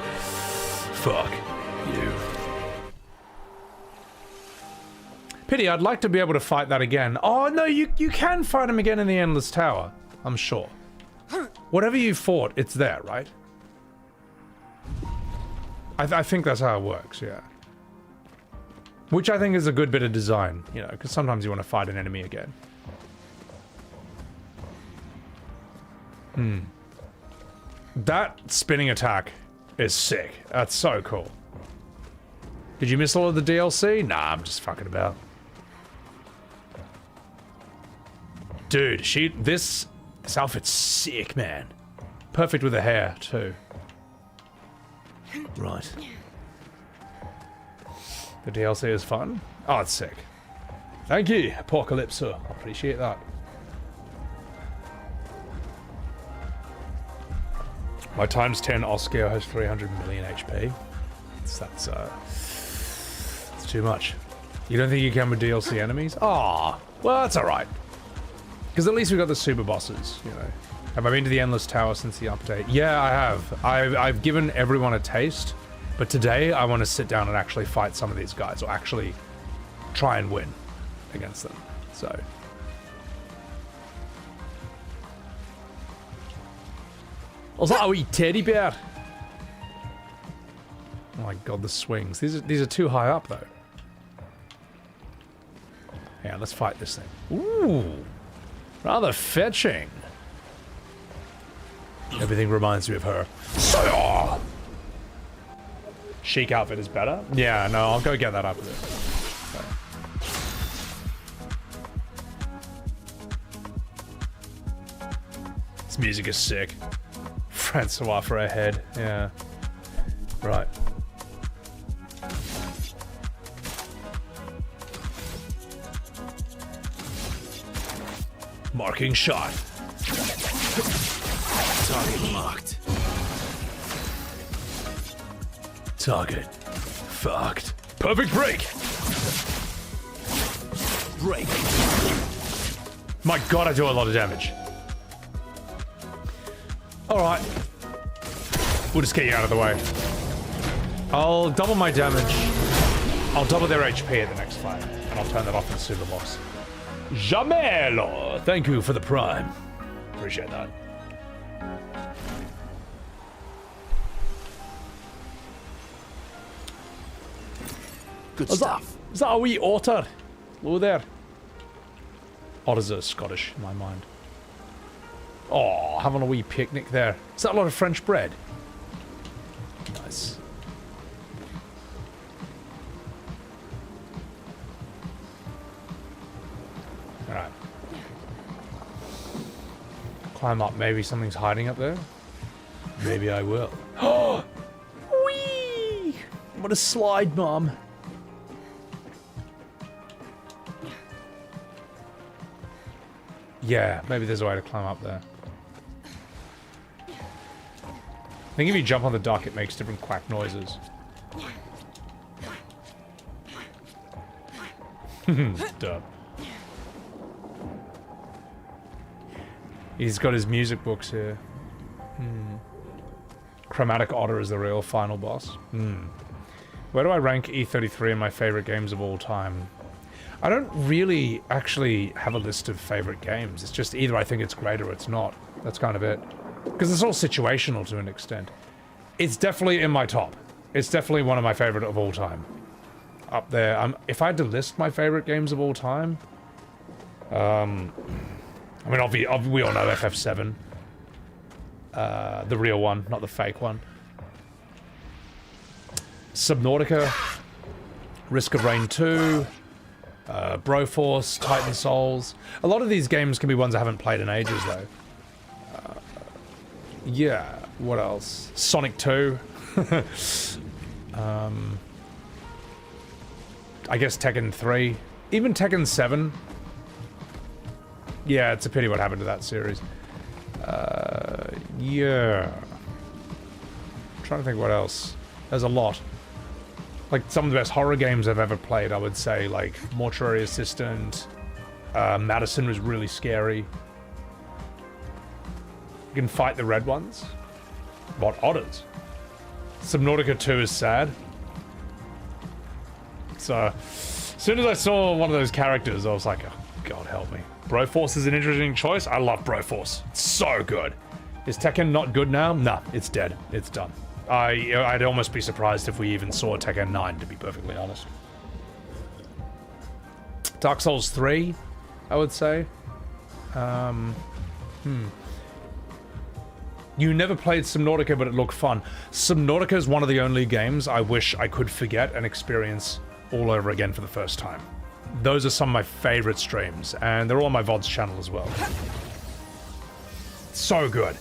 Fuck you. Pity, I'd like to be able to fight that again. Oh, no, you can fight him again in the Endless Tower. I'm sure. Whatever you fought, it's there, right? I think that's how it works, yeah. Which I think is a good bit of design, you know, because sometimes you want to fight an enemy again. That spinning attack is sick. That's so cool. Did you miss all of the DLC? Nah, I'm just fucking about. Dude, this outfit's sick, man. Perfect with the hair, too. Right. The DLC is fun? Oh, it's sick. Thank you, Apocalypso. I appreciate that. My times 10 Oscar has 300 million HP. That's too much. You don't think you can with DLC enemies? Ah, well, that's alright. Because at least we got the super bosses, you know. Have I been to the Endless Tower since the update? Yeah, I have. I've given everyone a taste, but today I want to sit down and actually fight some of these guys, or actually try and win against them. So. Was that a wee teddy bear? Oh my god, the swings. These are too high up though. Yeah, let's fight this thing. Ooh. Rather fetching. Everything reminds me of her. So, chic outfit is better? Yeah, no, I'll go get that after this. So. This music is sick. Francois for a head, yeah. Right. Marking shot. Target marked. Target fucked. Perfect break. Break. My god, I do a lot of damage. Alright. We'll just get you out of the way. I'll double my damage. I'll double their HP at the next fight. And I'll turn that off in Superboss. Jamelo! Thank you for the prime. Appreciate that. Good stuff. Is that a wee otter? Hello there. Otters are Scottish in my mind. Oh, having a wee picnic there. Is that a lot of French bread? Nice. Alright. Climb up. Maybe something's hiding up there. Maybe I will. Oh! Whee! What a slide, Mom. Yeah, maybe there's a way to climb up there. I think if you jump on the dock, it makes different quack noises. Duh. He's got his music books here. Chromatic Otter is the real final boss. Where do I rank E33 in my favorite games of all time? I don't really actually have a list of favorite games. It's just either I think it's great or it's not. That's kind of it. Because it's all situational to an extent. It's definitely in my top. It's definitely one of my favorite of all time. Up there. If I had to list my favorite games of all time... I mean, we all know FF7. The real one, not the fake one. Subnautica. Risk of Rain 2. Broforce, Titan Souls. A lot of these games can be ones I haven't played in ages, though. Yeah, what else? Sonic 2. I guess Tekken 3. Even Tekken 7. Yeah, it's a pity what happened to that series. Yeah. I'm trying to think what else. There's a lot. Like, some of the best horror games I've ever played, I would say, like, Mortuary Assistant, Madison was really scary. You can fight the red ones. What, otters? Subnautica 2 is sad. So, as soon as I saw one of those characters, I was like, oh, God help me. Broforce is an interesting choice. I love Broforce. It's so good. Is Tekken not good now? Nah, it's dead. It's done. I'd almost be surprised if we even saw Tekken 9, to be perfectly honest. Dark Souls 3, I would say. You never played Subnautica, but it looked fun. Subnautica is one of the only games I wish I could forget and experience all over again for the first time. Those are some of my favorite streams, and they're all on my VODs channel as well. So good.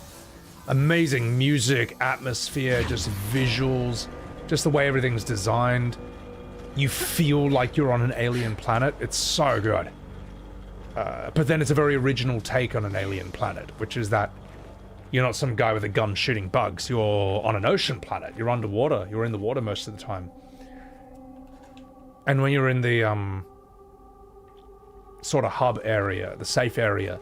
Amazing music, atmosphere, just visuals, just the way everything's designed. You feel like you're on an alien planet. It's so good. But then it's a very original take on an alien planet, which is that you're not some guy with a gun shooting bugs. You're on an ocean planet. You're underwater. You're in the water most of the time. And when you're in the sort of hub area, the safe area,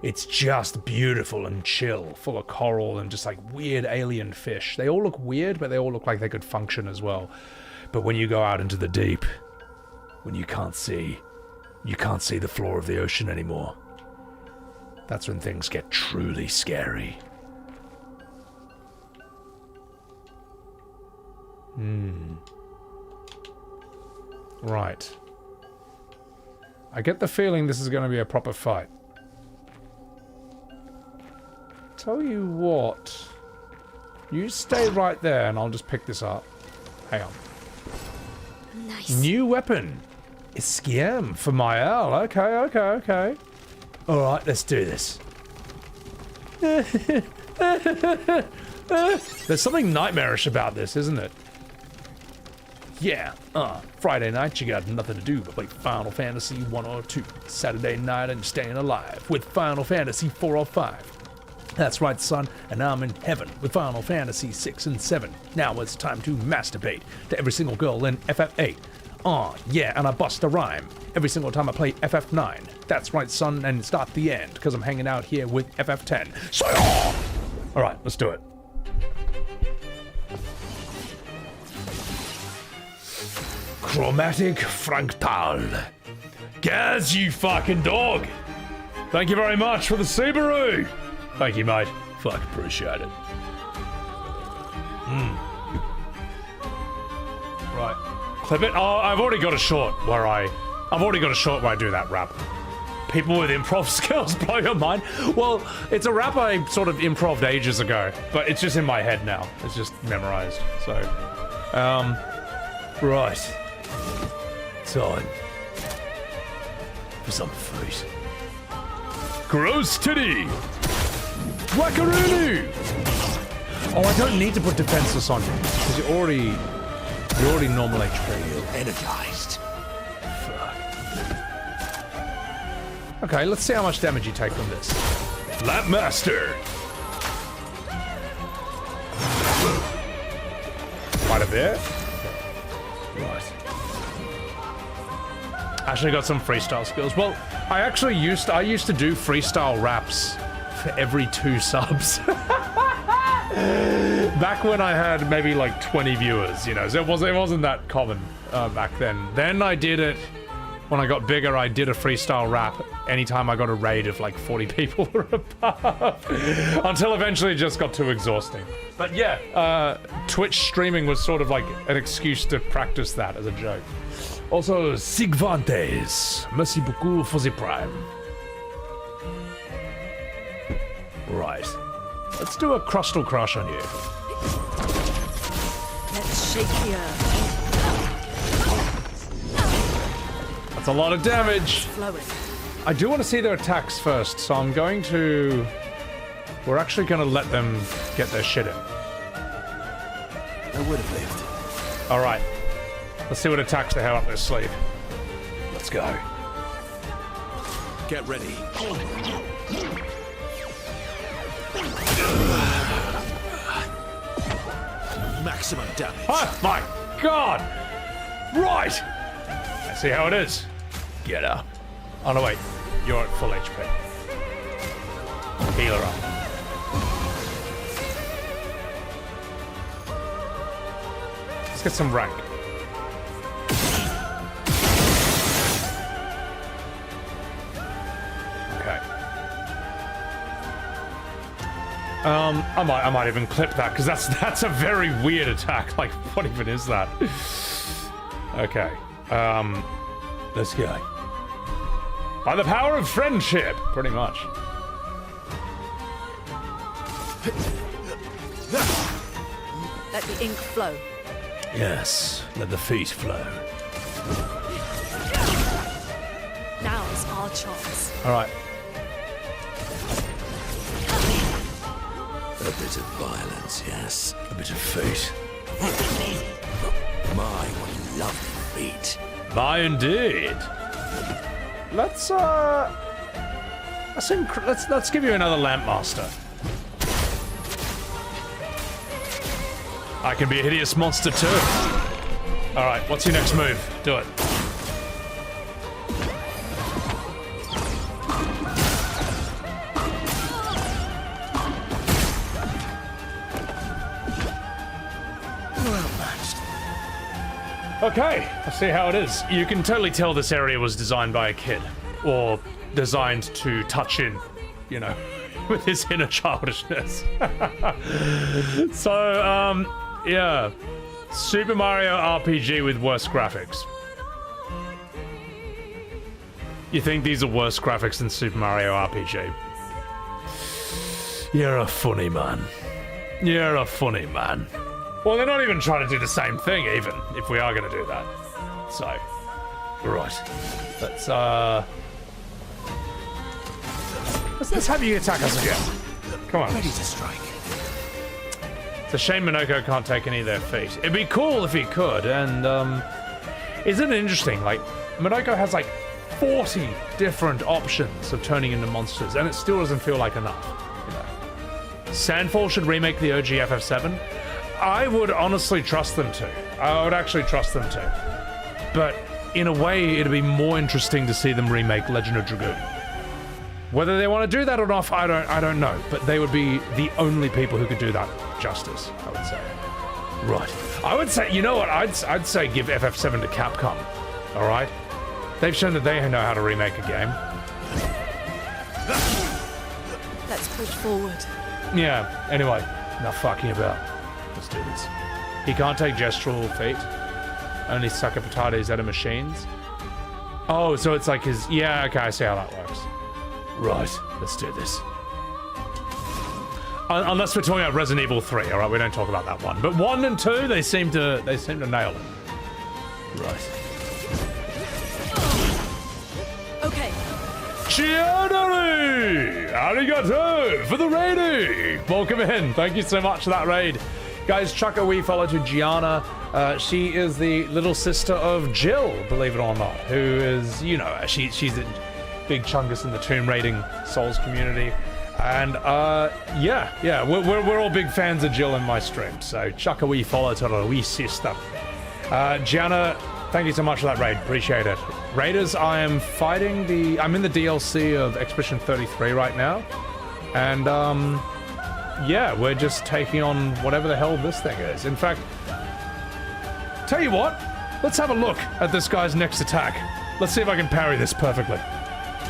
it's just beautiful and chill, full of coral and just like weird alien fish. They all look weird, but they all look like they could function as well. But when you go out into the deep, when you can't see the floor of the ocean anymore, that's when things get truly scary. Right. I get the feeling this is going to be a proper fight. Tell you what. You stay right there and I'll just pick this up. Hang on. Nice. New weapon. Escape for Mael. Okay. Alright, let's do this. There's something nightmarish about this, isn't it? Yeah, Friday night you got nothing to do but play Final Fantasy 1 or 2. Saturday night and staying alive with Final Fantasy 4 or 5. That's right, son, and I'm in heaven with Final Fantasy 6 and 7. Now it's time to masturbate to every single girl in FF8. Yeah, and I bust a rhyme every single time I play FF9. That's right, son, and start the end, because I'm hanging out here with FF10. So, alright, let's do it. Chromatic Fractal. Gaz, you fucking dog! Thank you very much for the Subaru! Thank you, mate. Fuck, appreciate it. Right. Clip it. Oh, I've already got a short where I do that rap. People with improv skills blow your mind. Well, it's a rap I sort of improved ages ago, but it's just in my head now. It's just memorized. So, right. Time for some food. Gross titty! Wackaroo! Oh, I don't need to put defenseless on you, because you're already normal HP. You're energized. Fuck. Okay, let's see how much damage you take from this. Lapmaster! Quite a bit. Right. Actually got some freestyle skills. Well, I used to do freestyle raps for every 2 subs. Back when I had maybe like 20 viewers, you know, so it wasn't that common back then. Then I did it when I got bigger. I did a freestyle rap anytime I got a raid of like 40 people or above, until eventually it just got too exhausting. But yeah, Twitch streaming was sort of like an excuse to practice that as a joke. Also, Sigvantes, merci beaucoup for the prime. Right. Let's do a crustal crush on you. Let's shake the earth. That's a lot of damage. Flowing. I do want to see their attacks first, so I'm going to... We're actually going to let them get their shit in. I would have lived. Alright. Let's see what attacks they have up their sleeve. Let's go. Get ready. Maximum damage. Oh my god! Right! I see how it is. Get up. Oh no, wait. You're at full HP. Heal her up. Let's get some rank. Okay. I might even clip that, because that's a very weird attack. Like, what even is that? Okay. Let's go. By the power of friendship, pretty much. Let the ink flow. Yes, let the feet flow. Now's our chance. All right. A bit of violence, yes. A bit of feet. My, what lovely feet. My indeed. Let's give you another Lampmaster. I can be a hideous monster too. All right, what's your next move? Do it. Okay, I see how it is. You can totally tell this area was designed by a kid, or designed to touch in, you know, with his inner childishness. So, yeah. Super Mario RPG with worse graphics. You think these are worse graphics than Super Mario RPG? You're a funny man. You're a funny man. Well, they're not even trying to do the same thing, even, if we are going to do that. So, right. Let's have you attack us again. Come on. Ready to strike. It's a shame Minoko can't take any of their feet. It'd be cool if he could, and, isn't it interesting? Like, Minoko has, like, 40 different options of turning into monsters, and it still doesn't feel like enough, you know. Sandfall should remake the OG FF7. I would honestly trust them to. I would actually trust them to. But in a way, it'd be more interesting to see them remake Legend of Dragoon. Whether they want to do that or not, I don't know. But they would be the only people who could do that justice, I would say. Right. I would say, you know what? I'd say give FF7 to Capcom. All right. They've shown that they know how to remake a game. Let's push forward. Yeah. Anyway, enough fucking about. Let's do this. He can't take gestural feet. Only sucker potatoes out of machines. Oh, so it's like his... Yeah, okay, I see how that works. Right, let's do this. Unless we're talking about Resident Evil 3, alright? We don't talk about that one. But 1 and 2, they seem to nail it. Right. Okay. Chianari! Arigato for the raid! Welcome in. Thank you so much for that raid. Guys, chuck a wee follow to Gianna. She is the little sister of Jill, believe it or not, who is, you know, she's a big chungus in the Tomb Raiding Souls community. And, yeah, we're all big fans of Jill in my stream, so chuck a wee follow to the wee sister. Gianna, thank you so much for that raid, appreciate it. Raiders, I'm in the DLC of Expedition 33 right now, and, yeah, we're just taking on whatever the hell this thing is. In fact, tell you what, let's have a look at this guy's next attack. Let's see if I can parry this perfectly.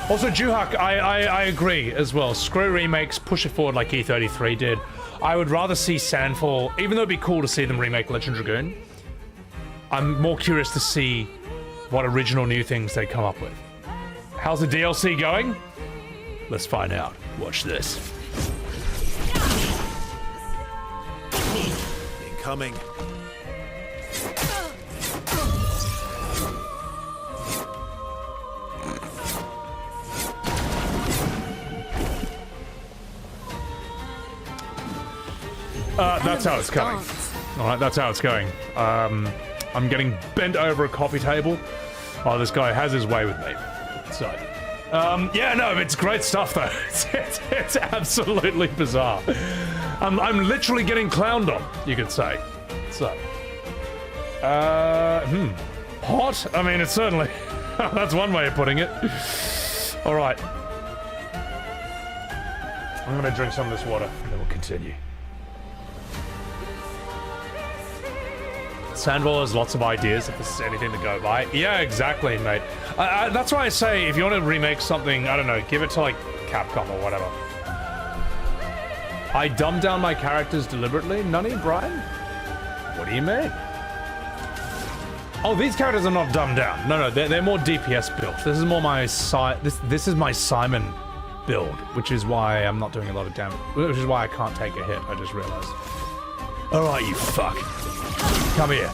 Also, Juhak, I agree as well. Screw remakes, push it forward like E33 did. I would rather see Sandfall, even though it'd be cool to see them remake Legend Dragoon. I'm more curious to see what original new things they come up with. How's the DLC going? Let's find out. Watch this. Incoming. That's how it's coming. Alright, that's how it's going. I'm getting bent over a coffee table. Oh, this guy has his way with me. So, yeah, no, it's great stuff though. It's absolutely bizarre. I'm literally getting clowned on, you could say. So, hot? I mean, it's certainly, that's one way of putting it. All right. I'm gonna drink some of this water and then we'll continue. Sandvall has lots of ideas if this is anything to go by. Yeah, exactly, mate. That's why I say if you want to remake something, I don't know, give it to like Capcom or whatever. I dumbed down my characters deliberately? Nunny, Brian? What do you mean? Oh, these characters are not dumbed down. No, they're more DPS built. This is more my this is my Simon build, which is why I'm not doing a lot of damage. Which is why I can't take a hit, I just realized. All right, you fuck. Come here.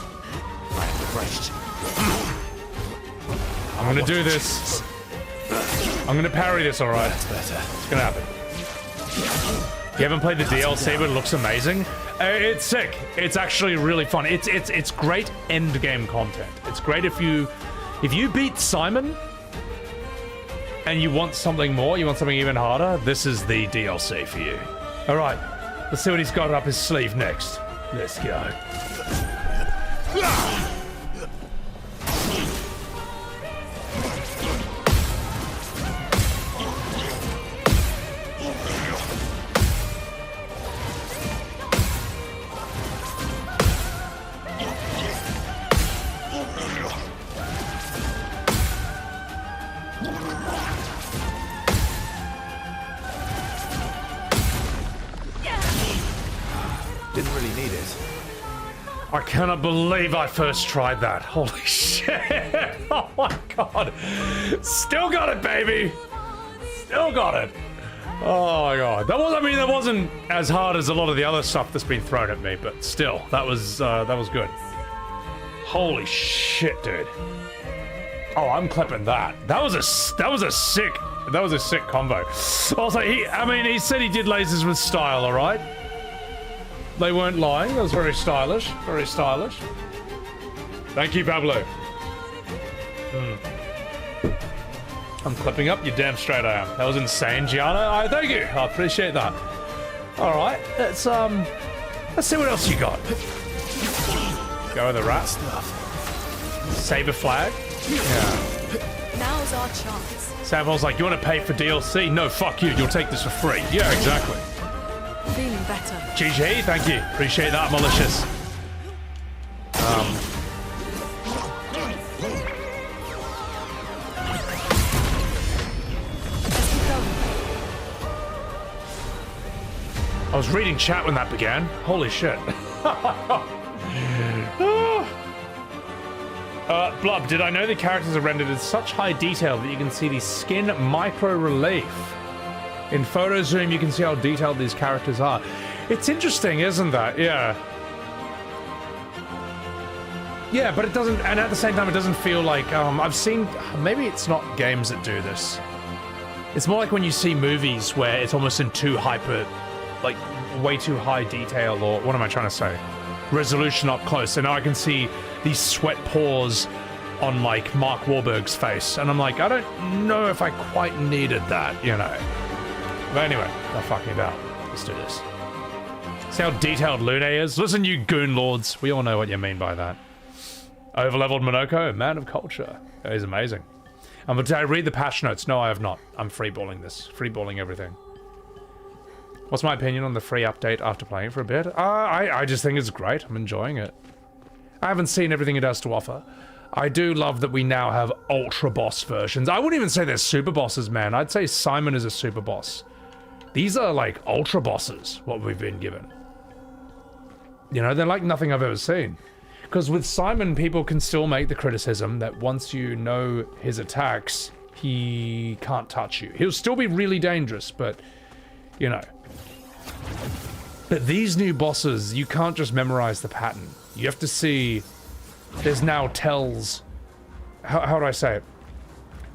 I'm gonna do this. I'm gonna parry this, all right? That's better. It's gonna happen. You haven't played the DLC, but it looks amazing. It's sick. It's actually really fun. It's great end game content. It's great if you beat Simon and you want something more, you want something even harder. This is the DLC for you. All right, let's see what he's got up his sleeve next. Let's go. Didn't really need it. I cannot believe I first tried that. Holy shit. Oh my god. Still got it, baby. Still got it. Oh my god. That wasn't as hard as a lot of the other stuff that's been thrown at me, but still, that was good. Holy shit, dude. Oh, I'm clipping that. That was a sick combo. Also, he said he did lasers with style, all right? They weren't lying. That was very stylish. Very stylish. Thank you, Pablo. I'm clipping up. You're damn straight I am. That was insane, Gianna. Thank you. I appreciate that. All right. Let's see what else you got. Go with the rat stuff. Saber flag. Yeah. Now's our chance. Samuel's like, you want to pay for DLC? No, fuck you. You'll take this for free. Yeah, exactly. Feeling better. GG, thank you. Appreciate that, malicious. I was reading chat when that began. Holy shit. Blub, did I know the characters are rendered in such high detail that you can see the skin micro relief? In photo zoom, you can see how detailed these characters are. It's interesting, isn't that? Yeah. Yeah, but it doesn't, and at the same time, it doesn't feel like, I've seen, maybe it's not games that do this. It's more like when you see movies where it's almost in too hyper, like, way too high detail, or what am I trying to say? Resolution up close. And now I can see these sweat pores on, like, Mark Wahlberg's face. And I'm like, I don't know if I quite needed that, you know? But anyway, enough fucking about. Let's do this. See how detailed Lune is? Listen, you goon lords. We all know what you mean by that. Overleveled Monoko, man of culture. That is amazing. Did I read the patch notes? No, I have not. I'm freeballing this. Freeballing everything. What's my opinion on the free update after playing for a bit? I just think it's great. I'm enjoying it. I haven't seen everything it has to offer. I do love that we now have ultra boss versions. I wouldn't even say they're super bosses, man. I'd say Simon is a super boss. These are like ultra bosses, what we've been given. You know, they're like nothing I've ever seen. Because with Simon, people can still make the criticism that once you know his attacks, he can't touch you. He'll still be really dangerous, but, you know. But these new bosses, you can't just memorize the pattern. You have to see, there's now tells, how do I say it?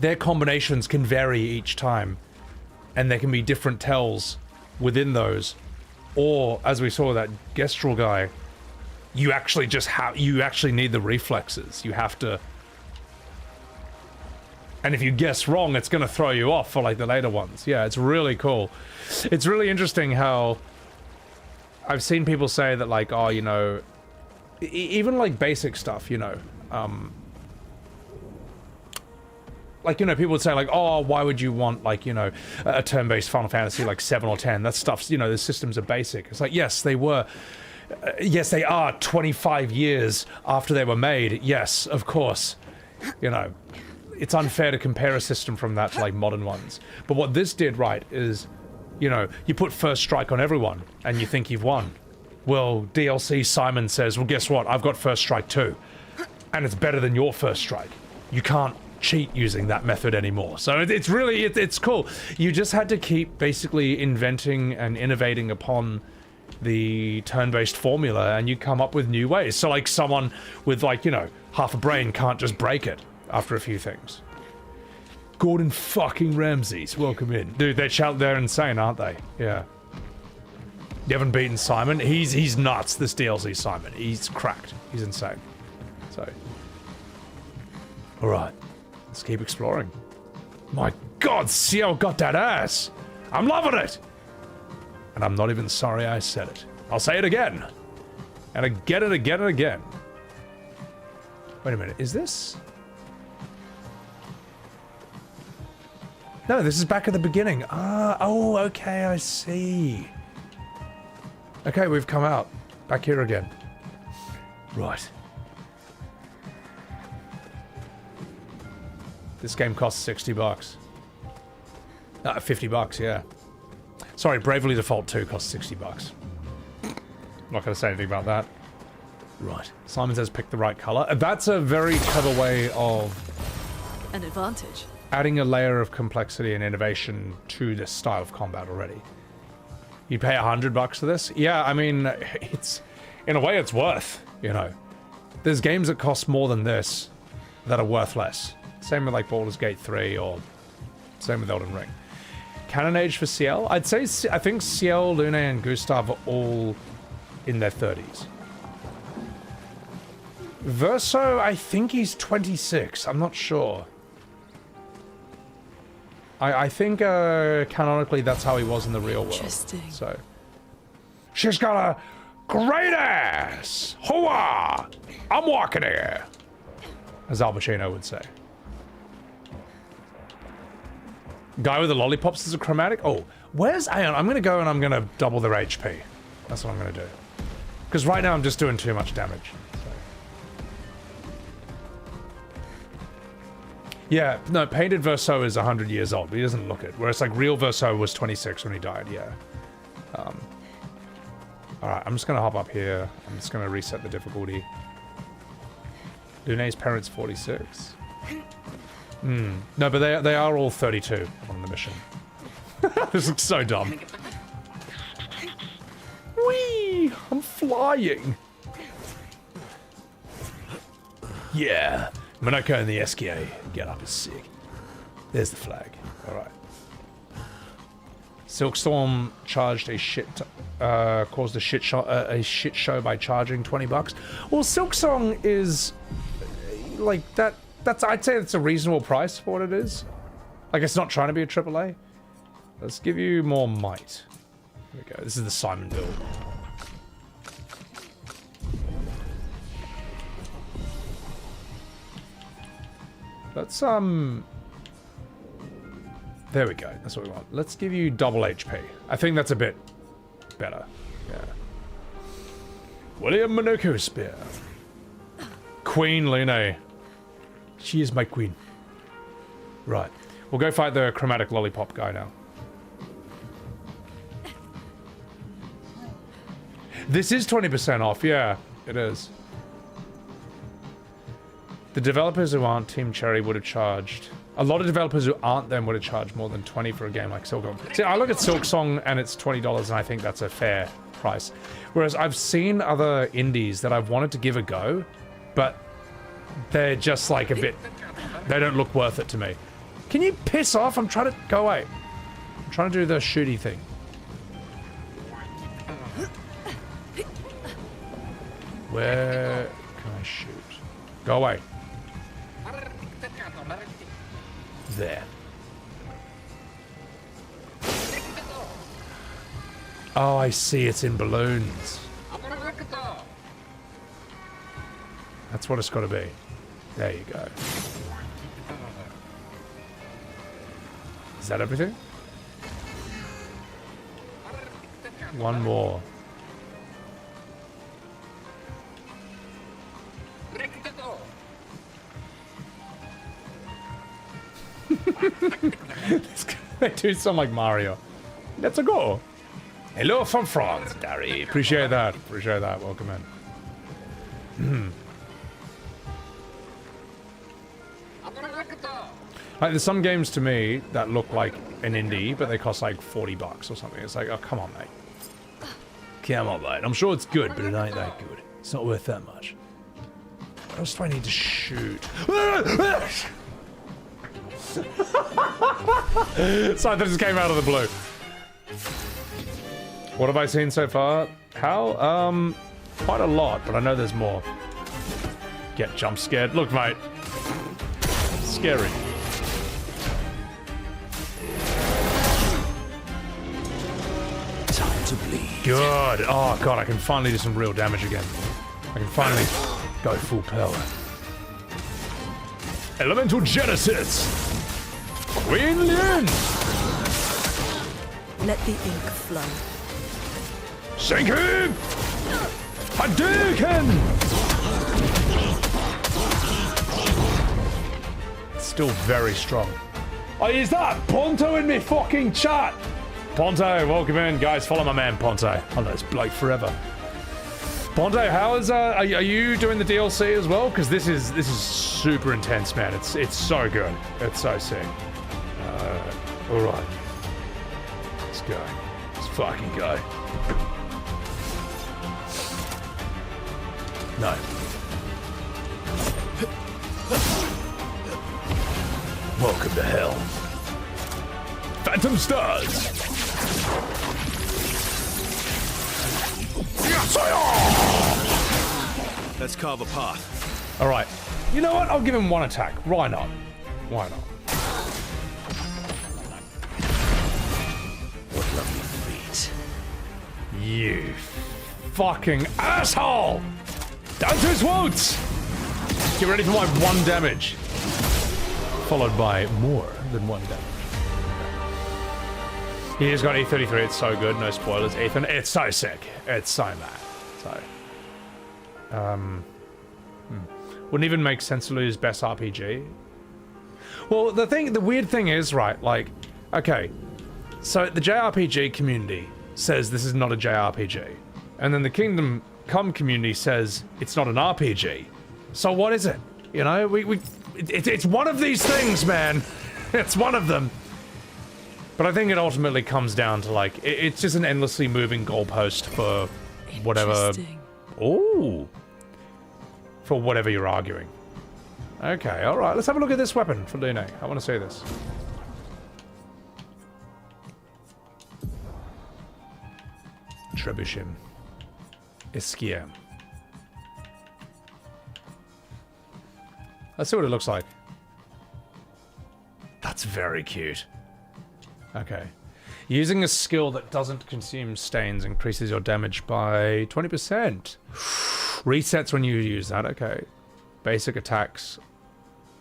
Their combinations can vary each time. And there can be different tells within those. Or, as we saw that Gestrel guy, you actually just you actually need the reflexes. You have to... And if you guess wrong, it's going to throw you off for, like, the later ones. Yeah, it's really cool. It's really interesting how... I've seen people say that, like, oh, you know... Even, like, basic stuff, you know. Like, you know, people would say, like, oh, why would you want, like, you know, a turn-based Final Fantasy, like, 7 or 10? That stuff's, you know, the systems are basic. It's like, yes, they were. Yes, they are 25 years after they were made. Yes, of course. You know, it's unfair to compare a system from that to, like, modern ones. But what this did, right, is, you know, you put first strike on everyone, and you think you've won. Well, DLC Simon says, well, guess what? I've got first strike too. And it's better than your first strike. You can't cheat using that method anymore. So it's really, it's cool. You just had to keep basically inventing and innovating upon the turn-based formula and you come up with new ways. So like someone with like, you know, half a brain can't just break it after a few things. Gordon fucking Ramsays, welcome in. Dude, they're insane, aren't they? Yeah. You haven't beaten Simon? He's nuts, this DLC Simon. He's cracked. He's insane. So. Alright. Let's keep exploring. My god, Ciel got that ass! I'm loving it! And I'm not even sorry I said it. I'll say it again. And again and again and again. Wait a minute, is this? No, this is back at the beginning. Oh, okay, I see. Okay, we've come out. Back here again. Right. This game costs 60 bucks. 50 bucks, yeah. Sorry, Bravely Default 2 costs 60 bucks. Not gonna say anything about that. Right. Simon says pick the right color. That's a very clever way of... An advantage. Adding a layer of complexity and innovation to this style of combat already. You pay 100 bucks for this? Yeah, I mean, it's... In a way, it's worth, you know. There's games that cost more than this that are worth less. Same with, like, Baldur's Gate 3 or... Same with Elden Ring. Canon age for Ciel? I'd say... I think Ciel, Lune, and Gustav are all in their 30s. Verso, I think he's 26. I'm not sure. I think canonically that's how he was in the real world. Interesting. So she's got a great ass. Hooah! I'm walking here, as Al Pacino would say. Guy with the lollipops is a chromatic. Oh, where's Aeon? I'm gonna go and I'm gonna double their HP. That's what I'm gonna do. Because right now I'm just doing too much damage. Yeah, no, painted Verso is 100 years old, but he doesn't look it. Whereas, like, real Verso was 26 when he died, yeah. Alright, I'm just gonna hop up here. I'm just gonna reset the difficulty. Lune's parents 46. No, but they are all 32 on the mission. This looks so dumb. Whee! I'm flying! Yeah. Monaco and the SKA get up is sick. There's the flag. Alright. Silkstorm charged a shit... caused a shit show by charging 20 bucks. Well, Silksong is... Like, that's... I'd say it's a reasonable price for what it is. Like, it's not trying to be a AAA. Let's give you more might. There we go. This is the Simon build. Let's, there we go. That's what we want. Let's give you double HP. I think that's a bit better. Yeah. William Monaco Spear. Queen Lune. She is my queen. Right. We'll go fight the chromatic lollipop guy now. This is 20% off. Yeah, it is. The developers who aren't Team Cherry would have charged... A lot of developers who aren't them would have charged more than 20 for a game like Silksong. See, I look at Silksong and it's $20 and I think that's a fair price. Whereas I've seen other indies that I've wanted to give a go, but they're just like a bit... They don't look worth it to me. Can you piss off? I'm trying to... Go away. I'm trying to do the shooty thing. Where can I shoot? Go away. There. Oh, I see. It's in balloons. That's what it's got to be. There you go. Is that everything? One more. They do sound like Mario. Let's go. Hello from France, Dari. Appreciate that. Appreciate that. Welcome in. Like, there's some games to me that look like an indie, but they cost like 40 bucks or something. It's like, oh, come on, mate. Come on, mate. I'm sure it's good, but it ain't that good. It's not worth that much. What else do I need to shoot? Sorry, that just came out of the blue. What have I seen so far? How? Quite a lot, but I know there's more. Get jump scared. Look, mate. Scary. Time to bleed. Good. Oh, God, I can finally do some real damage again. I can finally go full power. Elemental Genesis! Queen Lin! Let the ink flow. Sink him! Hadouken! Still very strong. Oh, is that Ponto in me fucking chat? Ponto, welcome in. Guys, follow my man, Ponto. I know this bloke forever. Ponto, how is, are you doing the DLC as well? Because this is super intense, man. It's so good. It's so sick. Alright. Let's go. Let's fucking go. No. Welcome to hell. Phantom Stars! Let's carve a path. Alright. You know what? I'll give him one attack. Why not? Why not? What lovely feet. You fucking asshole! Down to his wounds! Get ready for my 1 damage. Followed by more than 1 damage. He's got E33, it's so good, no spoilers. Ethan, it's so sick. It's so mad. So. Wouldn't even make sense to lose best RPG. Well, the weird thing is, right, like, okay, so the JRPG community says this is not a JRPG. And then the Kingdom Come community says it's not an RPG. So what is it? You know, it's one of these things, man. It's one of them. But I think it ultimately comes down to, like, it's just an endlessly moving goalpost for whatever. Oh. For whatever you're arguing. Okay, alright. Let's have a look at this weapon for Lune. I want to see this. Trebuchet. Esquier. Let's see what it looks like. That's very cute. Okay. Using a skill that doesn't consume stains increases your damage by 20%. Resets when you use that, okay. Basic attacks.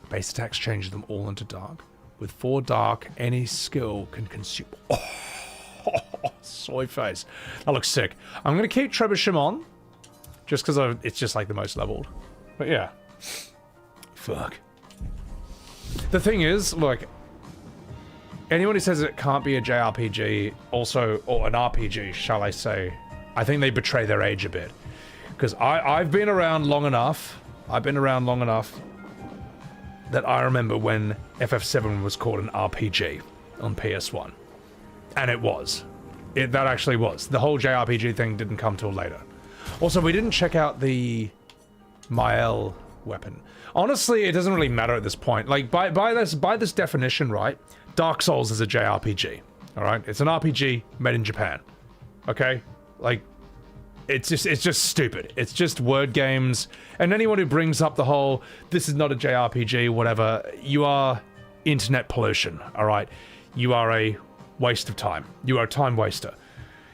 Base attacks change them all into dark. With 4 dark, any skill can consume... Oh, soy face. That looks sick. I'm going to keep Trebuchet on. Just because it's just like the most leveled. But yeah. Fuck. The thing is, like... Anyone who says it can't be a JRPG, also, or an RPG, shall I say, I think they betray their age a bit. Because I've been around long enough, that I remember when FF7 was called an RPG on PS1. And it was. That actually was. The whole JRPG thing didn't come till later. Also, we didn't check out the Mael weapon. Honestly, it doesn't really matter at this point. Like, by this definition, right? Dark Souls is a JRPG, alright? It's an RPG made in Japan, okay? Like, it's just stupid. It's just word games, and anyone who brings up the whole, this is not a JRPG, whatever, you are internet pollution, alright? You are a waste of time. You are a time waster.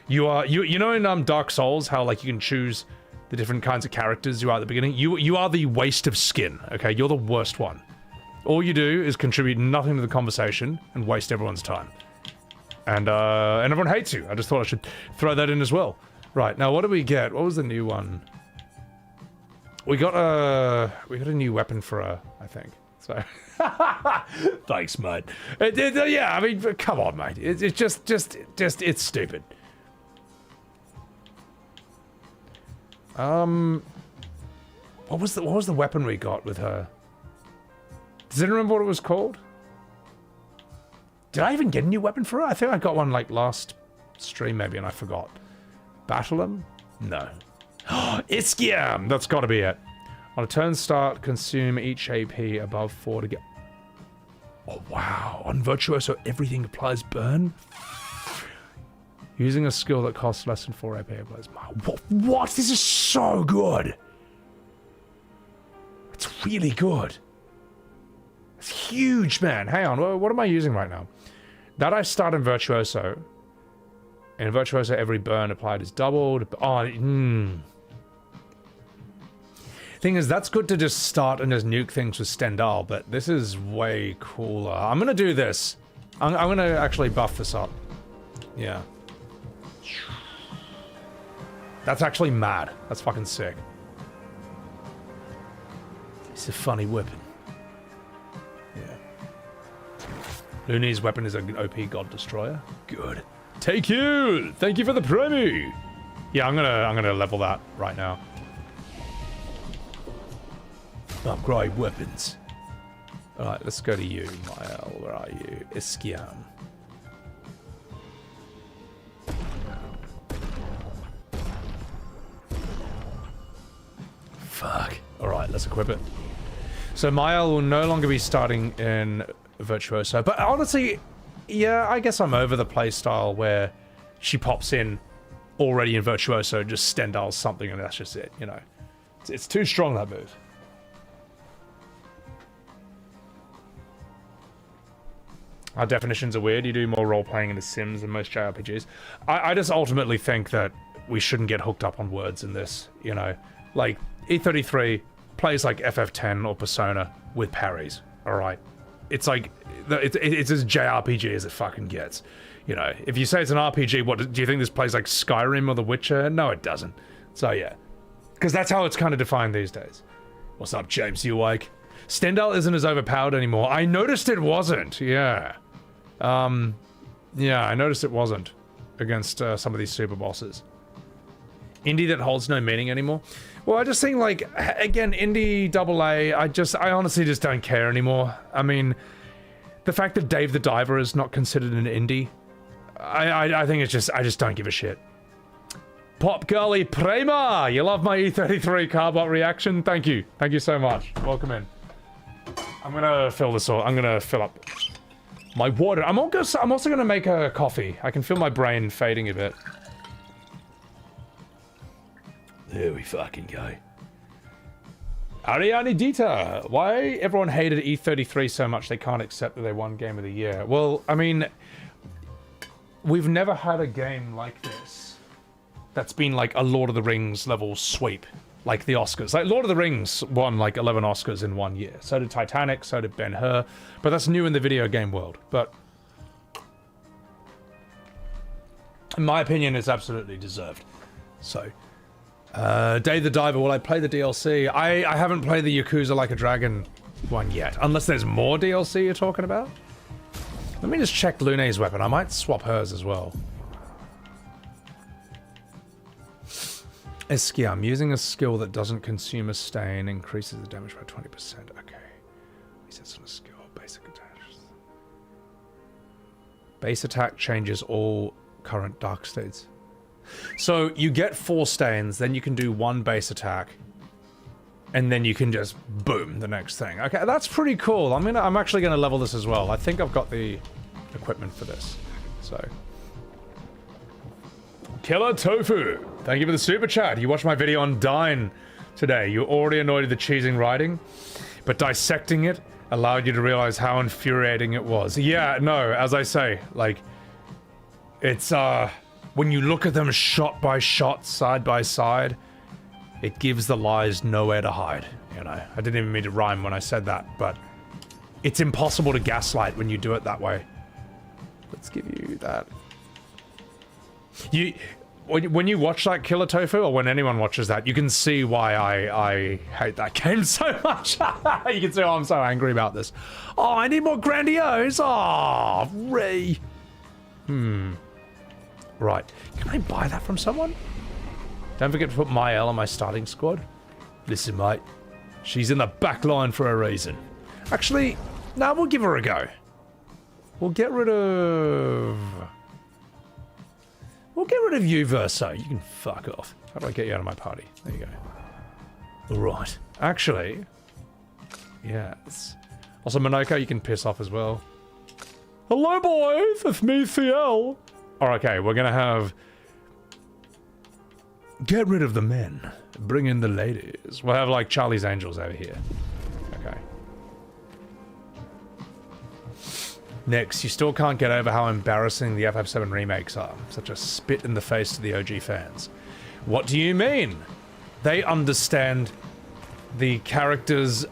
You know in Dark Souls, how, like, you can choose the different kinds of characters you are at the beginning? You are the waste of skin, okay? You're the worst one. All you do is contribute nothing to the conversation and waste everyone's time. And everyone hates you. I just thought I should throw that in as well. Right, now what did we get? What was the new one? We got a new weapon for her, I think. So thanks, mate. Yeah, I mean, come on, mate. It's just it's stupid. What was the weapon we got with her? Does anyone remember what it was called? Did I even get a new weapon for her? I think I got one like last stream maybe and I forgot. Battle him? No. Iskiam! That's gotta be it. On a turn start, consume each AP above 4 to get... Oh, wow. On Virtuoso, everything applies burn? Using a skill that costs less than 4 AP applies... What? This is so good! It's really good. It's huge, man. Hang on, what am I using right now? That I start in Virtuoso. In Virtuoso, every burn applied is doubled. Oh, Thing is, that's good to just start and just nuke things with Stendhal, but this is way cooler. I'm gonna do this. I'm gonna actually buff this up. Yeah. That's actually mad. That's fucking sick. It's a funny weapon. Yeah. Looney's weapon is an OP God Destroyer. Good. Take you! Thank you for the promo! Yeah, I'm gonna level that right now. Upgrade weapons. Alright, let's go to you, Mael. Where are you? Iskiam. Fuck. Alright, let's equip it. So Mael will no longer be starting in Virtuoso. But honestly, yeah, I guess I'm over the playstyle where she pops in already in Virtuoso, just Stendhal's something, and that's just it, you know. It's too strong, that move. Our definitions are weird. You do more role-playing in The Sims than most JRPGs. I just ultimately think that we shouldn't get hooked up on words in this, you know. Like, E33 plays like FF10 or Persona with parries, alright? It's like, it's as JRPG as it fucking gets. You know, if you say it's an RPG, what, do you think this plays like Skyrim or The Witcher? No, it doesn't. So yeah. Because that's how it's kind of defined these days. What's up, James? You like? Stendhal isn't as overpowered anymore. I noticed it wasn't, yeah. Yeah, I noticed it wasn't against some of these super bosses. Indie that holds no meaning anymore. Well, I just think, like, again, indie AA, I honestly just don't care anymore. I mean, the fact that Dave the Diver is not considered an indie, I think it's just, I just don't give a shit. Pop Girly Prema! You love my E33 Carbot reaction? Thank you. Thank you so much. Welcome in. I'm gonna fill this all. I'm gonna fill up my water. I'm also gonna make a coffee. I can feel my brain fading a bit. There we fucking go. Ariane Dita, why everyone hated E33 so much they can't accept that they won Game of the Year? Well, I mean, we've never had a game like this that's been like a Lord of the Rings level sweep, like the Oscars. Like, Lord of the Rings won like 11 Oscars in 1 year. So did Titanic, so did Ben-Hur, but that's new in the video game world. But in my opinion, it's absolutely deserved. So, Dave the Diver, will I play the DLC? I haven't played the Yakuza Like a Dragon one yet, unless there's more DLC you're talking about. Let me just check Lune's weapon. I might swap hers as well. Eskia, I'm using a skill that doesn't consume a stain, increases the damage by 20%. Okay. Resets on a skill, basic attacks. Base attack changes all current dark states. So you get 4 stains, then you can do 1 base attack, and then you can just boom the next thing. Okay, that's pretty cool. I'm actually gonna level this as well. I think I've got the equipment for this. So, Killer Tofu, thank you for the super chat. You watched my video on Dine today. You already annoyed at the cheesing writing, but dissecting it allowed you to realize how infuriating it was. Yeah, no, as I say, like, it's when you look at them shot by shot, side by side, it gives the lies nowhere to hide, you know? I didn't even mean to rhyme when I said that, but it's impossible to gaslight when you do it that way. Let's give you that. When you watch that Killer Tofu, or when anyone watches that, you can see why I hate that game so much. You can see why I'm so angry about this. Oh, I need more grandiose. Oh, Ray. Right. Can I buy that from someone? Don't forget to put Mael on my starting squad. Listen, mate. She's in the back line for a reason. Actually, no, we'll give her a go. We'll get rid of... We'll get rid of you, Verso. You can fuck off. How do I get you out of my party? There you go. Right. Actually, yes. Also, Monoko, you can piss off as well. Hello, boys. It's me, CL. Alright, okay. We're gonna have... Get rid of the men. Bring in the ladies. We'll have, like, Charlie's Angels over here. Okay. Next, you still can't get over how embarrassing the FF7 remakes are. Such a spit in the face to the OG fans. What do you mean? They understand the characters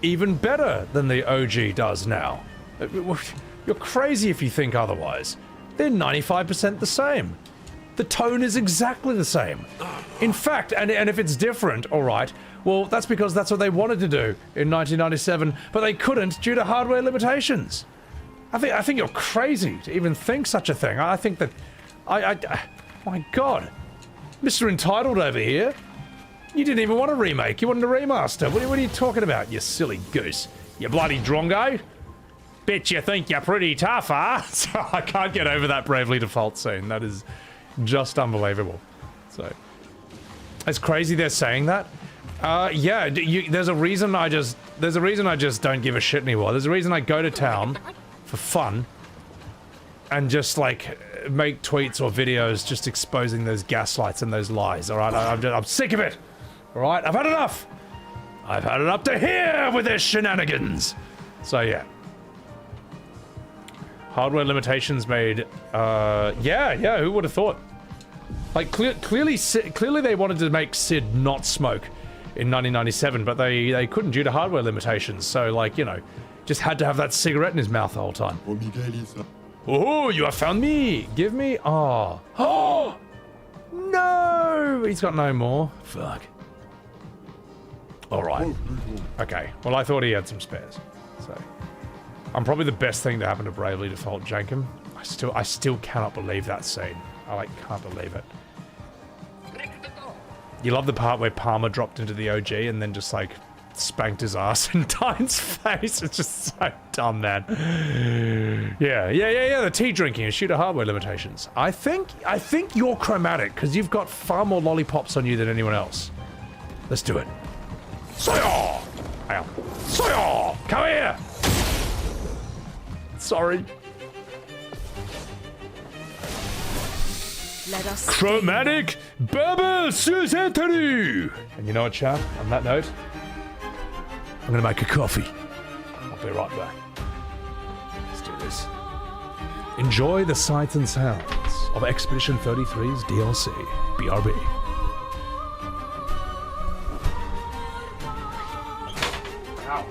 even better than the OG does now. You're crazy if you think otherwise. They're 95% the same. The tone is exactly the same. In fact, and if it's different, alright, well, that's because that's what they wanted to do in 1997, but they couldn't due to hardware limitations. I think you're crazy to even think such a thing. I think that... my god. Mr. Entitled over here. You didn't even want a remake. You wanted a remaster. What are you talking about, you silly goose? You bloody drongo? Bet you think you're pretty tough, huh? So I can't get over that Bravely Default scene. That is just unbelievable. So... It's crazy they're saying that. Yeah, there's a reason I just don't give a shit anymore. There's a reason I go to town for fun and just like make tweets or videos just exposing those gaslights and those lies. All right, I'm sick of it. All right, I've had enough. I've had it up to here with their shenanigans. So yeah, hardware limitations made. Yeah. Who would have thought? Like clearly they wanted to make Sid not smoke in 1997, but they couldn't due to hardware limitations. So like, you know, just had to have that cigarette in his mouth the whole time. Oh, you have found me! Give me... Oh. Oh! No! He's got no more. Fuck. Alright. Okay. Well, I thought he had some spares. So... I'm probably the best thing to happen to Bravely Default Jankum. I still cannot believe that scene. I, like, can't believe it. You love the part where Palmer dropped into the OG and then just, like... spanked his ass in Dine's face. It's just so dumb, man. Yeah. The tea drinking and shooter hardware limitations. I think you're chromatic because you've got far more lollipops on you than anyone else. Let's do it. Soya! Hang on. Soya! Come here! Sorry. Let us Chromatic Bubble E33! And you know what, chat? On that note, I'm gonna make a coffee. I'll be right back. Let's do this. Enjoy the sights and sounds of Expedition 33's DLC. BRB. Ow.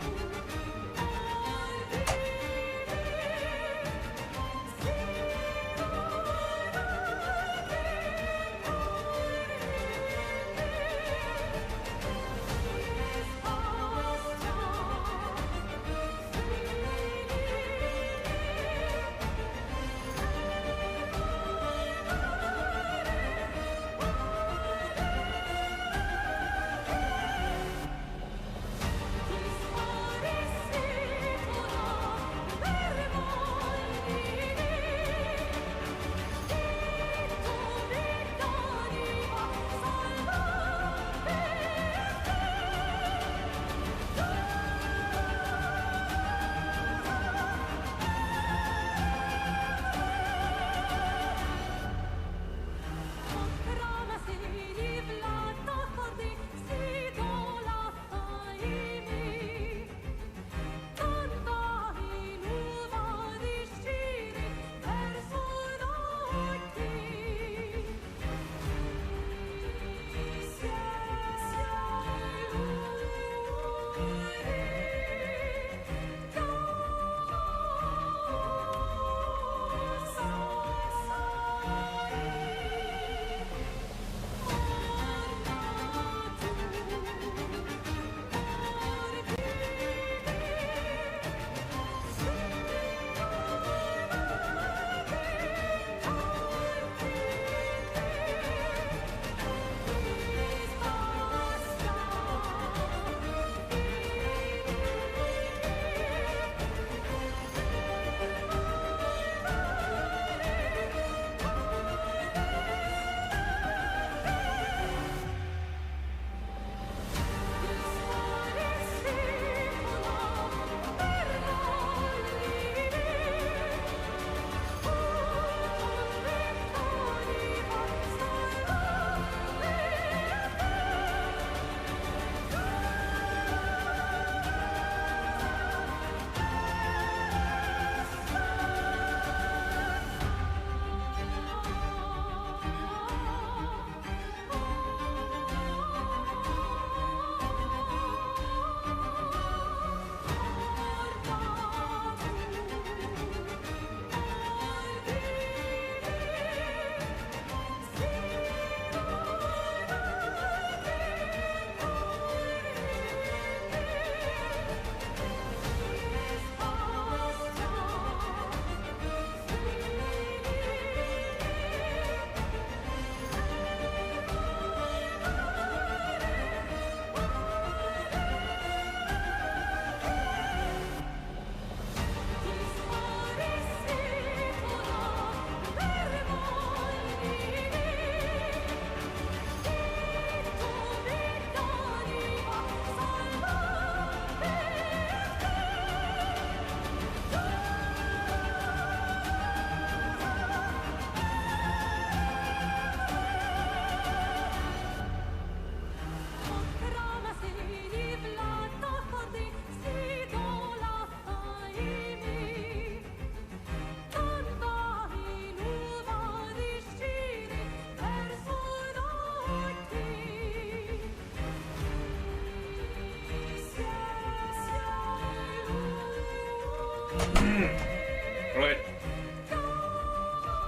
Right.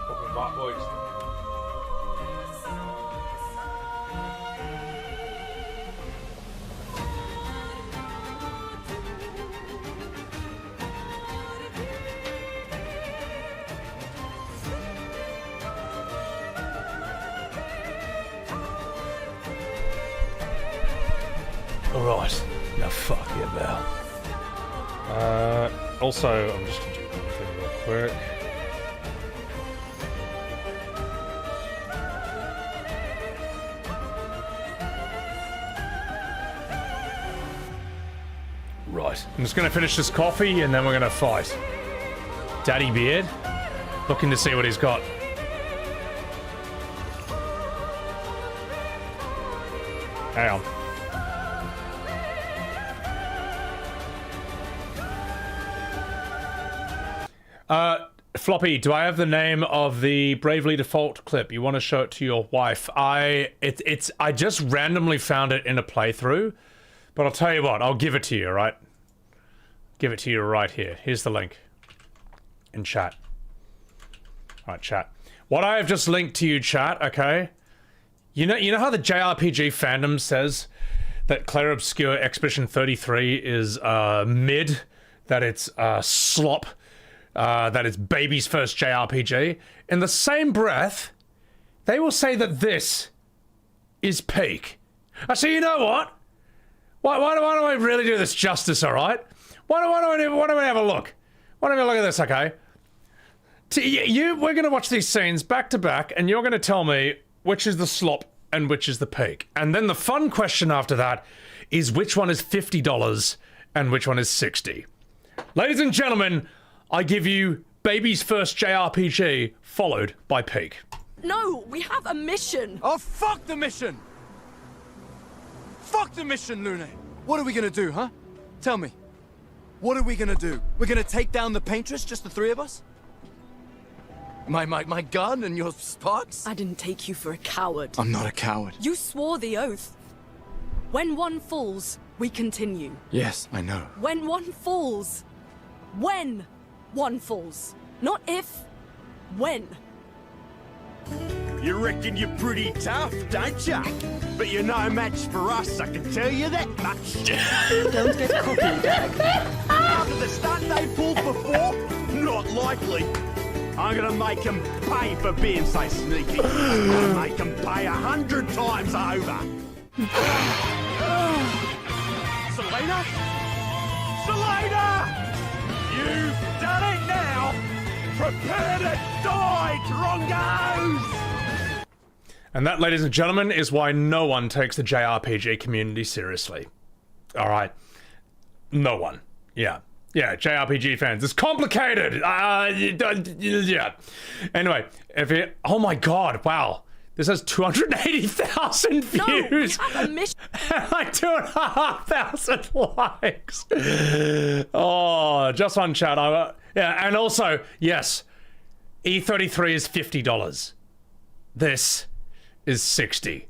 Fucking bad boys. Alright. Now fuck you, Bell. Also, I'm just gonna do one thing real quick. Right. I'm just gonna finish this coffee and then we're gonna fight. Daddy Beard. Looking to see what he's got. Hang on. Floppy, do I have the name of the Bravely Default clip? You want to show it to your wife? I just randomly found it in a playthrough, but I'll tell you what, I'll give it to you, right? Give it to you right here. Here's the link. In chat. Alright, chat. What I have just linked to you, chat, okay? You know how the JRPG fandom says that Claire Obscure Expedition 33 is mid, that it's slop, that it's baby's first JRPG? In the same breath, they will say that this is peak. I say, you know what? Why do I really do this justice, alright? Why don't we have a look? Why don't we look at this, okay? We're gonna watch these scenes back to back, and you're gonna tell me which is the slop and which is the peak. And then the fun question after that is which one is $50 and which one is 60. Ladies and gentlemen, I give you baby's first JRPG followed by peak. No, we have a mission. Oh, fuck the mission! Fuck the mission, Lune! What are we gonna do, huh? Tell me. What are we gonna do? We're gonna take down the paintress, just the three of us? My gun and your sparks? I didn't take you for a coward. I'm not a coward. You swore the oath. When one falls, we continue. Yes, I know. When one falls. When one falls. Not if, when. You reckon you're pretty tough, don't ya? But you're no match for us, I can tell you that much. Don't get cocky, Dag. After the stunt they pulled before? Not likely. I'm gonna make them pay for being so sneaky. I'm gonna make them pay 100 times over. Selena? Selena! You've done it now! Prepare to die, Drongos! And that, ladies and gentlemen, is why no one takes the JRPG community seriously. Alright. No one. Yeah. Yeah, JRPG fans. It's complicated! Yeah. Anyway, if it... Oh my god, wow. This has 280,000 views! No, we have a mission. Like 2,500 likes! Oh, just on chat. Yeah, and also, yes, E33 is $50. This is 60.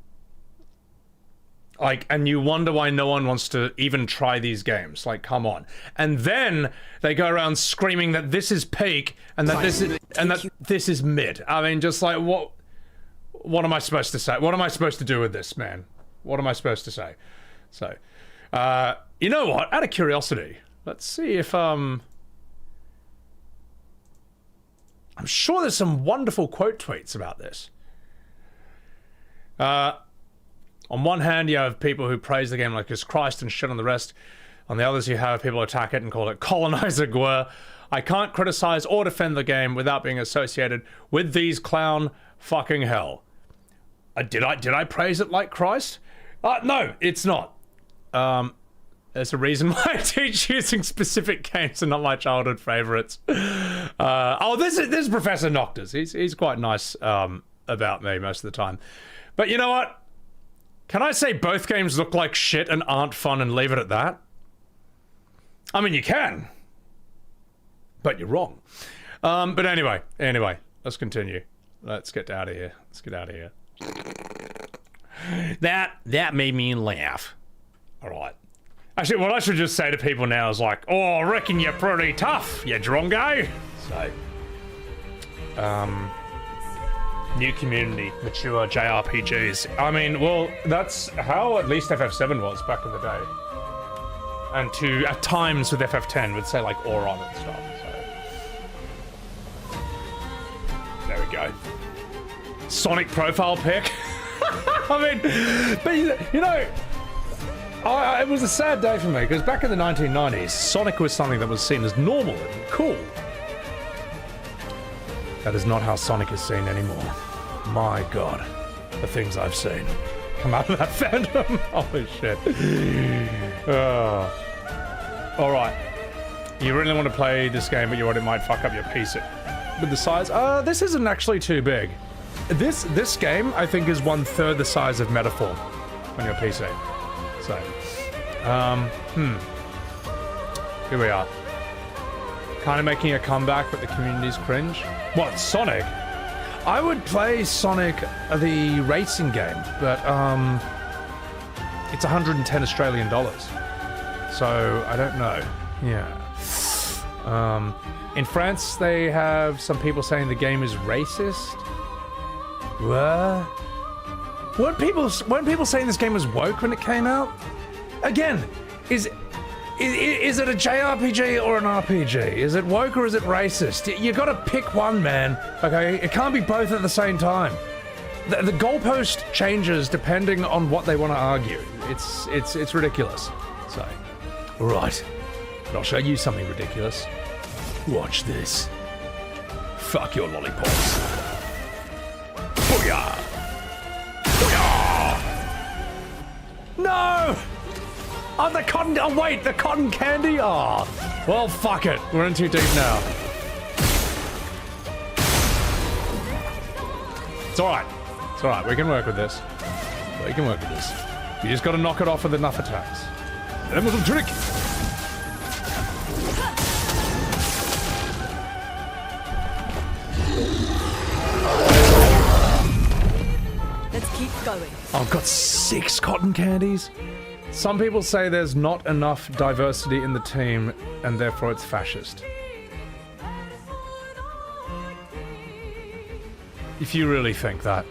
Like, and you wonder why no one wants to even try these games. Like, come on. And then they go around screaming that this is peak and that this is mid. I mean, just like, what am I supposed to say? What am I supposed to do with this, man? What am I supposed to say? So, you know what? Out of curiosity, let's see if I'm sure there's some wonderful quote tweets about this. On one hand, you have people who praise the game like it's Christ and shit on the rest. On the others, you have people attack it and call it colonizer guer. I can't criticize or defend the game without being associated with these clown fucking hell. Did I praise it like Christ? No, it's not. There's a reason why I teach using specific games and not my childhood favorites. This is Professor Noctis. He's quite nice about me most of the time. But you know what? Can I say both games look like shit and aren't fun and leave it at that? I mean, you can. But you're wrong. But anyway, let's continue. Let's get out of here. That made me laugh. All right. Actually, what I should just say to people now is like, oh, I reckon you're pretty tough, you drongo. So, new community, mature JRPGs. I mean, well, that's how at least FF7 was back in the day. And at times with FF10 would say like Auron and stuff, so. There we go. Sonic profile pic. I mean, but you know, it was a sad day for me because back in the 1990s, Sonic was something that was seen as normal and cool. That is not how Sonic is seen anymore. My God, the things I've seen come out of that fandom. Holy shit. All right. You really want to play this game, but you're worried it might fuck up your PC. With the size, this isn't actually too big. This game, I think, is 1/3 the size of Metaform on your PC. So, here we are. Kind of making a comeback, but the community's cringe. What, Sonic? I would play Sonic, the racing game, but, it's 110 Australian dollars. So, I don't know. Yeah. In France, they have some people saying the game is racist. What? Weren't people saying this game was woke when it came out? Again, is it a JRPG or an RPG? Is it woke or is it racist? You gotta pick one, man. Okay, it can't be both at the same time. The goalpost changes depending on what they want to argue. It's ridiculous. So, right, but I'll show you something ridiculous. Watch this. Fuck your lollipops. Booyah! Booyah! No! Oh, the cotton... Oh, wait, the cotton candy? Oh, well, fuck it. We're in too deep now. It's alright. It's alright. We can work with this. We can work with this. You just gotta knock it off with enough attacks. That was a trick! Let's keep going. I've got 6 cotton candies. Some people say there's not enough diversity in the team, and therefore it's fascist. If you really think that,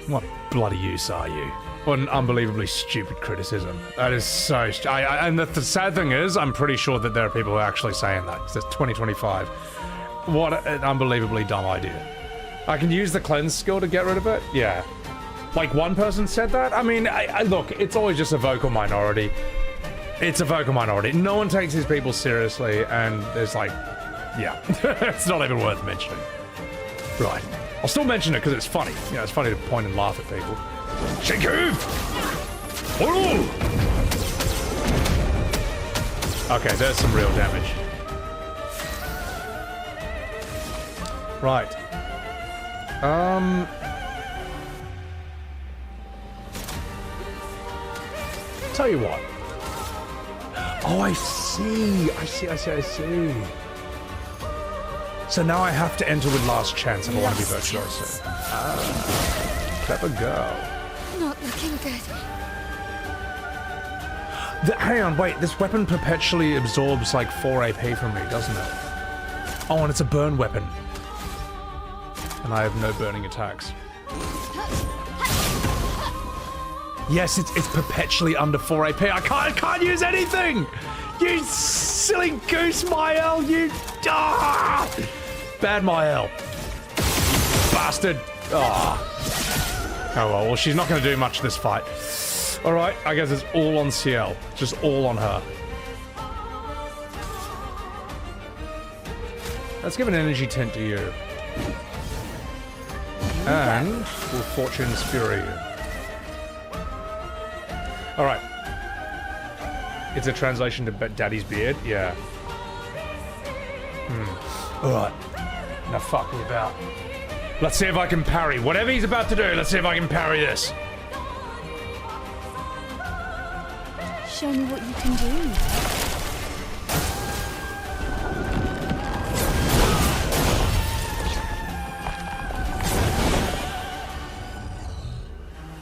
what bloody use are you? What an unbelievably stupid criticism. That is so... and the sad thing is, I'm pretty sure that there are people who are actually saying that, because it's 2025. What an unbelievably dumb idea. I can use the cleanse skill to get rid of it? Yeah. Like, one person said that? I mean, look, it's always just a vocal minority. It's a vocal minority. No one takes these people seriously, and there's like... yeah. It's not even worth mentioning. Right. I'll still mention it because it's funny. You know, it's funny to point and laugh at people. Shinku! Oh! Okay, there's some real damage. Right. Tell you what. Oh, I see. I see. So now I have to enter with last chance if I want to be virtuoso. Ah, clever girl. Not looking good. Hang on, wait. This weapon perpetually absorbs like 4 AP from me, doesn't it? Oh, and it's a burn weapon. And I have no burning attacks. Yes, it's perpetually under 4 AP. I can't use anything! You silly goose, Mael! You... Ah! Bad Mael. Bastard. Oh. Oh well, she's not going to do much this fight. Alright, I guess it's all on CL. Just all on her. Let's give an energy tint to you. And we'll Fortune's Fury you. Alright. It's a translation to Daddy's beard? Yeah. Alright. Now fuck me about. Let's see if I can parry. Whatever he's about to do, let's see if I can parry this. Show me what you can do.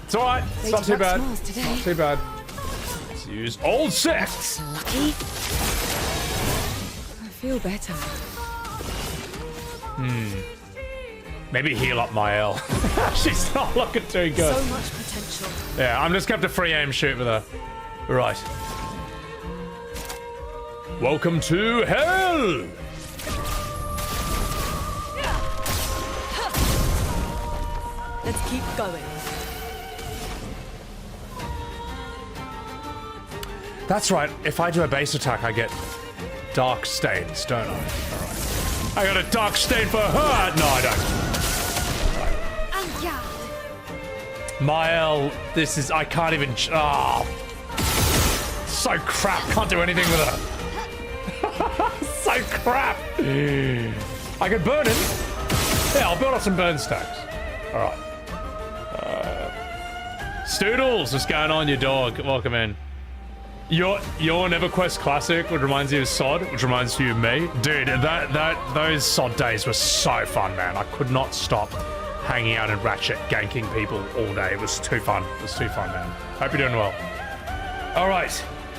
It's alright. It's not too bad. Not too bad. use old six. Lucky. I feel better. Maybe heal up Mael. She's not looking too good. So much potential. Yeah, I'm just kept a free aim shoot with her. Right. Welcome to hell! Let's keep going. That's right, if I do a base attack, I get dark stains, don't I? Alright. I got a dark stain for her! No, I don't. Mael, this is... I can't even... Oh. So crap, can't do anything with her. So crap. I can burn him. Yeah, I'll build up some burn stacks. Alright. Stoodles, what's going on, your dog? Welcome in. Your EverQuest Classic, which reminds you of SOD, which reminds you of me. Dude, those SOD days were so fun, man. I could not stop hanging out in Ratchet, ganking people all day. It was too fun. It was too fun, man. Hope you're doing well. All right,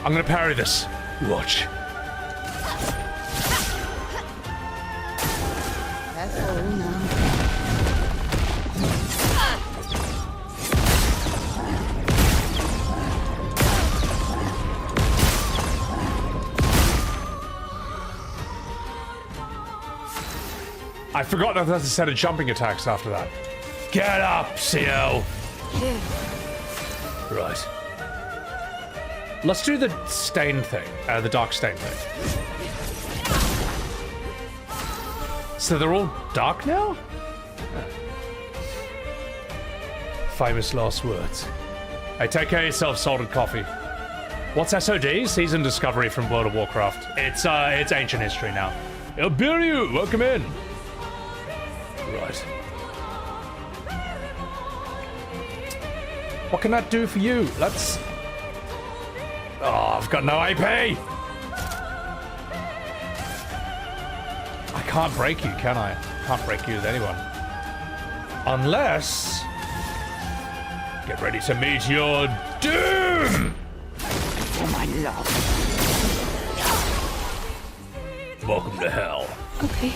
I'm gonna parry this. Watch. That's all now. I forgot that there's a set of jumping attacks after that. Get up, CO. Right. Let's do the stain thing, the dark stain thing. So they're all dark now? Famous last words. Hey, take care of yourself, salted coffee. What's SOD? Season Discovery from World of Warcraft. It's ancient history now. Elbiryu, welcome in. Right. What can that do for you? Let's... Oh, I've got no AP! I can't break you, can I? Can't break you with anyone. Unless... Get ready to meet your doom! For my love. Welcome to hell. Okay.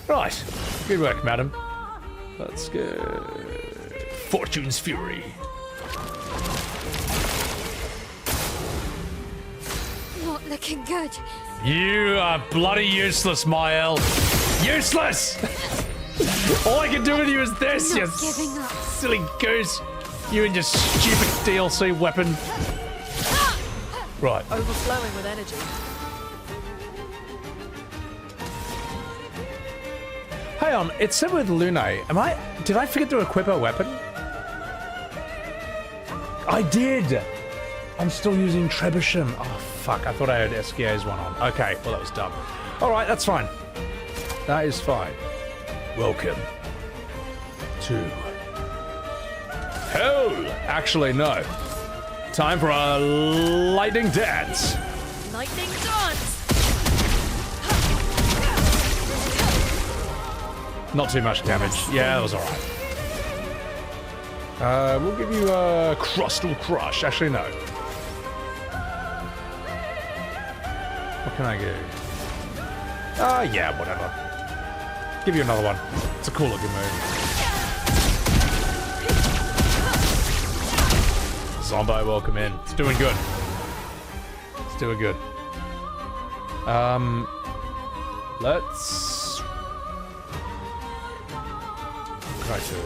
Right. Good work, madam. Let's go. Fortune's Fury. Not looking good. You are bloody useless, Mael. Useless! All I can do with you is this, you Giving up. silly goose. You and your stupid DLC weapon. Right. Overflowing with energy. Hang on, it said with Lune. Did I forget to equip a weapon? I did! I'm still using Trebuchet. Oh, fuck. I thought I had SKA's one on. Okay, well, that was dumb. Alright, that's fine. That is fine. Welcome to hell. Actually, no. Time for a lightning dance. Lightning dance! Not too much damage. Yeah, that was alright. We'll give you a Crustal Crush. Actually, no. What can I do? Yeah, whatever. Give you another one. It's a cool looking move. Zombo, welcome in. It's doing good. It's doing good. Let's... What can I do?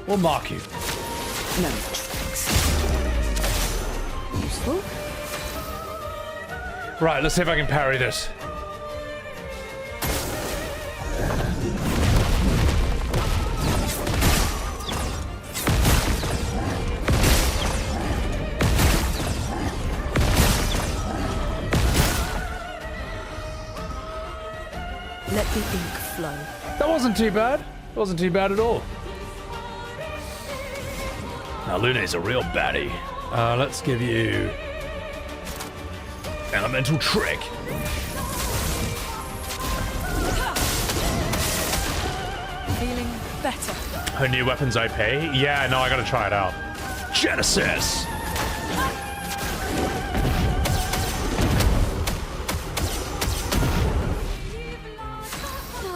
We'll mark you. No tricks. Useful. Right, let's see if I can parry this. Let the ink flow. That wasn't too bad. It wasn't too bad at all. Now, Lune's a real baddie. Let's give you... Elemental Trick. Feeling better. Her new weapon's OP? Yeah, no, I gotta try it out. Genesis!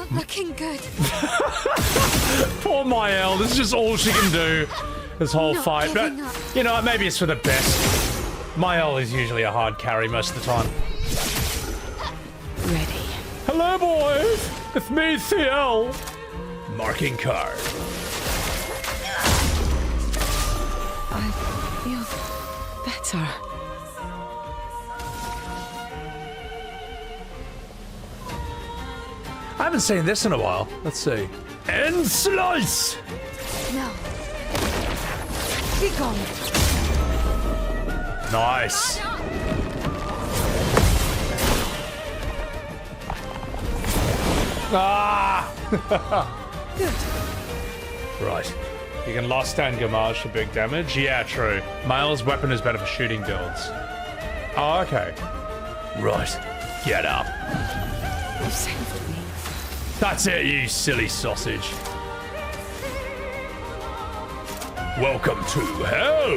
not looking good. Poor Mael, this is just all she can do. This whole fight. But, you know, maybe it's for the best. Mael is usually a hard carry most of the time. Ready. Hello, boys! It's me, CL. Marking card. I feel better. I haven't seen this in a while. Let's see. End slice! No. Be gone. Nice. Ah! Good. Right. You can lost stand Gamage for big damage. Yeah, true. Mael's weapon is better for shooting builds. Oh, okay. Right. Get up. You saved me. That's it, you silly sausage. Welcome to hell.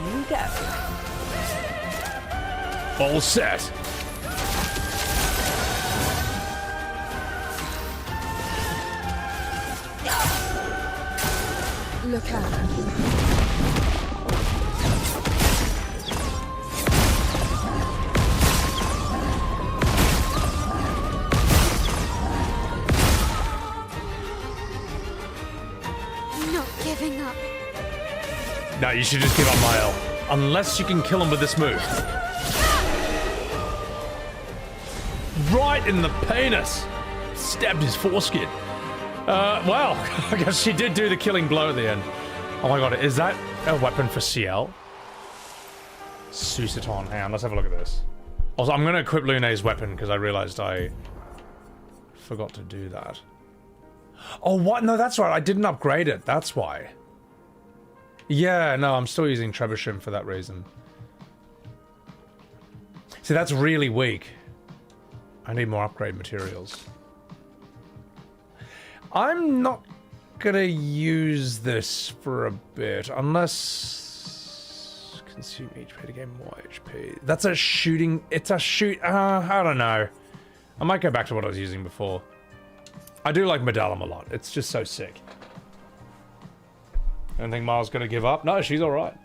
Here we go. All set. Look out. Not giving up. No, you should just give up Mael. Unless you can kill him with this move. Right in the penis. Stabbed his foreskin. Well, I guess she did do the killing blow at the end. Oh my god, is that a weapon for CL? Susaton. Hang on, let's have a look at this. Also, I'm gonna equip Lune's weapon because I realized I forgot to do that. Oh, what? No, that's right. I didn't upgrade it. That's why. Yeah, no, I'm still using Trebuchet for that reason. See, that's really weak. I need more upgrade materials. I'm not gonna use this for a bit, unless... Consume HP to gain more HP. That's a shooting... It's a shoot... I don't know. I might go back to what I was using before. I do like Medallum a lot. It's just so sick. I don't think Miles gonna give up. No, she's alright.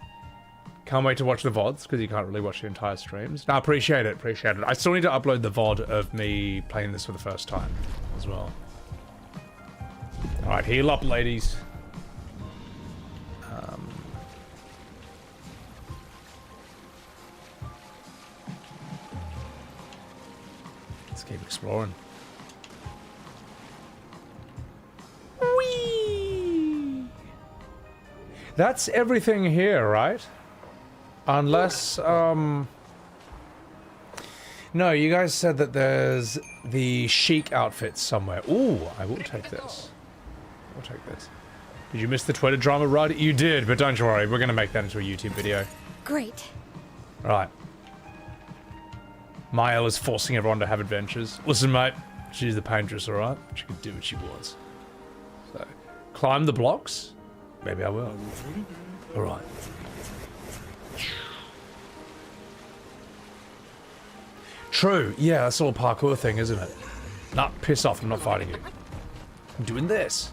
Can't wait to watch the VODs, because you can't really watch the entire streams. No, appreciate it, appreciate it. I still need to upload the VOD of me playing this for the first time, as well. Alright, heal up, ladies. Let's keep exploring. Whee! That's everything here, right? Unless, no, you guys said that there's the chic outfits somewhere. Ooh, I will take this. I'll take this. Did you miss the Twitter drama, Rod? You did, but don't you worry. We're going to make that into a YouTube video. Great. Right. Mael is forcing everyone to have adventures. Listen, mate. She's the paintress, alright? She can do what she wants. So, climb the blocks? Maybe I will. Alright. True. Yeah, that's all a parkour thing, isn't it? Nah, piss off. I'm not fighting you. I'm doing this.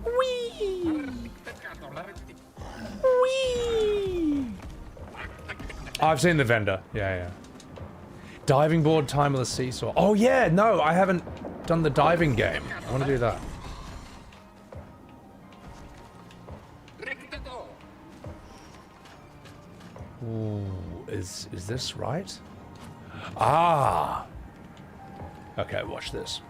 Whee! Whee! I've seen the vendor. Yeah, yeah. Diving board, timeless seesaw. Oh yeah, no, I haven't done the diving game. I want to do that. Ooh, is this right? Ah. Okay, watch this.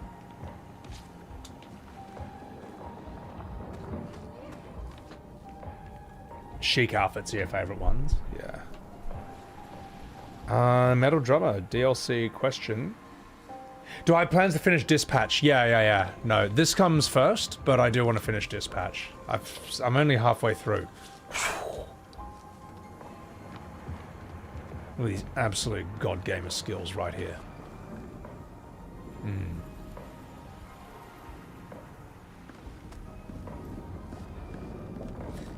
Chic outfits are your favorite ones? Yeah. Metal Drummer, DLC question. Do I have plans to finish Dispatch? Yeah. No, this comes first, but I do want to finish Dispatch. I'm only halfway through. Look at these absolute god gamer skills right here.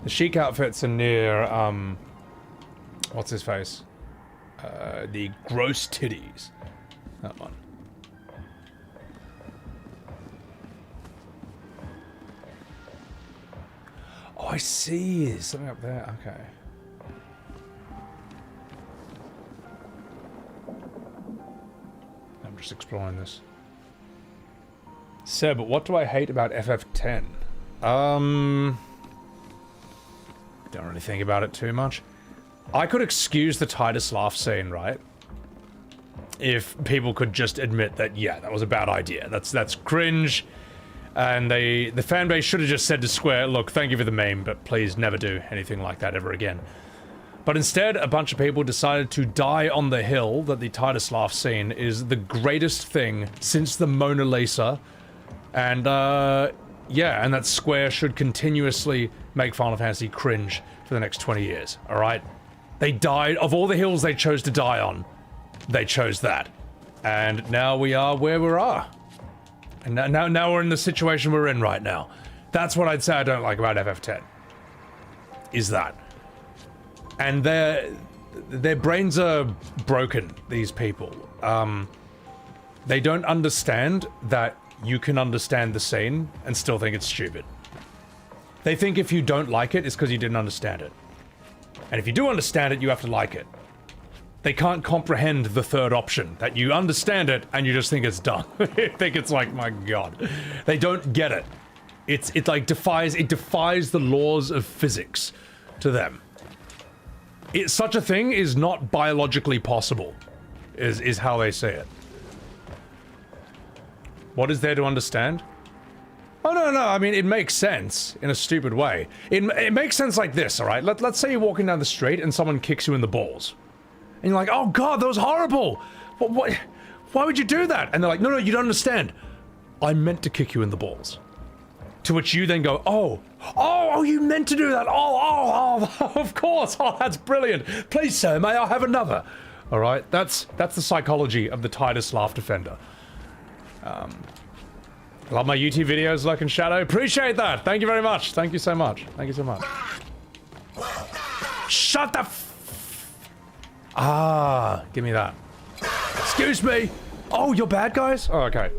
The chic outfits are near, what's his face? The gross titties. That one. Oh, I see. Something up there. Okay. I'm just exploring this. Seb, what do I hate about FF10? Don't really think about it too much. I could excuse the Titus laugh scene, right? If people could just admit that, yeah, that was a bad idea. That's cringe. And the fan base should have just said to Square, look, thank you for the meme, but please never do anything like that ever again. But instead, a bunch of people decided to die on the hill that the Titus laugh scene is the greatest thing since the Mona Lisa. And, yeah, and that Square should continuously make Final Fantasy cringe for the next 20 years, alright? They died, of all the hills they chose to die on, they chose that. And now we are where we are. And now we're in the situation we're in right now. That's what I'd say I don't like about FF10. Is that. And their brains are broken, these people. They don't understand that you can understand the scene and still think it's stupid. They think if you don't like it, it's because you didn't understand it. And if you do understand it, you have to like it. They can't comprehend the third option, that you understand it and you just think it's dumb. You think it's like, my god. They don't get it. It like defies the laws of physics to them. Such a thing is not biologically possible, is how they say it. What is there to understand? Oh, no, I mean, it makes sense in a stupid way. It makes sense like this, alright? Let's say you're walking down the street and someone kicks you in the balls. And you're like, oh god, that was horrible! What, why would you do that? And they're like, no, you don't understand. I meant to kick you in the balls. To which you then go, oh, you meant to do that! Oh, of course! Oh, that's brilliant! Please, sir, may I have another? Alright, that's the psychology of the Titus laugh defender. Love my YouTube videos, Lurk and Shadow. Appreciate that! Thank you very much! Thank you so much. Thank you so much. Shut the give me that. Excuse me! Oh, you're bad guys? Oh, okay.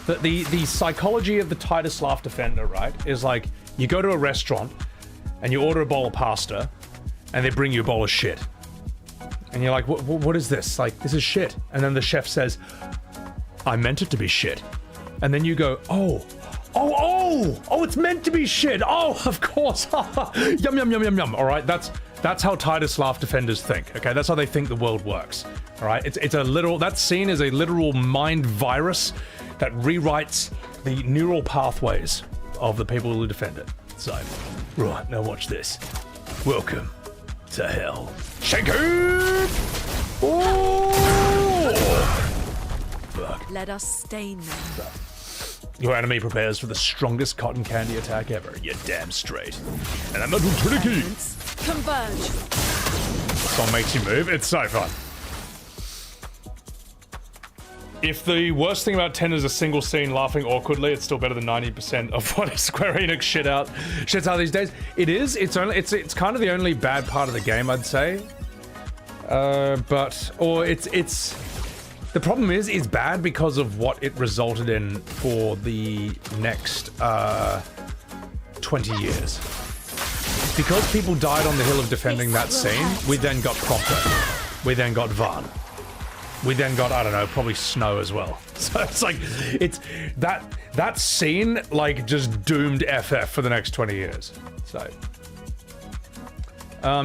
The psychology of the Titus laugh defender, right, is like, you go to a restaurant, and you order a bowl of pasta, and they bring you a bowl of shit. And you're like, what is this? Like, this is shit. And then the chef says, I meant it to be shit. And then you go, oh, it's meant to be shit. Oh, of course. Yum, yum, yum, yum, yum. All right, that's how Titus laugh defenders think. Okay, that's how they think the world works. All right, it's a literal, that scene is a literal mind virus that rewrites the neural pathways of the people who defend it. So, right, now watch this. Welcome to hell. Shake it! Oh! Fuck. Let us stain them. Your enemy prepares for the strongest cotton candy attack ever. You're damn straight. And I'm a little tricky. Converge. Song makes you move. It's so fun. If the worst thing about 10 is a single scene laughing awkwardly, it's still better than 90% of what Square Enix shits out these days. It is. It's kind of the only bad part of the game, I'd say. The problem is, it's bad because of what it resulted in for the next 20 years. Because people died on the hill of defending that scene, we then got Prompto. We then got Van. We then got, I don't know, probably Snow as well. So it's like, that scene, like, just doomed FF for the next 20 years. So.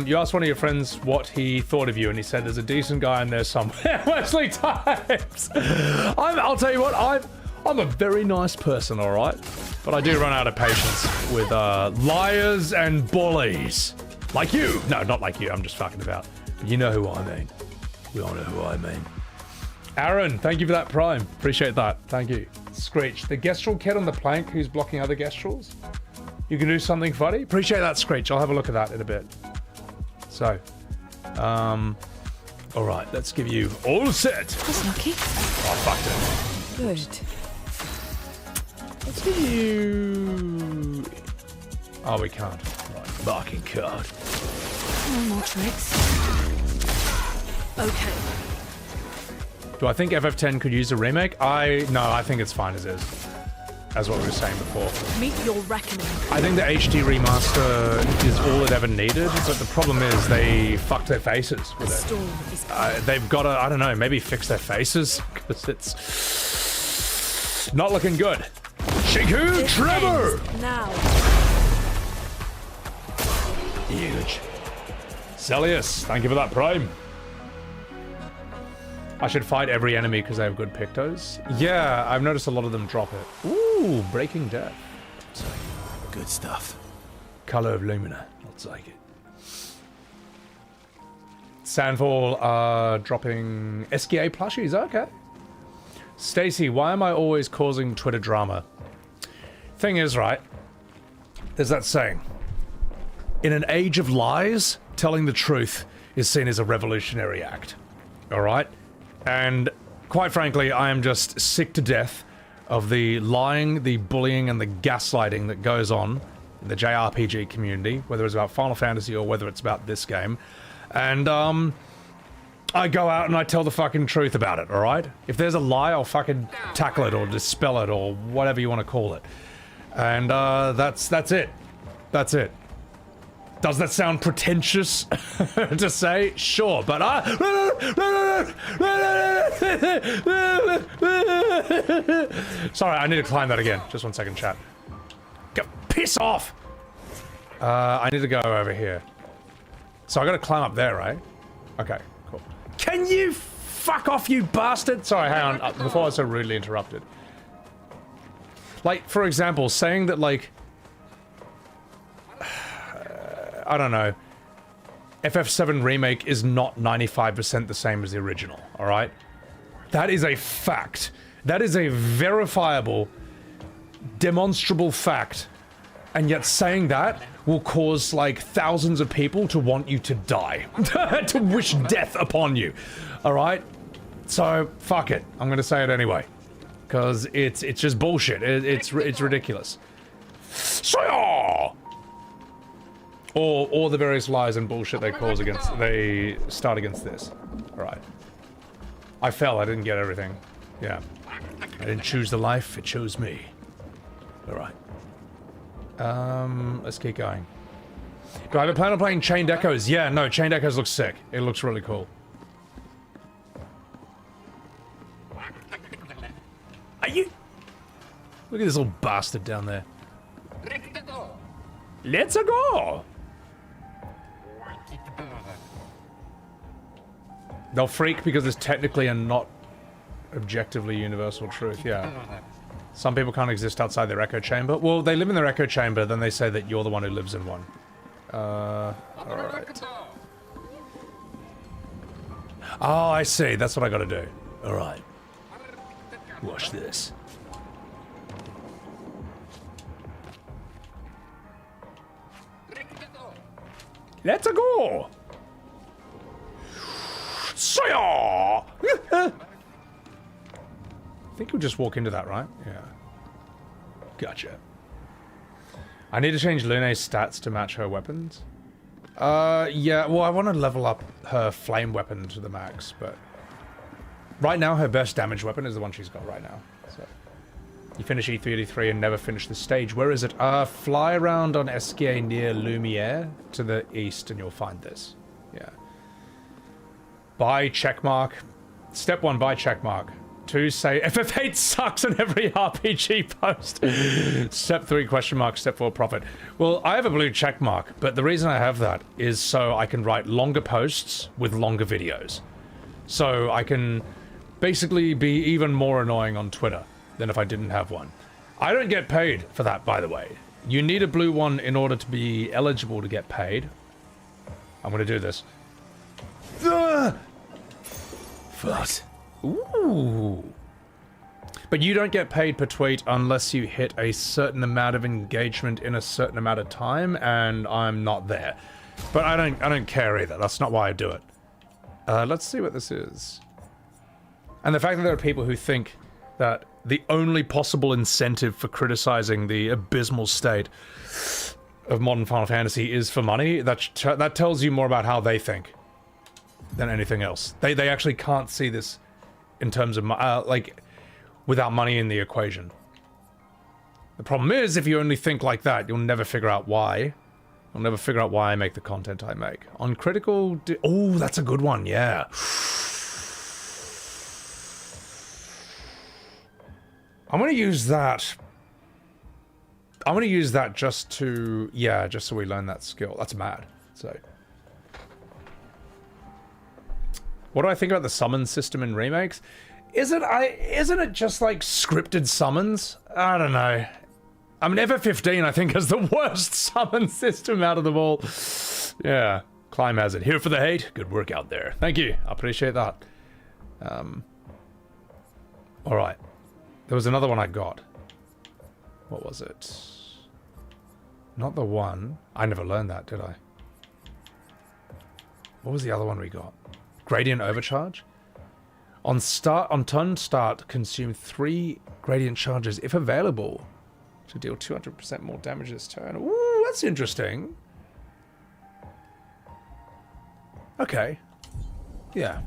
You asked one of your friends what he thought of you, and he said there's a decent guy in there somewhere. Wesley Times! I'll tell you what, I'm a very nice person, alright? But I do run out of patience with liars and bullies. Like you! No, not like you, I'm just fucking about. But you know who I mean. We all know who I mean. Aaron, thank you for that prime. Appreciate that. Thank you. Screech, the Gestrel kid on the plank who's blocking other Gestrels? You can do something funny? Appreciate that, Screech. I'll have a look at that in a bit. So, alright, let's give you all set. That's lucky. Oh, I fucked it. Good. Let's give you... Oh, we can't. Right, marking card. No more tricks. Okay. Do I think FF10 could use a remake? No, I think it's fine as is. As what we were saying before. Meet your reckoning. I think the HD remaster is all it ever needed, but the problem is they fucked their faces with it. They've got to, I don't know, maybe fix their faces, because it's not looking good. Shiku Trevor! Now. Huge. Celius, thank you for that prime. I should fight every enemy because they have good pictos. Yeah, I've noticed a lot of them drop it. Ooh, Breaking Death. Good stuff. Color of Lumina. I'll take it. Sandfall dropping SKA plushies. Okay. Stacy, why am I always causing Twitter drama? Thing is, right, there's that saying. In an age of lies, telling the truth is seen as a revolutionary act. All right? And quite frankly, I am just sick to death of the lying, the bullying, and the gaslighting that goes on in the JRPG community, whether it's about Final Fantasy or whether it's about this game. And, I go out and I tell the fucking truth about it, alright? If there's a lie, I'll fucking tackle it or dispel it or whatever you want to call it. And, that's it. That's it. Does that sound pretentious to say? Sure, but sorry, I need to climb that again. Just 1 second, chat. Go, piss off! I need to go over here. So I gotta climb up there, right? Okay, cool. Can you fuck off, you bastard? Sorry, hang on. Before I was so rudely interrupted. Like, for example, saying that, like, I don't know, FF7 Remake is not 95% the same as the original, alright? That is a fact. That is a verifiable, demonstrable fact. And yet saying that will cause, like, thousands of people to want you to die. To wish death upon you, alright? So, fuck it. I'm gonna say it anyway. Because it's just bullshit. It's ridiculous. So, or the various lies and bullshit they start against this. Alright. I fell, I didn't get everything. Yeah. I didn't choose the life, it chose me. Alright. Let's keep going. Do I have a plan on playing Chained Echoes? Yeah, no, Chained Echoes looks sick. It looks really cool. Are you... Look at this little bastard down there. Let's go! They'll freak because it's technically a not objectively universal truth, yeah. Some people can't exist outside their echo chamber. Well, they live in their echo chamber, then they say that you're the one who lives in one. Alright. Oh, I see. That's what I gotta do. Alright. Watch this. Let's go! I think we'll just walk into that, right? Yeah. Gotcha. I need to change Lune's stats to match her weapons. Yeah, well, I want to level up her flame weapon to the max, but... Right now, her best damage weapon is the one she's got right now, so... You finish E33 and never finish the stage. Where is it? Fly around on SKA near Lumiere to the east and you'll find this. Yeah. Buy checkmark. Step 1, buy checkmark. 2, say FF8 sucks in every RPG post. Step 3, question mark. Step 4, profit. Well, I have a blue checkmark, but the reason I have that is so I can write longer posts with longer videos. So I can basically be even more annoying on Twitter than if I didn't have one. I don't get paid for that, by the way. You need a blue one in order to be eligible to get paid. I'm gonna do this. Fuck. Ooh. But you don't get paid per tweet unless you hit a certain amount of engagement in a certain amount of time, and I'm not there. But I don't care either. That's not why I do it. Let's see what this is. And the fact that there are people who think that the only possible incentive for criticizing the abysmal state of modern Final Fantasy is for money, that tells you more about how they think than anything else. They actually can't see this in terms of like without money in the equation. The problem is, if you only think like that, you'll never figure out why. You'll never figure out why I make the content I make. On critical... Oh, that's a good one, yeah. I'm going to use that. I'm going to use that just to... Yeah, just so we learn that skill. That's mad. So... What do I think about the summon system in remakes? Isn't it just like scripted summons? I don't know. I mean, FF15, I think, has the worst summon system out of them all. Yeah. Climb has it. Here for the hate. Good work out there. Thank you. I appreciate that. Alright. There was another one I got. What was it? Not the one. I never learned that, did I? What was the other one we got? Gradient Overcharge? On turn start, consume 3 gradient charges if available to deal 200% more damage this turn. Ooh, that's interesting. Okay. Yeah.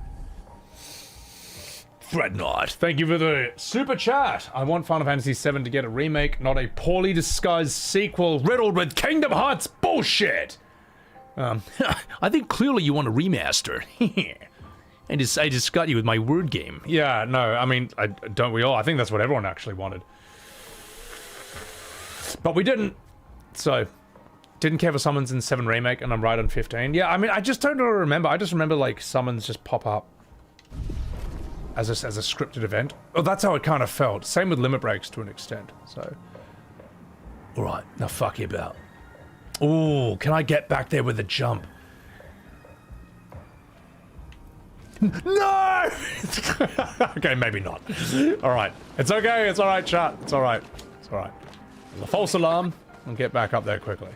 Dreadnought, thank you for the super chat. I want Final Fantasy VII to get a remake, not a poorly disguised sequel riddled with Kingdom Hearts bullshit. I think clearly you want a remaster. I just got you with my word game. Yeah, no, I mean, don't we all? I think that's what everyone actually wanted. But we didn't. So, didn't care for summons in 7 Remake, and I'm right on 15. Yeah, I mean, I just don't really remember. I just remember, like, summons just pop up as a scripted event. Oh, that's how it kind of felt. Same with limit breaks to an extent, so. Alright, now fuck you about. Ooh, can I get back there with a jump? No! Okay, maybe not. Alright. It's okay, it's alright, chat. It's alright. It's alright. There's a false alarm. I'll get back up there quickly.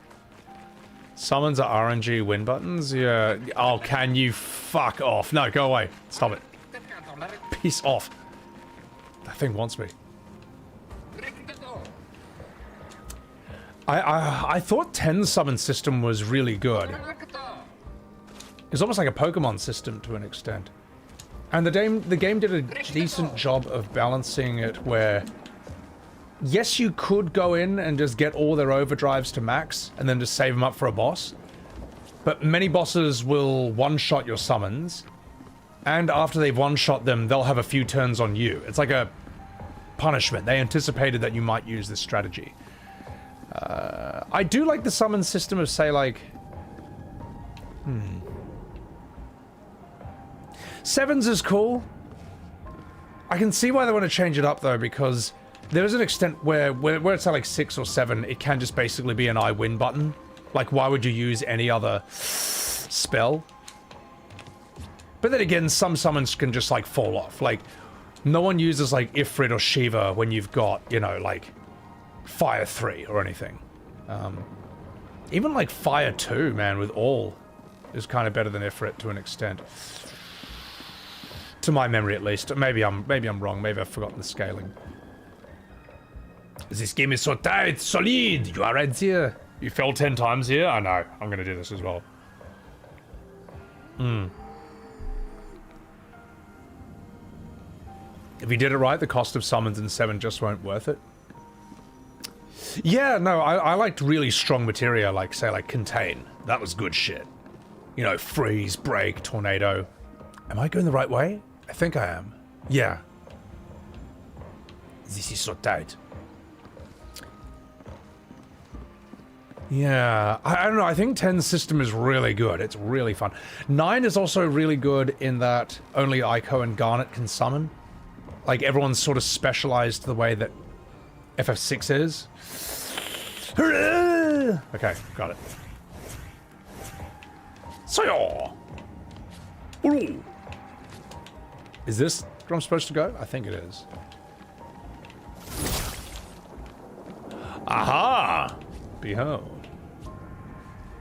Summons are RNG win buttons? Yeah. Oh, can you fuck off? No, go away. Stop it. Peace off. That thing wants me. I thought 10's summon system was really good. It's almost like a Pokemon system to an extent. And the game did a decent job of balancing it where... Yes, you could go in and just get all their overdrives to max, and then just save them up for a boss. But many bosses will one-shot your summons, and after they've one-shot them, they'll have a few turns on you. It's like a punishment. They anticipated that you might use this strategy. I do like the summon system of, say, like... 7's is cool. I can see why they want to change it up, though, because there is an extent where it's at, like, 6 or 7, it can just basically be an I win button. Like, why would you use any other spell? But then again, some summons can just, like, fall off. Like, no one uses, like, Ifrit or Shiva when you've got, you know, like, Fire 3 or anything. Even, like, Fire 2, man, with all is kind of better than Ifrit to an extent. To my memory, at least. Maybe I'm wrong. Maybe I've forgotten the scaling. This game is so tight, solid. You are right here. You fell 10 times here? I know. I'm gonna do this as well. If you did it right, the cost of summons in 7 just weren't worth it. Yeah, no, I liked really strong materia, like, say, like, Contain. That was good shit. You know, Freeze, Break, Tornado. Am I going the right way? I think I am. Yeah. This is so tight. Yeah, I don't know, I think 10's system is really good. It's really fun. 9 is also really good in that only Ico and Garnet can summon. Like, everyone's sort of specialized the way that FF6 is. Okay, got it. Is this where I'm supposed to go? I think it is. Aha! Behold.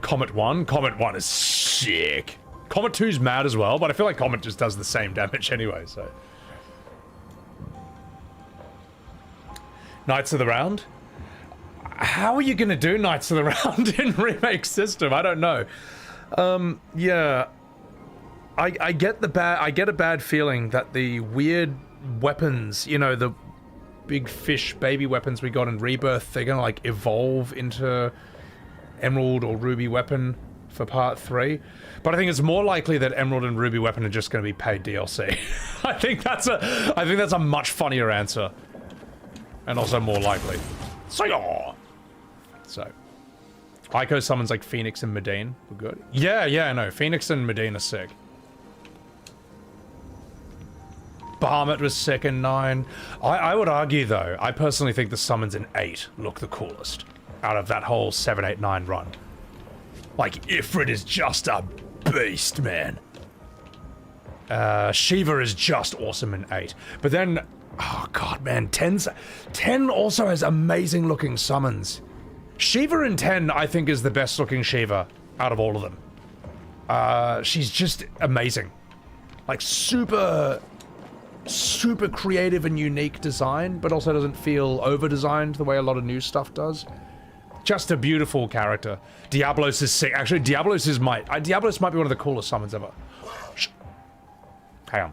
Comet 1? Comet 1 is sick. Comet 2's mad as well, but I feel like Comet just does the same damage anyway, so. Knights of the Round? how are you gonna do Knights of the Round in remake system? I don't know. Yeah. I get a bad feeling that the weird weapons, you know, the big fish baby weapons we got in Rebirth, they're gonna like evolve into Emerald or Ruby weapon for part 3. But I think it's more likely that Emerald and Ruby weapon are just gonna be paid DLC. I think that's a much funnier answer. And also more likely. So Ico summons like Phoenix and Medine were good. Yeah, no, Phoenix and Medine are sick. Bahamut was sick in 9. I would argue though, I personally think the summons in 8 look the coolest out of that whole 7, 8, 9 run. Like, Ifrit is just a beast, man. Shiva is just awesome in 8. But then, oh god, man, 10 also has amazing looking summons. Shiva in 10, I think, is the best looking Shiva out of all of them. She's just amazing. Like, super creative and unique design, but also doesn't feel over-designed the way a lot of new stuff does. Just a beautiful character. Diablos is sick. Actually, Diablos might be one of the coolest summons ever. Hang on.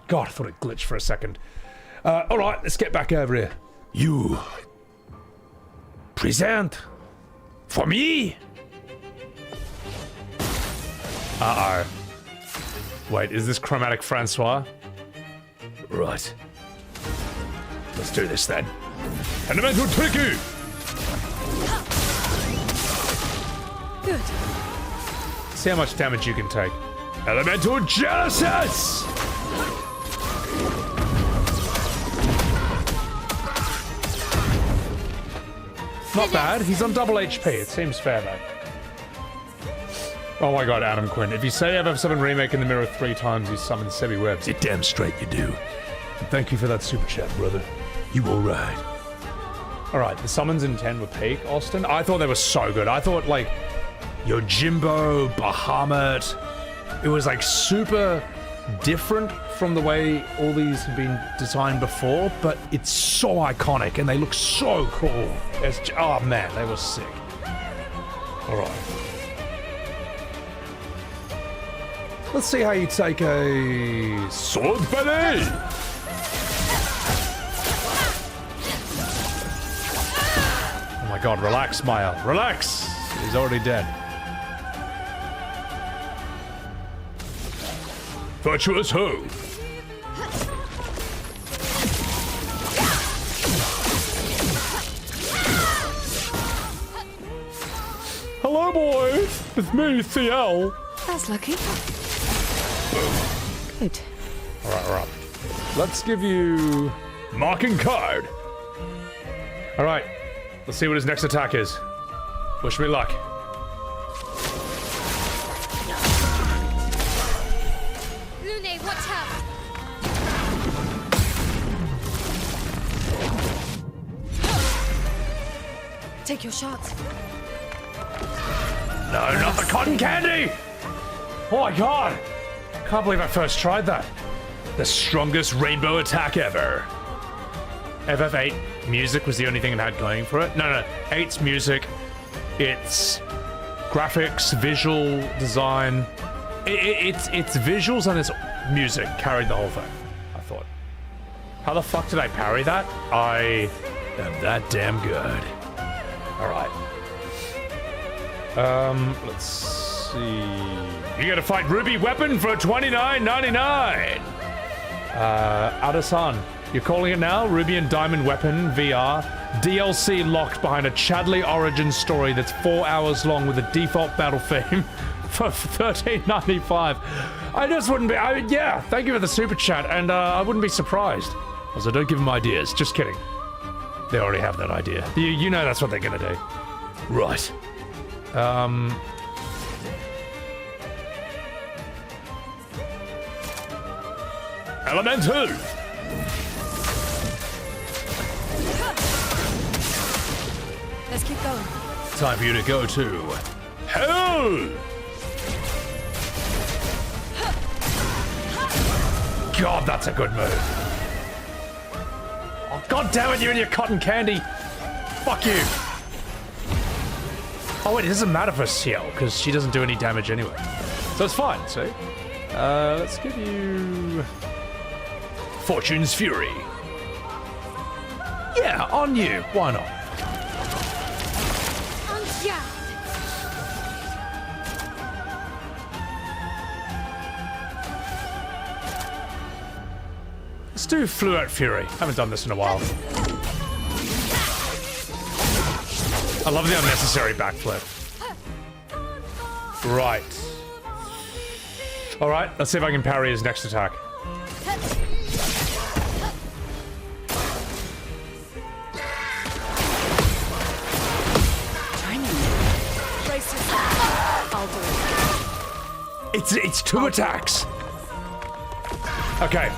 God, I thought it glitched for a second. Alright, let's get back over here. You present for me? Uh-oh. Wait, is this Chromatic Francois? Right. Let's do this then. Elemental Tricky! Good. See how much damage you can take. Elemental Genesis! Not bad. He's on double HP. It seems fair though. Oh my god, Adam Quinn. If you say FF7 Remake in the mirror 3 times, you summon Sebi Webs. You're damn straight you do. And thank you for that super chat, brother. You alright. Alright, the summons in 10 were peak, Austin. I thought they were so good. I thought, like, Yojimbo, Bahamut, it was, like, super different from the way all these have been designed before, but it's so iconic and they look so cool. Oh man, they were sick. Alright. Let's see how you take a sword belly. Oh my god, relax, Maya. Relax! He's already dead. Virtuous Ho! Hello, boys! It's me, CL. That's lucky. Good. Alright. Let's give you... Marking card. Alright. Let's see what his next attack is. Wish me luck. Lune, watch out! Take your shot. No, not the cotton candy! Oh my god! I can't believe I first tried that. The strongest rainbow attack ever. FF8 music was the only thing it had going for it. No, 8's music, its graphics, visual design, its visuals and its music carried the whole thing, I thought. How the fuck did I parry that? I am that damn good. Alright. Let's see. You gotta fight Ruby Weapon for $29.99. Adasan, you're calling it now? Ruby and Diamond Weapon VR. DLC locked behind a Chadley origin story that's 4 hours long with a default battle theme for $13.95. I just wouldn't be. Yeah, thank you for the super chat, and I wouldn't be surprised. Also, don't give them ideas. Just kidding. They already have that idea. You know that's what they're gonna do. Right. Elemental! Let's keep going. Time for you to go to hell! God, that's a good move. Oh, God damn it, you and your cotton candy. fuck you. Oh wait, it doesn't matter for CL because she doesn't do any damage anyway. So it's fine, see? Let's give you Fortune's Fury. Yeah, on you. Why not? Let's do Fluent Fury. Haven't done this in a while. I love the unnecessary backflip. Right. Alright, let's see if I can parry his next attack. It's two attacks. Okay.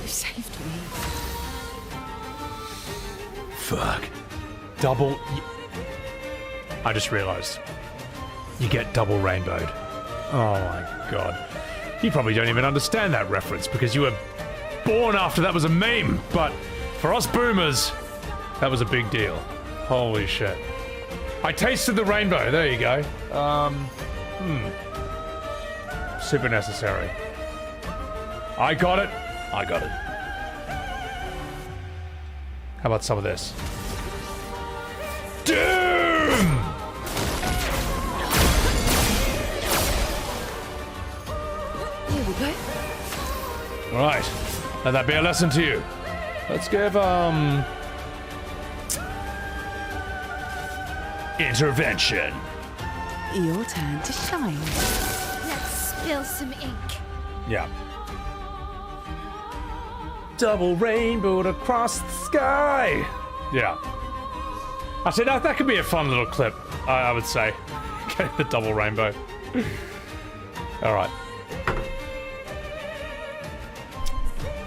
You saved me. Fuck. Double. I just realized. You get double rainbowed. Oh my god. You probably don't even understand that reference because you were born after that was a meme. But for us boomers, that was a big deal. Holy shit. I tasted the rainbow. There you go. Super necessary. I got it. I got it. How about some of this? Doom! Here we go. Right. Let that be a lesson to you. Let's give, intervention. Your turn to shine. Let's spill some ink. Yeah. Double rainbowed across the sky. Yeah. Actually, that could be a fun little clip, I would say. Okay, the double rainbow. All right.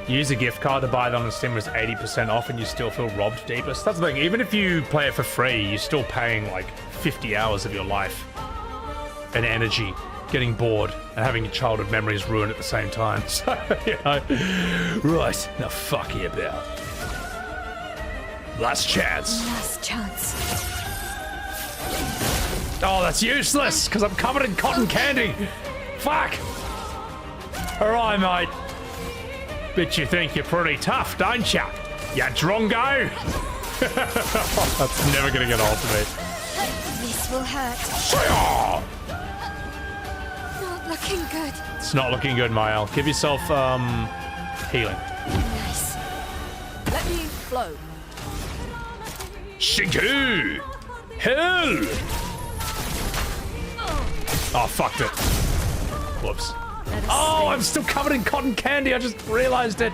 Use a gift card to buy it on Steam was 80% off and you still feel robbed deepest. That's the thing, even if you play it for free, you're still paying like 50 hours of your life and energy getting bored and having your childhood memories ruined at the same time. So, you know. Right, now fuck you about. Last chance. Last chance. Oh, that's useless, because I'm covered in cotton candy. Fuck. Alright, mate. Bet you think you're pretty tough, don't ya? Ya drongo? That's never gonna get old to me. This will hurt. Not looking good. It's not looking good, Mael. Give yourself, healing. Nice. Let me flow. Shinku! Hell! Oh, fucked it. Whoops. Oh, I'm still covered in cotton candy. I just realized it.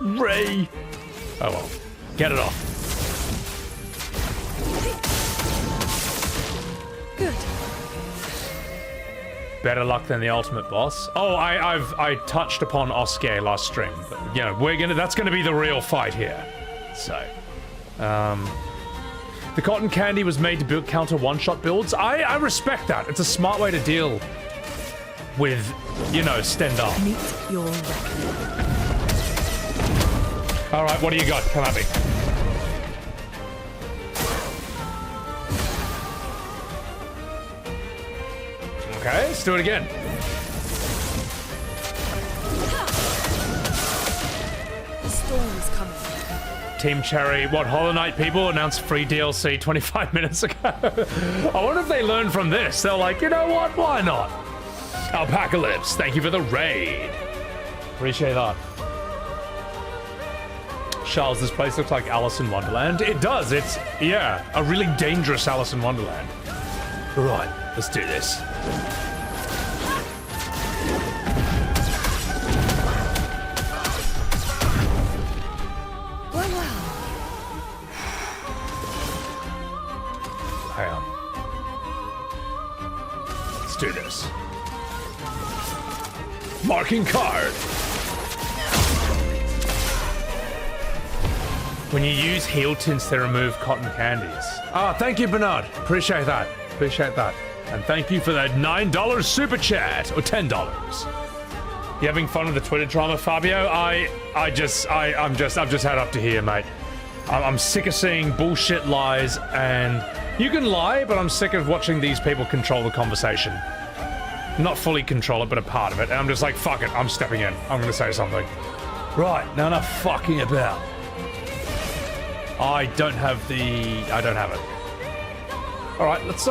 Ray. Oh well. Get it off. Good. Better luck than the ultimate boss. Oh, I touched upon Oscar last stream. But, you know, that's gonna be the real fight here. So, the cotton candy was made to build counter one-shot builds. I respect that. It's a smart way to deal with, you know, Stendhal. Meet your record. All right, what do you got? Come at me. Okay, let's do it again. The storm is coming. Team Cherry, what, Hollow Knight people announced free DLC 25 minutes ago? I wonder if they learned from this. They're like, you know what, why not? Alpacalypse, thank you for the raid. Appreciate that. Charles, this place looks like Alice in Wonderland. It does, it's, yeah, a really dangerous Alice in Wonderland. Right, let's do this. Hang on. Let's do this. Marking card. When you use heal tints, they remove cotton candies. Ah, thank you, Bernard. Appreciate that. Appreciate that. And thank you for that $9 super chat, or $10. You having fun with the Twitter drama, Fabio? I've just had up to here, mate. I'm sick of seeing bullshit lies, and you can lie, but I'm sick of watching these people control the conversation. Not fully control it, but a part of it. And I'm just like, fuck it, I'm stepping in. I'm gonna say something. Right, now enough fucking about. I don't have it. Alright, let's,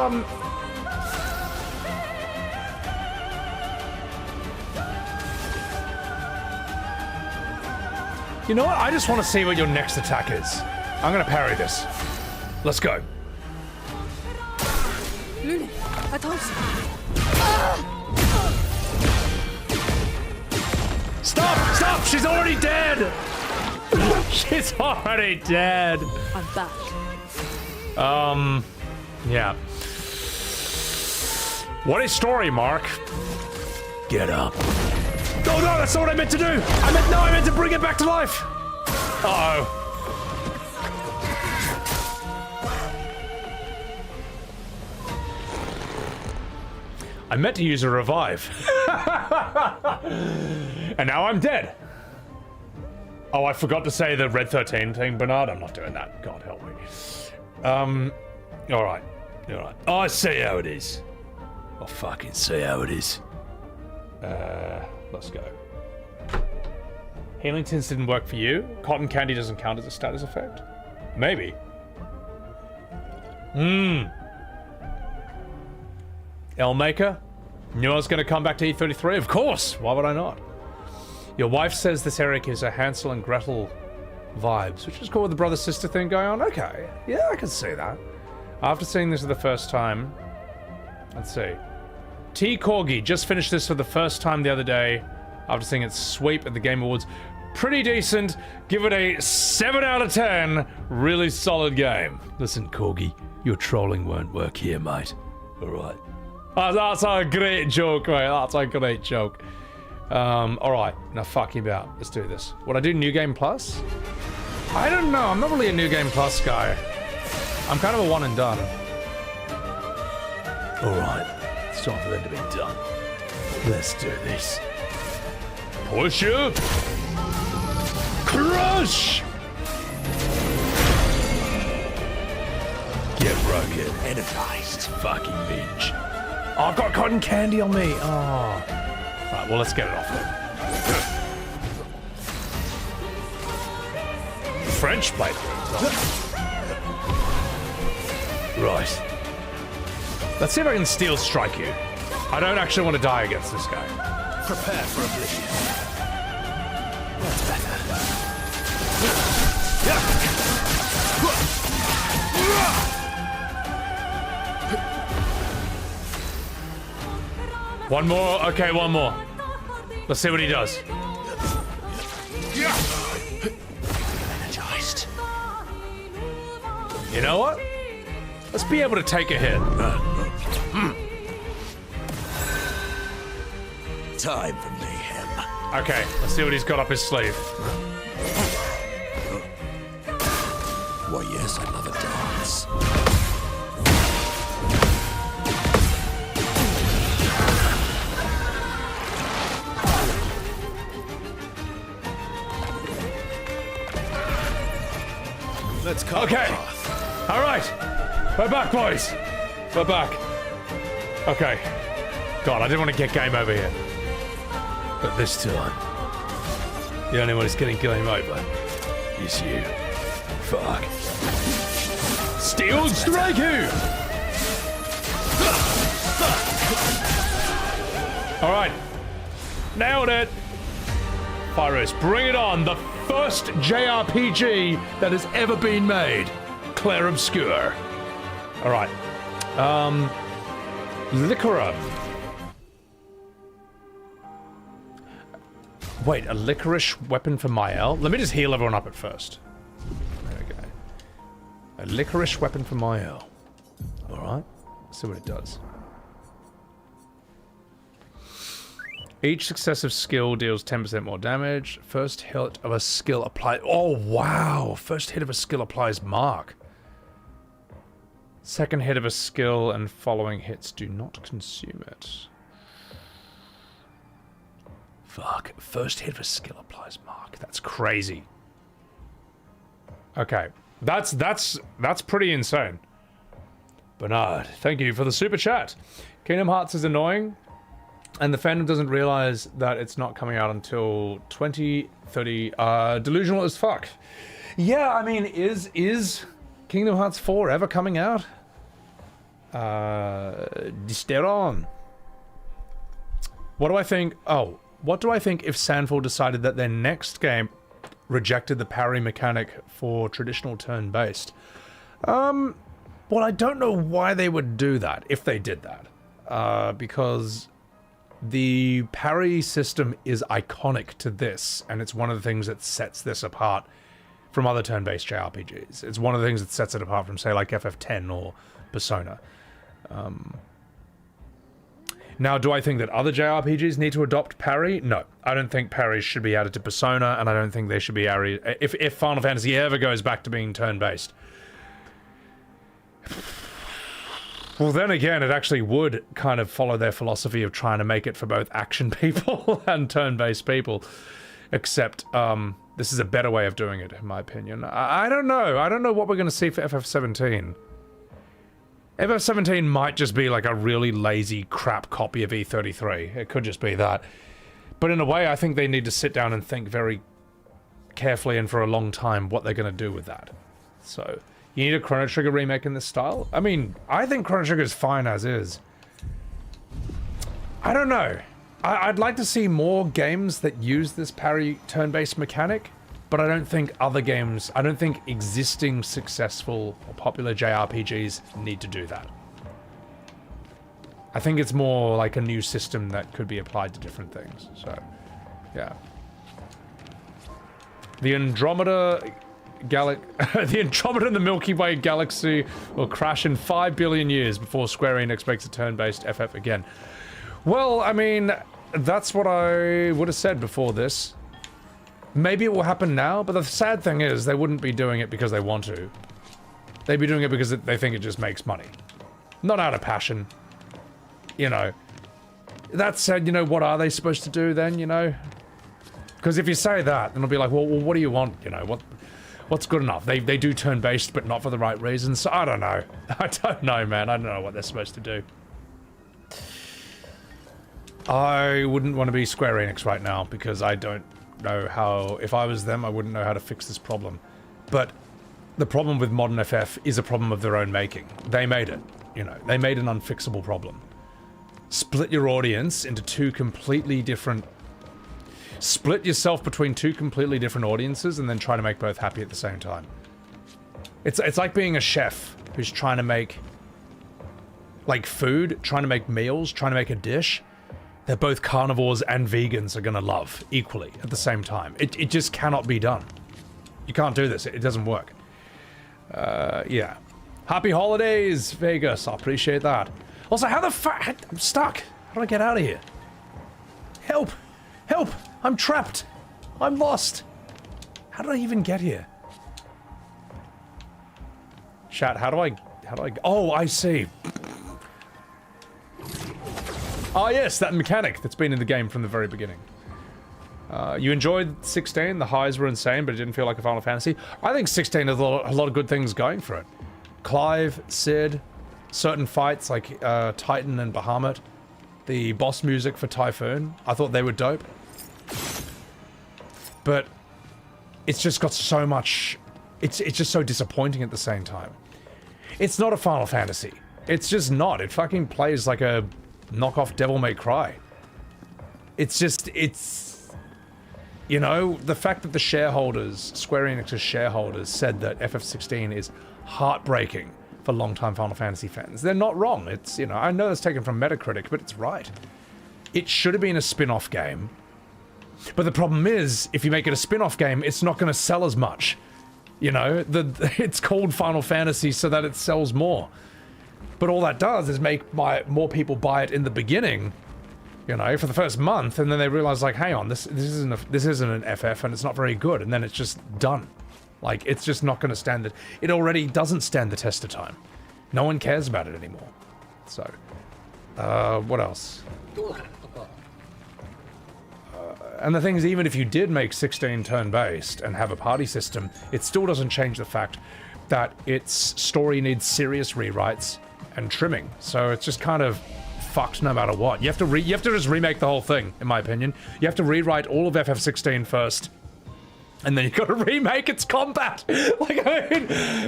You know what? I just want to see what your next attack is. I'm gonna parry this. Let's go. Lulu, attention. Stop! Stop! She's already dead! She's already dead. I'm back. Yeah. What is story, Mark? Get up. Oh no, that's not what I meant to do! I meant to bring it back to life! Uh-oh. I meant to use a revive. And now I'm dead. Oh, I forgot to say the Red 13 thing, Bernard. I'm not doing that. God help me. Alright. Alright. I see how it is. I'll fucking see how it is. Let's go. Healing tints didn't work for you. Cotton candy doesn't count as a status effect. Maybe. Elmaker? Knew I was going to come back to E33? Of course! Why would I not? Your wife says this area gives her Hansel and Gretel vibes, which is cool with the brother-sister thing going on. Okay. Yeah, I can see that. After seeing this for the first time... Let's see. T. Corgi just finished this for the first time the other day after seeing its sweep at the Game Awards. Pretty decent. Give it a 7 out of 10. Really solid game. Listen, Corgi, your trolling won't work here, mate. Alright. That's a great joke, mate. That's a great joke. Alright. Now fuck you about. Let's do this. Would I do New Game Plus? I don't know. I'm not really a New Game Plus guy. I'm kind of a one and done. Alright. It's time for them to be done. Let's do this. Push up! Crush! Get rugged. Energized. Fucking bitch. Oh, I've got cotton candy on me. Oh. Right, well, let's get it off then. French plate. Right. Let's see if I can steel strike you. I don't actually want to die against this guy. Prepare for oblivion. That's better. One more. Okay, one more. Let's see what he does. Energized. You know what? Let's be able to take a hit. Time for mayhem. Okay, let's see what he's got up his sleeve. Why, yes, I love a dance. Let's go. Okay. All right. We're back, boys. We're back. Okay. God, I didn't want to get game over here. But this time, the only one who's getting game over is you. Fuck. Steel strike you! Alright. Nailed it. Pyrus, bring it on. The first JRPG that has ever been made. Claire Obscure. Alright. Licorice. Wait, a licorice weapon for Mael? Let me just heal everyone up at first. Okay. A licorice weapon for Mael. Alright. Let's see what it does. Each successive skill deals 10% more damage. First hit of a skill applies... Oh, wow! First hit of a skill applies mark. Second hit of a skill and following hits do not consume it. Fuck. First hit of a skill applies mark. That's crazy. Okay. That's pretty insane. Bernard, thank you for the super chat. Kingdom Hearts is annoying, and the fandom doesn't realize that it's not coming out until 2030. Delusional as fuck. Yeah, I mean, is Kingdom Hearts 4 ever coming out? Disteron. What do I think? Oh, what do I think if Sandford decided that their next game rejected the parry mechanic for traditional turn-based? Well, I don't know why they would do that, if they did that. Because the parry system is iconic to this, and it's one of the things that sets this apart from other turn-based JRPGs. It's one of the things that sets it apart from, say, like FF10 or Persona. Now, do I think that other JRPGs need to adopt parry? No. I don't think parries should be added to Persona, and I don't think they should be added... If Final Fantasy ever goes back to being turn-based... Well, then again, it actually would kind of follow their philosophy of trying to make it for both action people and turn-based people. Except, this is a better way of doing it, in my opinion. I don't know. I don't know what we're going to see for FF17. FF17 might just be like a really lazy crap copy of E33. It could just be that. But in a way, I think they need to sit down and think very carefully and for a long time what they're going to do with that. So... You need a Chrono Trigger remake in this style? I mean, I think Chrono Trigger is fine as is. I don't know. I'd like to see more games that use this parry turn-based mechanic, but I don't think other games, I don't think existing successful or popular JRPGs need to do that. I think it's more like a new system that could be applied to different things, so, yeah. The Andromeda in the Milky Way galaxy will crash in 5 billion years before Square Enix makes a turn-based FF again. Well, I mean, that's what I would have said before this. Maybe it will happen now, but the sad thing is they wouldn't be doing it because they want to. They'd be doing it because they think it just makes money. Not out of passion. You know. That said, you know, what are they supposed to do then, you know? Because if you say that, then it'll be like, well, what do you want, you know? What's good enough? They do turn-based, but not for the right reasons. So I don't know. I don't know, man. I don't know what they're supposed to do. I wouldn't want to be Square Enix right now, because I don't know how... If I was them, I wouldn't know how to fix this problem. But the problem with modern FF is a problem of their own making. They made it, you know. They made an unfixable problem. Split your audience into two completely different... Split yourself between two completely different audiences and then try to make both happy at the same time. It's like being a chef who's trying to make, like, food, trying to make meals, trying to make a dish that both carnivores and vegans are gonna love equally at the same time. It just cannot be done. You can't do this. It doesn't work. Yeah. Happy holidays, Vegas. I appreciate that. Also, how the fuck? I'm stuck. How do I get out of here? Help! Help! I'm trapped! I'm lost! How did I even get here? Chat, how do I... Oh, I see. Ah, yes, that mechanic that's been in the game from the very beginning. You enjoyed 16, the highs were insane, but it didn't feel like a Final Fantasy. I think 16 has a lot of good things going for it. Clive, Sid, certain fights like Titan and Bahamut, the boss music for Typhoon, I thought they were dope. But it's just got so much... It's just so disappointing at the same time. It's not a Final Fantasy. It's just not. It fucking plays like a knockoff Devil May Cry. It's just... It's... You know, the fact that the shareholders, Square Enix's shareholders, said that FF16 is heartbreaking for longtime Final Fantasy fans. They're not wrong. It's, you know, I know that's taken from Metacritic, but it's right. It should have been a spin-off game. But the problem is, if you make it a spin-off game, it's not going to sell as much. You know, it's called Final Fantasy so that it sells more. But all that does is make more people buy it in the beginning, you know, for the first month, and then they realize, like, hang on, this isn't an FF, and it's not very good, and then it's just done. Like, it's just not going to stand it. It already doesn't stand the test of time. No one cares about it anymore. So, what else? And the thing is, even if you did make 16 turn-based and have a party system, it still doesn't change the fact that its story needs serious rewrites and trimming. So it's just kind of fucked no matter what. You have to just remake the whole thing, in my opinion. You have to rewrite all of FF16 first, and then you've got to remake its combat. Like, I mean,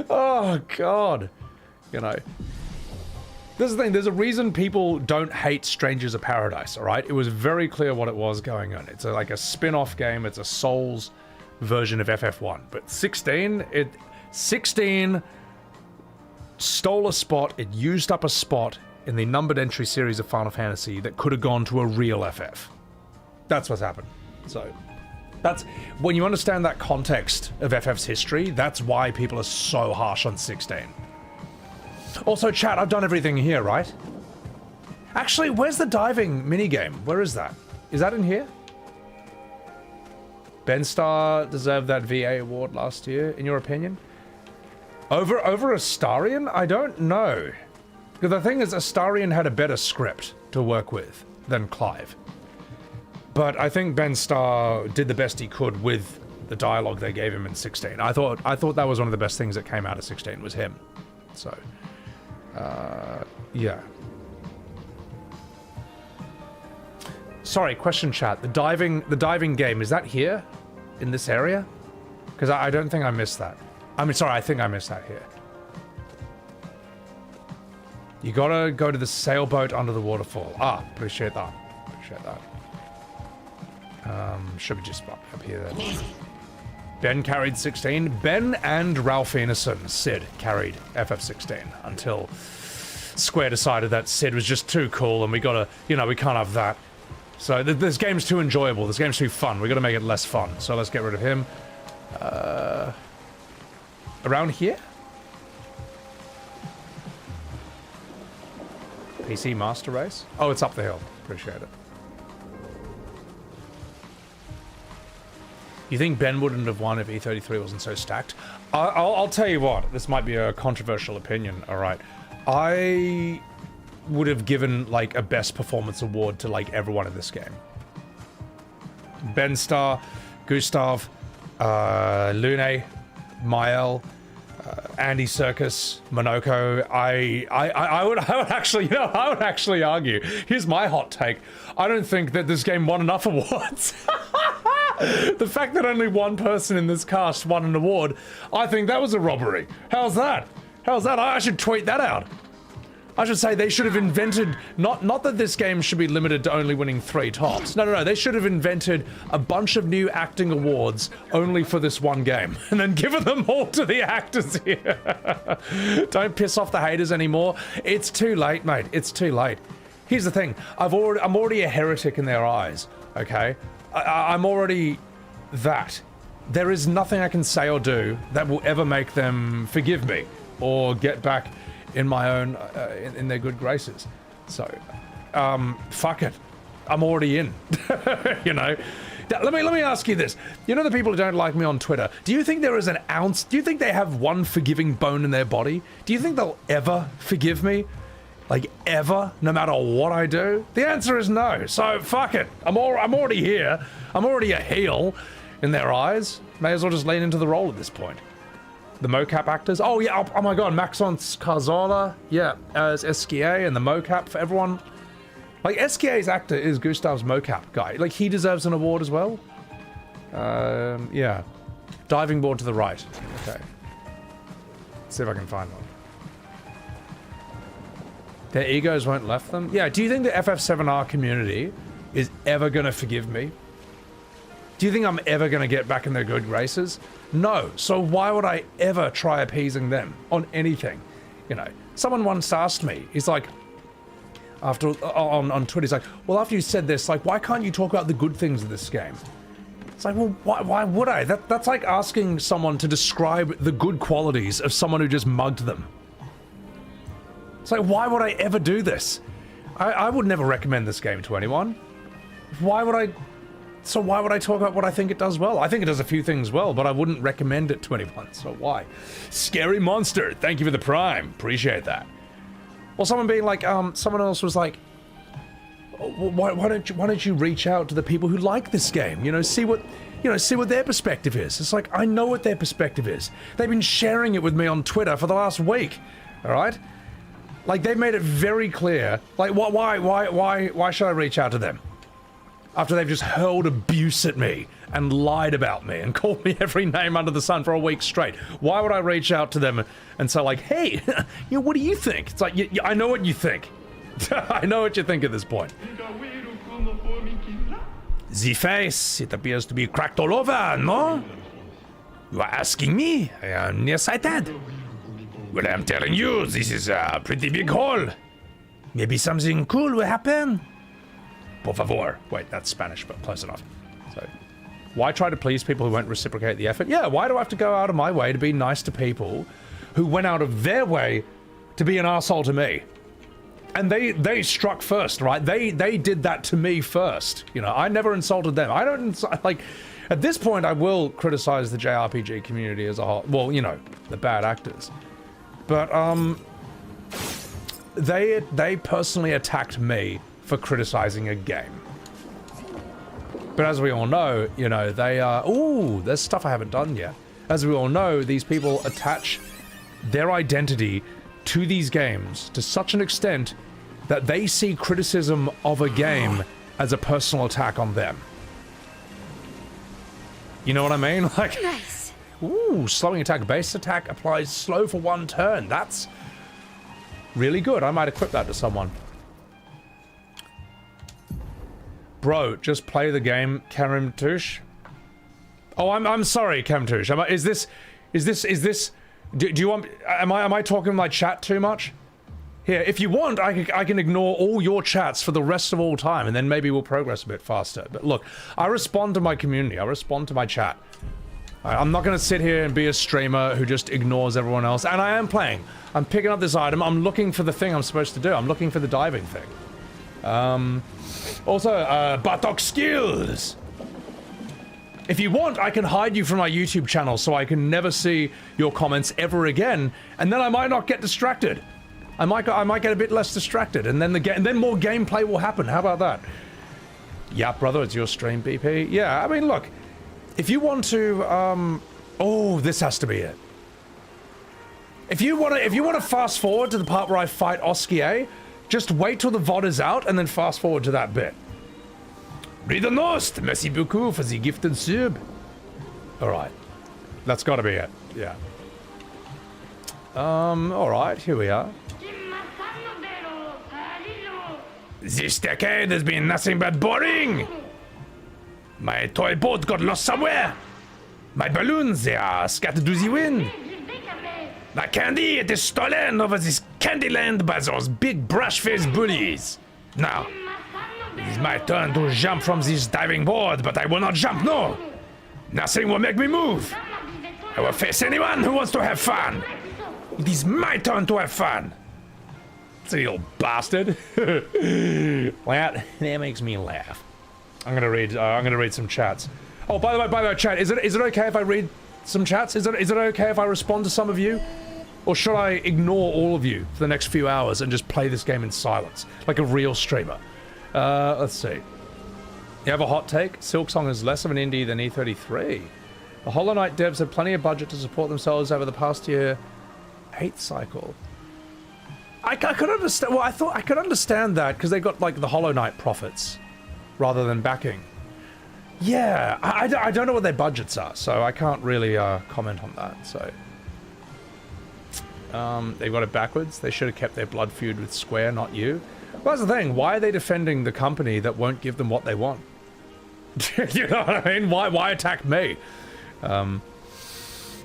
oh god, you know. This is the thing, there's a reason people don't hate Strangers of Paradise, alright? It was very clear what it was going on. It's like a spin-off game, it's a Souls version of FF1. But 16 stole a spot, it used up a spot in the numbered entry series of Final Fantasy that could have gone to a real FF. That's what's happened. So, that's, when you understand that context of FF's history, that's why people are so harsh on 16. Also, chat, I've done everything here, right? Actually, where's the diving minigame? Where is that? Is that in here? Ben Star deserved that VA award last year, in your opinion? Over Astarion? I don't know. Because the thing is, Astarion had a better script to work with than Clive. But I think Ben Star did the best he could with the dialogue they gave him in 16. I thought that was one of the best things that came out of 16 was him. So... yeah. Sorry, question chat. The diving game, is that here? In this area? Because I don't think I missed that. I mean, sorry, I think I missed that here. You gotta go to the sailboat under the waterfall. Ah, appreciate that. Appreciate that. Should be just up here then. Ben carried 16. Ben and Ralph Ineson, Sid, carried FF16 until Square decided that Sid was just too cool and we gotta, you know, we can't have that. So this game's too enjoyable, this game's too fun, we gotta make it less fun. So let's get rid of him. Around here? PC Master Race? Oh, it's up the hill. Appreciate it. You think Ben wouldn't have won if E33 wasn't so stacked? I'll tell you what, this might be a controversial opinion, alright. I would have given, like, a best performance award to, like, everyone in this game. Ben Star, Gustav, Lune, Mael, Andy Serkis, Monoko. I would actually, you know, I would actually argue. Here's my hot take. I don't think that this game won enough awards. The fact that only one person in this cast won an award, I think that was a robbery. How's that? How's that? I should tweet that out. I should say they should have invented, not that this game should be limited to only winning 3 tops. No, they should have invented a bunch of new acting awards only for this one game, and then given them all to the actors here. Don't piss off the haters anymore. It's too late, mate. It's too late. Here's the thing. I'm already a heretic in their eyes, okay? I'm already that. There is nothing I can say or do that will ever make them forgive me or get back in my own, in their good graces. So, fuck it. I'm already in, you know? Let me ask you this. You know the people who don't like me on Twitter, do you think there is an ounce, do you think they have one forgiving bone in their body? Do you think they'll ever forgive me? Like, ever? No matter what I do? The answer is no. So, fuck it. I'm already here. I'm already a heel in their eyes. May as well just lean into the role at this point. The mocap actors. Oh, yeah. Oh, my God. Maxon Scarzola. Yeah. As Esquier and the mocap for everyone. Like, Esquier's actor is Gustav's mocap guy. Like, he deserves an award as well. Yeah. Diving board to the right. Okay. Let's see if I can find one. Their egos won't left them? Yeah, do you think the FF7R community is ever gonna forgive me? Do you think I'm ever gonna get back in their good graces? No, so why would I ever try appeasing them on anything? You know, someone once asked me, he's like, on Twitter, he's like, well, after you said this, like, why can't you talk about the good things of this game? It's like, well, why would I? That's like asking someone to describe the good qualities of someone who just mugged them. It's like, why would I ever do this? I would never recommend this game to anyone. Why would I talk about what I think it does well? I think it does a few things well, but I wouldn't recommend it to anyone, so why? Scary Monster, thank you for the Prime. Appreciate that. Or someone being like, someone else was like, why don't you reach out to the people who like this game? You know, see what their perspective is. It's like, I know what their perspective is. They've been sharing it with me on Twitter for the last week. All right? Like, they've made it very clear. Like, why should I reach out to them? After they've just hurled abuse at me and lied about me and called me every name under the sun for a week straight. Why would I reach out to them and say, like, hey, what do you think? It's like, I know what you think. I know what you think at this point. The face, it appears to be cracked all over, no? You are asking me? I am nearsighted. Well, I'm telling you, this is a pretty big hole. Maybe something cool will happen. Por favor. Wait, that's Spanish, but close enough. So, why try to please people who won't reciprocate the effort? Yeah, why do I have to go out of my way to be nice to people who went out of their way to be an asshole to me? And they struck first, right? They did that to me first. You know, I never insulted them. I don't, like, at this point, I will criticize the JRPG community as a whole. Well, you know, the bad actors. But, they personally attacked me for criticizing a game. But as we all know, you know, they are... Ooh, there's stuff I haven't done yet. As we all know, these people attach their identity to these games to such an extent that they see criticism of a game as a personal attack on them. You know what I mean? Like... Nice. Ooh, slowing attack. Base attack applies slow for 1 turn. That's really good. I might equip that to someone. Bro, just play the game, Karim Touche. Oh, I'm sorry, Karim Touche. Is this? Do you want? Am I talking my chat too much? Here, if you want, I can ignore all your chats for the rest of all time, and then maybe we'll progress a bit faster. But look, I respond to my community. I respond to my chat. I'm not going to sit here and be a streamer who just ignores everyone else. And I am playing. I'm picking up this item. I'm looking for the thing I'm supposed to do. I'm looking for the diving thing. Also, buttock skills. If you want, I can hide you from my YouTube channel so I can never see your comments ever again, and then I might not get distracted. I might get a bit less distracted, and then then more gameplay will happen. How about that? Yeah, brother, it's your stream, BP. Yeah, I mean, look, if you want to, oh, this has to be it. If you want to fast forward to the part where I fight Osquier, just wait till the VOD is out and then fast forward to that bit. Ridanost, merci beaucoup for the gifted sub. Alright. That's gotta be it. Yeah. Alright, here we are. This decade has been nothing but boring! My toy boat got lost somewhere! My balloons, they are scattered to the wind! My candy, it is stolen over this candy land by those big brush-faced bullies! Now, it is my turn to jump from this diving board, but I will not jump, no! Nothing will make me move! I will face anyone who wants to have fun! It is my turn to have fun! Silly little bastard! That makes me laugh. I'm gonna read some chats. Oh, by the way, chat, is it okay if I read some chats? Is it okay if I respond to some of you? Or should I ignore all of you for the next few hours and just play this game in silence, like a real streamer? Let's see. You have a hot take? Silksong is less of an indie than E33. The Hollow Knight devs had plenty of budget to support themselves over the past year. 8th cycle. I could understand. Well, I thought I could understand that because they got like the Hollow Knight profits rather than backing. Yeah, I don't know what their budgets are, so I can't really comment on that. So they got it backwards. They should have kept their blood feud with Square, not you. Well, that's the thing. Why are they defending the company that won't give them what they want? You know what I mean? Why attack me?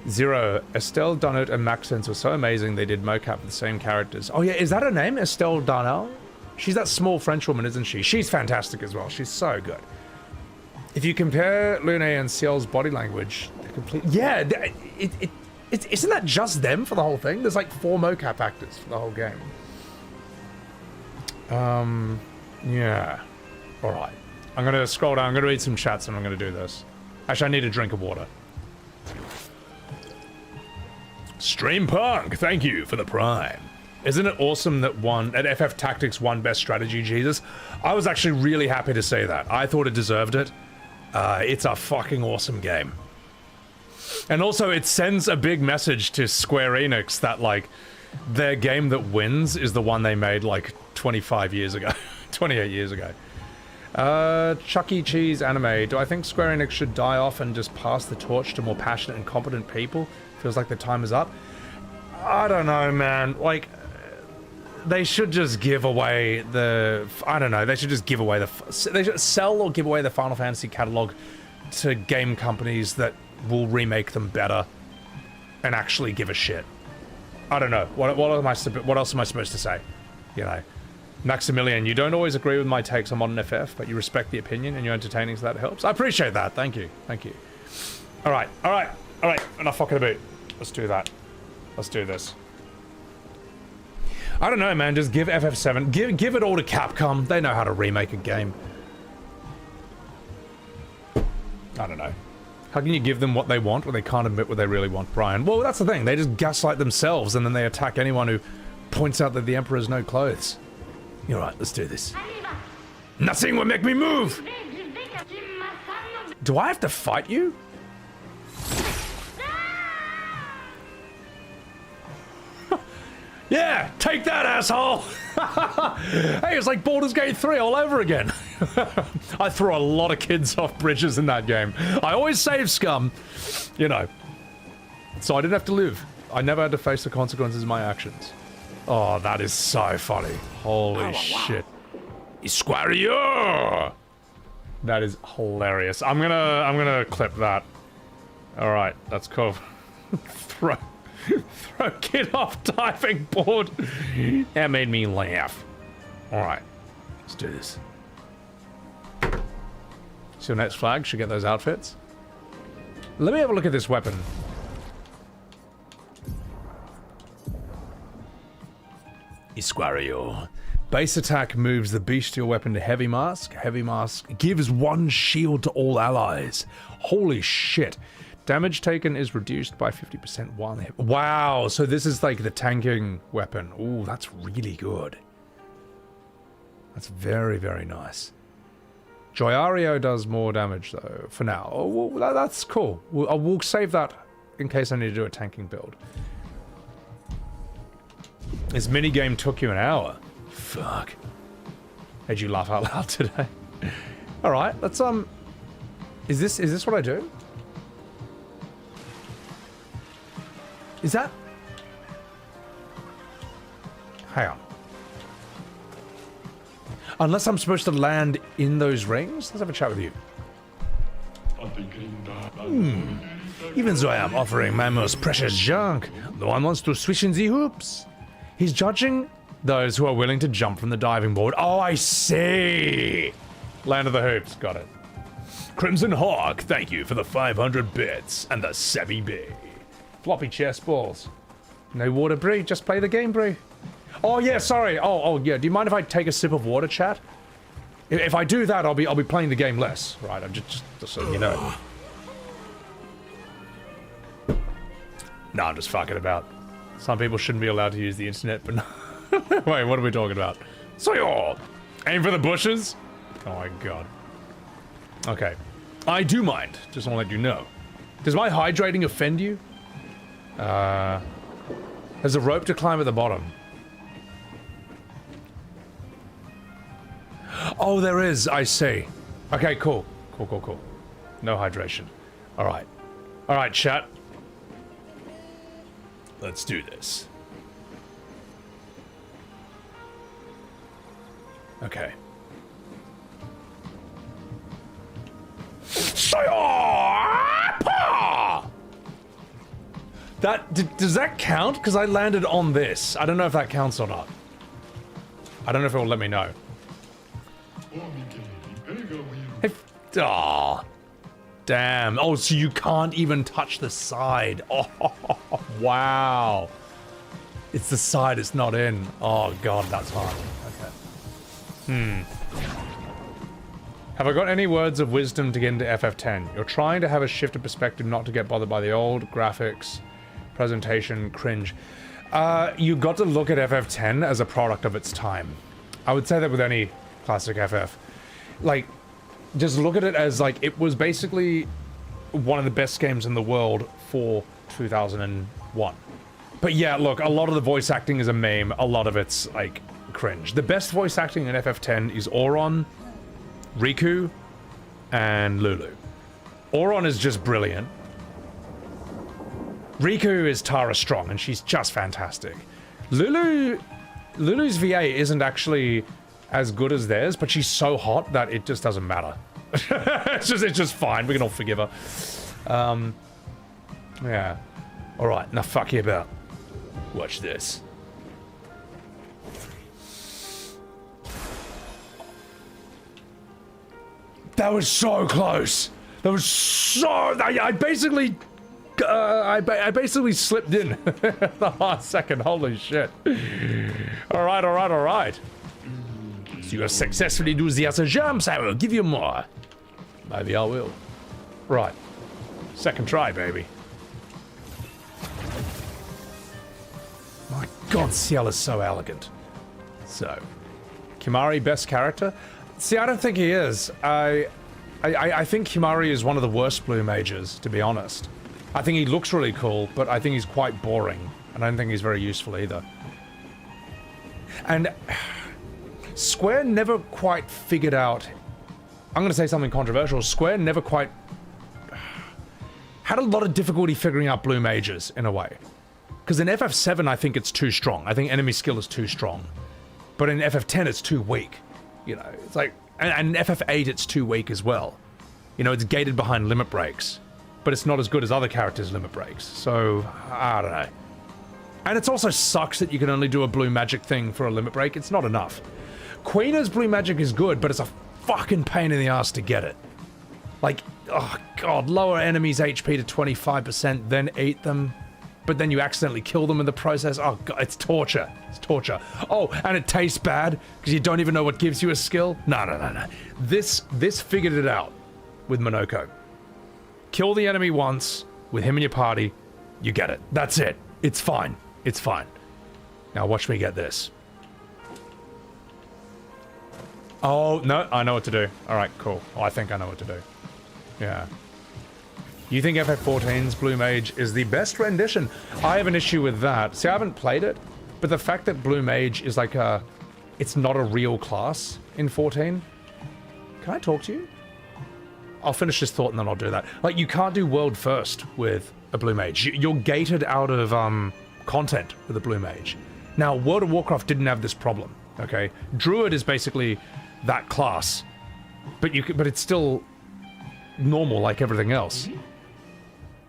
Zero. Estelle Donut and Maxence were so amazing they did mocap with the same characters. Oh yeah, is that her name? Estelle Darnell? She's that small French woman, isn't she? She's fantastic as well. She's so good. If you compare Lune and Ciel's body language, they're complete. Yeah, isn't that just them for the whole thing? There's like 4 mocap actors for the whole game. Yeah. Alright. I'm gonna scroll down, I'm gonna read some chats and I'm gonna do this. Actually, I need a drink of water. Streampunk, thank you for the prime. Isn't it awesome that FF Tactics won Best Strategy, Jesus? I was actually really happy to say that. I thought it deserved it. It's a fucking awesome game. And also, it sends a big message to Square Enix that, like, their game that wins is the one they made, like, 25 years ago. 28 years ago. Chuck E. Cheese anime. Do I think Square Enix should die off and just pass the torch to more passionate and competent people? Feels like the time is up. I don't know, man. Like, they should just give away the... I don't know. They should just give away the... They should sell or give away the Final Fantasy catalog to game companies that will remake them better and actually give a shit. I don't know. What else am I supposed to say? You know. Maximilian, you don't always agree with my takes on modern FF, but you respect the opinion and you're entertaining, so that helps. I appreciate that. Thank you. Thank you. Alright. Alright. Alright. Enough fucking about. Let's do that. Let's do this. I don't know, man. Just give FF7. Give it all to Capcom. They know how to remake a game. I don't know. How can you give them what they want when they can't admit what they really want, Brian? Well, that's the thing. They just gaslight themselves and then they attack anyone who points out that the Emperor has no clothes. You're right. Let's do this. Nothing will make me move! Do I have to fight you? Yeah, take that, asshole! Hey, it's like Baldur's Gate 3 all over again. I throw a lot of kids off bridges in that game. I always save scum, you know. So I didn't have to live. I never had to face the consequences of my actions. Oh, that is so funny. Holy shit. Isquario! That is hilarious. I'm gonna clip that. Alright, that's cool. Throw kid off diving board. That made me laugh. Alright, let's do this. So next flag should get those outfits. Let me have a look at this weapon. Isquario. Base attack moves the bestial weapon to heavy mask. Heavy mask gives 1 shield to all allies. Holy shit. Damage taken is reduced by 50% while hit. Wow, so this is like the tanking weapon. Ooh, that's really good. That's very, very nice. Joyario does more damage though, for now. Oh, well, that's cool. We'll save that in case I need to do a tanking build. This minigame took you an hour. Fuck. Made you laugh out loud today. Alright, let's Is this what I do? Is that? Hang on. Unless I'm supposed to land in those rings? Let's have a chat with you. Even though I am offering my most precious junk, no one wants to switch in the hoops. He's judging those who are willing to jump from the diving board. Oh, I see! Land of the hoops, got it. Crimson Hawk, thank you for the 500 bits and the Sevi B. Floppy chest balls. No water, Bree. Just play the game, Bree. Oh yeah, sorry. Oh yeah. Do you mind if I take a sip of water, chat? If I do that, I'll be playing the game less. Right. I'm just so you know. No, I'm just fucking about. Some people shouldn't be allowed to use the internet, but no. Wait, what are we talking about? So aim for the bushes. Oh my god. Okay. I do mind. Just want to let you know. Does my hydrating offend you? There's a rope to climb at the bottom. Oh, there is. I see. Okay, cool. Cool. No hydration. Alright. Alright, chat. Let's do this. Okay. Does that count? Because I landed on this. I don't know if that counts or not. I don't know if it will let me know. Aw. Damn. Oh, so you can't even touch the side. Oh, wow. It's the side it's not in. Oh, God, that's hard. Okay. Have I got any words of wisdom to get into FF10? You're trying to have a shift of perspective, not to get bothered by the old graphics, presentation, cringe. You got to look at FF10 as a product of its time. I would say that with any classic FF. Like, just look at it as, like, it was basically one of the best games in the world for 2001. But yeah, look, a lot of the voice acting is a meme. A lot of it's, like, cringe. The best voice acting in FF10 is Auron, Riku, and Lulu. Auron is just brilliant. Riku is Tara Strong, and she's just fantastic. Lulu's VA isn't actually as good as theirs, but she's so hot that it just doesn't matter. it's just fine. We can all forgive her. Yeah. All right. Now fuck you about. Watch this. That was so close. That was so. I basically slipped in the last second. Holy shit. All right. So you successfully do the other jumps. I will give you more. Maybe I will. Right. Second try, baby. My God, Ciel is so elegant. So, Kimahri, best character? See, I don't think he is. I think Kimahri is one of the worst blue mages, to be honest. I think he looks really cool, but I think he's quite boring. And I don't think he's very useful either. And Square never quite figured out... I'm going to say something controversial. Square never quite... had a lot of difficulty figuring out blue mages, in a way. Because in FF7, I think it's too strong. I think enemy skill is too strong. But in FF10, it's too weak. You know, it's like... And in FF8, it's too weak as well. You know, it's gated behind limit breaks. But it's not as good as other characters' limit breaks. So, I don't know. And it also sucks that you can only do a blue magic thing for a limit break. It's not enough. Queena's blue magic is good, but it's a fucking pain in the ass to get it. Like, oh god, lower enemies' HP to 25%, then eat them. But then you accidentally kill them in the process. Oh god, it's torture. It's torture. Oh, and it tastes bad because you don't even know what gives you a skill. No. This figured it out with Monoko. Kill the enemy once with him in your party, you get it. That's it. It's fine. It's fine. Now watch me get this. Oh, no, I know what to do. Alright, cool. Oh, I think I know what to do. Yeah. You think FF14's Blue Mage is the best rendition? I have an issue with that. See, I haven't played it, but the fact that Blue Mage is like a... It's not a real class in 14. Can I talk to you? I'll finish this thought and then I'll do that. Like, you can't do world first with a Blue Mage. You're gated out of content with a Blue Mage. Now, World of Warcraft didn't have this problem, okay? Druid is basically that class, but it's still normal like everything else.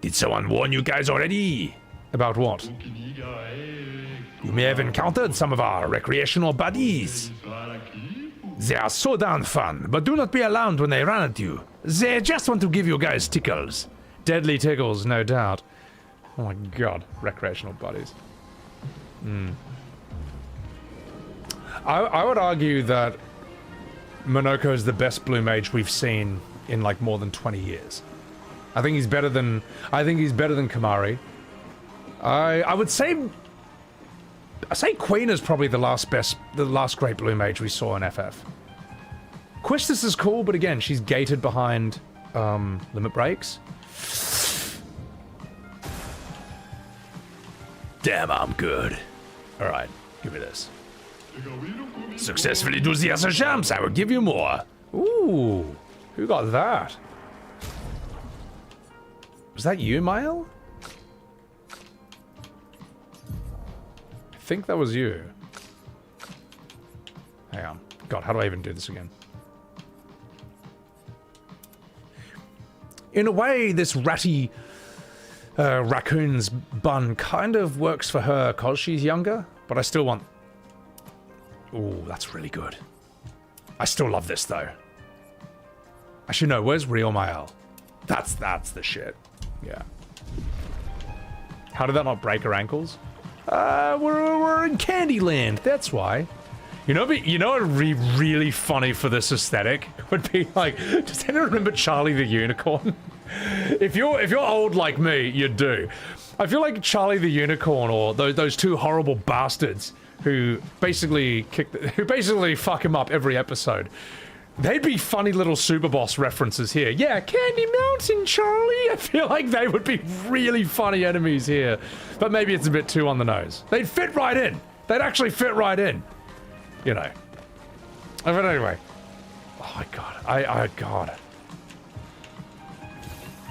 Did someone warn you guys already? About what? You may have encountered some of our recreational buddies. They are so damn fun, but do not be alarmed when they run at you. They just want to give you guys tickles. Deadly tickles, no doubt. Oh my god, recreational buddies. I would argue that Monoko is the best blue mage we've seen in like more than 20 years. I think he's better than Kimahri. I would say Queen is probably the last great blue mage we saw in FF. Quistis is cool, but again, she's gated behind limit breaks. Damn, I'm good. Alright, give me this. Successfully do the other jumps, I will give you more. Ooh, who got that? Was that you, Mael? I think that was you. Hang on. God, how do I even do this again? In a way, this ratty raccoon's bun kind of works for her because she's younger, but I still want... Ooh, that's really good. I still love this, though. Actually, no, where's real Mael? That's the shit. Yeah. How did that not break her ankles? We're in Candyland, that's why. You know what would be really funny for this aesthetic? Would be like, does anyone remember Charlie the Unicorn? If you're old like me, you do. I feel like Charlie the Unicorn or those two horrible bastards who basically fuck him up every episode. They'd be funny little Superboss references here. Yeah, Candy Mountain, Charlie. I feel like they would be really funny enemies here. But maybe it's a bit too on the nose. They'd fit right in. They'd actually fit right in. You know. But anyway. Oh my god. God.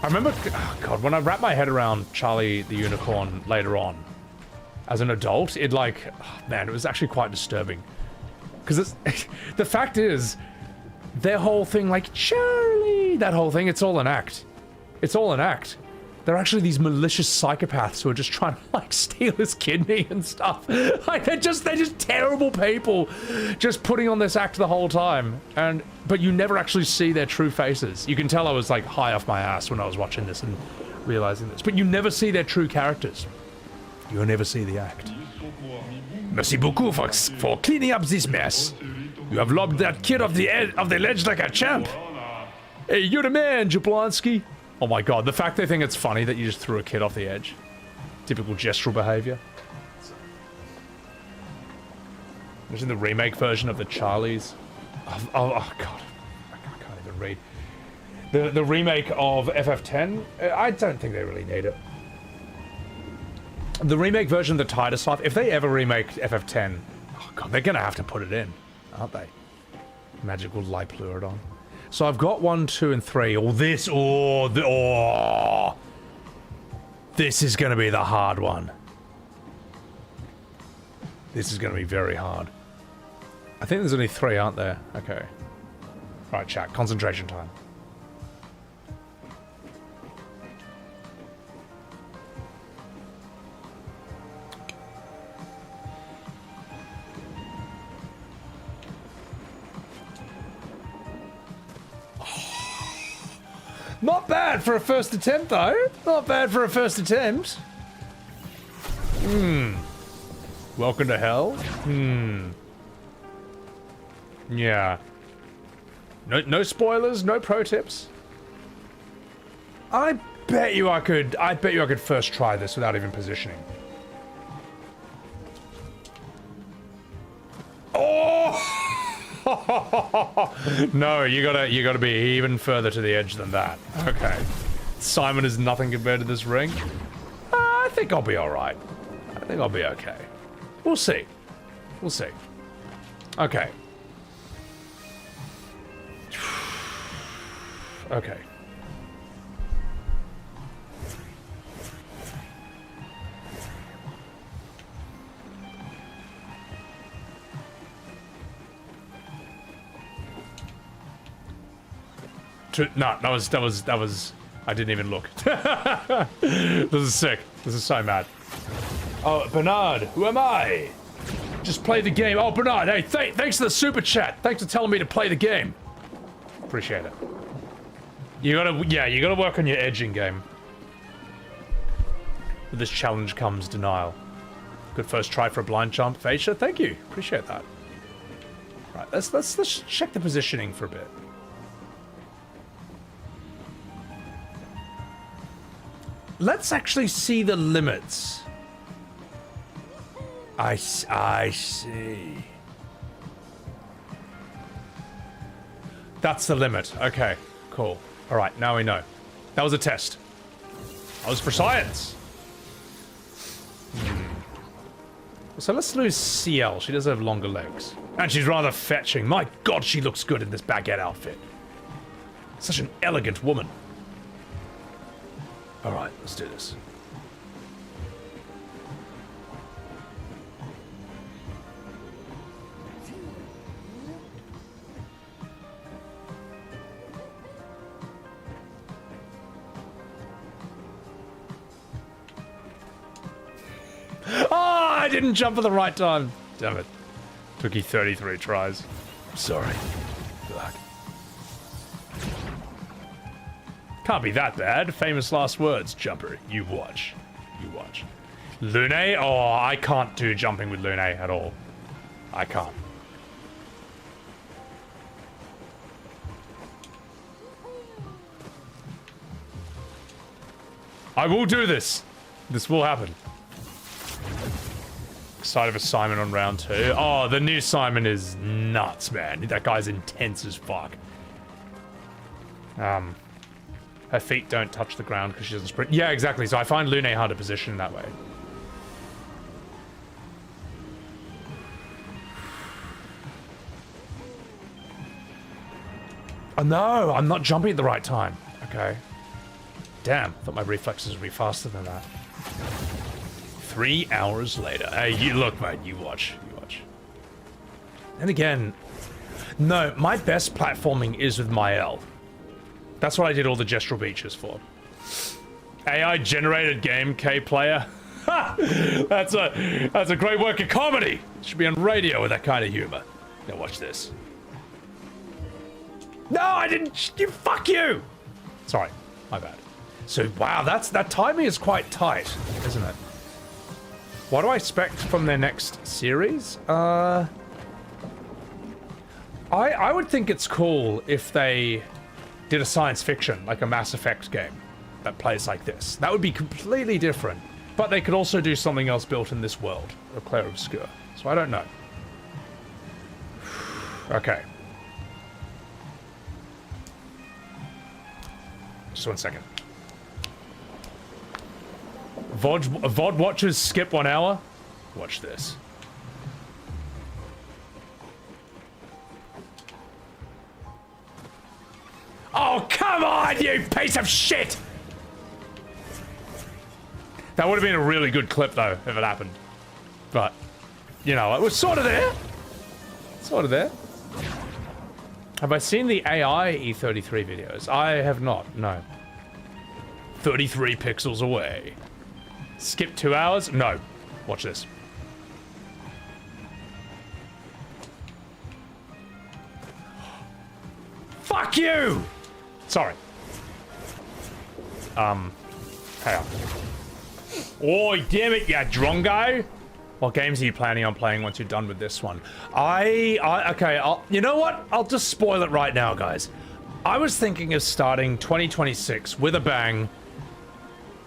I remember, oh god, when I wrapped my head around Charlie the Unicorn later on, as an adult, it like, oh man, it was actually quite disturbing. Because the fact is, their whole thing, like, Charlie, that whole thing, it's all an act. It's all an act. They're actually these malicious psychopaths who are just trying to, like, steal his kidney and stuff. Like, they're just terrible people, just putting on this act the whole time. But you never actually see their true faces. You can tell I was, like, high off my ass when I was watching this and realizing this. But you never see their true characters. You'll never see the act. Merci beaucoup for cleaning up this mess. You have lobbed that kid off the ledge like a champ. Hey, you're the man, Jablonski. Oh my god, the fact they think it's funny that you just threw a kid off the edge. Typical gestural behavior. Imagine the remake version of the Charlies. Oh god, I can't even read. The remake of FF10, I don't think they really need it. The remake version of the Titus stuff, if they ever remake FF10, oh god, they're gonna have to put it in, aren't they? Magical light pleurodon. So I've got 1, 2, and 3. This is gonna be the hard one. This is gonna be very hard. I think there's only 3, aren't there? Okay. Alright, chat. Concentration time. Not bad for a first attempt, though. Not bad for a first attempt. Welcome to hell. Yeah. No spoilers, no pro tips. I bet you I could first try this without even positioning. Oh! No, you gotta be even further to the edge than that. Okay. Simon is nothing compared to this ring. I think I'll be alright. I think I'll be okay. We'll see. We'll see. Okay. Okay. No, that was. I didn't even look. This is sick. This is so mad. Oh, Bernard, who am I? Just play the game. Oh, Bernard, hey, thanks for the super chat. Thanks for telling me to play the game. Appreciate it. You gotta work on your edging game. With this challenge comes denial. Good first try for a blind jump. Facia, thank you. Appreciate that. Right, let's check the positioning for a bit. Let's actually see the limits. I see. That's the limit. Okay, cool. All right, now we know. That was a test. That was for science. So let's lose CL. She does have longer legs. And she's rather fetching. My god, she looks good in this baguette outfit. Such an elegant woman. Alright, let's do this. Oh, I didn't jump at the right time. Damn it. Took you 33 tries. Sorry. Fuck. Can't be that bad. Famous last words, Jumper. You watch. You watch. Lune? Oh, I can't do jumping with Lune at all. I can't. I will do this. This will happen. Excited for Simon on round 2. Oh, the new Simon is nuts, man. That guy's intense as fuck. Her feet don't touch the ground because she doesn't sprint. Yeah, exactly. So I find Lune hard to position that way. Oh no, I'm not jumping at the right time. Okay. Damn, thought my reflexes would be faster than that. 3 hours later. Hey, you look, mate, you watch. You watch. And again, no, my best platforming is with my L. That's what I did all the gestural beaches for. AI generated game, K player. Ha! That's a great work of comedy. Should be on radio with that kind of humor. Now watch this. No, I didn't. You fuck you. Sorry, my bad. So wow, that timing is quite tight, isn't it? What do I expect from their next series? I would think it's cool if they did a science fiction, like a Mass Effect game that plays like this. That would be completely different. But they could also do something else built in this world, or Claire Obscure. So I don't know. Okay. Just 1 second. VOD watchers skip 1 hour. Watch this. Oh, come on, you piece of shit! That would have been a really good clip, though, if it happened. But, you know, it was sort of there. Sort of there. Have I seen the AI E33 videos? I have not, no. 33 pixels away. Skip 2 hours? No. Watch this. Fuck you! Sorry. Hang on. Oh, damn it, you drongo! What games are you planning on playing once you're done with this one? Okay, you know what? I'll just spoil it right now, guys. I was thinking of starting 2026 with a bang,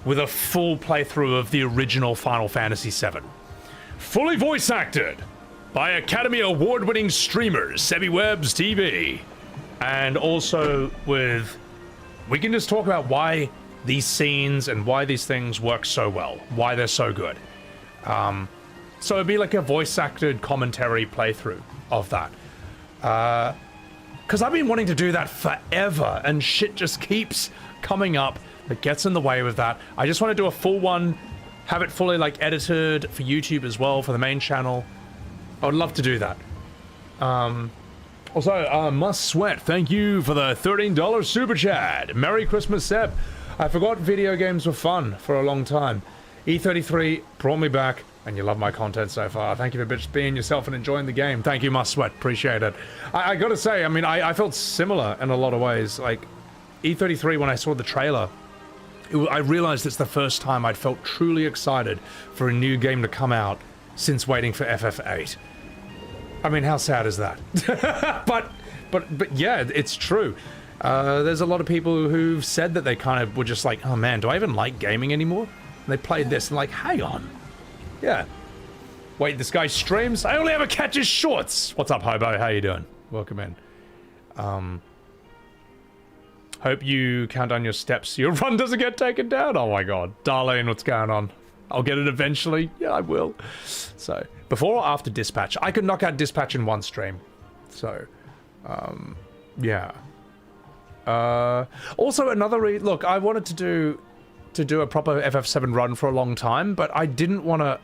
with a full playthrough of the original Final Fantasy VII. Fully voice acted by Academy Award-winning streamers, Sebi Webbs TV. And also with... We can just talk about why these scenes and why these things work so well. Why they're so good. So it'd be like a voice-acted commentary playthrough of that. Because I've been wanting to do that forever, and shit just keeps coming up that gets in the way with that. I just want to do a full one, have it fully like edited for YouTube as well, for the main channel. I would love to do that. Also, Must Sweat, thank you for the $13 super chat. Merry Christmas, Seb. I forgot video games were fun for a long time. E33 brought me back, and you love my content so far. Thank you for just being yourself and enjoying the game. Thank you, Must Sweat. Appreciate it. I gotta say, I mean, I felt similar in a lot of ways. Like, E33, when I saw the trailer, I realized it's the first time I'd felt truly excited for a new game to come out since waiting for FF8. I mean, how sad is that? but yeah, it's true. There's a lot of people who've said that they kind of were just like, oh man, do I even like gaming anymore? And they played this and like, hang on. Yeah. Wait, this guy streams? I only ever catch his shorts! What's up, Hobo? How you doing? Welcome in. Hope you count down your steps so your run doesn't get taken down. Oh my god. Darlene, what's going on? I'll get it eventually. Yeah, I will. So, before or after Dispatch? I could knock out Dispatch in one stream. So, yeah. Also, another look, I wanted to do a proper FF7 run for a long time, but I didn't want to...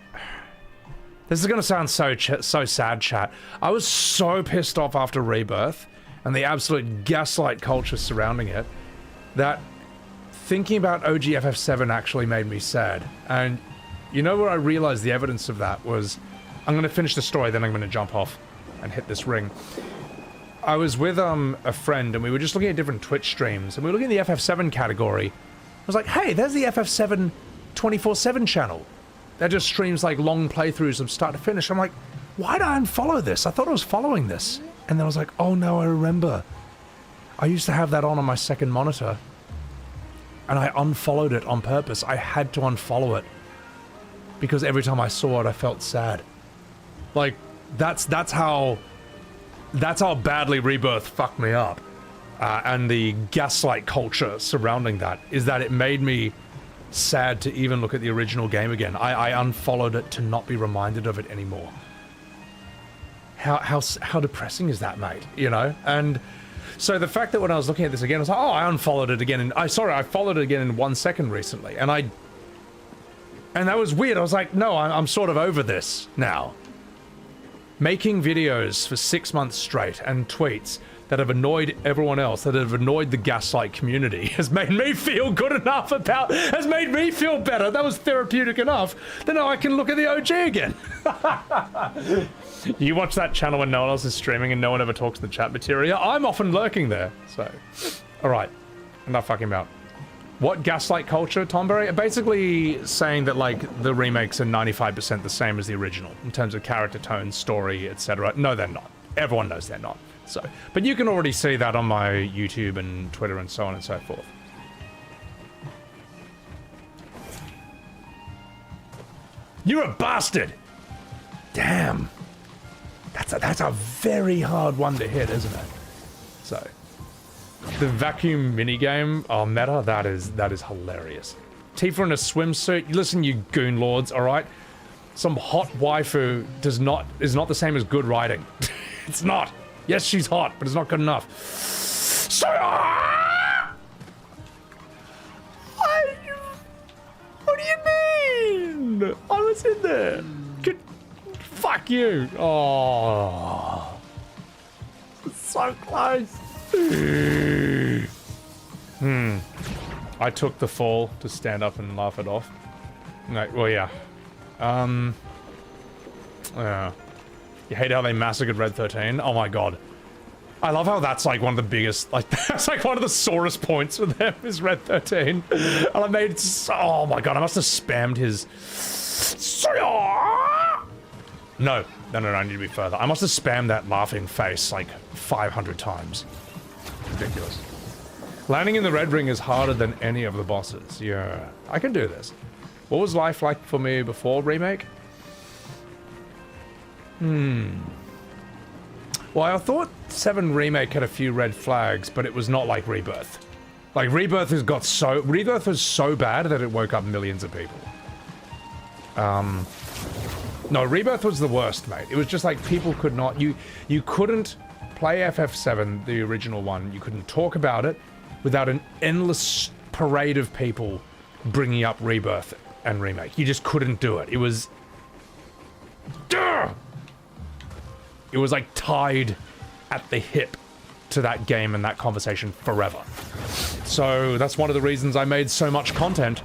This is going to sound so sad, chat. I was so pissed off after Rebirth and the absolute gaslight culture surrounding it that thinking about OG FF7 actually made me sad. And you know where I realized the evidence of that was... I'm going to finish the story, then I'm going to jump off and hit this ring. I was with a friend and we were just looking at different Twitch streams and we were looking at the FF7 category. I was like, hey, there's the FF7 24/7 channel. That just streams like long playthroughs from start to finish. I'm like, why did I unfollow this? I thought I was following this. And then I was like, oh no, I remember. I used to have that on my second monitor. And I unfollowed it on purpose. I had to unfollow it. Because every time I saw it, I felt sad. Like, that's how badly Rebirth fucked me up. And the gaslight culture surrounding that is that it made me sad to even look at the original game again. I unfollowed it to not be reminded of it anymore. How depressing is that, mate? You know? And so the fact that when I was looking at this again, I was like, oh, I unfollowed it again. And I followed it again in 1 second recently. And that was weird. I was like, no, I'm sort of over this now. Making videos for 6 months straight and tweets that have annoyed everyone else, that have annoyed the Gaslight community, has made me feel good enough has made me feel better. That was therapeutic enough. Then now I can look at the OG again. You watch that channel when no one else is streaming and no one ever talks in the chat material. I'm often lurking there, so. All right, enough fucking about. What gaslight culture, Tomberry? Basically saying that, like, the remakes are 95% the same as the original in terms of character tone, story, etc. No, they're not. Everyone knows they're not. So, but you can already see that on my YouTube and Twitter and so on and so forth. You're a bastard! Damn. That's a very hard one to hit, isn't it? So, the vacuum minigame, oh, meta, that is hilarious. Tifa in a swimsuit. Listen, you goon lords, all right? Some hot waifu is not the same as good writing. It's not. Yes, she's hot, but it's not good enough. So, what do you mean? I was in there. Fuck you. Oh, it's so close. I took the fall to stand up and laugh it off. No, well, yeah. Yeah. You hate how they massacred Red 13? Oh my god. I love how that's like one of the biggest, like, that's like one of the sorest points for them is Red 13. And I made it so, oh my god, I must have spammed his... No, I need to be further. I must have spammed that laughing face like 500 times. Ridiculous. Landing in the red ring is harder than any of the bosses. Yeah, I can do this. What was life like for me before remake? Well, I thought 7 Remake had a few red flags, but it was not like Rebirth. Like, Rebirth was so bad that it woke up millions of people. No, Rebirth was the worst, mate. It was just like people could not... You couldn't play FF7, the original one. You couldn't talk about it without an endless parade of people bringing up Rebirth and Remake. You just couldn't do it. It was... It was like tied at the hip to that game and that conversation forever. So that's one of the reasons I made so much content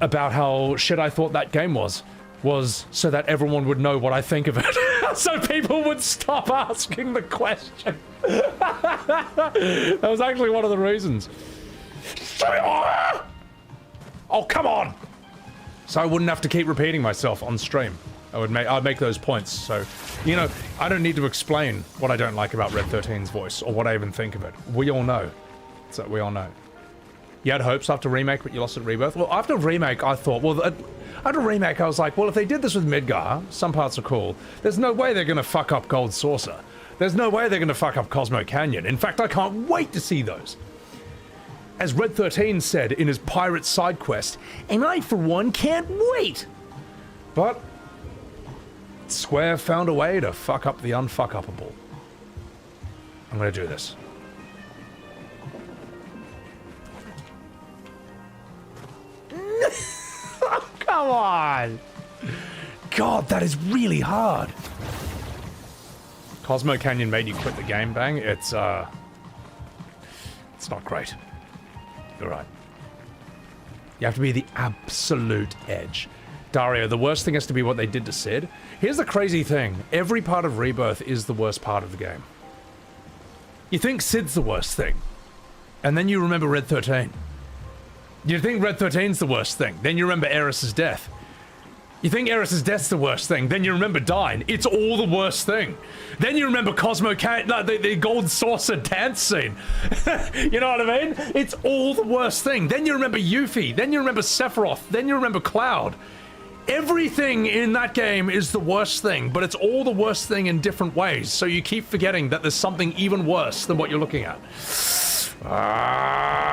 about how shit I thought that game was so that everyone would know what I think of it. So people would stop asking the question. That was actually one of the reasons. Oh, come on! So I wouldn't have to keep repeating myself on stream. I'd make those points, so, you know, I don't need to explain what I don't like about Red 13's voice, or what I even think of it. We all know. So, we all know. You had hopes after Remake, but you lost at Rebirth? Well, after Remake, I thought, well, after Remake, I was like, well, if they did this with Midgar, some parts are cool, there's no way they're gonna fuck up Gold Saucer. There's no way they're gonna fuck up Cosmo Canyon. In fact, I can't wait to see those. As Red 13 said in his pirate side quest, and I, for one, can't wait! But... Square found a way to fuck up the unfuck-upable. I'm gonna do this. Oh, come on! God, that is really hard. Cosmo Canyon made you quit the game, Bang. It's not great. You're right. You have to be the absolute edge. Dario, the worst thing has to be what they did to Sid. Here's the crazy thing. Every part of Rebirth is the worst part of the game. You think Sid's the worst thing. And then you remember Red 13. You think Red 13's the worst thing. Then you remember Eris's death. You think Eris's death's the worst thing, then you remember Dyne. It's all the worst thing. Then you remember Cosmo Can the gold saucer dance scene. You know what I mean? It's all the worst thing. Then you remember Yuffie. Then you remember Sephiroth. Then you remember Cloud. Everything in that game is the worst thing, but it's all the worst thing in different ways. So you keep forgetting that there's something even worse than what you're looking at. I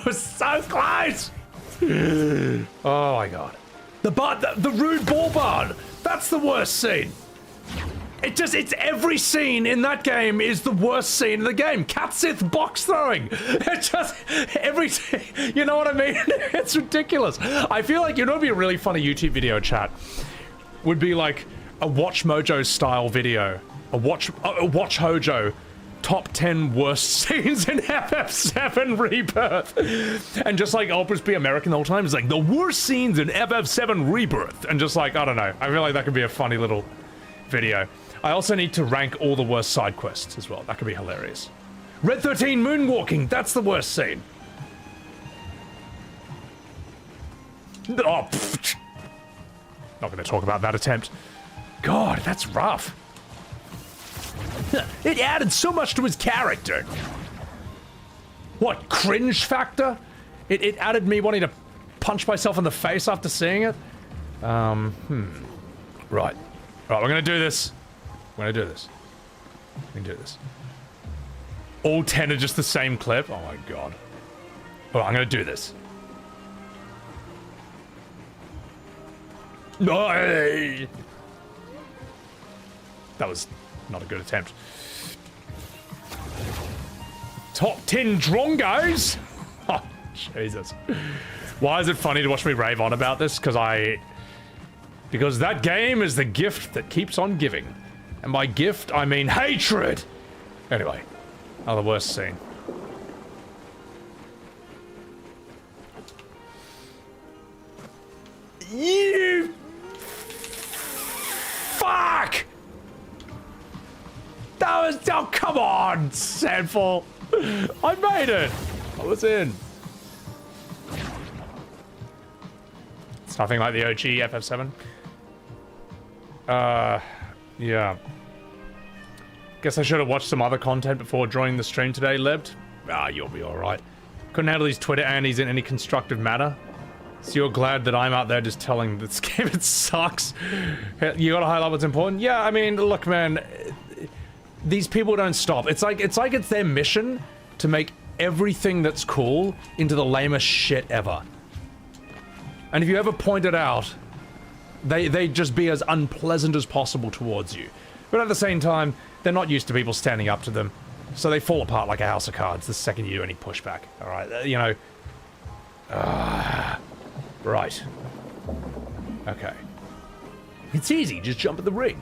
was so close! Oh my god. The rude ball bard! That's the worst scene! It's every scene in that game is the worst scene in the game. Katsith box throwing! It's just, you know what I mean? It's ridiculous. I feel like, you know, it'd be a really funny YouTube video chat. Would be like a Watch Mojo style video. A Watch Hojo. Top 10 worst scenes in FF7 Rebirth. And just like, I'll just be American the whole time. It's like, the worst scenes in FF7 Rebirth. And just like, I don't know. I feel like that could be a funny little video. I also need to rank all the worst side quests as well. That could be hilarious. Red 13 moonwalking. That's the worst scene. Oh, pfft. Not going to talk about that attempt. God, that's rough. It added so much to his character. What, cringe factor? It added me wanting to punch myself in the face after seeing it? Right. Right, we're gonna do this. We're gonna do this. We can do this. All 10 are just the same clip? Oh my god. Alright, I'm gonna do this. No! That was not a good attempt. Top 10 Drongos? Oh, Jesus. Why is it funny to watch me rave on about this? Because that game is the gift that keeps on giving. And by gift, I mean hatred! Anyway, another worst scene. You... Fuck! That was... Oh, come on, Sandfall. I made it. I was in. It's nothing like the OG FF7. Yeah. Guess I should have watched some other content before joining the stream today, Lebt. Ah, you'll be alright. Couldn't handle these Twitter anties in any constructive manner. So you're glad that I'm out there just telling this game it sucks? You gotta highlight what's important? Yeah, I mean, look, man. These people don't stop. It's like it's their mission to make everything that's cool into the lamest shit ever. And if you ever point it out, they just be as unpleasant as possible towards you. But at the same time, they're not used to people standing up to them. So they fall apart like a house of cards the second you do any pushback. Alright, you know. Right. Okay. It's easy, just jump in the ring.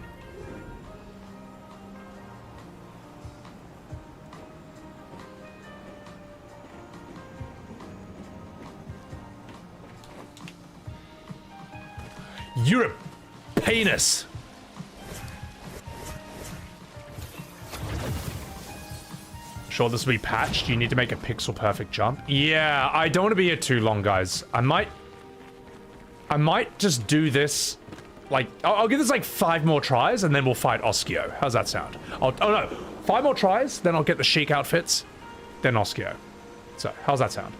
You're a penis. Sure, this will be patched. You need to make a pixel perfect jump. Yeah, I don't want to be here too long, guys. I might just do this. Like, I'll give this like 5 more tries, and then we'll fight Oskio. How's that sound? Oh no, 5 more tries, then I'll get the chic outfits, then Oskio. So, how's that sound?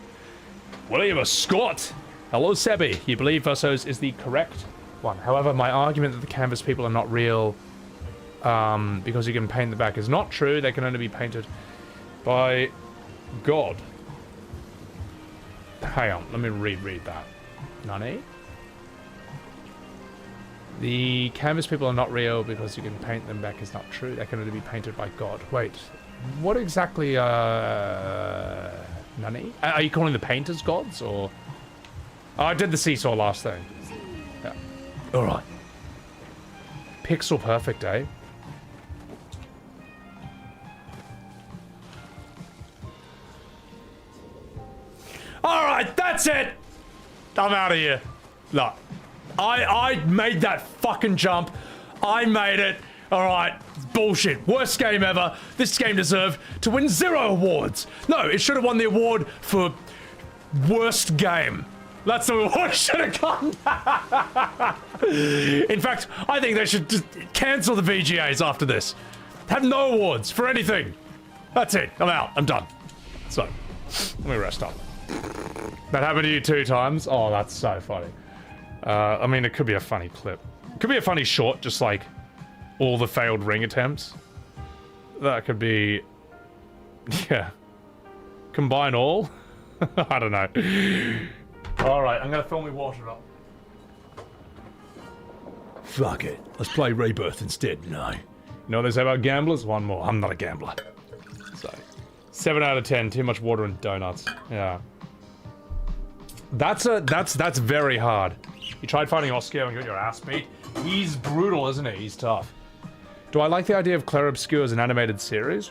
William Scott. Hello, Sebi. You believe Versos is the correct one. However, my argument that the canvas people are not real because you can paint the back is not true. They can only be painted by God. Hang on, let me reread that. Nani? The canvas people are not real because you can paint them back is not true. They can only be painted by God. Wait, what exactly, Nani? Are you calling the painters gods, or? Oh, I did the seesaw last thing. Yeah. Alright. Pixel perfect, eh? Alright, that's it! I'm out of here. Look, I made that fucking jump. I made it. Alright, bullshit. Worst game ever. This game deserved to win 0 awards. No, it should have won the award for worst game. That's the award should have gone. In fact, I think they should just cancel the VGAs after this. Have no awards for anything. That's it. I'm out. I'm done. So, let me rest up. That happened to you 2 times? Oh, that's so funny. I mean, it could be a funny clip. It could be a funny short, just like all the failed ring attempts. That could be... Yeah. Combine all? I don't know. Alright, I'm gonna fill my water up. Fuck it. Let's play Rebirth instead, no. You know what they say about gamblers? One more. I'm not a gambler. So, 7 out of 10. Too much water and donuts. Yeah. That's very hard. You tried fighting Oscar and got your ass beat? He's brutal, isn't he? He's tough. Do I like the idea of Claire Obscure as an animated series?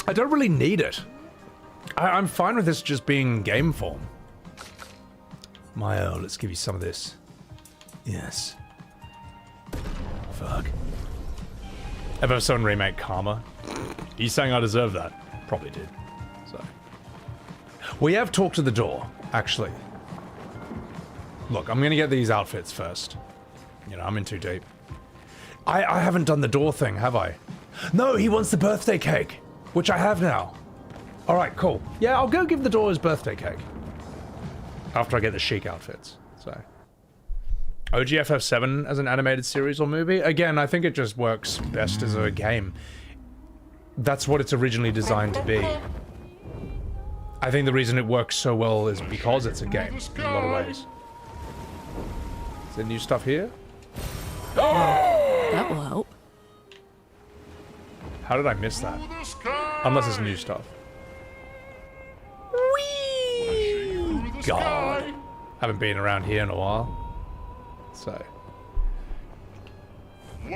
I don't really need it. I'm fine with this just being game form. Mayo, let's give you some of this. Yes. Fuck. FF7 Remake Karma. Are you saying I deserve that? Probably did. So. We have talked to the door, actually. Look, I'm gonna get these outfits first. You know, I'm in too deep. I haven't done the door thing, have I? No, he wants the birthday cake, which I have now. Alright, cool. Yeah, I'll go give the door his birthday cake. After I get the chic outfits, so. OG FF7 as an animated series or movie? Again, I think it just works best as a game. That's what it's originally designed to be. I think the reason it works so well is because it's a game, in a lot of ways. Is there new stuff here? That will help. How did I miss that? Unless it's new stuff. Whee! God. Haven't been around here in a while. So.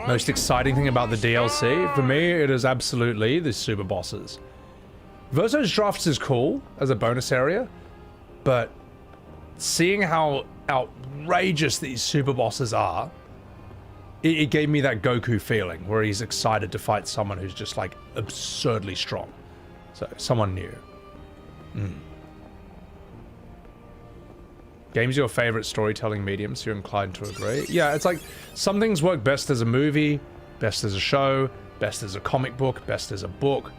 Most exciting thing about the DLC? For me, it is absolutely the super bosses. Verso's Drafts is cool as a bonus area, but seeing how outrageous these super bosses are, it gave me that Goku feeling where he's excited to fight someone who's just like absurdly strong. So, someone new. Game's your favorite storytelling medium, so you're inclined to agree. Yeah, it's like some things work best as a movie, best as a show, best as a comic book, best as a book,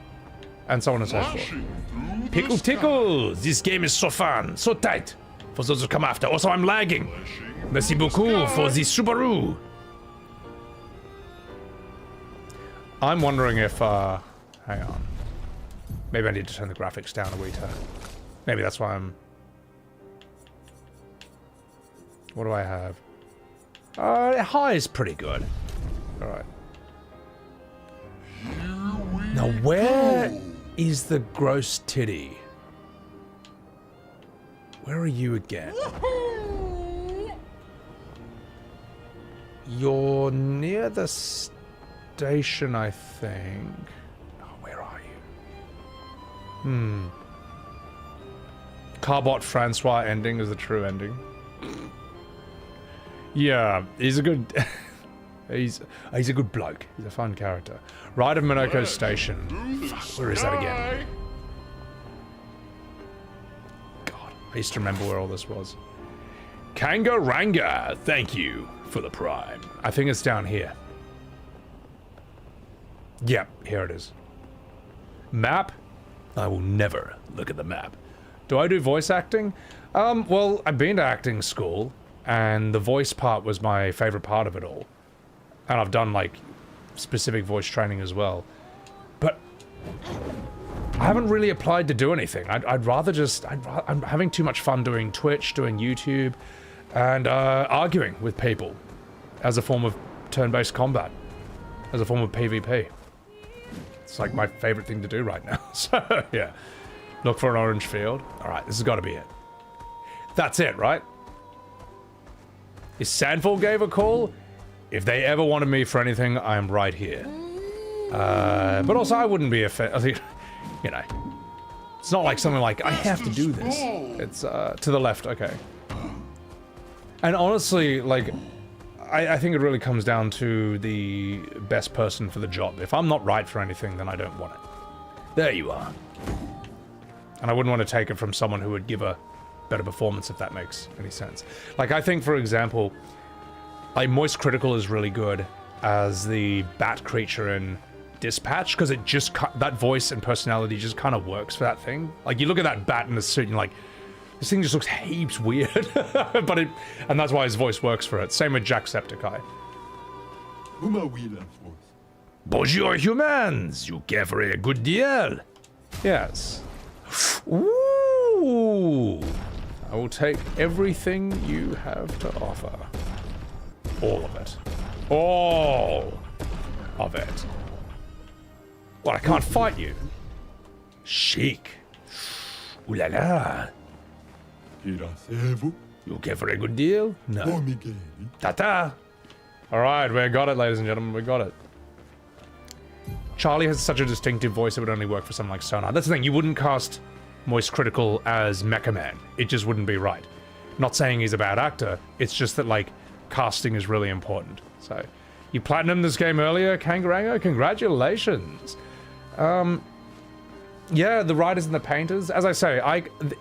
and so on and so forth. Pickle tickle! This game is so fun, so tight. For those who come after. Also, I'm lagging. Merci beaucoup for the Subaru. I'm wondering if, hang on. Maybe I need to turn the graphics down a wee tad. Maybe that's why I'm... What do I have? High is pretty good. Alright. Now, where is the gross titty? Where are you again? You're near the station, I think. Oh, where are you? Carbot Francois ending is the true ending. Yeah, he's a good... he's a good bloke. He's a fun character. Ride of Minoko Station. Fuck, where is that again? God, I used to remember where all this was. Kangaranga, thank you for the prime. I think it's down here. Yep, here it is. Map? I will never look at the map. Do I do voice acting? Well, I've been to acting school, and the voice part was my favorite part of it all. And I've done, like, specific voice training as well. But I haven't really applied to do anything. I'd rather just... I'm having too much fun doing Twitch, doing YouTube, and arguing with people as a form of turn-based combat, as a form of PvP. It's like my favorite thing to do right now. So, yeah. Look for an orange field. Alright, this has got to be it. That's it, right? Is Sandfall gave a call? If they ever wanted me for anything, I am right here. But also, I wouldn't be I think, you know. It's not like something like, I have to do this. It's, to the left, okay. And honestly, like, I think it really comes down to the best person for the job. If I'm not right for anything, then I don't want it. There you are. And I wouldn't want to take it from someone who would give a better performance, if that makes any sense. Like, I think, for example, like, Moist Critical is really good as the bat creature in Dispatch, because it just, that voice and personality just kind of works for that thing. Like, you look at that bat in a suit and you're like, this thing just looks heaps weird. But and that's why his voice works for it. Same with Jacksepticeye. Bonjour, humans! You care for a good deal? Yes. Ooh! I will take everything you have to offer. All of it. All of it. Well, I can't fight you. Chic. Ooh la la. You care for a good deal? No. Ta-ta! Alright, we got it, ladies and gentlemen, we got it. Charlie has such a distinctive voice, it would only work for something like Sonar. That's the thing, you wouldn't cast Moist Critical as Mecha Man. It just wouldn't be right. Not saying he's a bad actor, it's just that, like, casting is really important. So, you platinumed this game earlier, Kangarango? Congratulations! Yeah, the writers and the painters. As I say,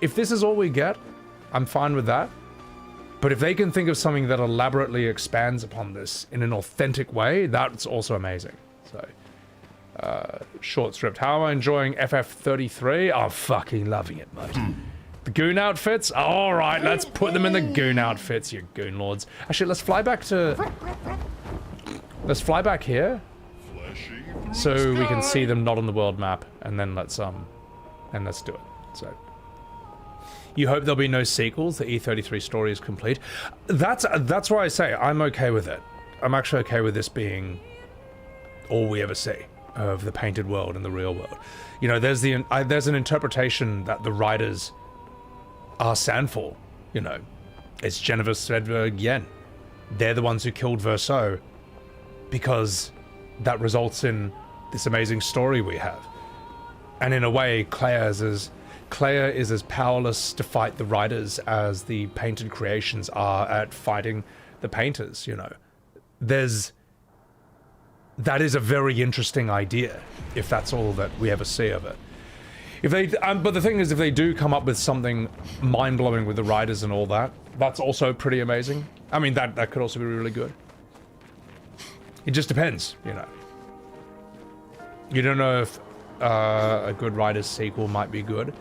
if this is all we get, I'm fine with that. But if they can think of something that elaborately expands upon this in an authentic way, that's also amazing. So, short stripped. How am I enjoying FF33? I'm fucking loving it, mate. The goon outfits? Alright, let's put them in the goon outfits, you goon lords. Actually, let's fly back to... Let's fly back here. So we can see them not on the world map, and then let's do it. So, you hope there'll be no sequels. The E33 story is complete. That's why I say I'm okay with it. I'm actually okay with this being all we ever see of the painted world and the real world. You know, there's an interpretation that the writers are Sandfall. You know, it's Jennifer Svedberg Yen. They're the ones who killed Verso because that results in this amazing story we have. And in a way, Claire is as powerless to fight the writers as the painted creations are at fighting the painters, you know. That is a very interesting idea, if that's all that we ever see of it. If they, but the thing is, if they do come up with something mind-blowing with the writers and all that, that's also pretty amazing. I mean, that could also be really good. It just depends, you know. You don't know if a good writer's sequel might be good.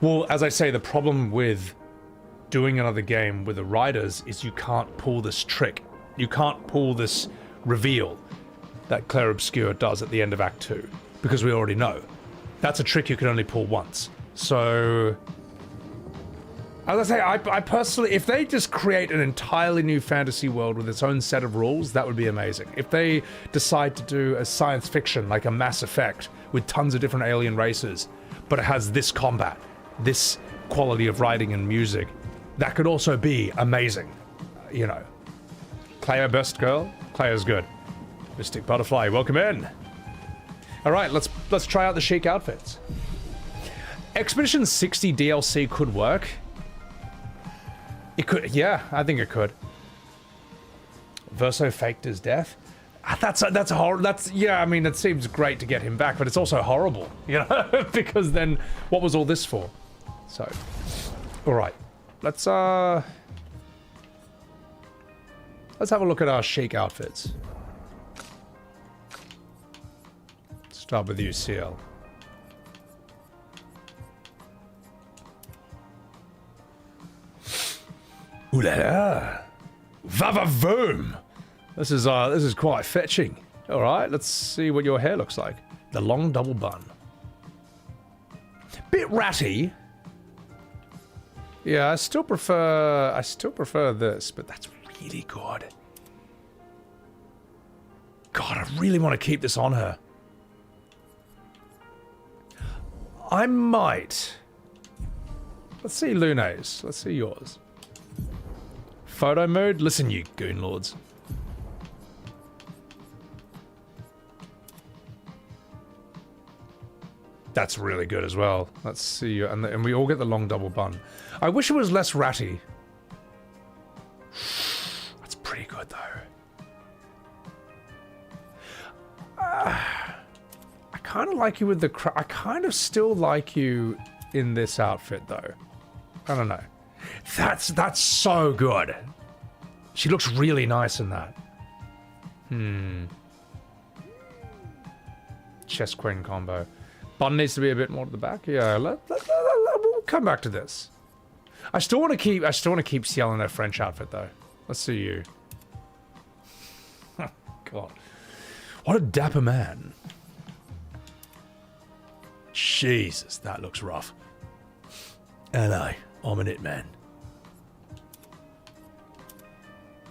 Well, as I say, the problem with doing another game with the writers is you can't pull this trick. You can't pull this reveal that Claire Obscure does at the end of Act 2, because we already know. That's a trick you can only pull once. So, as I say, I personally, if they just create an entirely new fantasy world with its own set of rules, that would be amazing. If they decide to do a science fiction, like a Mass Effect, with tons of different alien races, but it has this combat, this quality of writing and music, that could also be amazing. You know. Claire, best girl? Claire's good. Mystic Butterfly, welcome in. Alright, let's try out the chic outfits. Expedition 60 DLC could work. It could, yeah, I think it could. Verso faked his death. That's horrible. Yeah, I mean, it seems great to get him back, but it's also horrible, you know, because then what was all this for? So, all right, let's have a look at our chic outfits. Start with you, CL. Ooh la la! Va-va-voom! This is quite fetching. All right, let's see what your hair looks like. The long double bun. Bit ratty. Yeah, I still prefer this, but that's really good. God, I really want to keep this on her. I might. Let's see Lune's. Let's see yours. Photo mode? Listen, you goon lords. That's really good as well. Let's see. And we all get the long double bun. I wish it was less ratty. That's pretty good, though. I kind of like you with the... I kind of still like you in this outfit, though. I don't know. That's so good. She looks really nice in that. Chess queen combo. Bun needs to be a bit more to the back. Yeah, we'll come back to this. I still want to keep Ciel in her French outfit though. Let's see you. God, what a dapper man. Jesus, that looks rough. Hello, I'm an it man.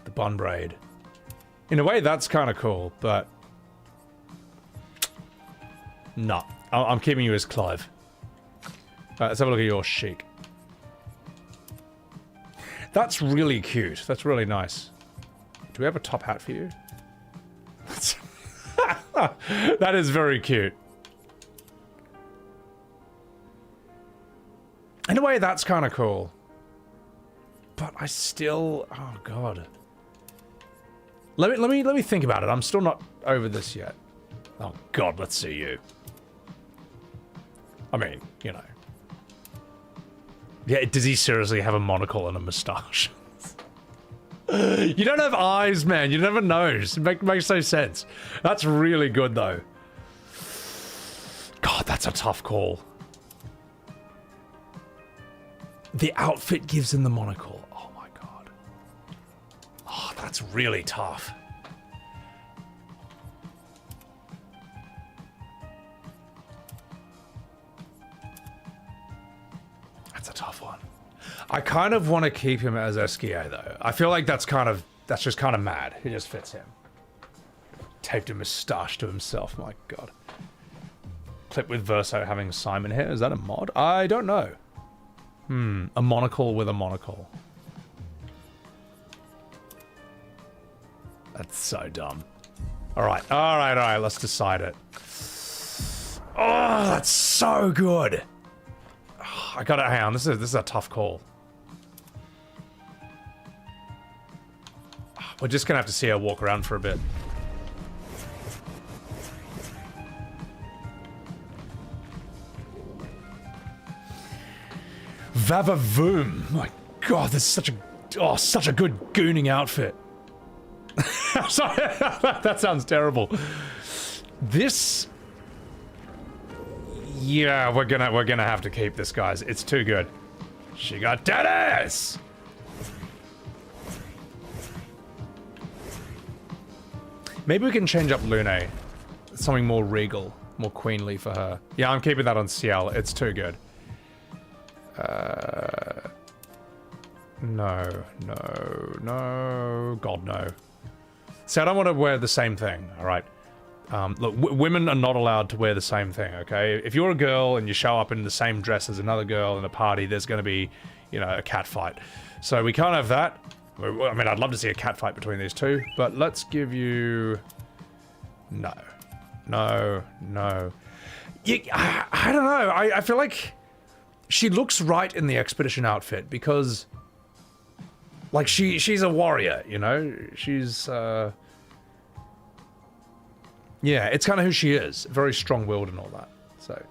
The bun braid. In a way, that's kind of cool, but no, I'm keeping you as Clive. Let's have a look at your chic. That's really cute. That's really nice. Do we have a top hat for you? That is very cute. In a way, that's kind of cool. But I still... Oh, God. Let me think about it. I'm still not over this yet. Oh, God, let's see you. I mean, you know. Yeah, does he seriously have a monocle and a moustache? You don't have eyes, man. You don't have a nose. It makes no sense. That's really good, though. God, that's a tough call. The outfit gives him the monocle. Oh, my God. Oh, that's really tough. That's a tough one. I kind of want to keep him as Esquier, though. I feel like that's just kind of mad. He just fits him. Taped a moustache to himself, my God. Clip with Verso having Simon hair. Is that a mod? I don't know. A monocle with a monocle. That's so dumb. Alright, let's decide it. Oh, that's so good. Oh, I gotta hang on. This is a tough call. We're just gonna have to see her walk around for a bit. Vavavoom. My God, this is such a good gooning outfit. Sorry, that sounds terrible. This, yeah, we're gonna have to keep this, guys. It's too good. She got tennis. Maybe we can change up Lune. Something more regal, more queenly for her. Yeah, I'm keeping that on Ciel. It's too good. No. God, no. See, I don't want to wear the same thing, alright? Look, women are not allowed to wear the same thing, okay? If you're a girl and you show up in the same dress as another girl in a party, there's going to be, you know, a cat fight. So we can't have that. I mean, I'd love to see a cat fight between these two, but let's give you... No. Yeah, I don't know. I feel like she looks right in the expedition outfit because, like, she's a warrior, you know? She's, yeah, it's kind of who she is. Very strong-willed and all that, so.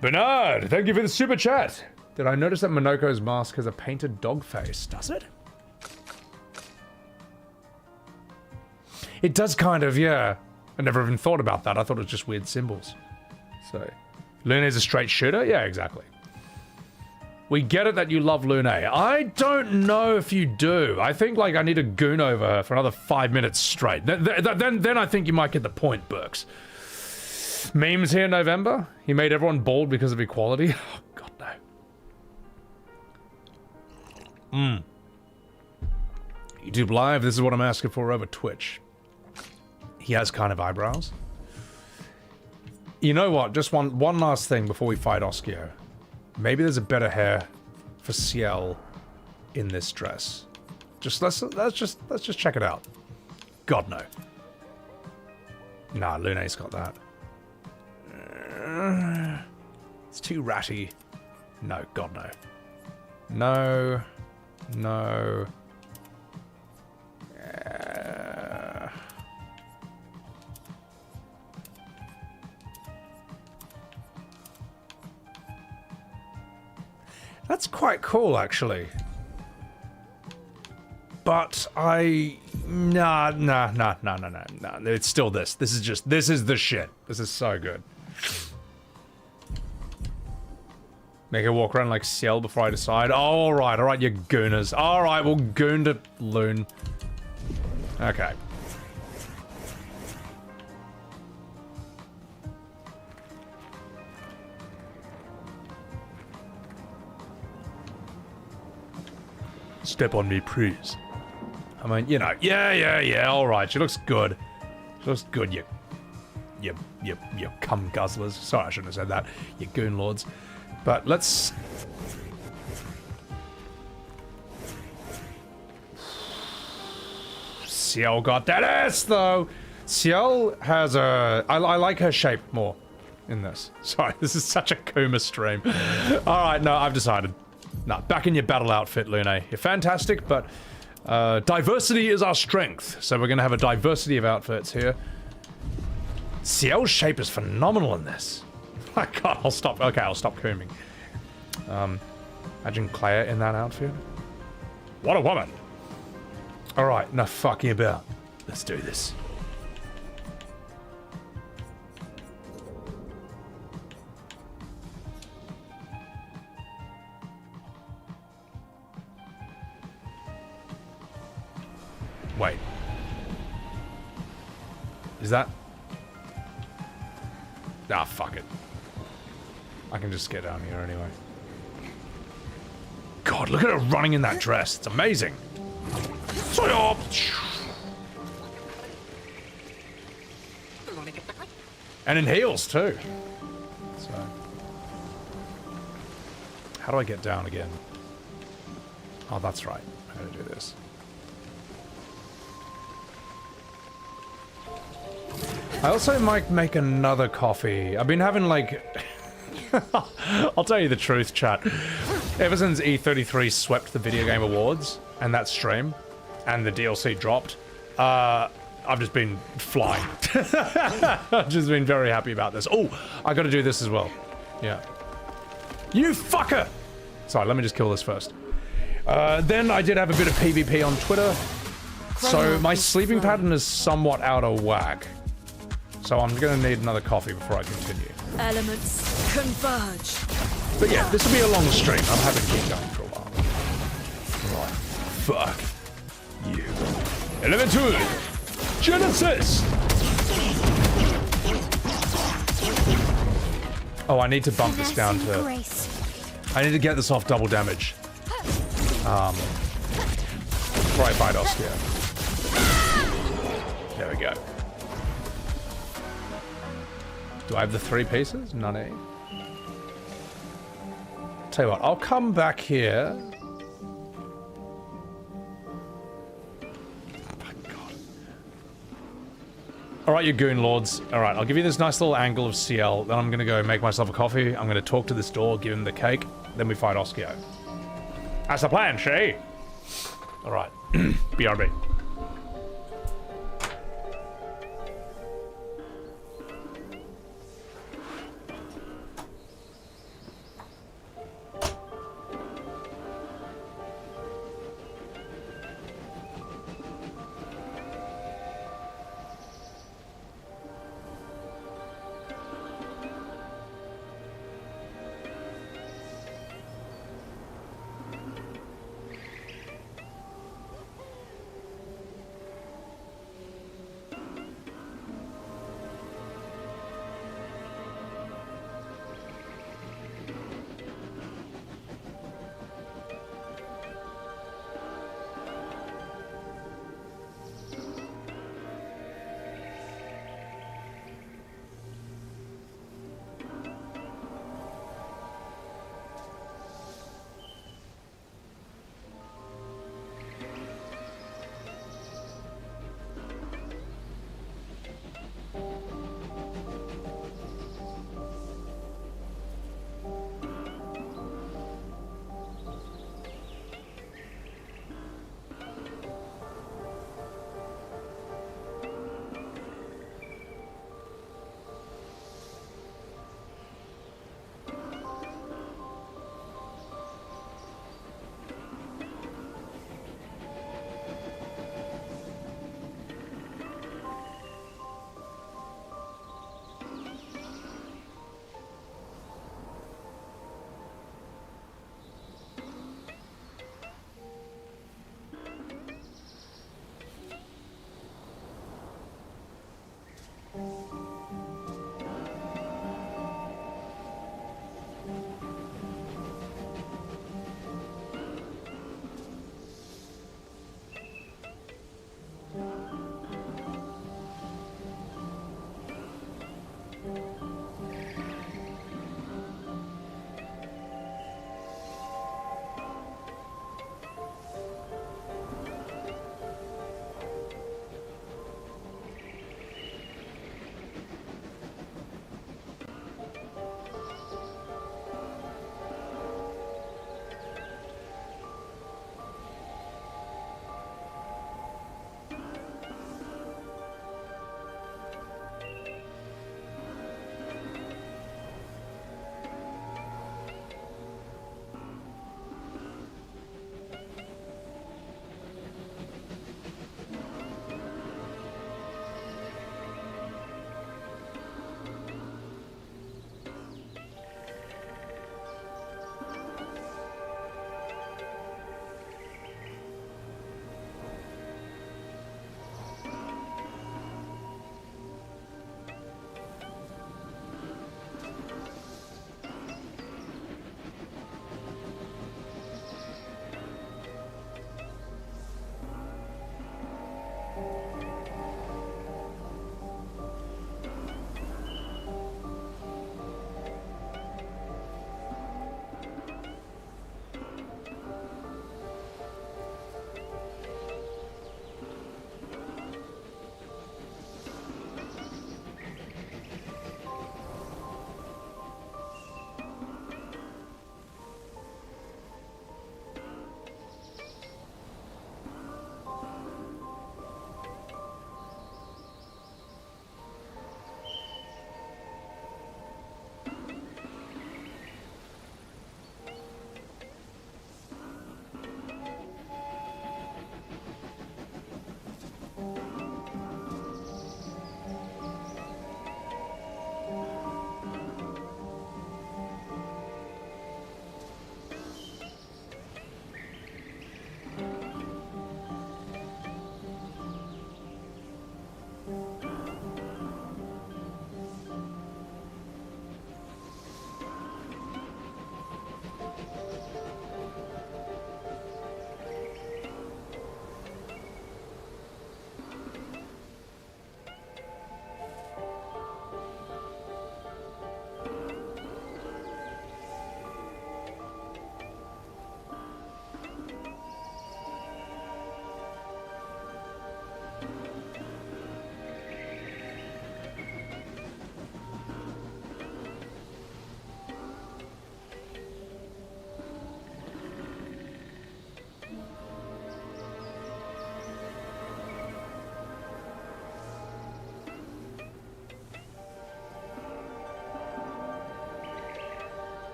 Bernard, thank you for the super chat. Did I notice that Monoko's mask has a painted dog face? Does it? It does kind of, yeah. I never even thought about that. I thought it was just weird symbols. So, Lune's a straight shooter? Yeah, exactly. We get it that you love Lune. I don't know if you do. I think, like, I need to goon over her for another 5 minutes straight. Then I think you might get the point, Burks. Memes here in November? He made everyone bald because of equality? Oh, God, no. YouTube Live, this is what I'm asking for over Twitch. He has kind of eyebrows. You know what? Just one last thing before we fight Oskio. Maybe there's a better hair for Ciel in this dress. Let's just check it out. God, no. Nah, Lune's got that. It's too ratty. No, God, no. No. That's quite cool, actually. But nah. It's still this. This is the shit. This is so good. Make her walk around like Ciel before I decide. Oh, alright, you gooners. Alright, we'll goon to loon. Okay. Step on me, please. I mean, you know, yeah, alright, she looks good. She looks good, you cum guzzlers. Sorry, I shouldn't have said that. You goon lords. But let's... Ciel got that ass, though! Ciel has a... I like her shape more in this. Sorry, this is such a Kuma stream. Alright, no, I've decided. Nah, back in your battle outfit, Lune. You're fantastic, but... diversity is our strength. So we're gonna have a diversity of outfits here. Ciel's shape is phenomenal in this. I can't, I'll stop. Okay, I'll stop combing. Imagine Claire in that outfit. What a woman! Alright, enough fucking about. Let's do this. Wait. Is that... Ah, fuck it. I can just get down here anyway. God, look at her running in that dress. It's amazing. And in heels, too. So... How do I get down again? Oh, that's right. I gotta do this. I also might make another coffee. I've been having, like... I'll tell you the truth, chat. Ever since E33 swept the Video Game Awards, and that stream, and the DLC dropped, I've just been flying. I've just been very happy about this. Oh, I gotta do this as well. Yeah. You fucker! Sorry, let me just kill this first. Then I did have a bit of PvP on Twitter. So my sleeping pattern is somewhat out of whack. So I'm gonna need another coffee before I continue. Elements converge. But yeah, this will be a long stream. I'm happy to keep going for a while. Right. Fuck. You. Element 2. Genesis! Oh, I need to bump this down to... I need to get this off double damage. Before I fight Oscar. There we go. Do I have the 3 pieces? None. Tell you what, I'll come back here. Alright, you goon lords. Alright, I'll give you this nice little angle of Ciel. Then I'm gonna go make myself a coffee. I'm gonna talk to this door, give him the cake. Then we fight Oskio. That's the plan, Shay. Alright. BRB.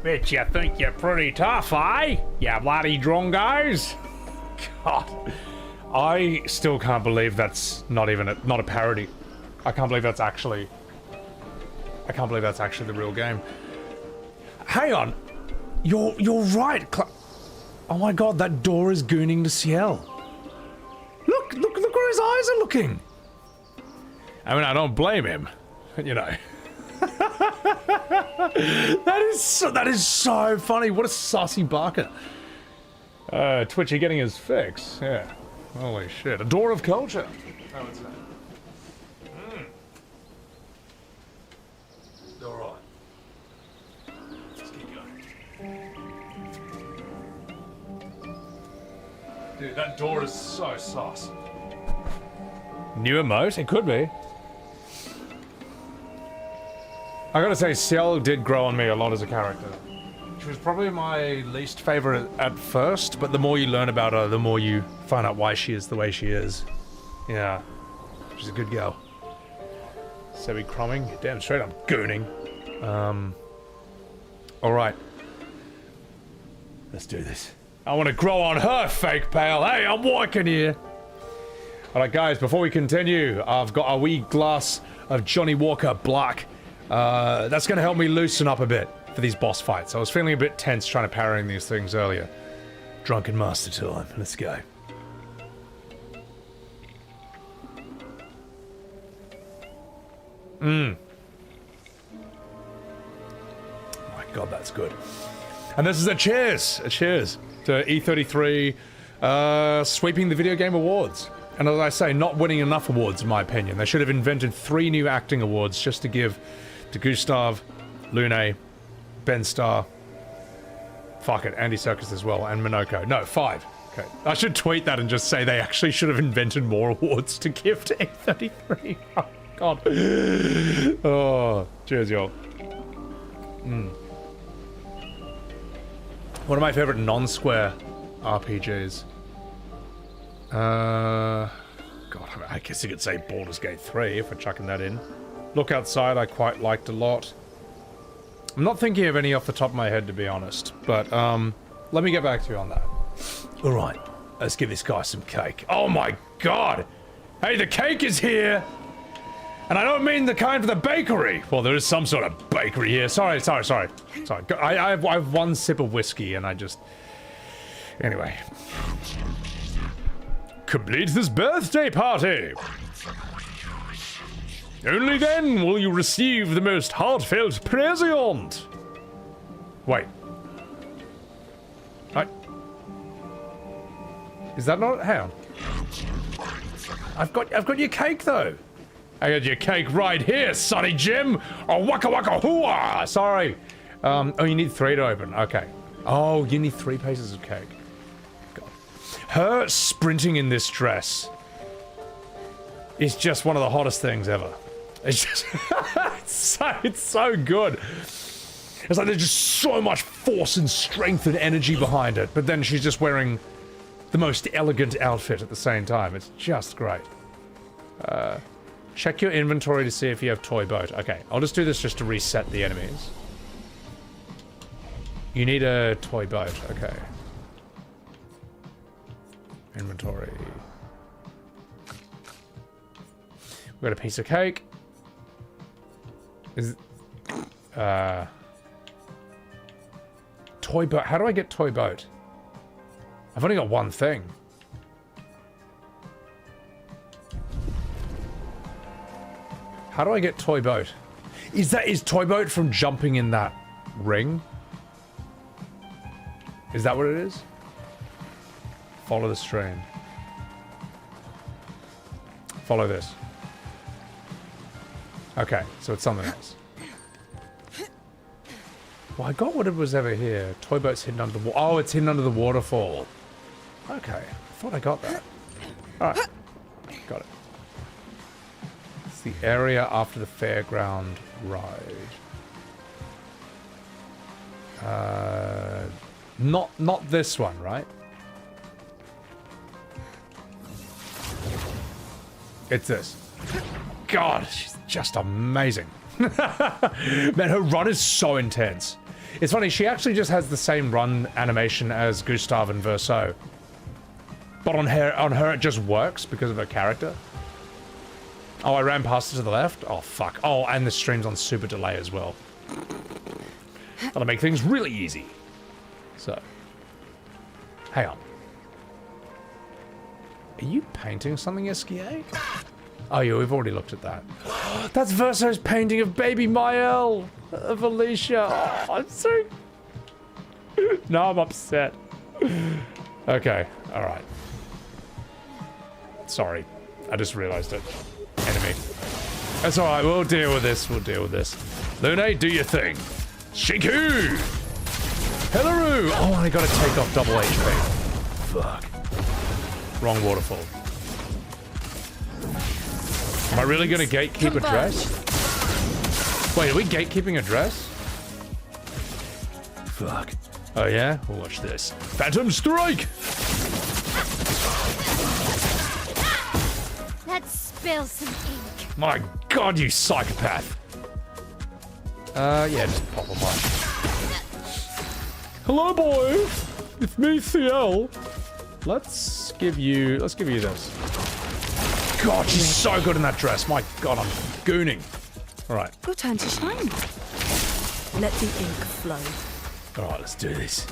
Bet you think you're pretty tough, eh? You bloody drongos. God, I still can't believe that's not even not a parody. I can't believe that's actually the real game. Hang on, you're right. Oh my God, that door is gooning to Ciel. Look where his eyes are looking. I mean, I don't blame him, you know. that is so funny. What a saucy barker. Twitchy getting his fix. Yeah. Holy shit. A door of culture, I would say. Alright. Let's keep going. Dude, that door is so saucy. New emote? It could be. I gotta say, Ciel did grow on me a lot as a character. She was probably my least favorite at first, but the more you learn about her, the more you find out why she is the way she is. Yeah. She's a good girl. Sebi crumbing. Damn straight, I'm gooning. Alright. Let's do this. I want to grow on her, fake pal. Hey, I'm working here. Alright, guys, before we continue, I've got a wee glass of Johnny Walker Black. That's gonna help me loosen up a bit for these boss fights. I was feeling a bit tense trying to parry these things earlier. Drunken master time. Let's go. My God, that's good. And this is a cheers to E33 sweeping the Video Game Awards. And as I say, not winning enough awards, in my opinion. They should have invented 3 new acting awards just to give to Gustav, Lune, Ben Starr, fuck it, Andy Serkis as well, and Minoko. No, 5. Okay. I should tweet that and just say they actually should have invented more awards to give to E33. Oh, God. Oh, cheers, y'all. One of my favorite non-square RPGs. God, I guess you could say Baldur's Gate 3 if we're chucking that in. Look Outside I quite liked a lot. I'm not thinking of any off the top of my head, to be honest, but let me get back to you on that. Alright, let's give this guy some cake. Oh my God! Hey, the cake is here! And I don't mean the kind for the bakery! Well, there is some sort of bakery here. Sorry. I have one sip of whiskey and I just... Anyway. Complete this birthday party! Only then will you receive the most heartfelt present! Wait. Is that not... Hang on. I've got your cake, though. I got your cake right here, Sonny Jim! Oh, waka waka hooah! Sorry. Oh, you need 3 to open. Okay. Oh, you need 3 pieces of cake. God. Her sprinting in this dress is just one of the hottest things ever. It's just... it's so good. It's like there's just so much force and strength and energy behind it, but then she's just wearing the most elegant outfit at the same time. It's just great. Check your inventory to see if you have toy boat. Okay, I'll just do this just to reset the enemies. You need a toy boat. Okay. Inventory. We got a piece of cake. Is toy boat. How do I get toy boat? I've only got one thing. How do I get toy boat? Is toy boat from jumping in that ring? Is that what it is? Follow the stream. Follow this. Okay, so it's something else. Well, I got what it was over here. Toy boat's hidden under the oh, it's hidden under the waterfall. Okay, I thought I got that. Alright, got it. It's the area after the fairground ride. Not this one, right? It's this. God, she's just amazing. Man, her run is so intense. It's funny, she actually just has the same run animation as Gustav and Verso. But on her it just works because of her character. Oh, I ran past it to the left? Oh, fuck. Oh, and the stream's on super delay as well. That'll make things really easy. So. Hang on. Are you painting something, SKA? Oh, yeah, we've already looked at that. That's Verso's painting of baby Mael of Alicia. Oh, I'm so... Now I'm upset. Okay, alright. Sorry. I just realized it. Enemy. That's alright, we'll deal with this. We'll deal with this. Lune, do your thing. Shiku! Hellaroo! Oh, I gotta take off double HP. Fuck. Wrong waterfall. Am I really gonna gatekeep a dress? Wait, are we gatekeeping a dress? Fuck. Oh yeah? We'll watch this. Phantom Strike! Let's spill some ink. My god, you psychopath! Yeah, just pop them on. Hello, boys! It's me, CL. Let's give you this. God, she's so good in that dress. My god, I'm gooning. Alright. Your turn to shine. Let the ink flow. Alright, let's do this.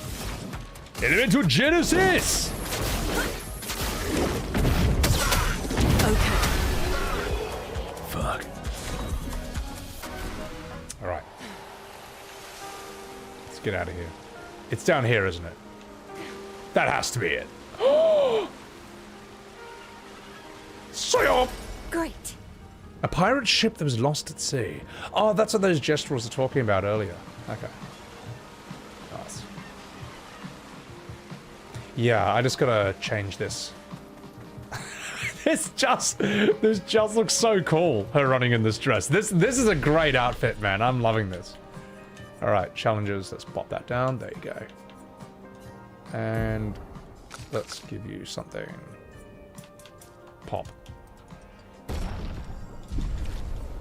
Elemental Genesis! Okay. Fuck. Alright. Let's get out of here. It's down here, isn't it? That has to be it. Great. A pirate ship that was lost at sea. Oh, that's what those gestrels were talking about earlier. Okay. Nice. Yeah, I just gotta change this. This just looks so cool, her running in this dress. This is a great outfit, man. I'm loving this. Alright, challenges. Let's pop that down. There you go. And let's give you something. Pop.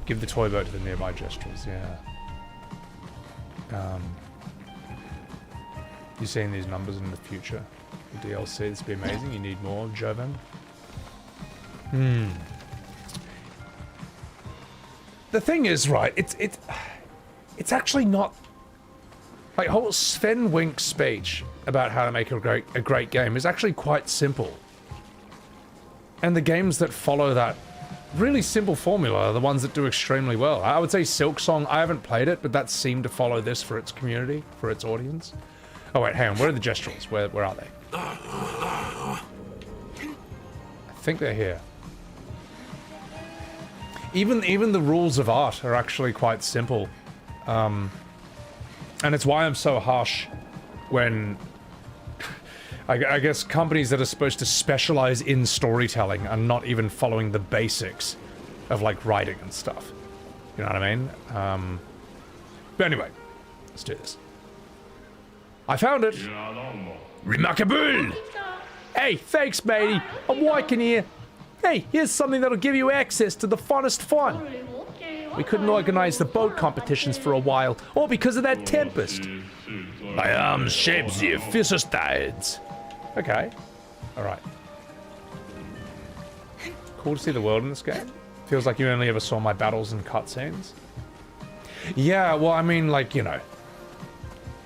Give the toy boat to the nearby gestrels, yeah. You seeing these numbers in the future? The DLC, this would be amazing. You need more, Joven? The thing is, right, it's actually not... Like, whole Sven Wink's speech about how to make a great game is actually quite simple. And the games that follow that really simple formula are the ones that do extremely well. I would say Silksong, I haven't played it, but that seemed to follow this for its community, for its audience. Oh wait, hang on, where are the gestrels? Where are they? I think they're here. Even the rules of art are actually quite simple. And it's why I'm so harsh when... I guess companies that are supposed to specialize in storytelling are not even following the basics of, like, writing and stuff. You know what I mean? But anyway, let's do this. I found it! Remarkable! Hey, thanks, matey. I'm working here. Hey, here's something that'll give you access to the funnest fun. We couldn't organize the boat competitions for a while, all because of that tempest. My arms shapes the fiercest tides. Okay. Alright. Cool to see the world in this game. Feels like you only ever saw my battles and cutscenes. Yeah, well, I mean, like, you know,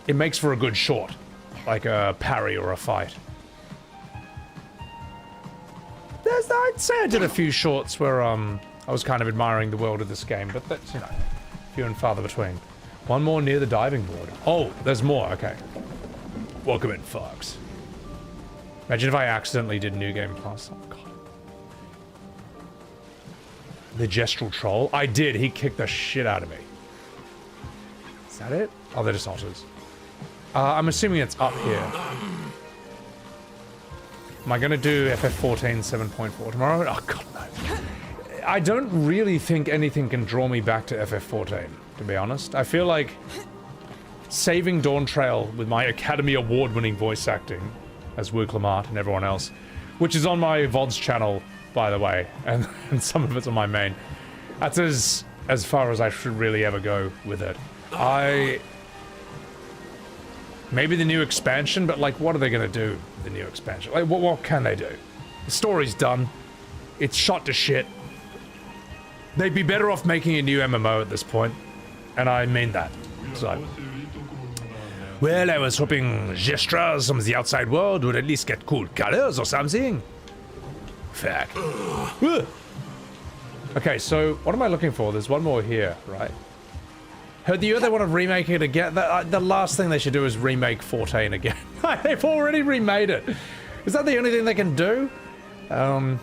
it makes for a good short. Like a parry or a fight. I'd say I did a few shorts where, I was kind of admiring the world of this game, but that's, you know, few and farther between. One more near the diving board. Oh, there's more, okay. Welcome in, Fox. Imagine if I accidentally did New Game Plus. Oh, God. The Gestural Troll? I did, he kicked the shit out of me. Is that it? Oh, they're just otters. I'm assuming it's up here. Am I gonna do FF14 7.4 tomorrow? Oh, God, no. I don't really think anything can draw me back to FF14, to be honest. I feel like saving Dawn Trail with my Academy Award-winning voice acting as Wu Clamart and everyone else, which is on my VODs channel, by the way, and some of it's on my main. That's as far as I should really ever go with it. Maybe the new expansion, but like, what are they gonna do with the new expansion? Like, what can they do? The story's done. It's shot to shit. They'd be better off making a new MMO at this point. And I mean that. So. Well, I was hoping gestures from the outside world would at least get cool colors or something. Fuck. Okay, so what am I looking for? There's one more here, right? Heard the other want to remake it again. The last thing they should do is remake 14 again. They've already remade it. Is that the only thing they can do? And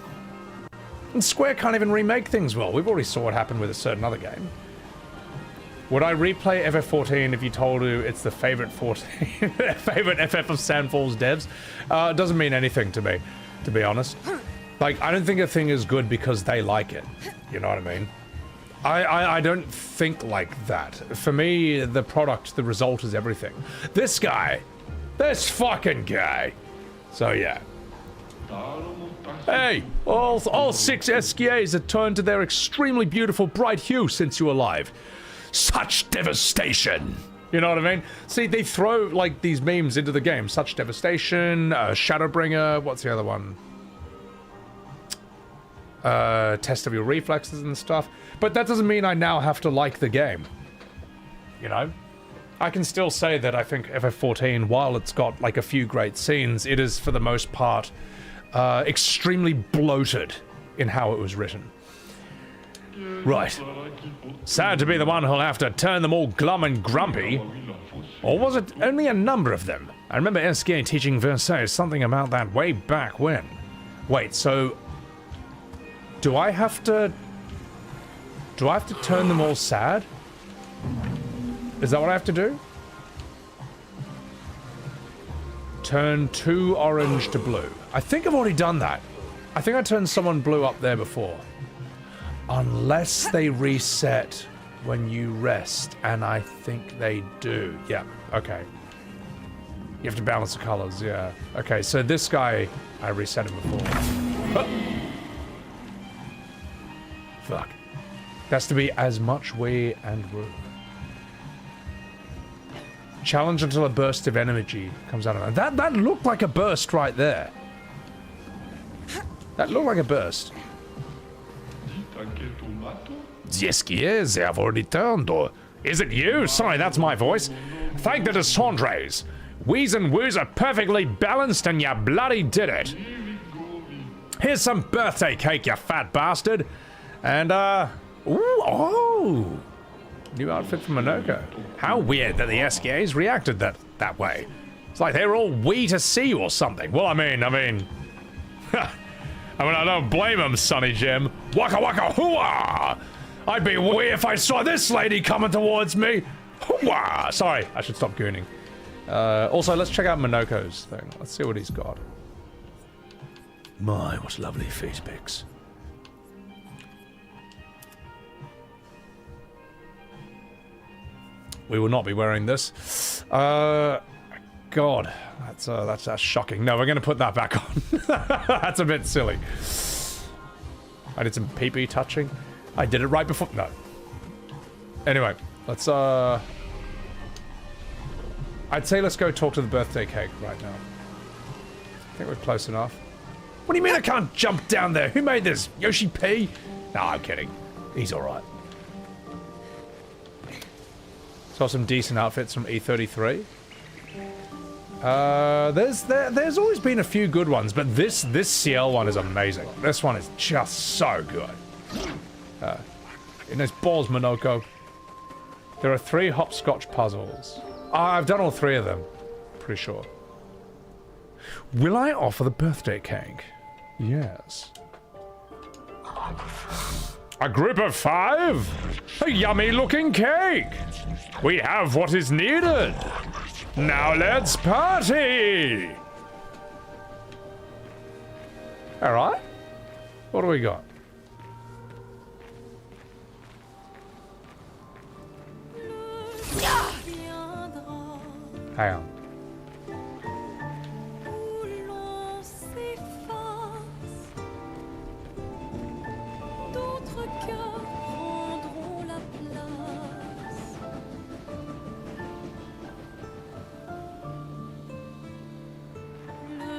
Square can't even remake things well. We've already saw what happened with a certain other game. Would I replay FF14 if you told you it's the favorite favorite FF of Sandfall's devs? It doesn't mean anything to me, to be honest. Like, I don't think a thing is good because they like it. You know what I mean? I don't think like that. For me, the product, the result is everything. This guy. This fucking guy. So, yeah. Hey, all 6 SKAs have turned to their extremely beautiful bright hue since you were alive. Such devastation. You know what I mean? See, they throw, like, these memes into the game. Such devastation, Shadowbringer, what's the other one? Test of your reflexes and stuff. But that doesn't mean I now have to like the game. You know? I can still say that I think FF14, while it's got, like, a few great scenes, it is, for the most part, extremely bloated in how it was written. Right. Sad to be the one who'll have to turn them all glum and grumpy. Or was it only a number of them? I remember SK teaching Versailles something about that way back when. Wait, so... Do I have to turn them all sad? Is that what I have to do? Turn 2 orange to blue. I think I've already done that. I think I turned someone blue up there before. Unless they reset when you rest, and I think they do. Yeah, okay. You have to balance the colors, yeah. Okay, so this guy, I reset him before. Oh. Fuck. That's to be as much way and woo. Challenge until a burst of energy comes out of it. That looked like a burst right there. That looked like a burst. Yes, they have already turned. Is it you? Sorry, that's my voice. Thank the Descendres. Wheeze and woos are perfectly balanced and you bloody did it. Here's some birthday cake, you fat bastard. And, ooh, oh. New outfit from Minoko. How weird that the SKAs reacted that way. It's like they were all wee to see or something. Well, I mean, I don't blame him, Sonny Jim. Waka waka hooah! I'd be wee if I saw this lady coming towards me. Hooah! Sorry, I should stop gooning. Also, let's check out Minoko's thing. Let's see what he's got. My, what lovely face pics. We will not be wearing this. God, that's shocking. No, we're gonna put that back on. That's a bit silly. I did some pee-pee touching. I did it right before. No. Anyway, let's I'd say let's go talk to the birthday cake right now. I think we're close enough. What do you mean I can't jump down there? Who made this? Yoshi P? No, I'm kidding. He's alright. Saw some decent outfits from E33. There's always been a few good ones, but this CL one is amazing. This one is just so good. In those balls, Minoko. There are 3 hopscotch puzzles. I've done all 3 of them. Pretty sure. Will I offer the birthday cake? Yes. A group of 5? A yummy looking cake! We have what is needed! Now let's party! Alright. What do we got? Hang on.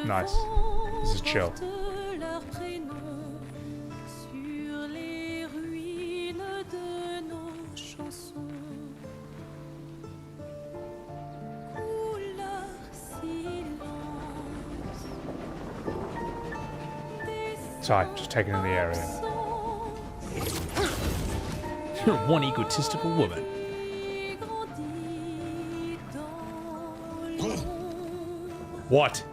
Nice. This is chill. Sorry, just taking in the area. One egotistical woman. What?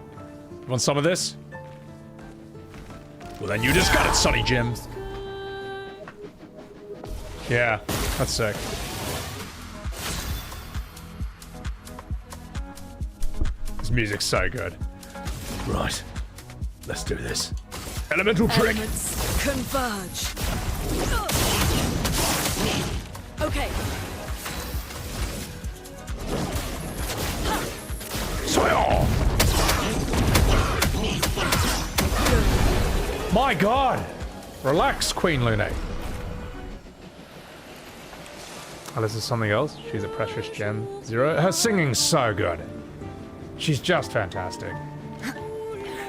You want some of this? Well, then you just got it, Sonny Jim. Yeah, that's sick. This music's so good. Right, let's do this. Elemental trick. Elements converge. Okay. Swell! My God! Relax, Queen Lune. Oh, this is something else. She's a precious gem. Zero. Her singing's so good. She's just fantastic.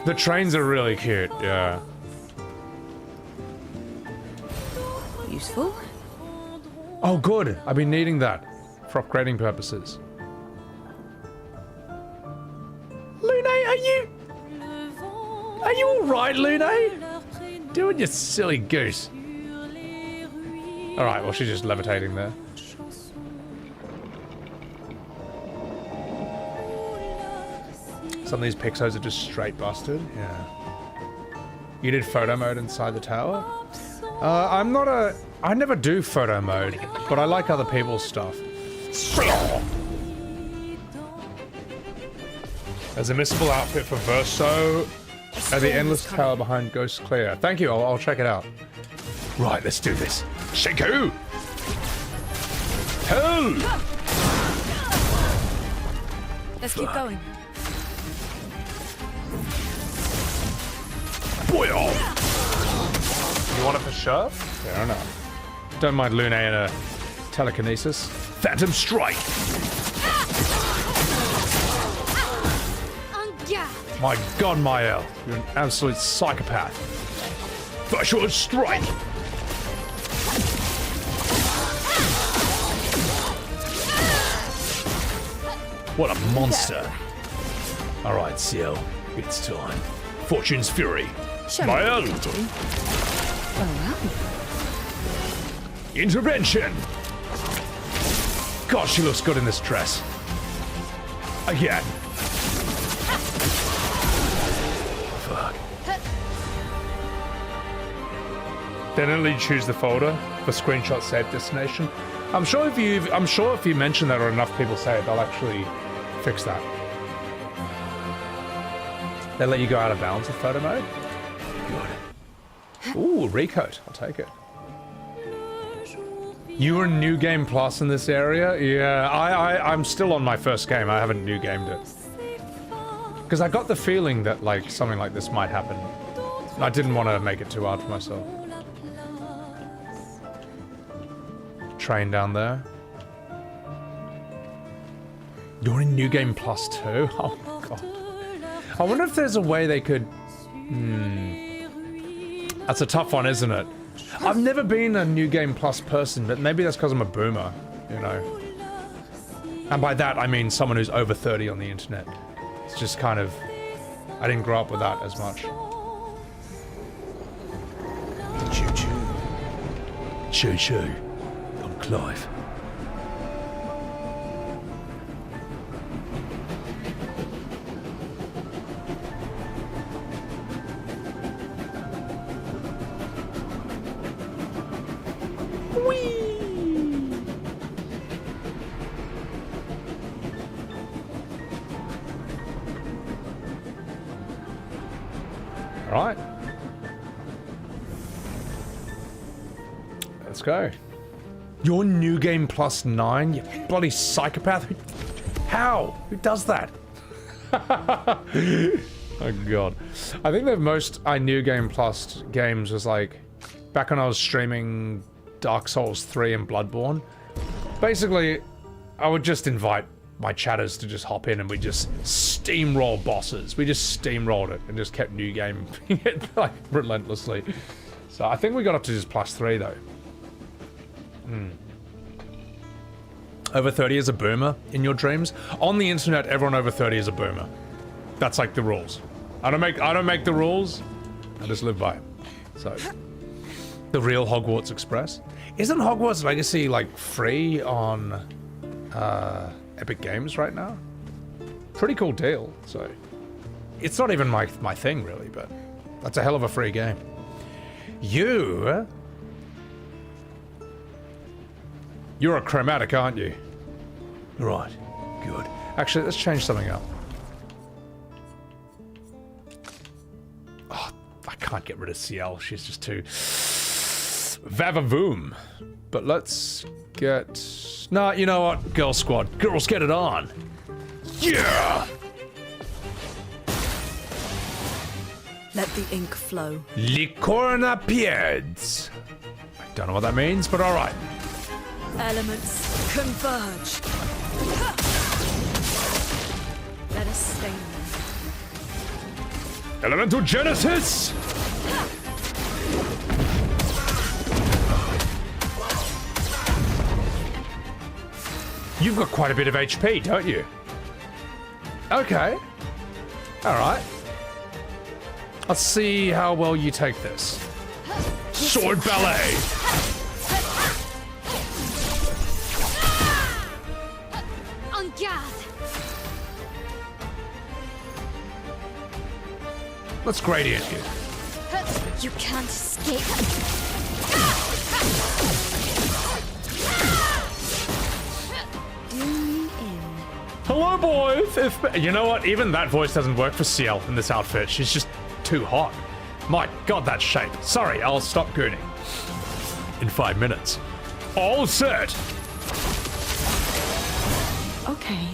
The trains are really cute, yeah. Useful. Oh, good. I've been needing that for upgrading purposes. Lune, are you all right, Lune? Doing your silly goose. All right. Well, she's just levitating there. Some of these Pixos are just straight busted. Yeah. You did photo mode inside the tower? I never do photo mode, but I like other people's stuff. There's a missable outfit for Verso at the endless tower behind Ghost Clear. Thank you, I'll check it out. Right, let's do this. Shaku! Hell! Let's keep going. Boy, oh. You want it for sure? Fair enough. Don't mind Lune and a telekinesis. Phantom Strike! My God, Mael, you're an absolute psychopath. Virtual Strike! What a monster. Alright, Ciel, it's time. Fortune's Fury. Mael! Intervention! God, she looks good in this dress. Again. Fuck. Definitely choose the folder for screenshot save destination. I'm sure if you mention that or enough people say it, they'll actually fix that. They let you go out of bounds with photo mode? Good. Ooh, recoat. I'll take it. You were New Game Plus in this area? Yeah, I'm still on my first game. I haven't new gamed it. Because I got the feeling that like something like this might happen. I didn't want to make it too hard for myself. Train down there. You're in New Game Plus too? Oh God. I wonder if there's a way they could... That's a tough one, isn't it? I've never been a New Game Plus person, but maybe that's because I'm a boomer, you know. And by that, I mean someone who's over 30 on the internet. It's just kind of... I didn't grow up with that as much. Choo-choo. Choo-choo. I'm Clive. Right. Let's go. Your New Game Plus 9? You bloody psychopath. How? Who does that? Oh God. I think the most I New Game Plus games was like back when I was streaming Dark Souls 3 and Bloodborne. Basically, I would just invite my chatters to just hop in and we just steamroll bosses. We just steamrolled it and just kept new gaming it like relentlessly. So I think we got up to just +3 though. Over 30 is a boomer in your dreams. On the internet, everyone over 30 is a boomer. That's like the rules. I don't make the rules. I just live by it. So the real Hogwarts Express. Isn't Hogwarts Legacy like free on Epic Games right now? Pretty cool deal. So it's not even my thing really, but that's a hell of a free game. You're a chromatic, aren't you? Right. Good. Actually, let's change something up. Oh, I can't get rid of CL. She's just too vavavoom. But let's get... Nah, you know what? Girl squad. Girls, get it on. Yeah! Let the ink flow. Licorna Pieds. I don't know what that means, but alright. Elements converge. Let us stain them. Elemental Genesis! You've got quite a bit of HP, don't you? Okay. Alright. Let's see how well you take this. Sword ballet! En garde! Let's gradient you. You can't escape. Do me in. Hello, boys! You know what? Even that voice doesn't work for CL in this outfit. She's just too hot. My god, that shape. Sorry, I'll stop gooning. In 5 minutes. All set! Okay.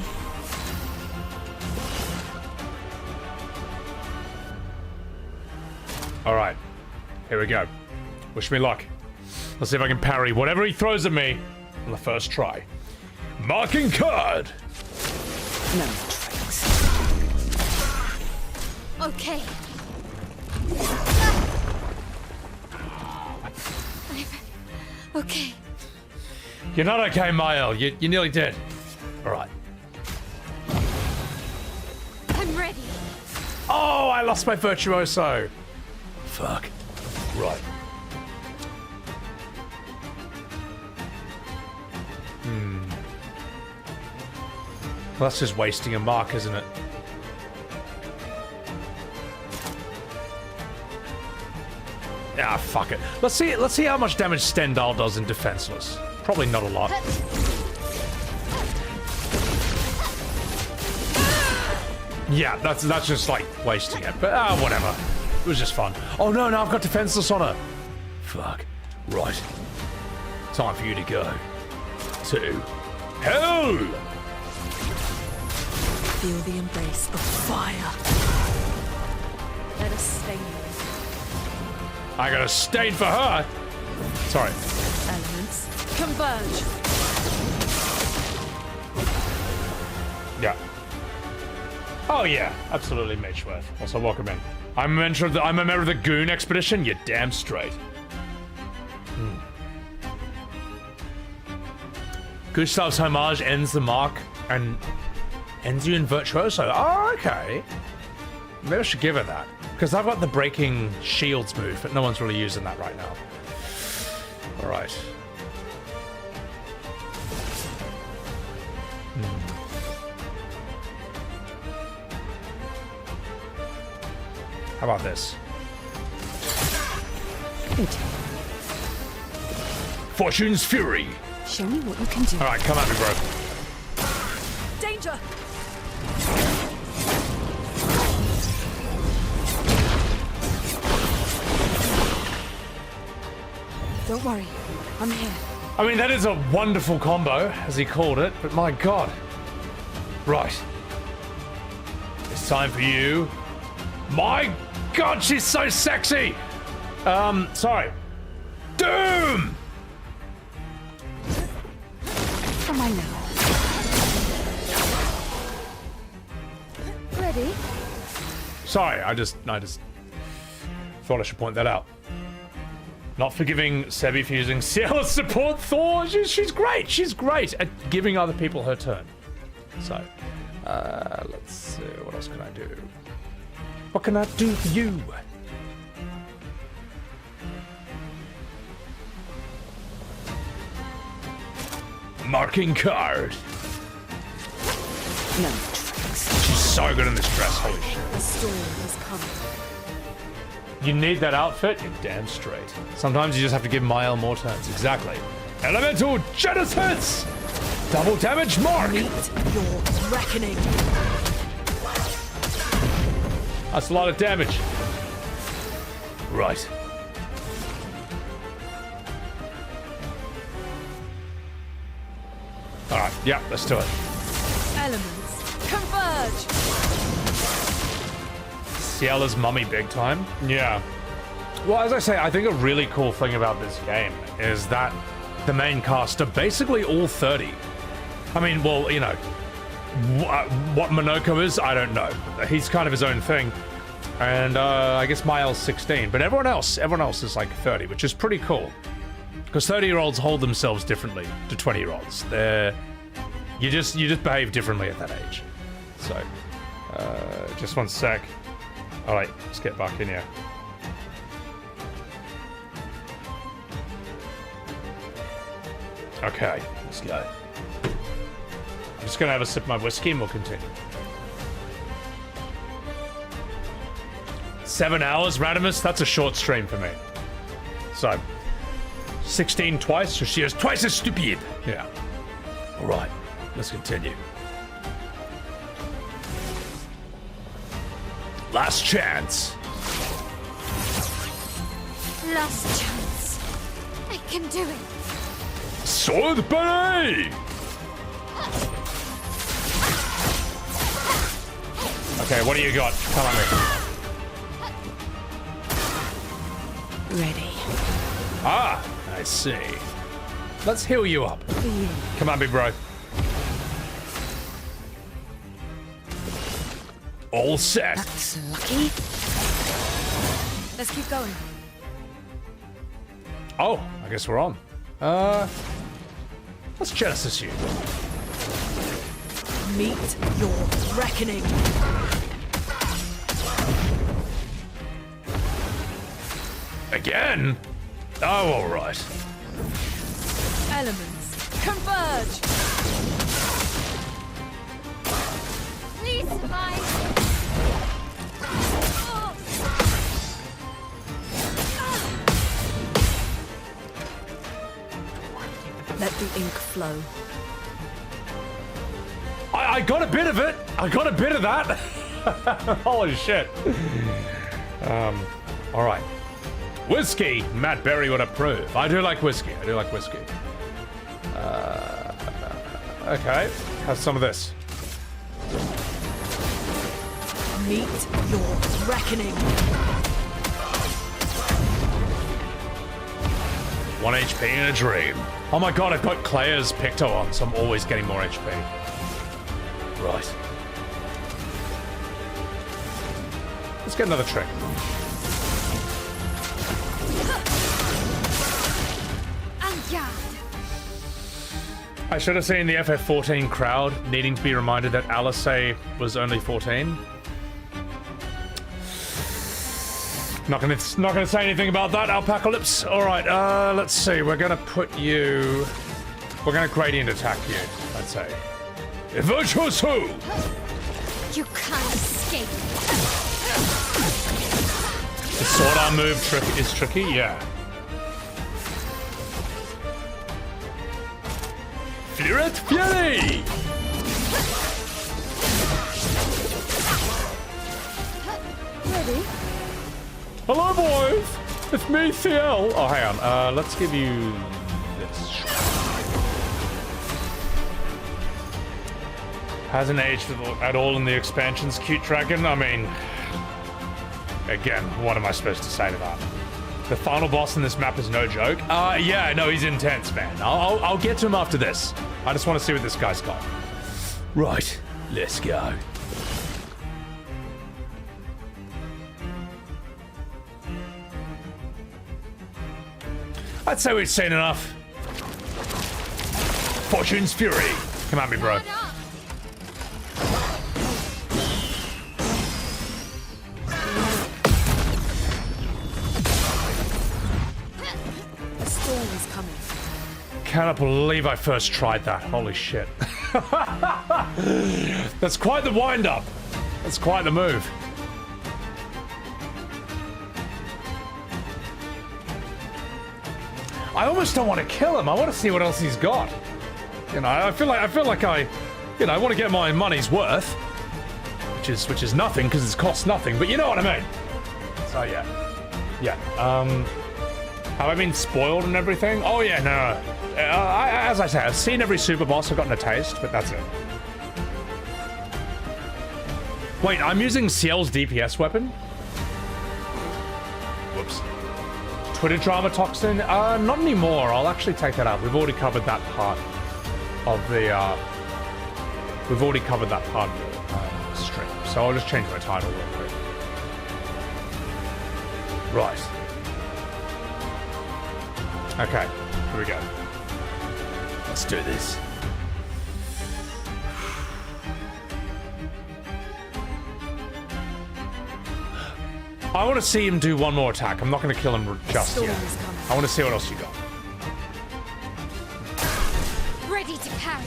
Alright. Here we go. Wish me luck. Let's see if I can parry whatever he throws at me on the first try. Marking card! No tricks. Okay. Okay. You're not okay, Mael. You nearly did. Alright. I'm ready. Oh, I lost my virtuoso. Fuck. Right. Well, that's just wasting a mark, isn't it? Ah, fuck it. Let's see how much damage Stendhal does in defenseless. Probably not a lot. Yeah, that's just like wasting it. But whatever. It was just fun. Oh no, now I've got defenseless on her. Fuck. Right. Time for you to go. To hell! Feel the embrace of fire. Let us stain them. I got a stain for her. Sorry. Elements converge. Yeah. Oh yeah, absolutely, Mageworth. Also, welcome in. I'm a member of the Goon Expedition. You're damn straight. Gustav's homage ends the mark and ends you in virtuoso. Oh, okay. Maybe I should give her that. Because I've got the breaking shields move, but no one's really using that right now. Alright. How about this? Good. Fortune's Fury! Show me what you can do. Alright, come at me, bro. Danger! Don't worry, I'm here. I mean, that is a wonderful combo, as he called it, but my god. Right. It's time for you. My god, she's so sexy! Sorry. Doom! For my now. Sorry, I just thought I should point that out. Not forgiving Sebi for using Ciel as support Thor. She's great. She's great at giving other people her turn. So, let's see. What else can I do? What can I do for you? Marking card. No tricks. She's so good in this dress. Holy shit. The storm has come. You need that outfit? You're damn straight. Sometimes you just have to give Mael more turns. Exactly. Elemental Genesis! Double damage mark! Meet your reckoning. That's a lot of damage. Right. Alright, yeah, let's do it. Elements converge. Ciela's mummy big time? Yeah. Well, as I say, I think a really cool thing about this game is that the main cast are basically all 30. I mean, well, you know, what Minoko is, I don't know. He's kind of his own thing. And I guess Mael's 16, but everyone else is like 30, which is pretty cool. Because 30-year-olds hold themselves differently to 20-year-olds. You just behave differently at that age. So, just one sec. All right, let's get back in here. Okay, let's go. I'm just gonna have a sip of my whiskey and we'll continue. 7 hours, Radimus? That's a short stream for me. So, 16 twice, so she is twice as stupid. Yeah. All right, let's continue. Last chance. Last chance. I can do it. Sword Berry! Okay, what do you got? Come on, me. Ready. Ah, I see. Let's heal you up. Come on, big bro. All set. That's lucky. Let's keep going. Oh, I guess we're on. Let's Genesis you. Meet your reckoning. Again? Oh, all right. Elements converge. Please survive. Let the ink flow. I got a bit of it. I got a bit of that. Holy shit. All right. Whiskey, Matt Berry would approve. I do like whiskey. I do like whiskey. Okay, have some of this. Meet your reckoning. 1 HP in a dream. Oh my god, I've got Claire's Picto on, so I'm always getting more HP. Right. Let's get another trick. I should have seen the FF14 crowd needing to be reminded that Alice was only 14. Not gonna say anything about that, Alpacalypse. All right, let's see. We're gonna gradient attack you, I'd say. Virtuoso! You can't escape. The sword arm move is tricky, yeah. Fluret Fury! Ready? Hello, boys! It's me, CL. Oh, hang on. Let's give you this. Hasn't aged at all in the expansions, Cute Dragon. I mean, again, what am I supposed to say to that? The final boss in this map is no joke. Yeah, no, he's intense, man. I'll get to him after this. I just want to see what this guy's got. Right, let's go. I'd say we've seen enough. Fortune's Fury. Come at me, bro. The storm is coming. Cannot believe I first tried that. Holy shit. That's quite the wind-up. That's quite the move. I almost don't want to kill him. I want to see what else he's got. You know, I feel like I want to get my money's worth, which is nothing because it's cost nothing. But you know what I mean. So yeah. Have I been spoiled and everything? Oh yeah, no. As I say, I've seen every Superboss. I've gotten a taste, but that's it. Wait, I'm using Ciel's DPS weapon? Whoops. Twitter drama toxin? Not anymore. I'll actually take that out. We've already covered that part of the, stream. So I'll just change my title real quick. Right. Okay, here we go. Let's do this. I want to see him do one more attack. I'm not going to kill him just yet. I want to see what else you got. Ready to carry.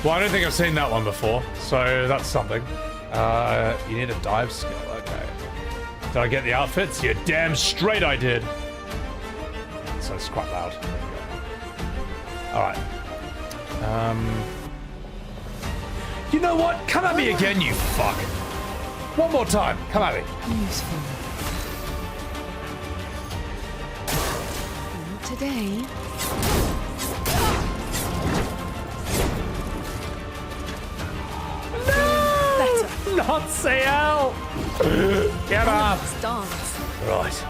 Well, I don't think I've seen that one before, so that's something. You need a dive skill, okay. Did I get the outfits? You're damn straight I did. So it's quite loud. Alright. You know what? Come at me again, you fuck. One more time. Come at me. Useful. Not today. Not CL! Get up! Right.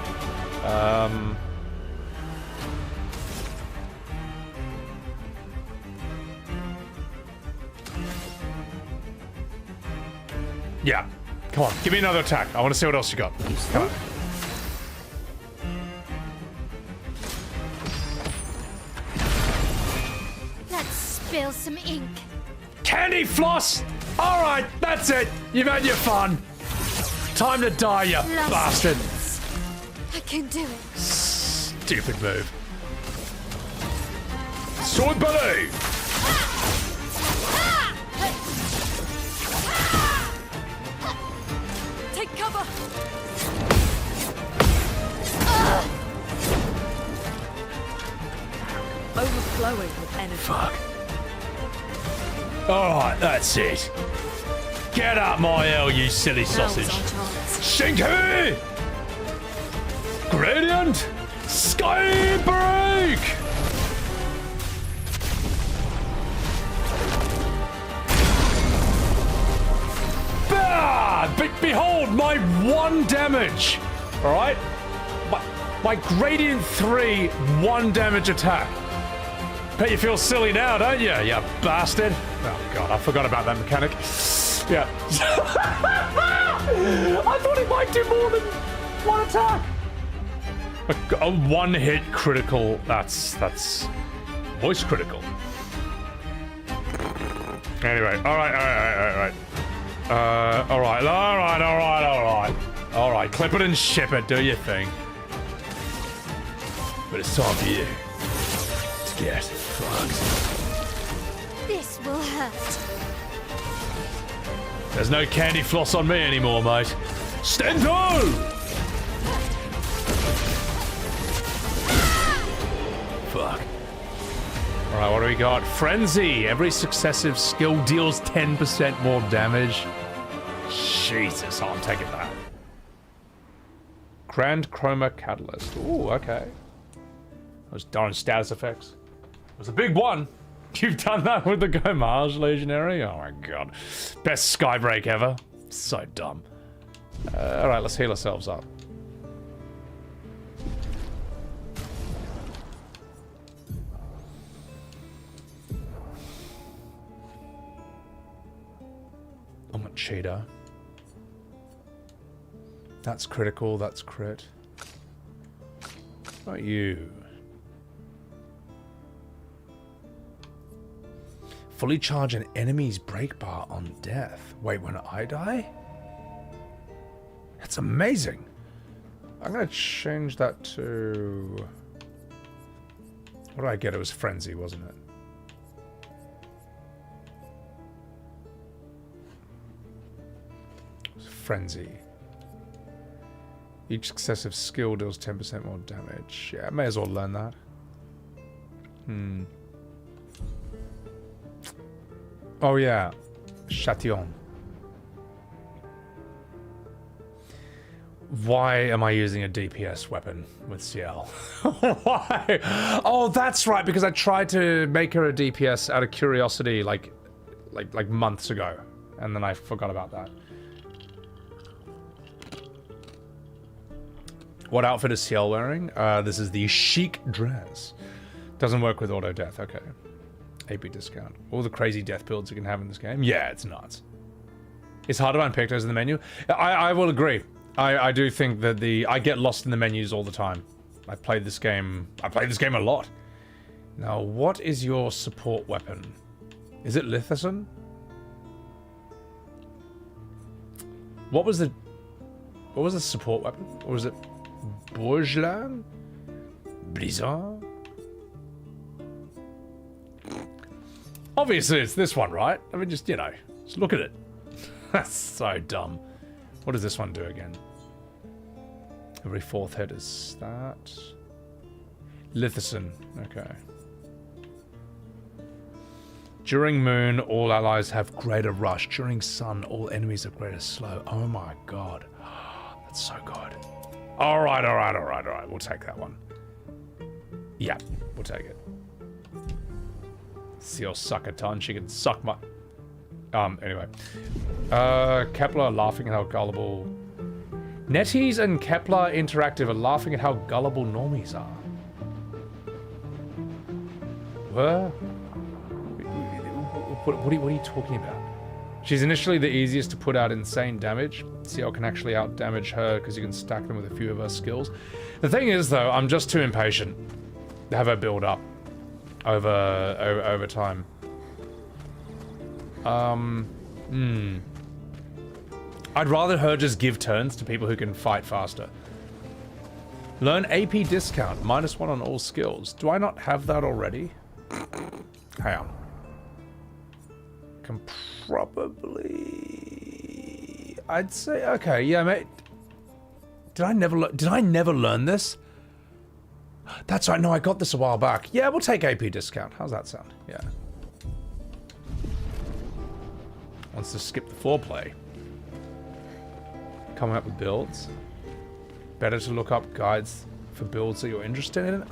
Yeah. Come on, give me another attack. I want to see what else you got. Come on. Let's spill some ink. Candy floss! Alright, that's it. You've had your fun. Time to die, you bastard. I can do it. Stupid move. Sword belly! Take cover. Overflowing with energy. Fuck. Alright, that's it. Get up my hell, you silly sausage. Shinky! Gradient! Sky break! Behold my 1 damage! Alright? My Gradient 3 1 damage attack. Bet you feel silly now, don't you, you bastard? Oh god, I forgot about that mechanic. Yeah. I thought it might do more than 1 attack. A 1-hit critical, that's voice critical. Anyway, alright. Alright, clip it and ship it, do your thing. But it's time for you to get fucked. This will hurt. There's no candy floss on me anymore, mate. Stento! Fuck. Alright, what do we got? Frenzy. Every successive skill deals 10% more damage. Jesus, I'm taking that. Grand Chroma Catalyst. Ooh, okay. Those darn status effects. It was a big one. You've done that with the Gomage Legionary? Oh my god. Best skybreak ever. So dumb. Alright, let's heal ourselves up. I'm a cheater. That's critical, that's crit. What about you? Fully charge an enemy's brake bar on death. Wait, when I die? That's amazing. I'm gonna change that to... What did I get? It was Frenzy, wasn't it? It was Frenzy. Each successive skill deals 10% more damage. Yeah, I may as well learn that. Oh yeah, Châtillon. Why am I using a DPS weapon with CL? Why? Oh, that's right, because I tried to make her a DPS out of curiosity like months ago, and then I forgot about that. What outfit is CL wearing? This is the chic dress. Doesn't work with auto death. Okay. AP discount. All the crazy death builds you can have in this game. Yeah, it's nuts. It's hard to unpick those in the menu. I will agree. I do think that I get lost in the menus all the time. I played this game a lot. Now, what is your support weapon? Is it Litherson? What was the support weapon? Or was it Bourgelan? Blizzard? Obviously it's this one, right? I mean, just, you know, just look at it. That's so dumb. What does this one do again? Every fourth hit is that. Litherson, okay. During moon, all allies have greater rush. During sun, all enemies have greater slow. Oh my god. That's so good. Alright. We'll take that one. Yeah, we'll take it. Seal suck a ton. She can suck my... anyway. Kepler laughing at how gullible... NetEase and Kepler Interactive are laughing at how gullible normies are. What are you talking about? She's initially the easiest to put out insane damage. CL can actually out-damage her because you can stack them with a few of her skills. The thing is, though, I'm just too impatient to have her build up over time. I'd rather her just give turns to people who can fight faster. Learn AP discount, -1 on all skills. Do I not have that already? Hang on. Can probably... I'd say, okay, yeah, mate. Did I never learn this? That's right, no, I got this a while back. Yeah, we'll take AP discount. How's that sound? Yeah. Wants to skip the foreplay. Coming up with builds. Better to look up guides for builds that you're interested in.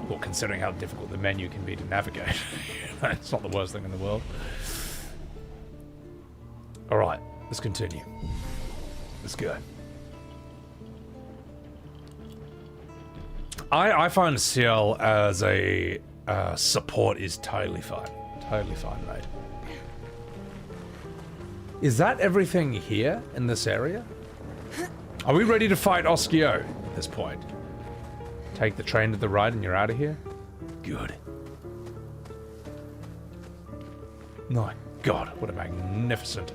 Well, considering how difficult the menu can be to navigate, it's not the worst thing in the world. All right, let's continue. Let's go. I find CL as a support is totally fine. Totally fine, mate. Is that everything here in this area? Are we ready to fight Oskio at this point? Take the train to the right and you're out of here? Good. My god, what a magnificent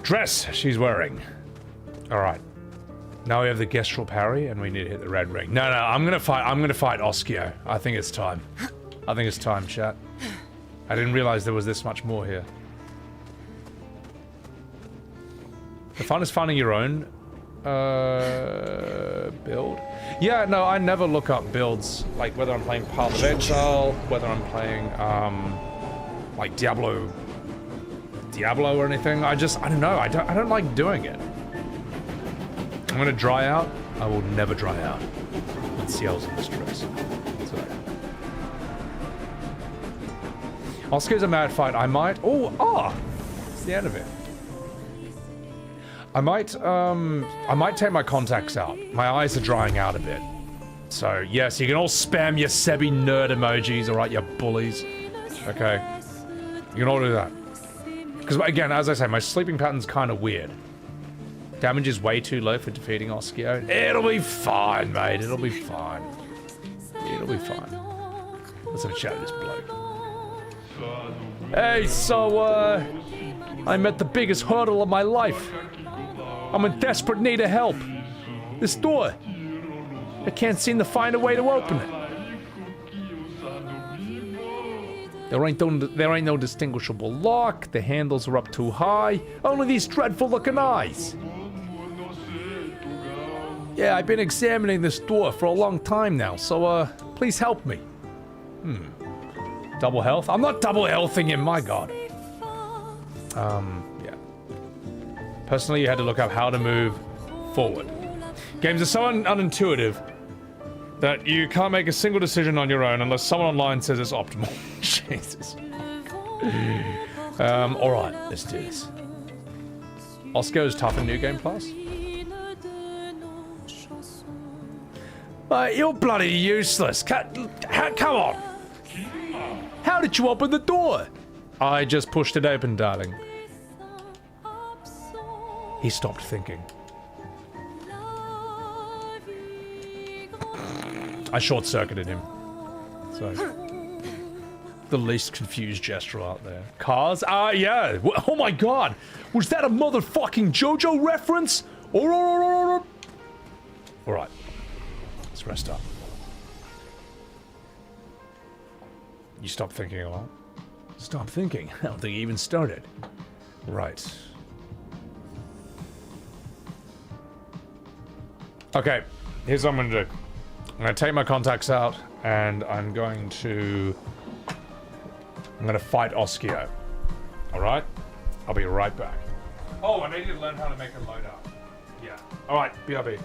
dress she's wearing. Alright. Now we have the Gestral parry and we need to hit the red ring. No, I'm gonna fight Oskio. I think it's time. I think it's time, chat. I didn't realize there was this much more here. The fun is finding your own build. Yeah, no, I never look up builds, like whether I'm playing Path of Exile, whether I'm playing like Diablo or anything. I don't know. I don't like doing it. I'm gonna dry out. I will never dry out. With CL's in this dress. So. Oscar's a mad fight. I might. It's the end of it. I might take my contacts out. My eyes are drying out a bit. So, yes, you can all spam your Sebi nerd emojis, alright, you bullies. Okay. You can all do that. Because, again, as I say, my sleeping pattern's kind of weird. Damage is way too low for defeating Oskio. It'll be fine, mate. It'll be fine. It'll be fine. Let's have a chat with this bloke. Hey, so, I met the biggest hurdle of my life. I'm in desperate need of help. This door. I can't seem to find a way to open it. There ain't no distinguishable lock. The handles are up too high. Only these dreadful looking eyes. Yeah, I've been examining this door for a long time now, so, please help me. Double health? I'm not double healthing him, my god. Yeah. Personally, you had to look up how to move forward. Games are so unintuitive that you can't make a single decision on your own unless someone online says it's optimal. Jesus. Alright, let's do this. Oskio's tough in New Game Plus? You're bloody useless. Come on. How did you open the door? I just pushed it open, darling. He stopped thinking. I short-circuited him. So, the least confused gesture out there. Cars? Yeah. Oh my god. Was that a motherfucking JoJo reference? Alright. Let's rest up. You stopped thinking a lot? Stop thinking? I don't think he even started. Right. Okay. Here's what I'm gonna do. I'm gonna take my contacts out, and I'm gonna fight Oskio. Alright? I'll be right back. Oh, I need to learn how to make a loadout. Yeah. Alright, BRB.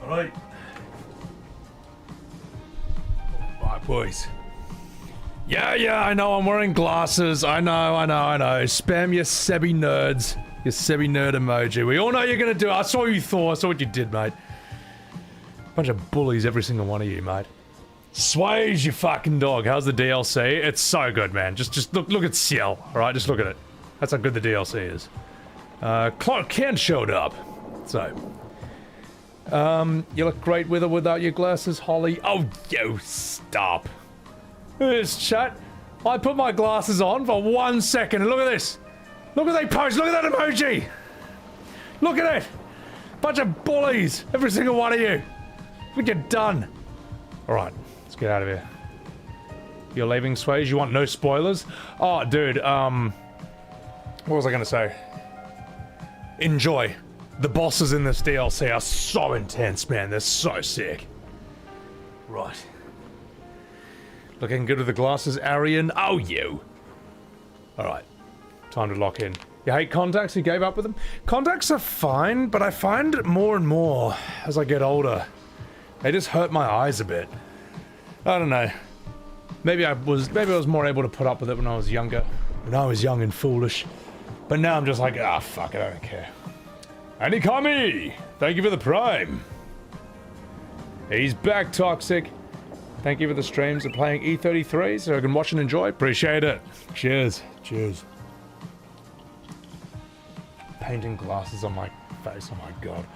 Alright. Alright, boys. Yeah, I know I'm wearing glasses. I know. Spam your Sebi nerds. Your Sebi nerd emoji. We all know you're gonna do it. I saw you, Thor. I saw what you did, mate. Bunch of bullies, every single one of you, mate. Sways, you fucking dog. How's the DLC? It's so good, man. Just look at Ciel, alright? Just look at it. That's how good the DLC is. Clark Kent showed up. So. You look great with or without your glasses, Holly. Oh, yo, stop. Look at this chat. I put my glasses on for 1 second and look at this. Look at they post. Look at that emoji. Look at it. Bunch of bullies. Every single one of you. Look, you're done. Alright, let's get out of here. You're leaving, Sways? You want no spoilers? Oh, dude, what was I gonna say? Enjoy. The bosses in this DLC are so intense, man. They're so sick. Right. Looking good with the glasses, Arian. Oh, you. Alright. Time to lock in. You hate contacts? You gave up with them? Contacts are fine, but I find more and more as I get older. They just hurt my eyes a bit. I don't know. Maybe I was more able to put up with it when I was younger. When I was young and foolish. But now I'm just like, ah, fuck it, I don't care. Anikami! Thank you for the prime. He's back, Toxic. Thank you for the streams of playing E33 so I can watch and enjoy. Appreciate it. Cheers. Cheers. Painting glasses on my face, oh my god.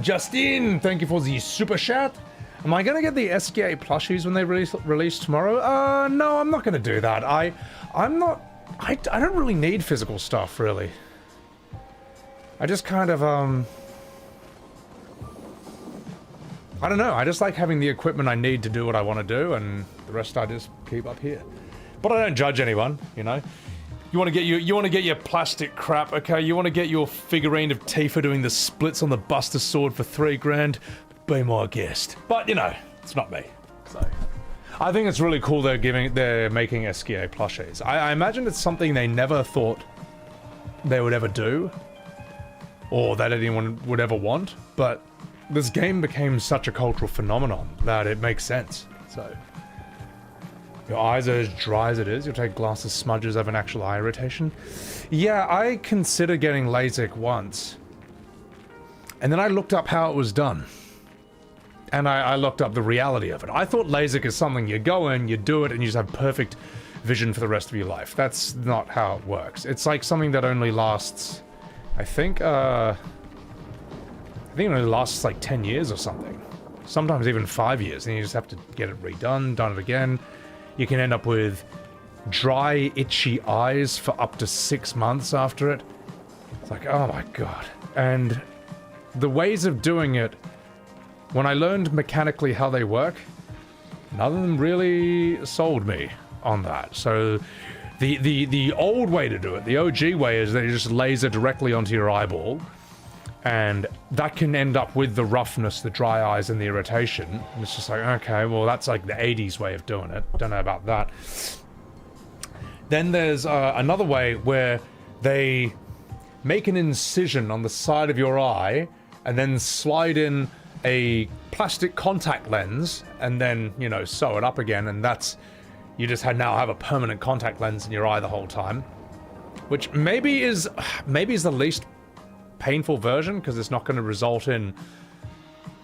Justin, thank you for the super chat. Am I gonna get the SKA plushies when they release tomorrow? No, I'm not gonna do that. I don't really need physical stuff, really. I just kind of, I don't know, I just like having the equipment I need to do what I want to do, and the rest I just keep up here. But I don't judge anyone, you know? You want to get your plastic crap, okay? You want to get your figurine of Tifa doing the splits on the Buster Sword for $3 grand? Be my guest. But, you know, it's not me, so... I think it's really cool they're making SKA plushies. I imagine it's something they never thought they would ever do, or that anyone would ever want, but this game became such a cultural phenomenon that it makes sense, so... Your eyes are as dry as it is, you'll take glasses smudges of an actual eye irritation. Yeah, I considered getting LASIK once. And then I looked up how it was done. And I looked up the reality of it. I thought LASIK is something you go in, you do it, and you just have perfect vision for the rest of your life. That's not how it works. It's like something that only lasts, I think it only lasts like 10 years or something. Sometimes even 5 years, and you just have to get it redone, done it again. You can end up with dry, itchy eyes for up to 6 months after it. It's like, oh my god. And the ways of doing it, when I learned mechanically how they work, none of them really sold me on that. So the old way to do it, the OG way, is they just laser directly onto your eyeball, and that can end up with the roughness, the dry eyes, and the irritation. And it's just like, okay, well, that's like the 80s way of doing it. Don't know about that. Then there's another way where they make an incision on the side of your eye and then slide in a plastic contact lens and then, you know, sew it up again, and that's... You just now have a permanent contact lens in your eye the whole time. Which maybe is the least painful version, because it's not going to result in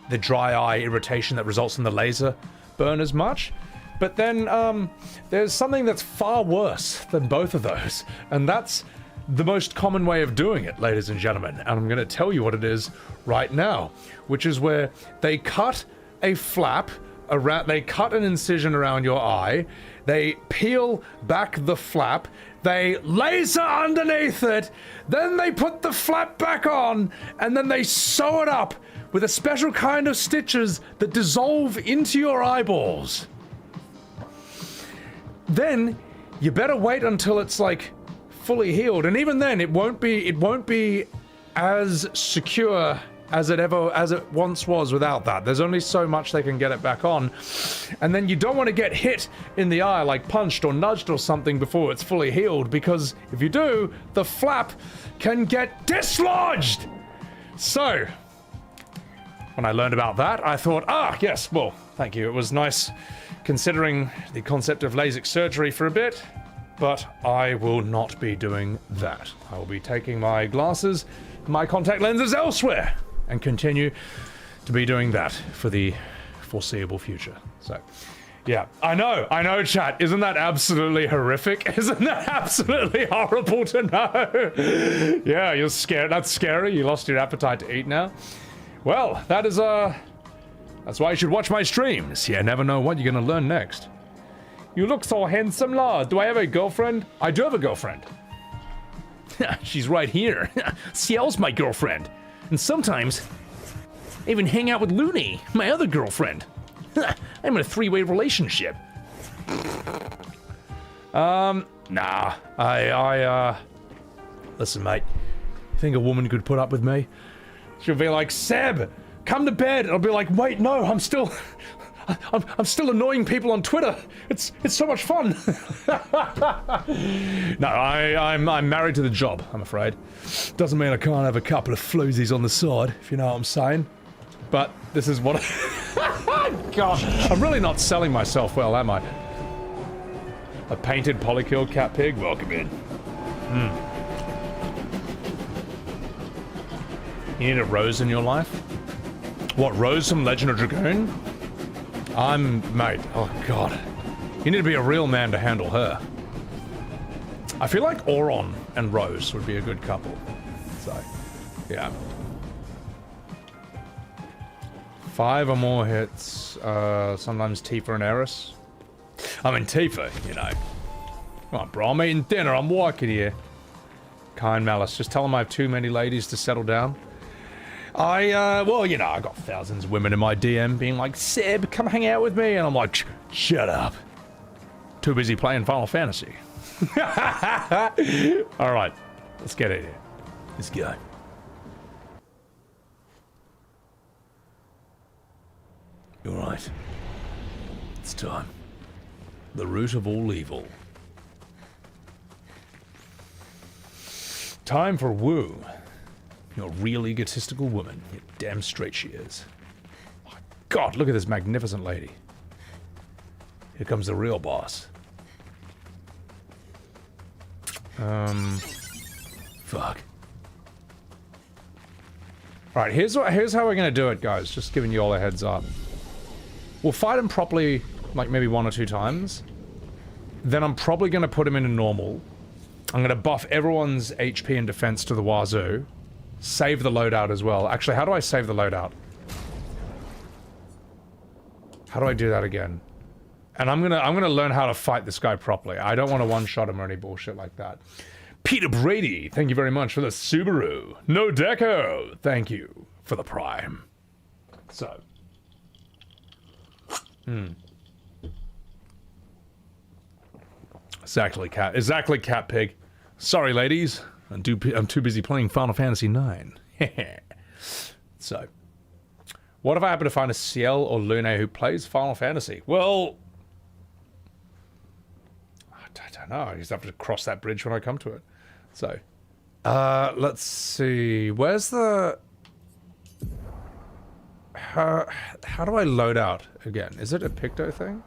the dry eye irritation that results in the laser burn as much. But then there's something that's far worse than both of those, and that's the most common way of doing it, ladies and gentlemen, and I'm going to tell you what it is right now, which is where they cut a flap around, they cut an incision around your eye, they peel back the flap, they laser underneath it, then they put the flap back on, and then they sew it up with a special kind of stitches that dissolve into your eyeballs. Then you better wait until it's like fully healed, and even then it won't be as secure as it once was without that. There's only so much they can get it back on, and then you don't want to get hit in the eye, like punched or nudged or something, before it's fully healed, because if you do, the flap can get dislodged. So when I learned about that, I thought, ah, yes, well, thank you. It was nice considering the concept of LASIK surgery for a bit, but I will not be doing that. I will be taking my glasses, my contact lenses elsewhere, and continue to be doing that for the foreseeable future. So, yeah, I know, chat. Isn't that absolutely horrific? Isn't that absolutely horrible to know? Yeah, you're scared. That's scary. You lost your appetite to eat now. Well, that is, that's why you should watch my streams. You never know what you're gonna learn next. You look so handsome, lad. Do I have a girlfriend? I do have a girlfriend. She's right here. Ciel's my girlfriend. And sometimes, I even hang out with Looney, my other girlfriend. I'm in a three-way relationship. Nah. Listen, mate. You think a woman could put up with me? She'll be like, Seb, come to bed. And I'll be like, wait, no, I'm still annoying people on Twitter. It's so much fun. No, I'm married to the job, I'm afraid. Doesn't mean I can't have a couple of floozies on the side, if you know what I'm saying. But this is what God, I'm really not selling myself well, am I? A painted polykill cat pig? Welcome in. You need a Rose in your life? What, Rose from Legend of Dragoon? Mate, oh god. You need to be a real man to handle her. I feel like Auron and Rose would be a good couple. So, yeah. 5 or more hits, sometimes Tifa and Eris. I mean, Tifa, you know. Come on, bro, I'm eating dinner, I'm working here. Kind Malice, just tell him I have too many ladies to settle down. Well, you know, I got thousands of women in my DM being like, Seb, come hang out with me, and I'm like, shut up. Too busy playing Final Fantasy. Alright, let's get it here. Let's go. You're right. It's time. The root of all evil. Time for Wu. You're a real egotistical woman. You're damn straight she is. My God, look at this magnificent lady. Here comes the real boss. Fuck. Alright, here's how we're gonna do it, guys. Just giving you all a heads up. We'll fight him properly, like maybe 1 or 2 times. Then I'm probably gonna put him into normal. I'm gonna buff everyone's HP and defense to the wazoo. Save the loadout as well. Actually, how do I save the loadout? How do I do that again? And I'm gonna learn how to fight this guy properly. I don't want to one-shot him or any bullshit like that. Peter Brady, thank you very much for the Subaru. No Deco, thank you for the Prime. So. Exactly, cat pig. Sorry, ladies. I'm too busy playing Final Fantasy 9. So. What if I happen to find a Ciel or Lune who plays Final Fantasy? Well, I don't know. I just have to cross that bridge when I come to it. So, let's see. Where's the... How do I load out again? Is it a Picto thing?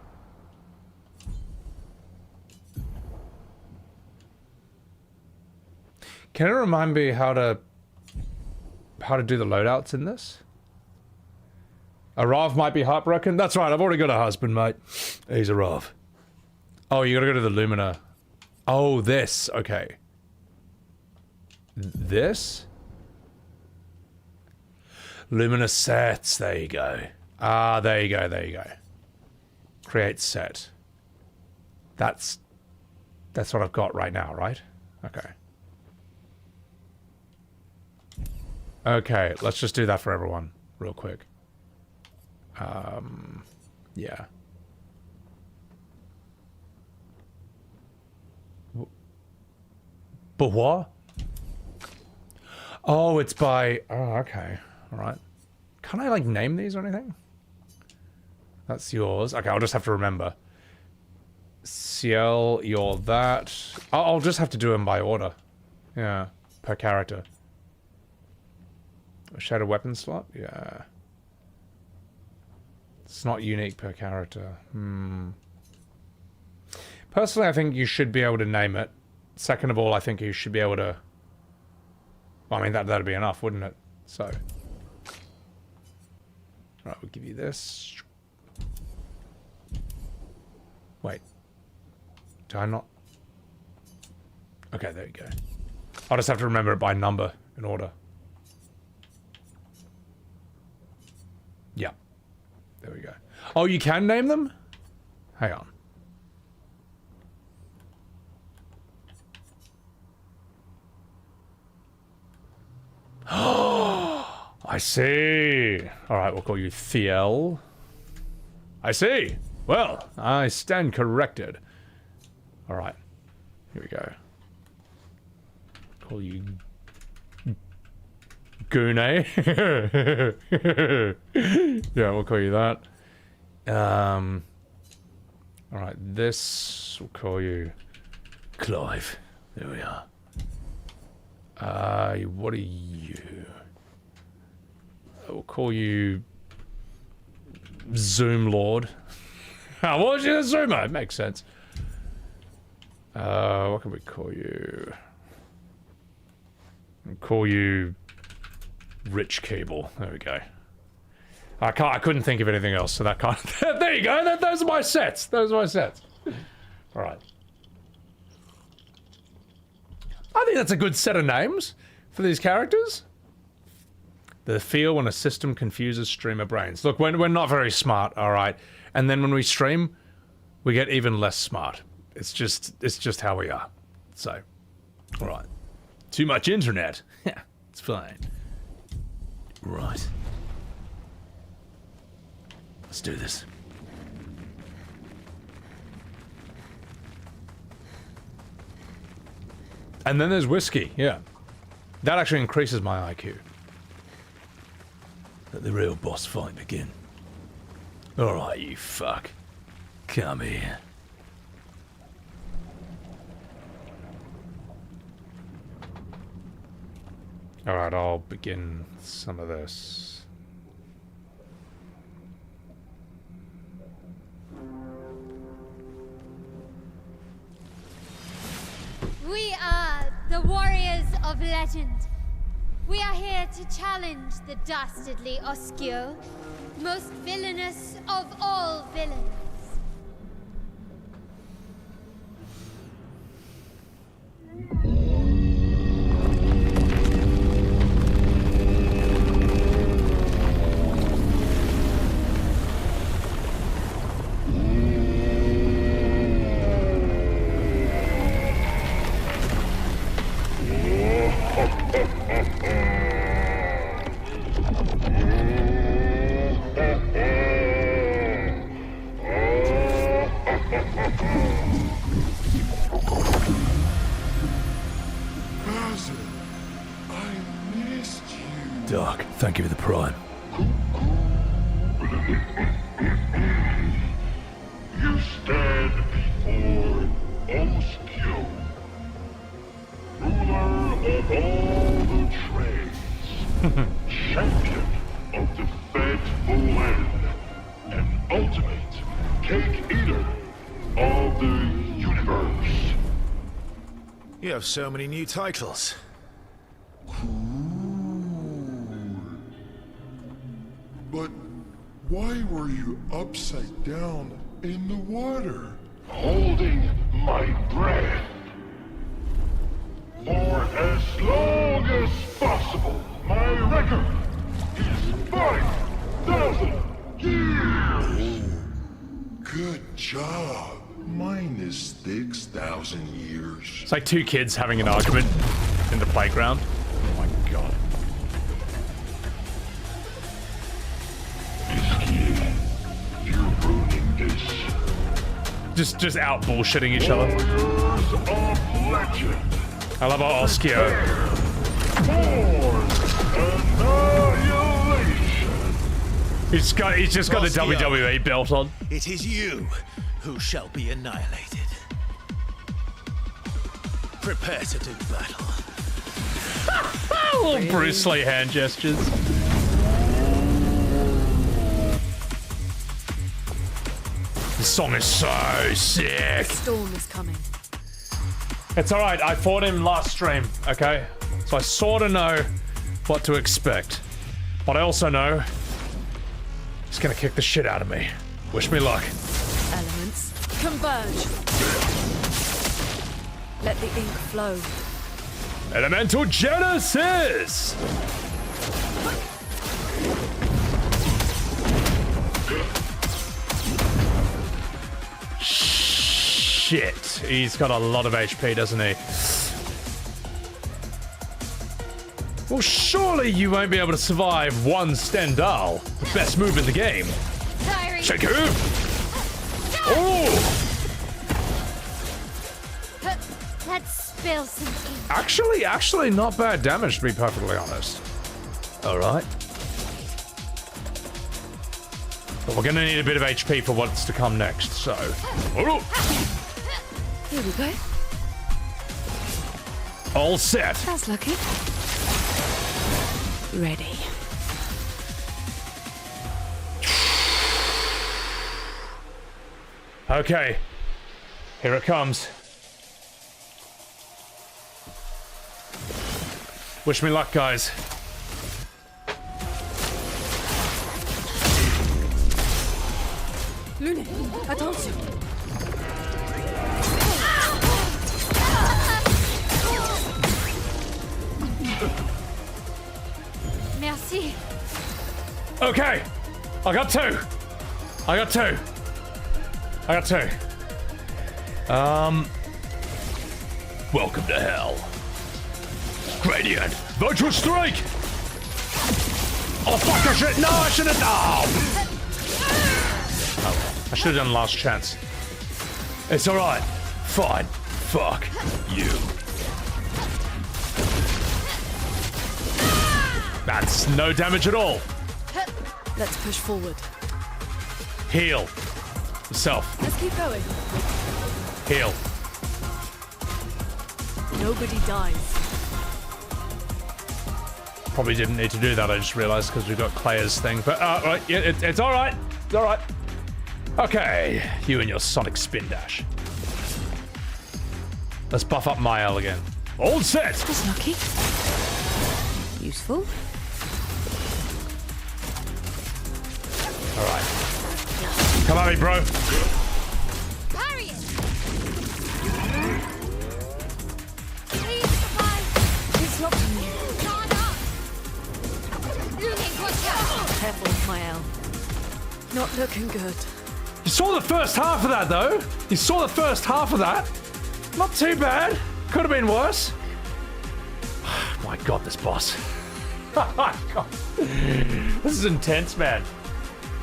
Can it remind me how to do the loadouts in this? A Rav might be heartbroken. That's right, I've already got a husband, mate. He's a Rav. Oh, you gotta go to the Lumina. Oh, this. Okay. This? Lumina sets. There you go. Ah, there you go, there you go. Create set. That's what I've got right now, right? Okay. Okay, let's just do that for everyone, real quick. Yeah. But what? Oh, it's by... Oh, okay. Alright. Can I, like, name these or anything? That's yours. Okay, I'll just have to remember. Ciel, you're that. I'll just have to do them by order. Yeah, per character. A shadow weapon slot? Yeah. It's not unique per character. Personally, I think you should be able to name it. Second of all, I think you should be able to... Well, I mean, that'd be enough, wouldn't it? So... Right, we'll give you this. Wait. Do I not... Okay, there you go. I'll just have to remember it by number in order. Yeah. There we go. Oh, you can name them? Hang on. I see. Alright, we'll call you Thiel. I see. Well, I stand corrected. Alright. Here we go. Call you... Gune. Yeah, we'll call you that. Alright, this... We'll call you... Clive. There we are. What are you? We'll call you... Zoom Lord. What was you, Zoomer? It makes sense. What can we call you? We'll call you... Rich Cable. There we go. I couldn't think of anything else, so that kind of... There you go, those are my sets. Those are my sets. Alright. I think that's a good set of names for these characters. The feel when a system confuses streamer brains. Look, we're not very smart, alright? And then when we stream, we get even less smart. It's just how we are. So, alright. Too much internet. Yeah, it's fine. Right. Let's do this. And then there's whiskey, yeah. That actually increases my IQ. Let the real boss fight begin. Alright, you fuck. Come here. Alright, I'll begin some of this. We are the warriors of legend. We are here to challenge the dastardly Oscio, most villainous of all villains. Doc, thank you for the prime. You stand before Oscio, ruler of all the trades, champion of the faithful land, and ultimate cake eater of the universe. You have so many new titles. But why were you upside down in the water? Holding my breath. For as long as possible, my record is 5,000 years! Good job. Mine is 6,000 years. It's like two kids having an argument in the playground. Oh my god. You're ruining this. Just out bullshitting each other. I love our Oscio. He's just got the WWE belt on. It is you who shall be annihilated. Prepare to do battle. Little Bruce Lee hand gestures. This song is so sick. Storm is coming. It's alright, I fought him last stream, okay? So I sort of know what to expect. But I also know he's gonna kick the shit out of me. Wish me luck. Elements converge. Let the ink flow. Elemental Genesis! Shit, he's got a lot of HP, doesn't he? Well, surely you won't be able to survive one Stendhal, the best move in the game. Check it. Oh! Let's spill some ink. Actually, not bad damage, to be perfectly honest. All right. But we're gonna need a bit of HP for what's to come next, so. Oh. Here we go. All set. That's lucky. Ready. Okay. Here it comes. Wish me luck, guys. Lune, attention. Merci. Okay. I got two. Welcome to hell. Gradient. Virtual strike. Oh fuck! I shouldn't. Oh, I should have done last chance. It's all right. Fine. Fuck you. That's no damage at all. Let's push forward. Heal. Yourself. Let's keep going. Heal. Nobody dies. Probably didn't need to do that, I just realized, because we've got Claire's thing. But, right, yeah, it's all right. It's all right. Okay, you and your Sonic Spin Dash. Let's buff up Mael again. All set! That's lucky. Useful. All right. Come at me, bro. Parry it. Please survive. It's not from you. Not up. Lune, watch out. Careful, Mael. Not looking good. You saw the first half of that, though. You saw the first half of that. Not too bad. Could have been worse. My God, this boss. God. This is intense, man.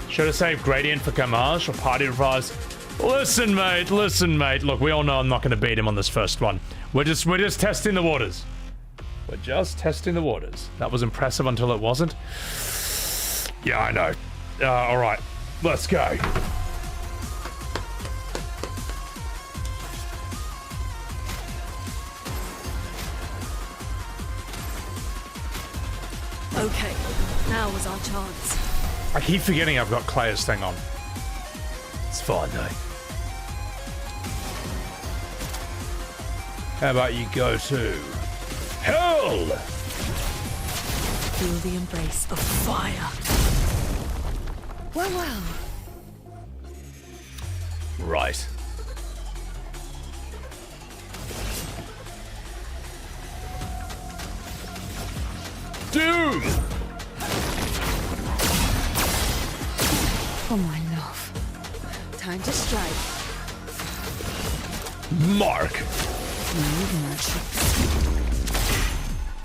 Should have saved Gradient for Gamage or Party Revives. Listen, mate. Look, we all know I'm not going to beat him on this first one. We're just testing the waters. We're just testing the waters. That was impressive until it wasn't. Yeah, I know. All right, let's go. Okay, now was our chance. I keep forgetting I've got Claire's thing on. It's fine, though. How about you go to hell? Feel the embrace of fire. Well. Right. Doom! Oh, my love. Time to strike. Mark!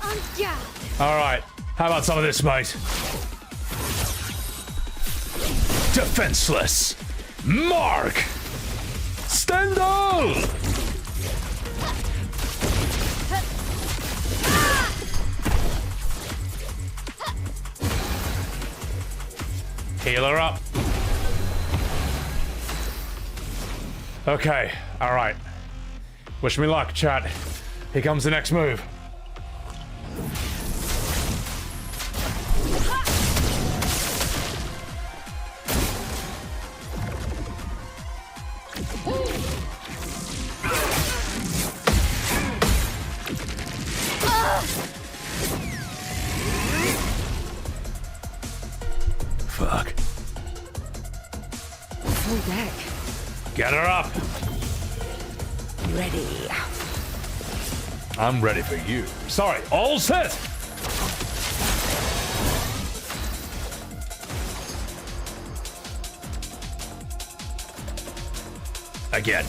On guard. Alright, how about some of this, mate? Defenseless! Mark! Stendhal! Heal her up. Okay, alright. Wish me luck, chat. Here comes the next move. Fuck. Full deck. Get her up. Ready. I'm ready for you. Sorry, all set. Again.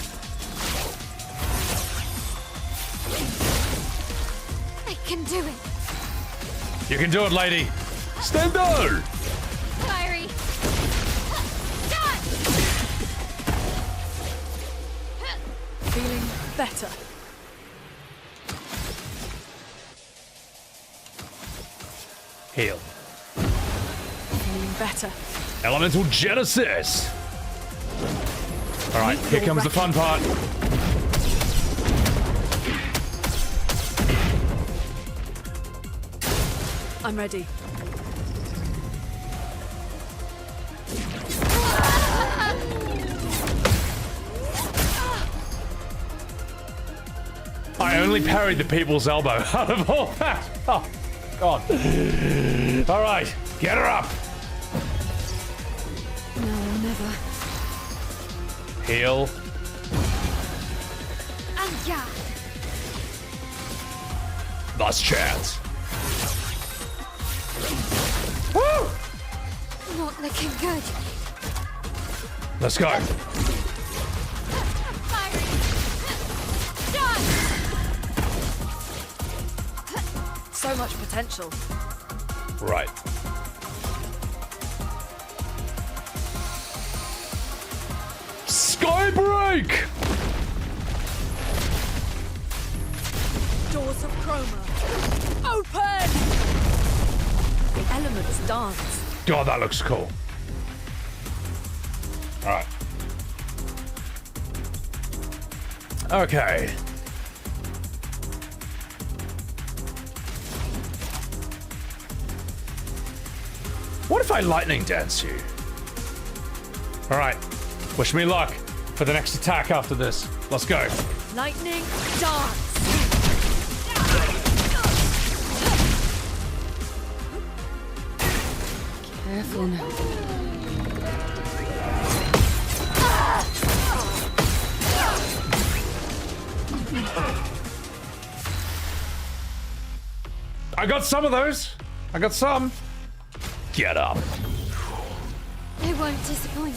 I can do it. You can do it, lady. Stand down. Fiery. Done. Feeling better. Heal. Feeling better. Elemental Genesis. All right, here comes the fun part. I'm ready. I only parried the people's elbow out of all that. Oh, God. All right, get her up. No, never. Heal. And yeah. Last chance. Woo! Not looking good. Let's go. Fiery. Done. So much potential. Right. Skybreak! Doors of Chroma. Open! The elements dance. God, that looks cool. All right. Okay. What if I lightning dance you? All right. Wish me luck for the next attack after this. Let's go. Lightning dance. Careful now. I got some of those. I got some. Get up. I won't disappoint.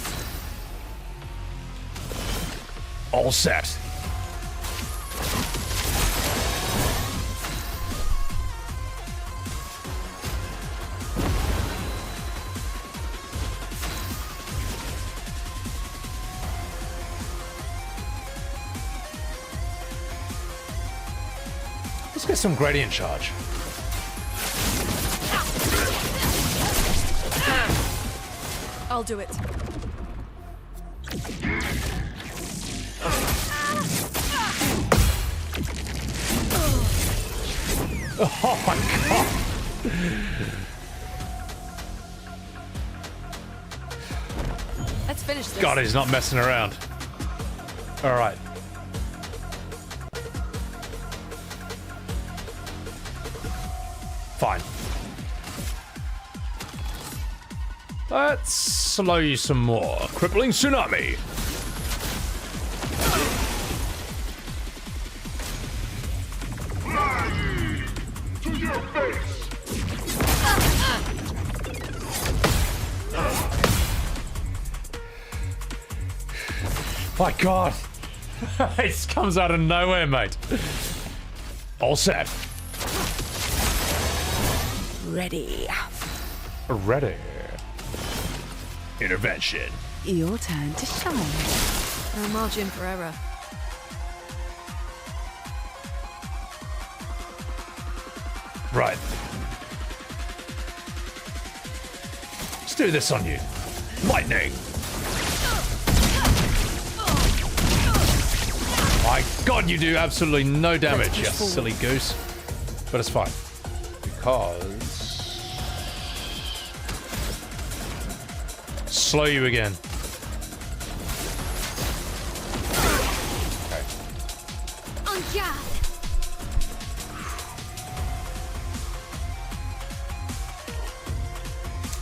All set. Let's get some gradient charge. I'll do it. Oh my God. Let's finish this. God, he's not messing around. All right. Fine. Let's slow you some more. Crippling tsunami. To your face! My God. It comes out of nowhere, mate. All set. Ready. Ready. Intervention. Your turn to shine. No margin for error. Right. Let's do this on you. Lightning. My God, you do absolutely no damage, you silly goose. But it's fine. Because... slow you again. On guard.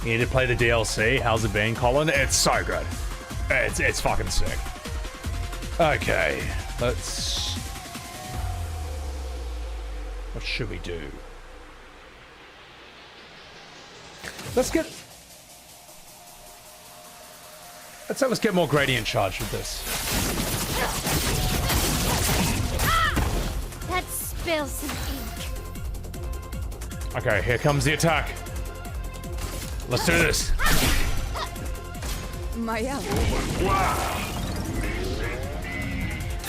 You need to play the DLC. How's it been, Colin? It's so good. It's fucking sick. Okay, let's... What should we do? Let's get more gradient charge with this. Let's spill some ink. Okay, here comes the attack. Let's do this. Maya.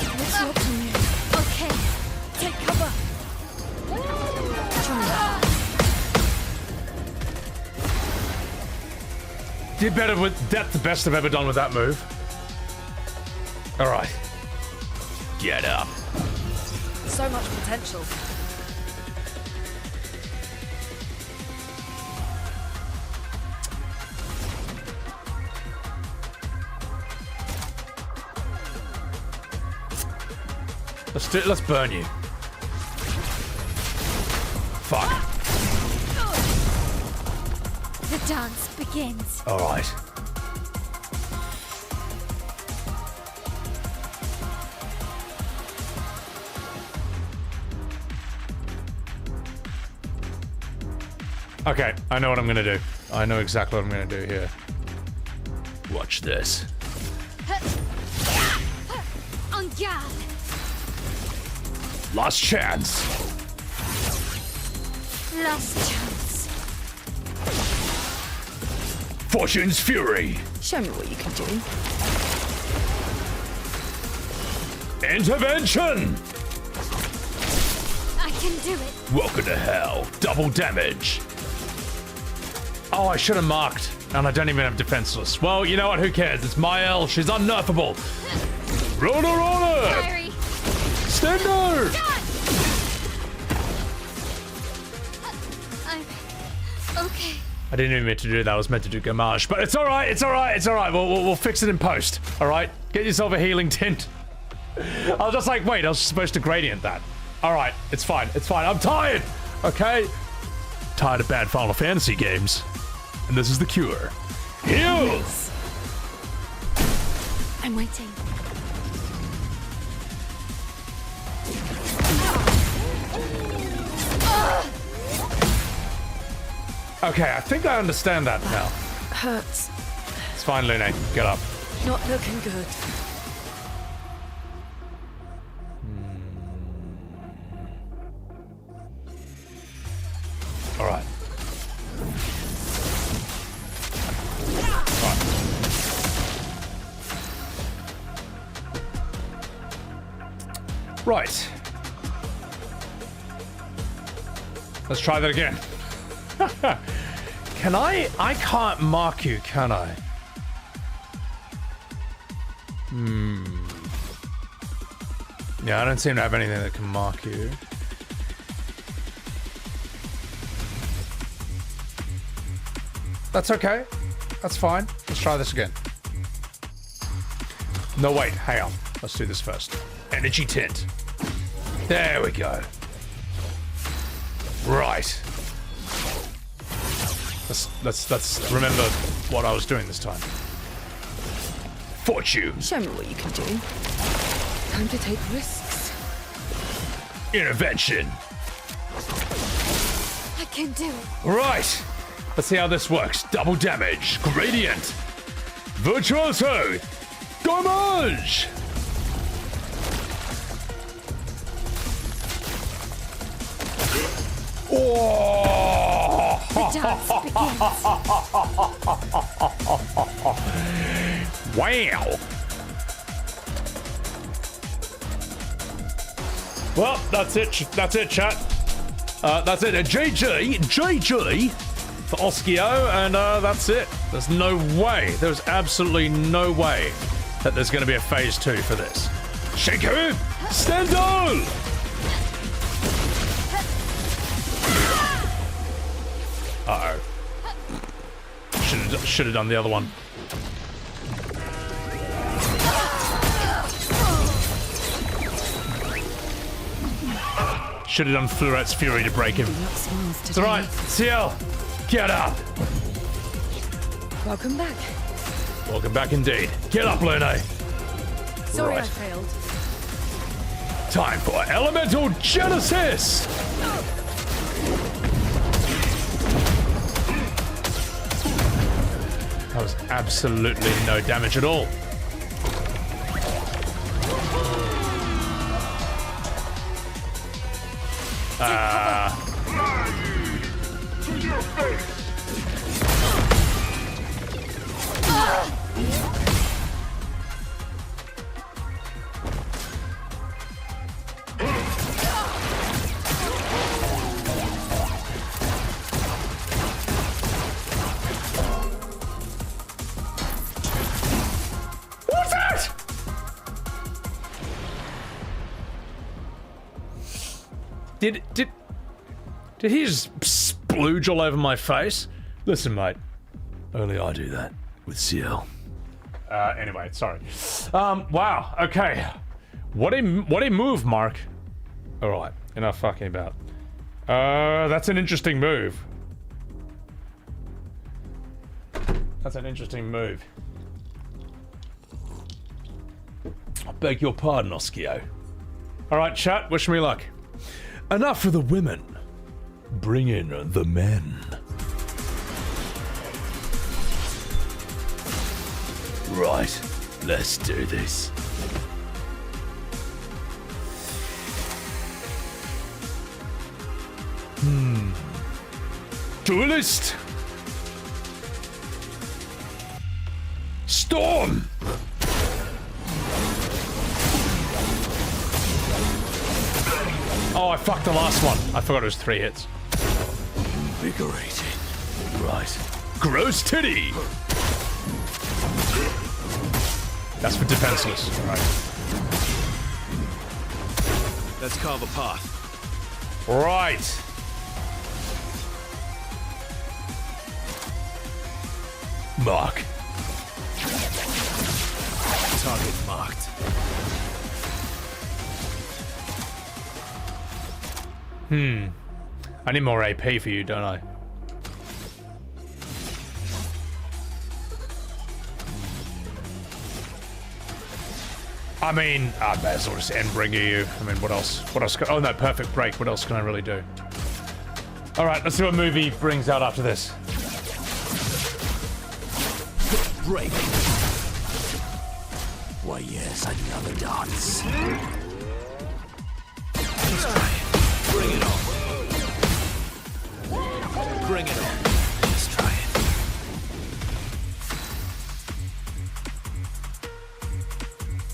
What's your opinion? Okay, take cover. Did better with that's the best I've ever done with that move. All right, get up. So much potential. Let's burn you. Fuck. The dance begins. All right. Okay, I know what I'm gonna do. I know exactly what I'm gonna do here. Watch this. En garde. Last chance. Last chance. Fortune's Fury. Show me what you can do. Intervention. I can do it. Welcome to hell. Double damage. Oh, I should have marked. And I don't even have defenseless. Well, you know what? Who cares? It's Mael. She's unnerfable. Roller! Fiery. Stendo! I'm okay. I didn't even mean to do that. I was meant to do Gamage. But it's alright. It's alright. It's alright. We'll fix it in post. Alright? Get yourself a healing tint. I was just like, wait, I was supposed to gradient that. Alright. It's fine. It's fine. I'm tired. Okay? Tired of bad Final Fantasy games. And this is the cure. Heal! Nice. I'm waiting. Okay, I think I understand that now. Hurts. It's fine, Lune. Get up. Not looking good. All right. Right. Let's try that again. Can I? I can't mark you, can I? Yeah, I don't seem to have anything that can mark you. That's okay. That's fine. Let's try this again. No, wait. Hang on. Let's do this first. Energy tint. There we go. Right. Let's remember what I was doing this time. Fortune. Show me what you can do. Time to take risks. Intervention. I can do it. Right. Let's see how this works. Double damage. Gradient. Virtuoso. Damage. Oh. The dance begins. Wow. Well, that's it. That's it, chat. That's it. GG for Oskio, and that's it. There's no way. There's absolutely no way that there's going to be a phase 2 for this. Shaker, Stendo! Uh-oh. Should have done the other one. Should have done Fluoret's Fury to break him. It's alright. CL, get up. Welcome back. Welcome back indeed. Get up, Lune. Sorry Right. I failed. Time for Elemental Genesis! That was absolutely no damage at all. To your face! What's that? Did he just splooge all over my face? Listen, mate. Only I do that with CL. Anyway, sorry. Wow. Okay. What a move, Mark. All right. Enough fucking about. That's an interesting move. That's an interesting move. I beg your pardon, Oskio. All right, chat. Wish me luck. Enough for the women. Bring in the men. Right, let's do this. Duelist! Storm! Oh, I fucked the last one. I forgot it was 3 hits. Invigorating. Right. Gross titty! That's for defenseless. Right. Let's carve a path. Right. Mark. Target marked. I need more AP for you, don't I? I mean, I may as well just Endbringer you. I mean, what else? What else? Oh no, perfect break. What else can I really do? All right, let's see what movie brings out after this. Break. Why, yes, another dance. Let's try it. Bring it on. Bring it on. Let's try it.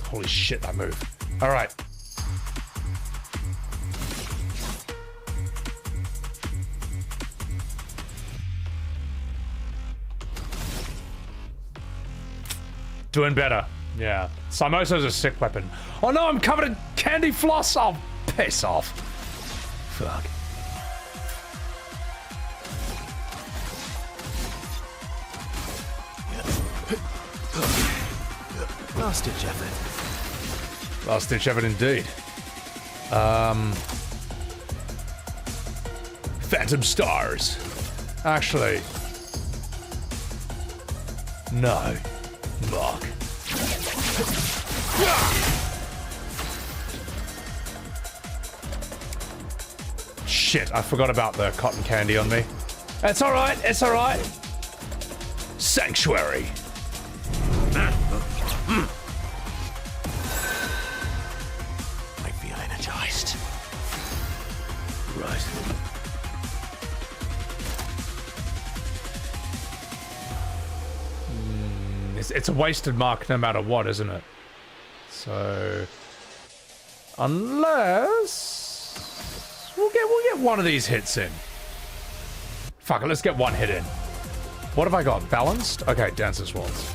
Holy shit, that move. All right. Doing better. Yeah. Samosa's a sick weapon. Oh no, I'm covered in candy floss. Oh, piss off. Fuck. Last ditch effort. Last ditch effort indeed. Phantom Stars. Actually. No. Mark. Shit, I forgot about the cotton candy on me. It's alright, it's alright. Sanctuary. I feel energized. Right. It's a wasted mark no matter what, isn't it? So, unless we'll get one of these hits in. Fuck it, let's get one hit in. What have I got? Balanced? Okay, Dancer's Waltz.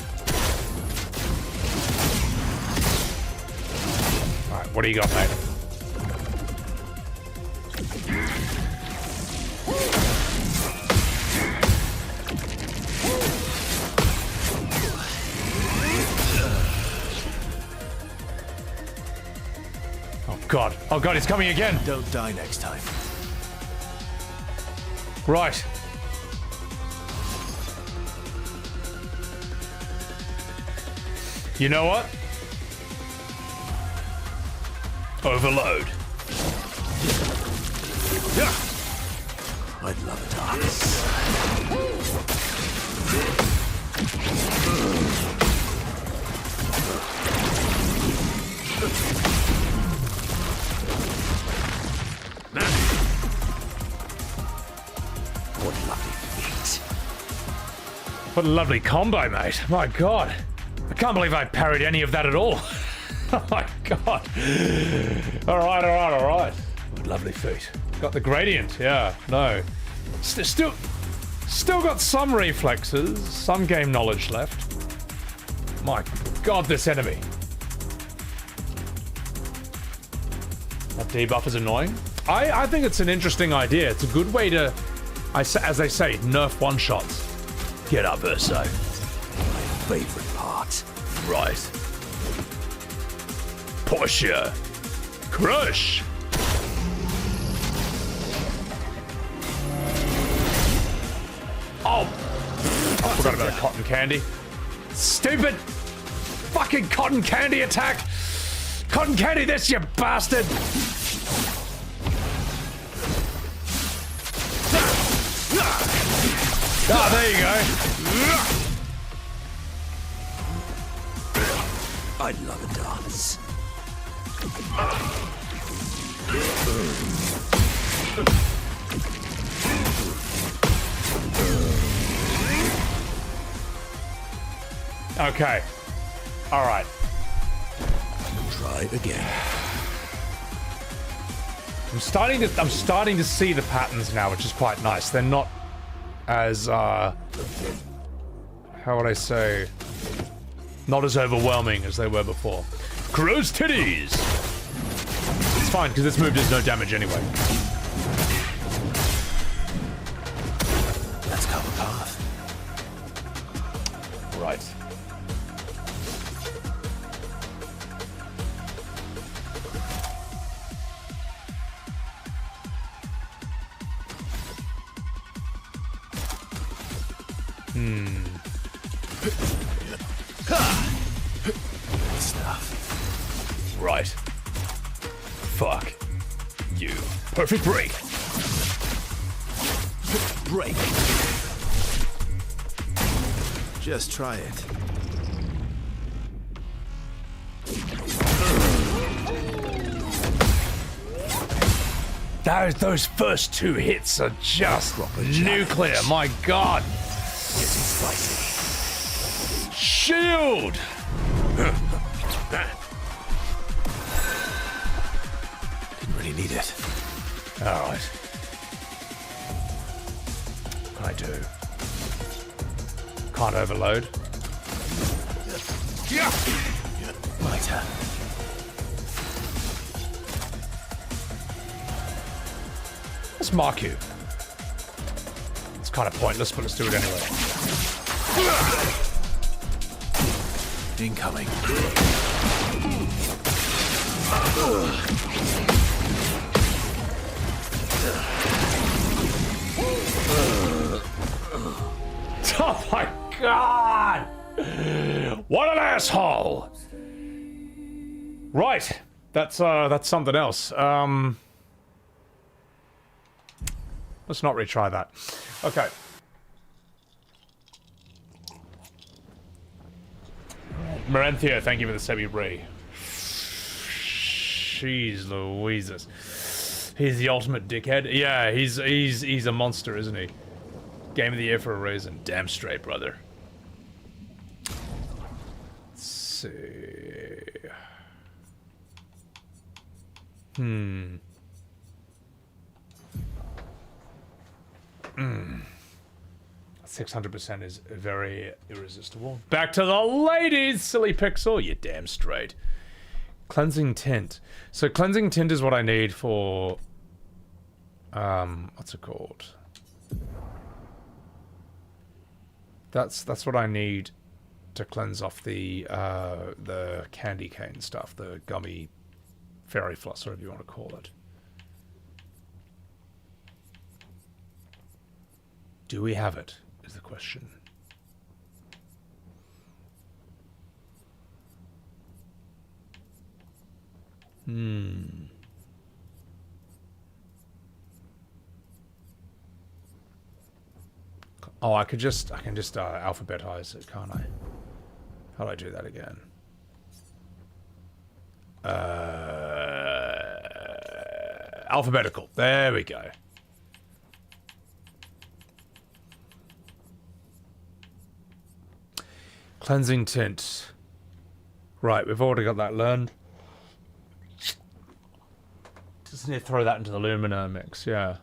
All right, what do you got, mate? God. Oh God, it's coming again. Don't die next time. Right. You know what? Overload. I'd love a dance. What lovely feet. What a lovely combo, mate. My god. I can't believe I parried any of that at all. Oh my god. Alright. What lovely feet. Got the gradient, yeah. No. Still got some reflexes, some game knowledge left. My god, this enemy. That debuff is annoying. I think it's an interesting idea. It's a good way to, as they say, nerf one-shots. Get up, Urso. My favorite part. Right. Porsche. Crush. Oh. I forgot about a cotton candy. Stupid fucking cotton candy attack. Cotton candy this, you bastard. Ah, there you go. I'd love a dance. Okay. All right. Try again. I'm starting to see the patterns now, which is quite nice. They're not as how would I say, not as overwhelming as they were before. Crow's titties. It's fine because this move does no damage anyway. Let's cover path. Right. Stuff. Right. Fuck. You. Perfect break. Break. Just try it. Those first two hits are just nuclear. My god. Getting spicy. Shield. Didn't really need it. All right. What can I do? Can't overload. My turn. Let's mark you. It's kind of pointless, but let's do it anyway. Incoming. Oh my god! What an asshole! Right, that's something else. Let's not retry that. Okay. Marenthia, thank you for the Sebi-Ray. Jeez Louises. He's the ultimate dickhead. Yeah, he's a monster, isn't he? Game of the year for a reason. Damn straight, brother. Let's see. 600% is very irresistible. Back to the ladies, silly pixel. You damn straight. Cleansing tint. So cleansing tint is what I need for what's it called? That's what I need to cleanse off the candy cane stuff, the gummy fairy floss, whatever you want to call it. Do we have it? Is the question. Oh, I can just alphabetize it, can't I? How do I do that again? Alphabetical. There we go. Cleansing tint. Right, we've already got that learned. Just need to throw that into the Lumina mix, yeah.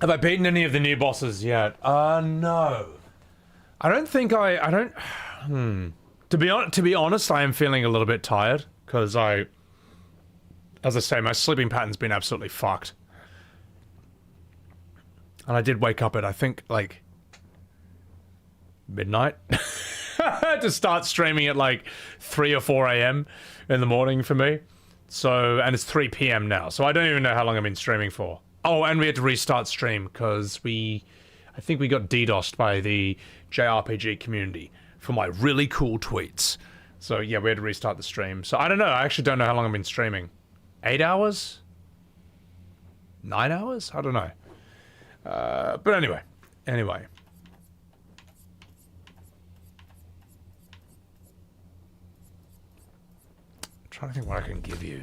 Have I beaten any of the new bosses yet? No. I don't think I don't... To be honest, I am feeling a little bit tired, because as I say, my sleeping pattern's been absolutely fucked. And I did wake up at, I think, like, midnight to start streaming at like 3 or 4 a.m. in the morning for me. So, and it's 3 p.m. now, so I don't even know how long I've been streaming for. Oh, and we had to restart stream because I think we got DDoSed by the JRPG community for my really cool tweets. So yeah, we had to restart the stream. So I don't know, I actually don't know how long I've been streaming. 8 hours? 9 hours? I don't know. But anyway. Trying to think what I can give you.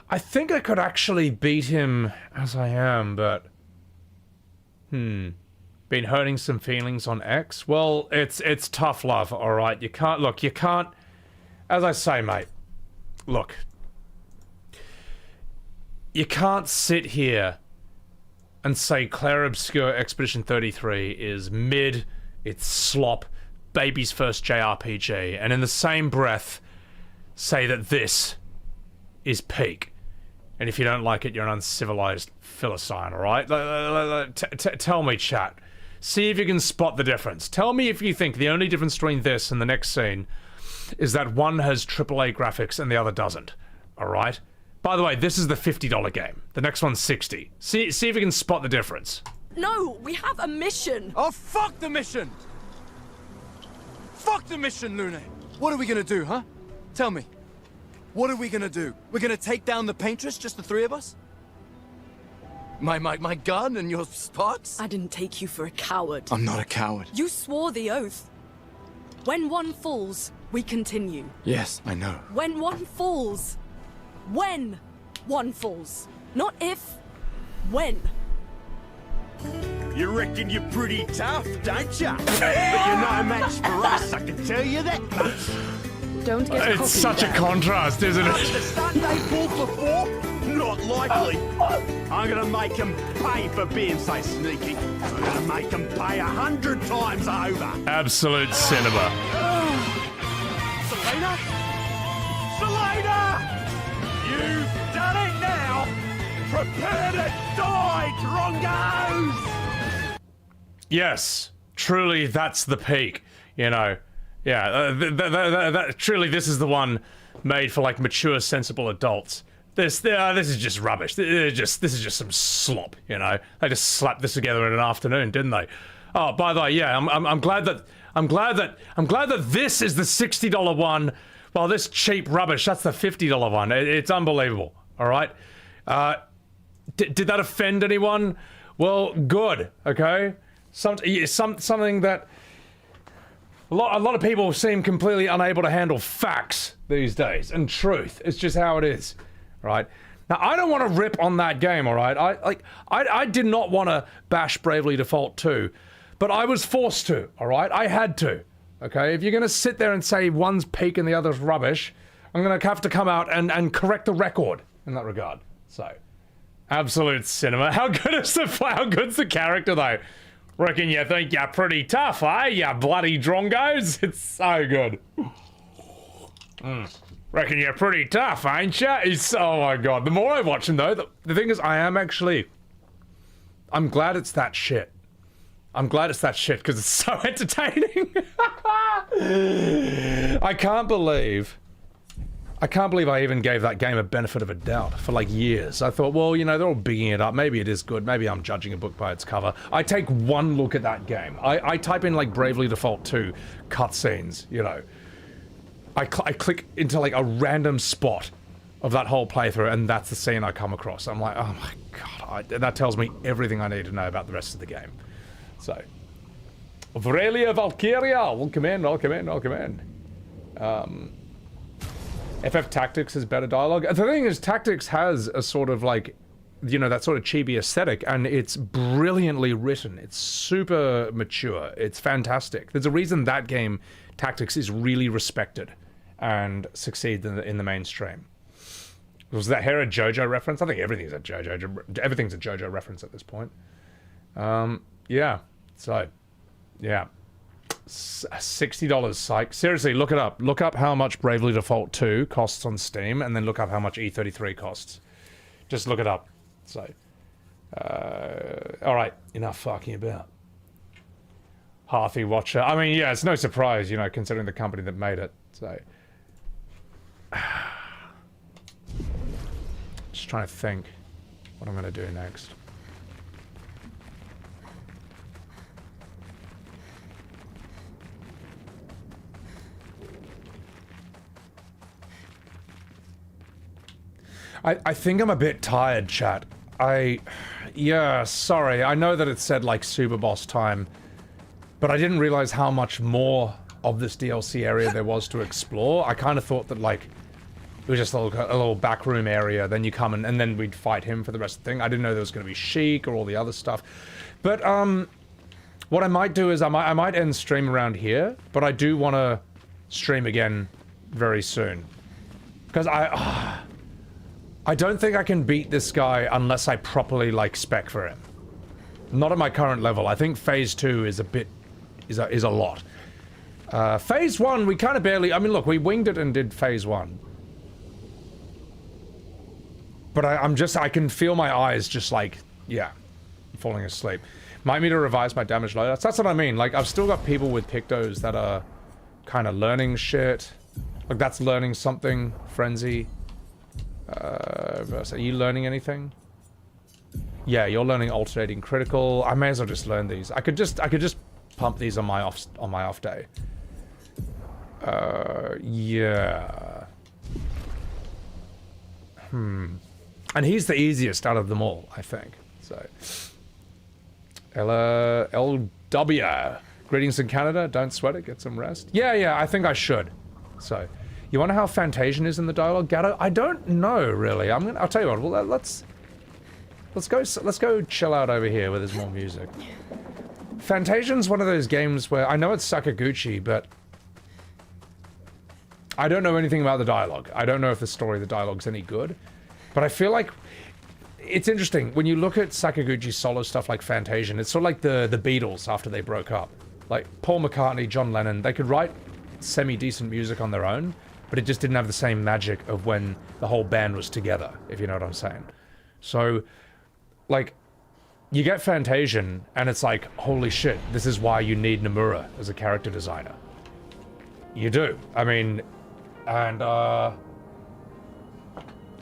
I think I could actually beat him as I am, but... Been hurting some feelings on X? Well, it's tough love, alright? You can't... As I say, mate, look. You can't sit here and say Claire Obscure Expedition 33 is mid, it's slop, baby's first JRPG, and in the same breath say that this is peak. And if you don't like it, you're an uncivilized Philistine, alright? Tell me, chat. See if you can spot the difference. Tell me if you think the only difference between this and the next scene is that one has AAA graphics and the other doesn't, alright? By the way, this is the $50 game. The next one's $60. See if you can spot the difference. No, we have a mission. Oh, fuck the mission! Fuck the mission, Lune! What are we gonna do, huh? Tell me. What are we gonna do? We're gonna take down the Paintress, just the three of us? My gun and your sparks? I didn't take you for a coward. I'm not a coward. You swore the oath. When one falls, we continue. Yes, I know. When one falls. When one falls. Not if, when. You reckon you're pretty tough, don't ya? But you're no match for us, I can tell you that much. Don't get It's such a contrast, isn't it? The stunt they pulled before? Not likely. I'm gonna make him pay for being so sneaky. I'm gonna make him pay 100 times over. Absolute cinema. Selena? Selena! You've done it now! Prepare to die, Drongos! Yes, truly that's the peak, you know. Yeah, truly this is the one made for like mature, sensible adults. This is just rubbish. This is just some slop, you know. They just slapped this together in an afternoon, didn't they? Oh, by the way, yeah, I'm glad that this is the $60 one, while this cheap rubbish, that's the $50 one. It's unbelievable. All right. Did that offend anyone? Well, good. Okay. Something that a lot of people seem completely unable to handle facts these days and truth. It's just how it is. Right. Now, I don't want to rip on that game, all right? I did not want to bash Bravely Default 2, but I was forced to, all right? I had to, okay? If you're going to sit there and say one's peak and the other's rubbish, I'm going to have to come out and correct the record in that regard. So, absolute cinema. How good's the character, though? Reckon you think you're pretty tough, eh? You bloody drongos? It's so good. Reckon you're pretty tough, ain't ya? Oh my god. The more I watch him though, the thing is I'm glad it's that shit. I'm glad it's that shit because it's so entertaining. I can't believe I can't believe I even gave that game a benefit of a doubt for like years. I thought, well, you know, they're all bigging it up. Maybe it is good. Maybe I'm judging a book by its cover. I take one look at that game. I type in like Bravely Default 2 cutscenes, you know. I click into like a random spot of that whole playthrough, and that's the scene I come across. I'm like, oh my god, that tells me everything I need to know about the rest of the game. So, Aurelia Valkyria, welcome in, welcome in, welcome in. FF Tactics has better dialogue. The thing is, Tactics has a sort of like, you know, that sort of chibi aesthetic, and it's brilliantly written. It's super mature. It's fantastic. There's a reason that game, Tactics, is really respected and succeeds in the mainstream. Was that here a JoJo reference? I think everything's a JoJo reference at this point. Yeah. So, yeah. $60 psych. Seriously, look it up. Look up how much Bravely Default 2 costs on Steam, and then look up how much E33 costs. Just look it up. So, alright, enough fucking about. Hearthy Watcher. I mean, yeah, it's no surprise, you know, considering the company that made it. So, just trying to think what I'm going to do next. I think I'm a bit tired, chat. Yeah, sorry. I know that it said, like, Superboss time, but I didn't realize how much more of this DLC area there was to explore. I kind of thought that, like, it was just a little backroom area, then you come and then we'd fight him for the rest of the thing. I didn't know there was going to be Sheik or all the other stuff. But, what I might do is I might end stream around here, but I do want to stream again very soon. Because I don't think I can beat this guy unless I properly, like, spec for him. Not at my current level. I think Phase 2 is a lot. Phase 1, we kind of barely... I mean, look, we winged it and did Phase 1. But I can feel my eyes just, like, yeah, falling asleep. Might need to revise my damage loadouts. That's what I mean. Like, I've still got people with Pictos that are kind of learning shit. Like, that's learning something. Frenzy. Are you learning anything? Yeah, you're learning alternating critical. I may as well just learn these. I could just pump these on my off day. Yeah. And he's the easiest out of them all, I think. So, LW. Greetings in Canada. Don't sweat it. Get some rest. Yeah, I think I should. So, you wonder how Fantasian is in the dialogue, Gatto? I don't know, really. I'll tell you what. Well, let's go chill out over here where there's more music. Fantasian's one of those games where I know it's Sakaguchi, but I don't know anything about the dialogue. I don't know if the story of the dialogue's any good, but I feel like it's interesting when you look at Sakaguchi's solo stuff like Fantasian. It's sort of like the Beatles after they broke up. Like Paul McCartney, John Lennon, they could write semi-decent music on their own, but it just didn't have the same magic of when the whole band was together, if you know what I'm saying. So, like, you get Fantasian, and it's like, holy shit, this is why you need Nomura as a character designer. You do. I mean, and,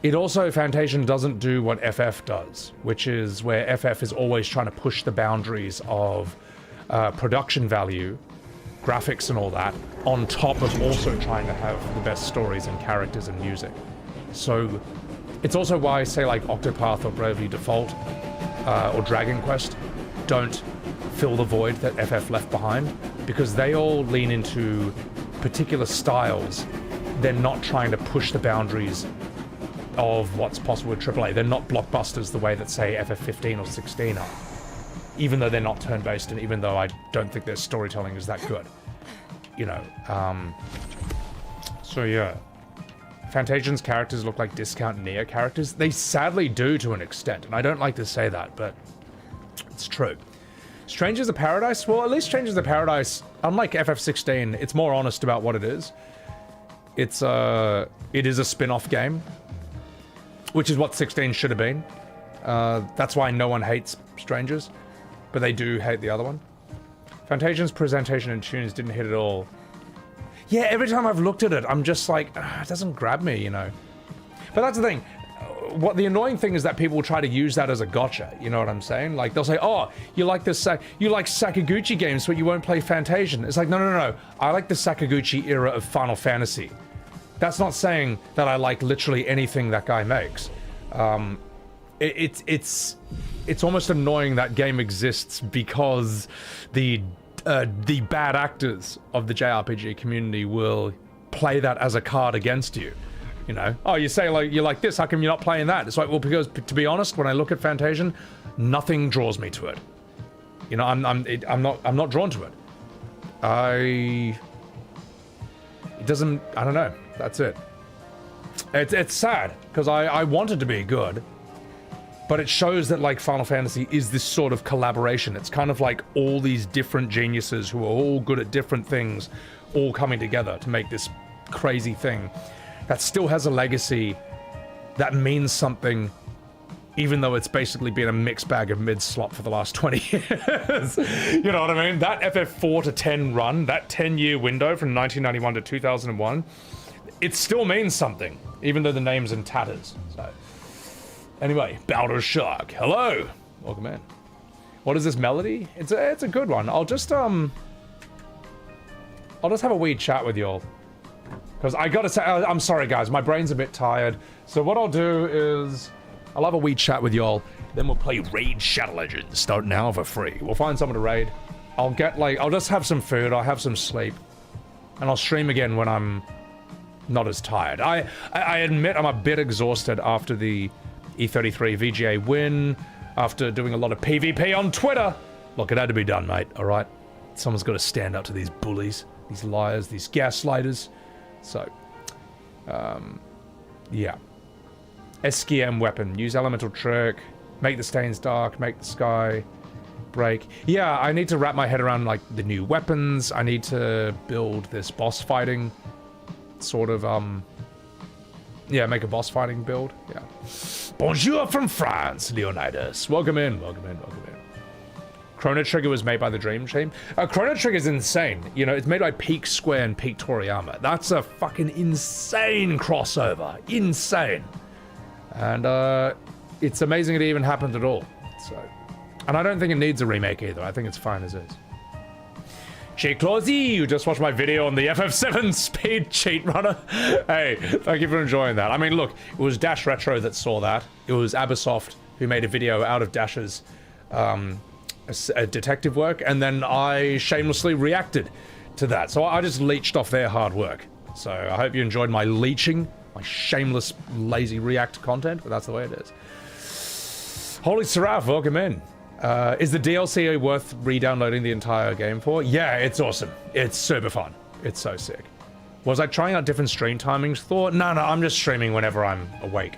it also, Fantasian doesn't do what FF does, which is where FF is always trying to push the boundaries of production value, graphics and all that, on top of also trying to have the best stories and characters and music. So, it's also why, say, like Octopath or Bravely Default, or Dragon Quest, don't fill the void that FF left behind, because they all lean into particular styles. They're not trying to push the boundaries of what's possible with AAA. They're not blockbusters the way that, say, FF15 or 16 are. Even though they're not turn-based, and even though I don't think their storytelling is that good. You know, so yeah. Fantasian's characters look like discount Nier characters. They sadly do to an extent, and I don't like to say that, but it's true. Strangers of Paradise? Well, at least Strangers of Paradise, unlike FF16, it's more honest about what it is. It is a spin-off game, which is what 16 should have been. That's why no one hates Strangers, but they do hate the other one. Fantasian's presentation and tunes didn't hit at all. yeah, every time I've looked at it, I'm just like, it doesn't grab me, you know. But that's the thing. What the annoying thing is that people will try to use that as a gotcha. You know what I'm saying? Like they'll say, "Oh, you like this? You like Sakaguchi games, but you won't play Fantasian." It's like, no. I like the Sakaguchi era of Final Fantasy. That's not saying that I like literally anything that guy makes. It's almost annoying that game exists because the bad actors of the JRPG community will play that as a card against you. You know, oh, you say like you like this, how come you're not playing that? It's like, well, because to be honest, when I look at Fantasian, nothing draws me to it. You know, I'm not drawn to it. It doesn't. I don't know. That's it. It's sad because I want it to be good, but it shows that like Final Fantasy is this sort of collaboration. It's kind of like all these different geniuses who are all good at different things, all coming together to make this crazy thing that still has a legacy that means something, even though it's basically been a mixed bag of mid-slop for the last 20 years. You know what I mean? That FF4 to 10 run, that 10-year window from 1991 to 2001, it still means something, even though the name's in tatters. So, anyway, Baldur's Shark, hello! Welcome in. What is this melody? It's a good one. I'll just have a wee chat with y'all. Because I gotta say, I'm sorry guys, my brain's a bit tired. So what I'll do is, I'll have a wee chat with y'all, then we'll play Raid Shadow Legends, start now for free. We'll find someone to raid. I'll just have some food, I'll have some sleep, and I'll stream again when I'm not as tired. I admit I'm a bit exhausted after the E33 VGA win, after doing a lot of PvP on Twitter. Look, it had to be done, mate, alright? Someone's gotta stand up to these bullies, these liars, these gaslighters. So, yeah. SKM weapon. Use elemental trick. Make the stains dark. Make the sky break. Yeah, I need to wrap my head around, like, the new weapons. I need to build this boss fighting sort of, yeah, make a boss fighting build. Yeah. Bonjour from France, Leonidas. Welcome in, welcome in, welcome in. Chrono Trigger was made by the Dream Team. Chrono Trigger is insane. You know, it's made by Peak Square and Peak Toriyama. That's a fucking insane crossover. Insane. And it's amazing it even happened at all. So, and I don't think it needs a remake either. I think it's fine as is. Jay Clausey, you just watched my video on the FF7 speed cheat runner. Hey, thank you for enjoying that. I mean, look, it was Dash Retro that saw that. It was Abersoft who made a video out of Dash's detective work, and then I shamelessly reacted to that. So I just leached off their hard work. So I hope you enjoyed my leeching, my shameless, lazy react content, but that's the way it is. Holy Seraph, welcome in. Is the DLC worth re-downloading the entire game for? Yeah, it's awesome. It's super fun. It's so sick. Was I trying out different stream timings? Thought, no, I'm just streaming whenever I'm awake.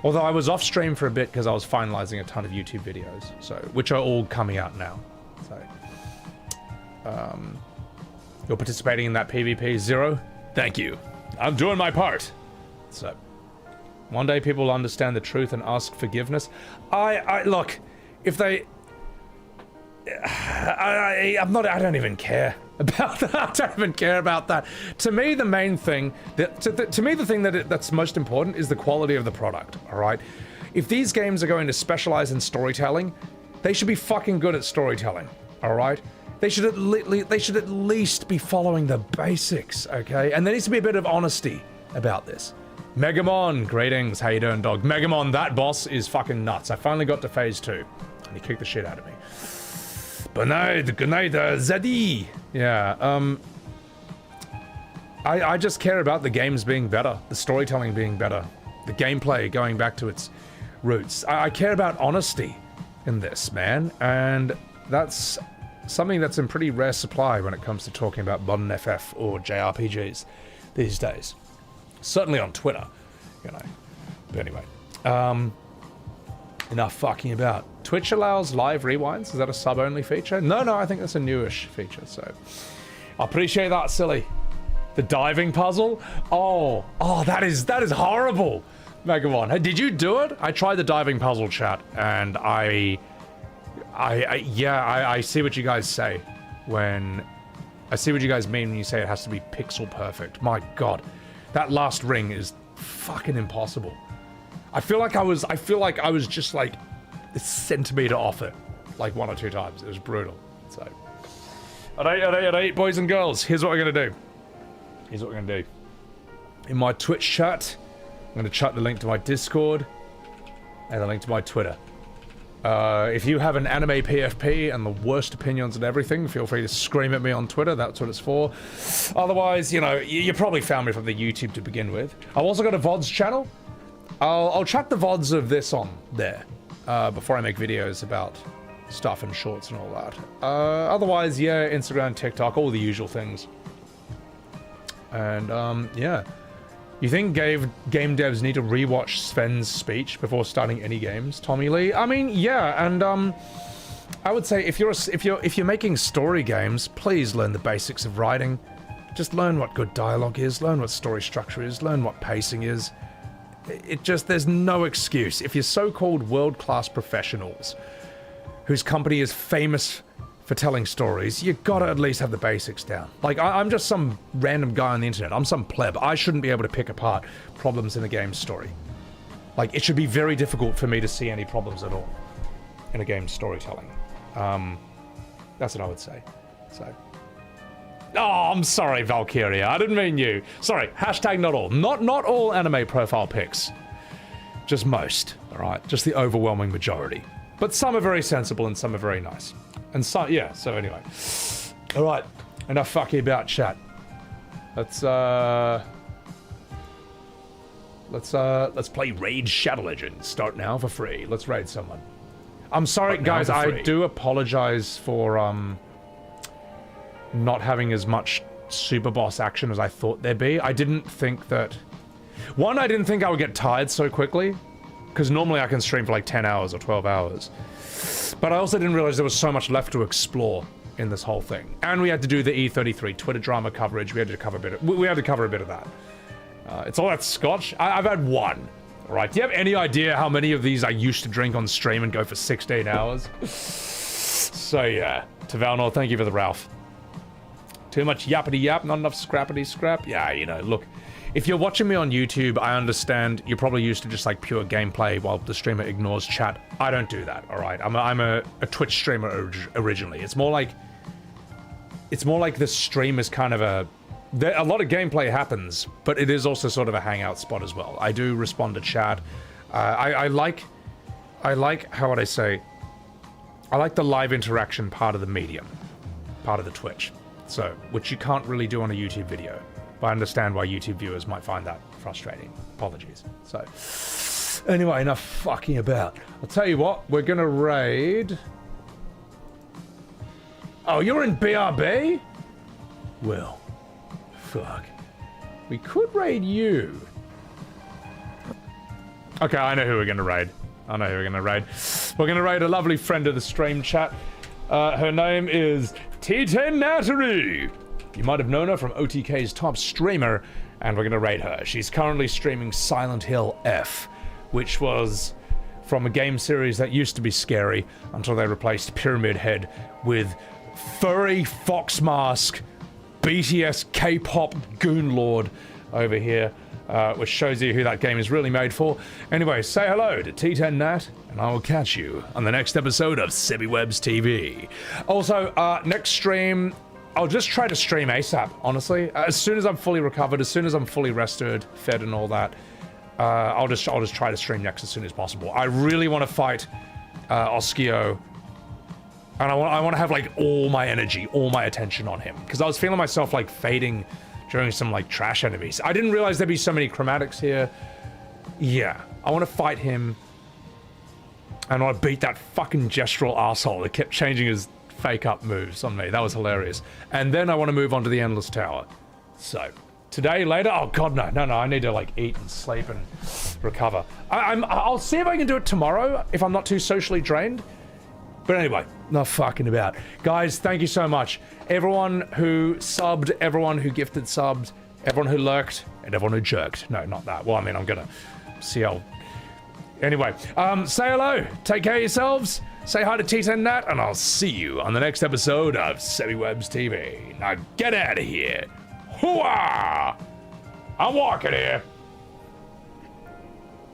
Although I was off stream for a bit because I was finalizing a ton of YouTube videos, so which are all coming out now. So, you're participating in that PvP, Zero? Thank you. I'm doing my part. So, one day people will understand the truth and ask forgiveness. I look, if they, I don't even care about that. I don't even care about that. To me, the main thing to me, the thing that's most important is the quality of the product. All right, if these games are going to specialize in storytelling, they should be fucking good at storytelling. All right, they should at least be following the basics. Okay, and there needs to be a bit of honesty about this. Megamon, greetings. How you doing, dog? Megamon, that boss is fucking nuts. I finally got to phase 2, and he kicked the shit out of me. Good night, Zeddy. Yeah, I just care about the games being better, the storytelling being better, the gameplay going back to its roots. I care about honesty in this, man, and that's something that's in pretty rare supply when it comes to talking about modern FF or JRPGs these days. Certainly on Twitter, you know. But anyway, enough fucking about. Twitch allows live rewinds? Is that a sub-only feature? No, I think that's a newish feature, so. I appreciate that, silly. The diving puzzle? Oh, that is horrible, Megamon. Hey, did you do it? I tried the diving puzzle, chat, and I see what you guys say when I see what you guys mean when you say it has to be pixel perfect. My God, that last ring is fucking impossible. I feel like I was just like a centimeter off it, like 1 or 2 times. It was brutal. So, at eight, boys and girls, here's what we're gonna do. Here's what we're gonna do. In my Twitch chat, I'm gonna chuck the link to my Discord and the link to my Twitter. If you have an anime PFP and the worst opinions and everything, feel free to scream at me on Twitter. That's what it's for. Otherwise, you know, you probably found me from the YouTube to begin with. I've also got a VODs channel. I'll chuck the VODs of this on there before I make videos about stuff and shorts and all that. Otherwise, yeah, Instagram, TikTok, all the usual things. And, yeah. You think game devs need to rewatch Sven's speech before starting any games, Tommy Lee? I mean, yeah, and I would say if you're making story games, please learn the basics of writing. Just learn what good dialogue is, learn what story structure is, learn what pacing is. There's no excuse. If you're so-called world-class professionals whose company is famous for telling stories, you gotta at least have the basics down. Like, I'm just some random guy on the internet. I'm some pleb. I shouldn't be able to pick apart problems in a game's story. Like, it should be very difficult for me to see any problems at all in a game's storytelling. That's what I would say. So. Oh, I'm sorry, Valkyria. I didn't mean you. Sorry, hashtag not all. Not all anime profile pics. Just most, alright? Just the overwhelming majority. But some are very sensible and some are very nice. And so, yeah, so anyway. Alright, enough fucking about chat. Let's play Raid Shadow Legends. Start now for free. Let's raid someone. I'm sorry, guys, I do apologize for, not having as much Superboss action as I thought there'd be. I didn't think that... One, I didn't think I would get tired so quickly. Because normally I can stream for like 10 hours or 12 hours. But I also didn't realize there was so much left to explore in this whole thing. And we had to do the E33 Twitter drama coverage. We had to cover a bit of that. It's all that scotch. I've had one. All right. Do you have any idea how many of these I used to drink on stream and go for 16 hours? So yeah. To Valnor, thank you for the Ralph. Too much yappity yap, not enough scrappity scrap. Yeah, you know, look. If you're watching me on YouTube, I understand you're probably used to just like pure gameplay while the streamer ignores chat. I don't do that, all right? I'm a Twitch streamer originally. It's more like the stream is kind of a lot of gameplay happens, but it is also sort of a hangout spot as well. I do respond to chat. I like how would I say? I like the live interaction part of the medium, part of the Twitch. So, which you can't really do on a YouTube video. But I understand why YouTube viewers might find that frustrating. Apologies. So, anyway, enough fucking about. I'll tell you what, we're gonna raid... Oh, you're in BRB? Well, fuck. We could raid you. Okay, I know who we're gonna raid. We're gonna raid a lovely friend of the stream chat. Her name is T10 Nattery. You might have known her from OTK's top streamer, and we're gonna raid her. She's currently streaming Silent Hill F, which was from a game series that used to be scary until they replaced Pyramid Head with furry fox mask BTS K-pop goon lord over here, which shows you who that game is really made for. Anyway, say hello to T10 Nat, and I will catch you on the next episode of Sibby-Webs TV. Also, next stream, I'll just try to stream ASAP, honestly. As soon as I'm fully recovered, as soon as I'm fully rested, fed and all that, I'll just try to stream next as soon as possible. I really want to fight Oskio, and I want to have like all my energy, all my attention on him, because I was feeling myself like fading during some like trash enemies. I didn't realize there'd be so many chromatics here. Yeah, I want to fight him, and I want to beat that fucking gestural asshole that kept changing his fake up moves on me. That was hilarious. And then I want to move on to the Endless Tower. So, today, later? Oh god, no, I need to like eat and sleep and recover. I'll see if I can do it tomorrow, if I'm not too socially drained. But anyway, not fucking about. Guys, thank you so much. Everyone who subbed, everyone who gifted subs, everyone who lurked, and everyone who jerked. No, not that. Well, I mean, I'm gonna see how Anyway, say hello. Take care of yourselves. Say hi to Tita and Nat, and I'll see you on the next episode of SemiWebs TV. Now get out of here. Hooah! I'm walking here.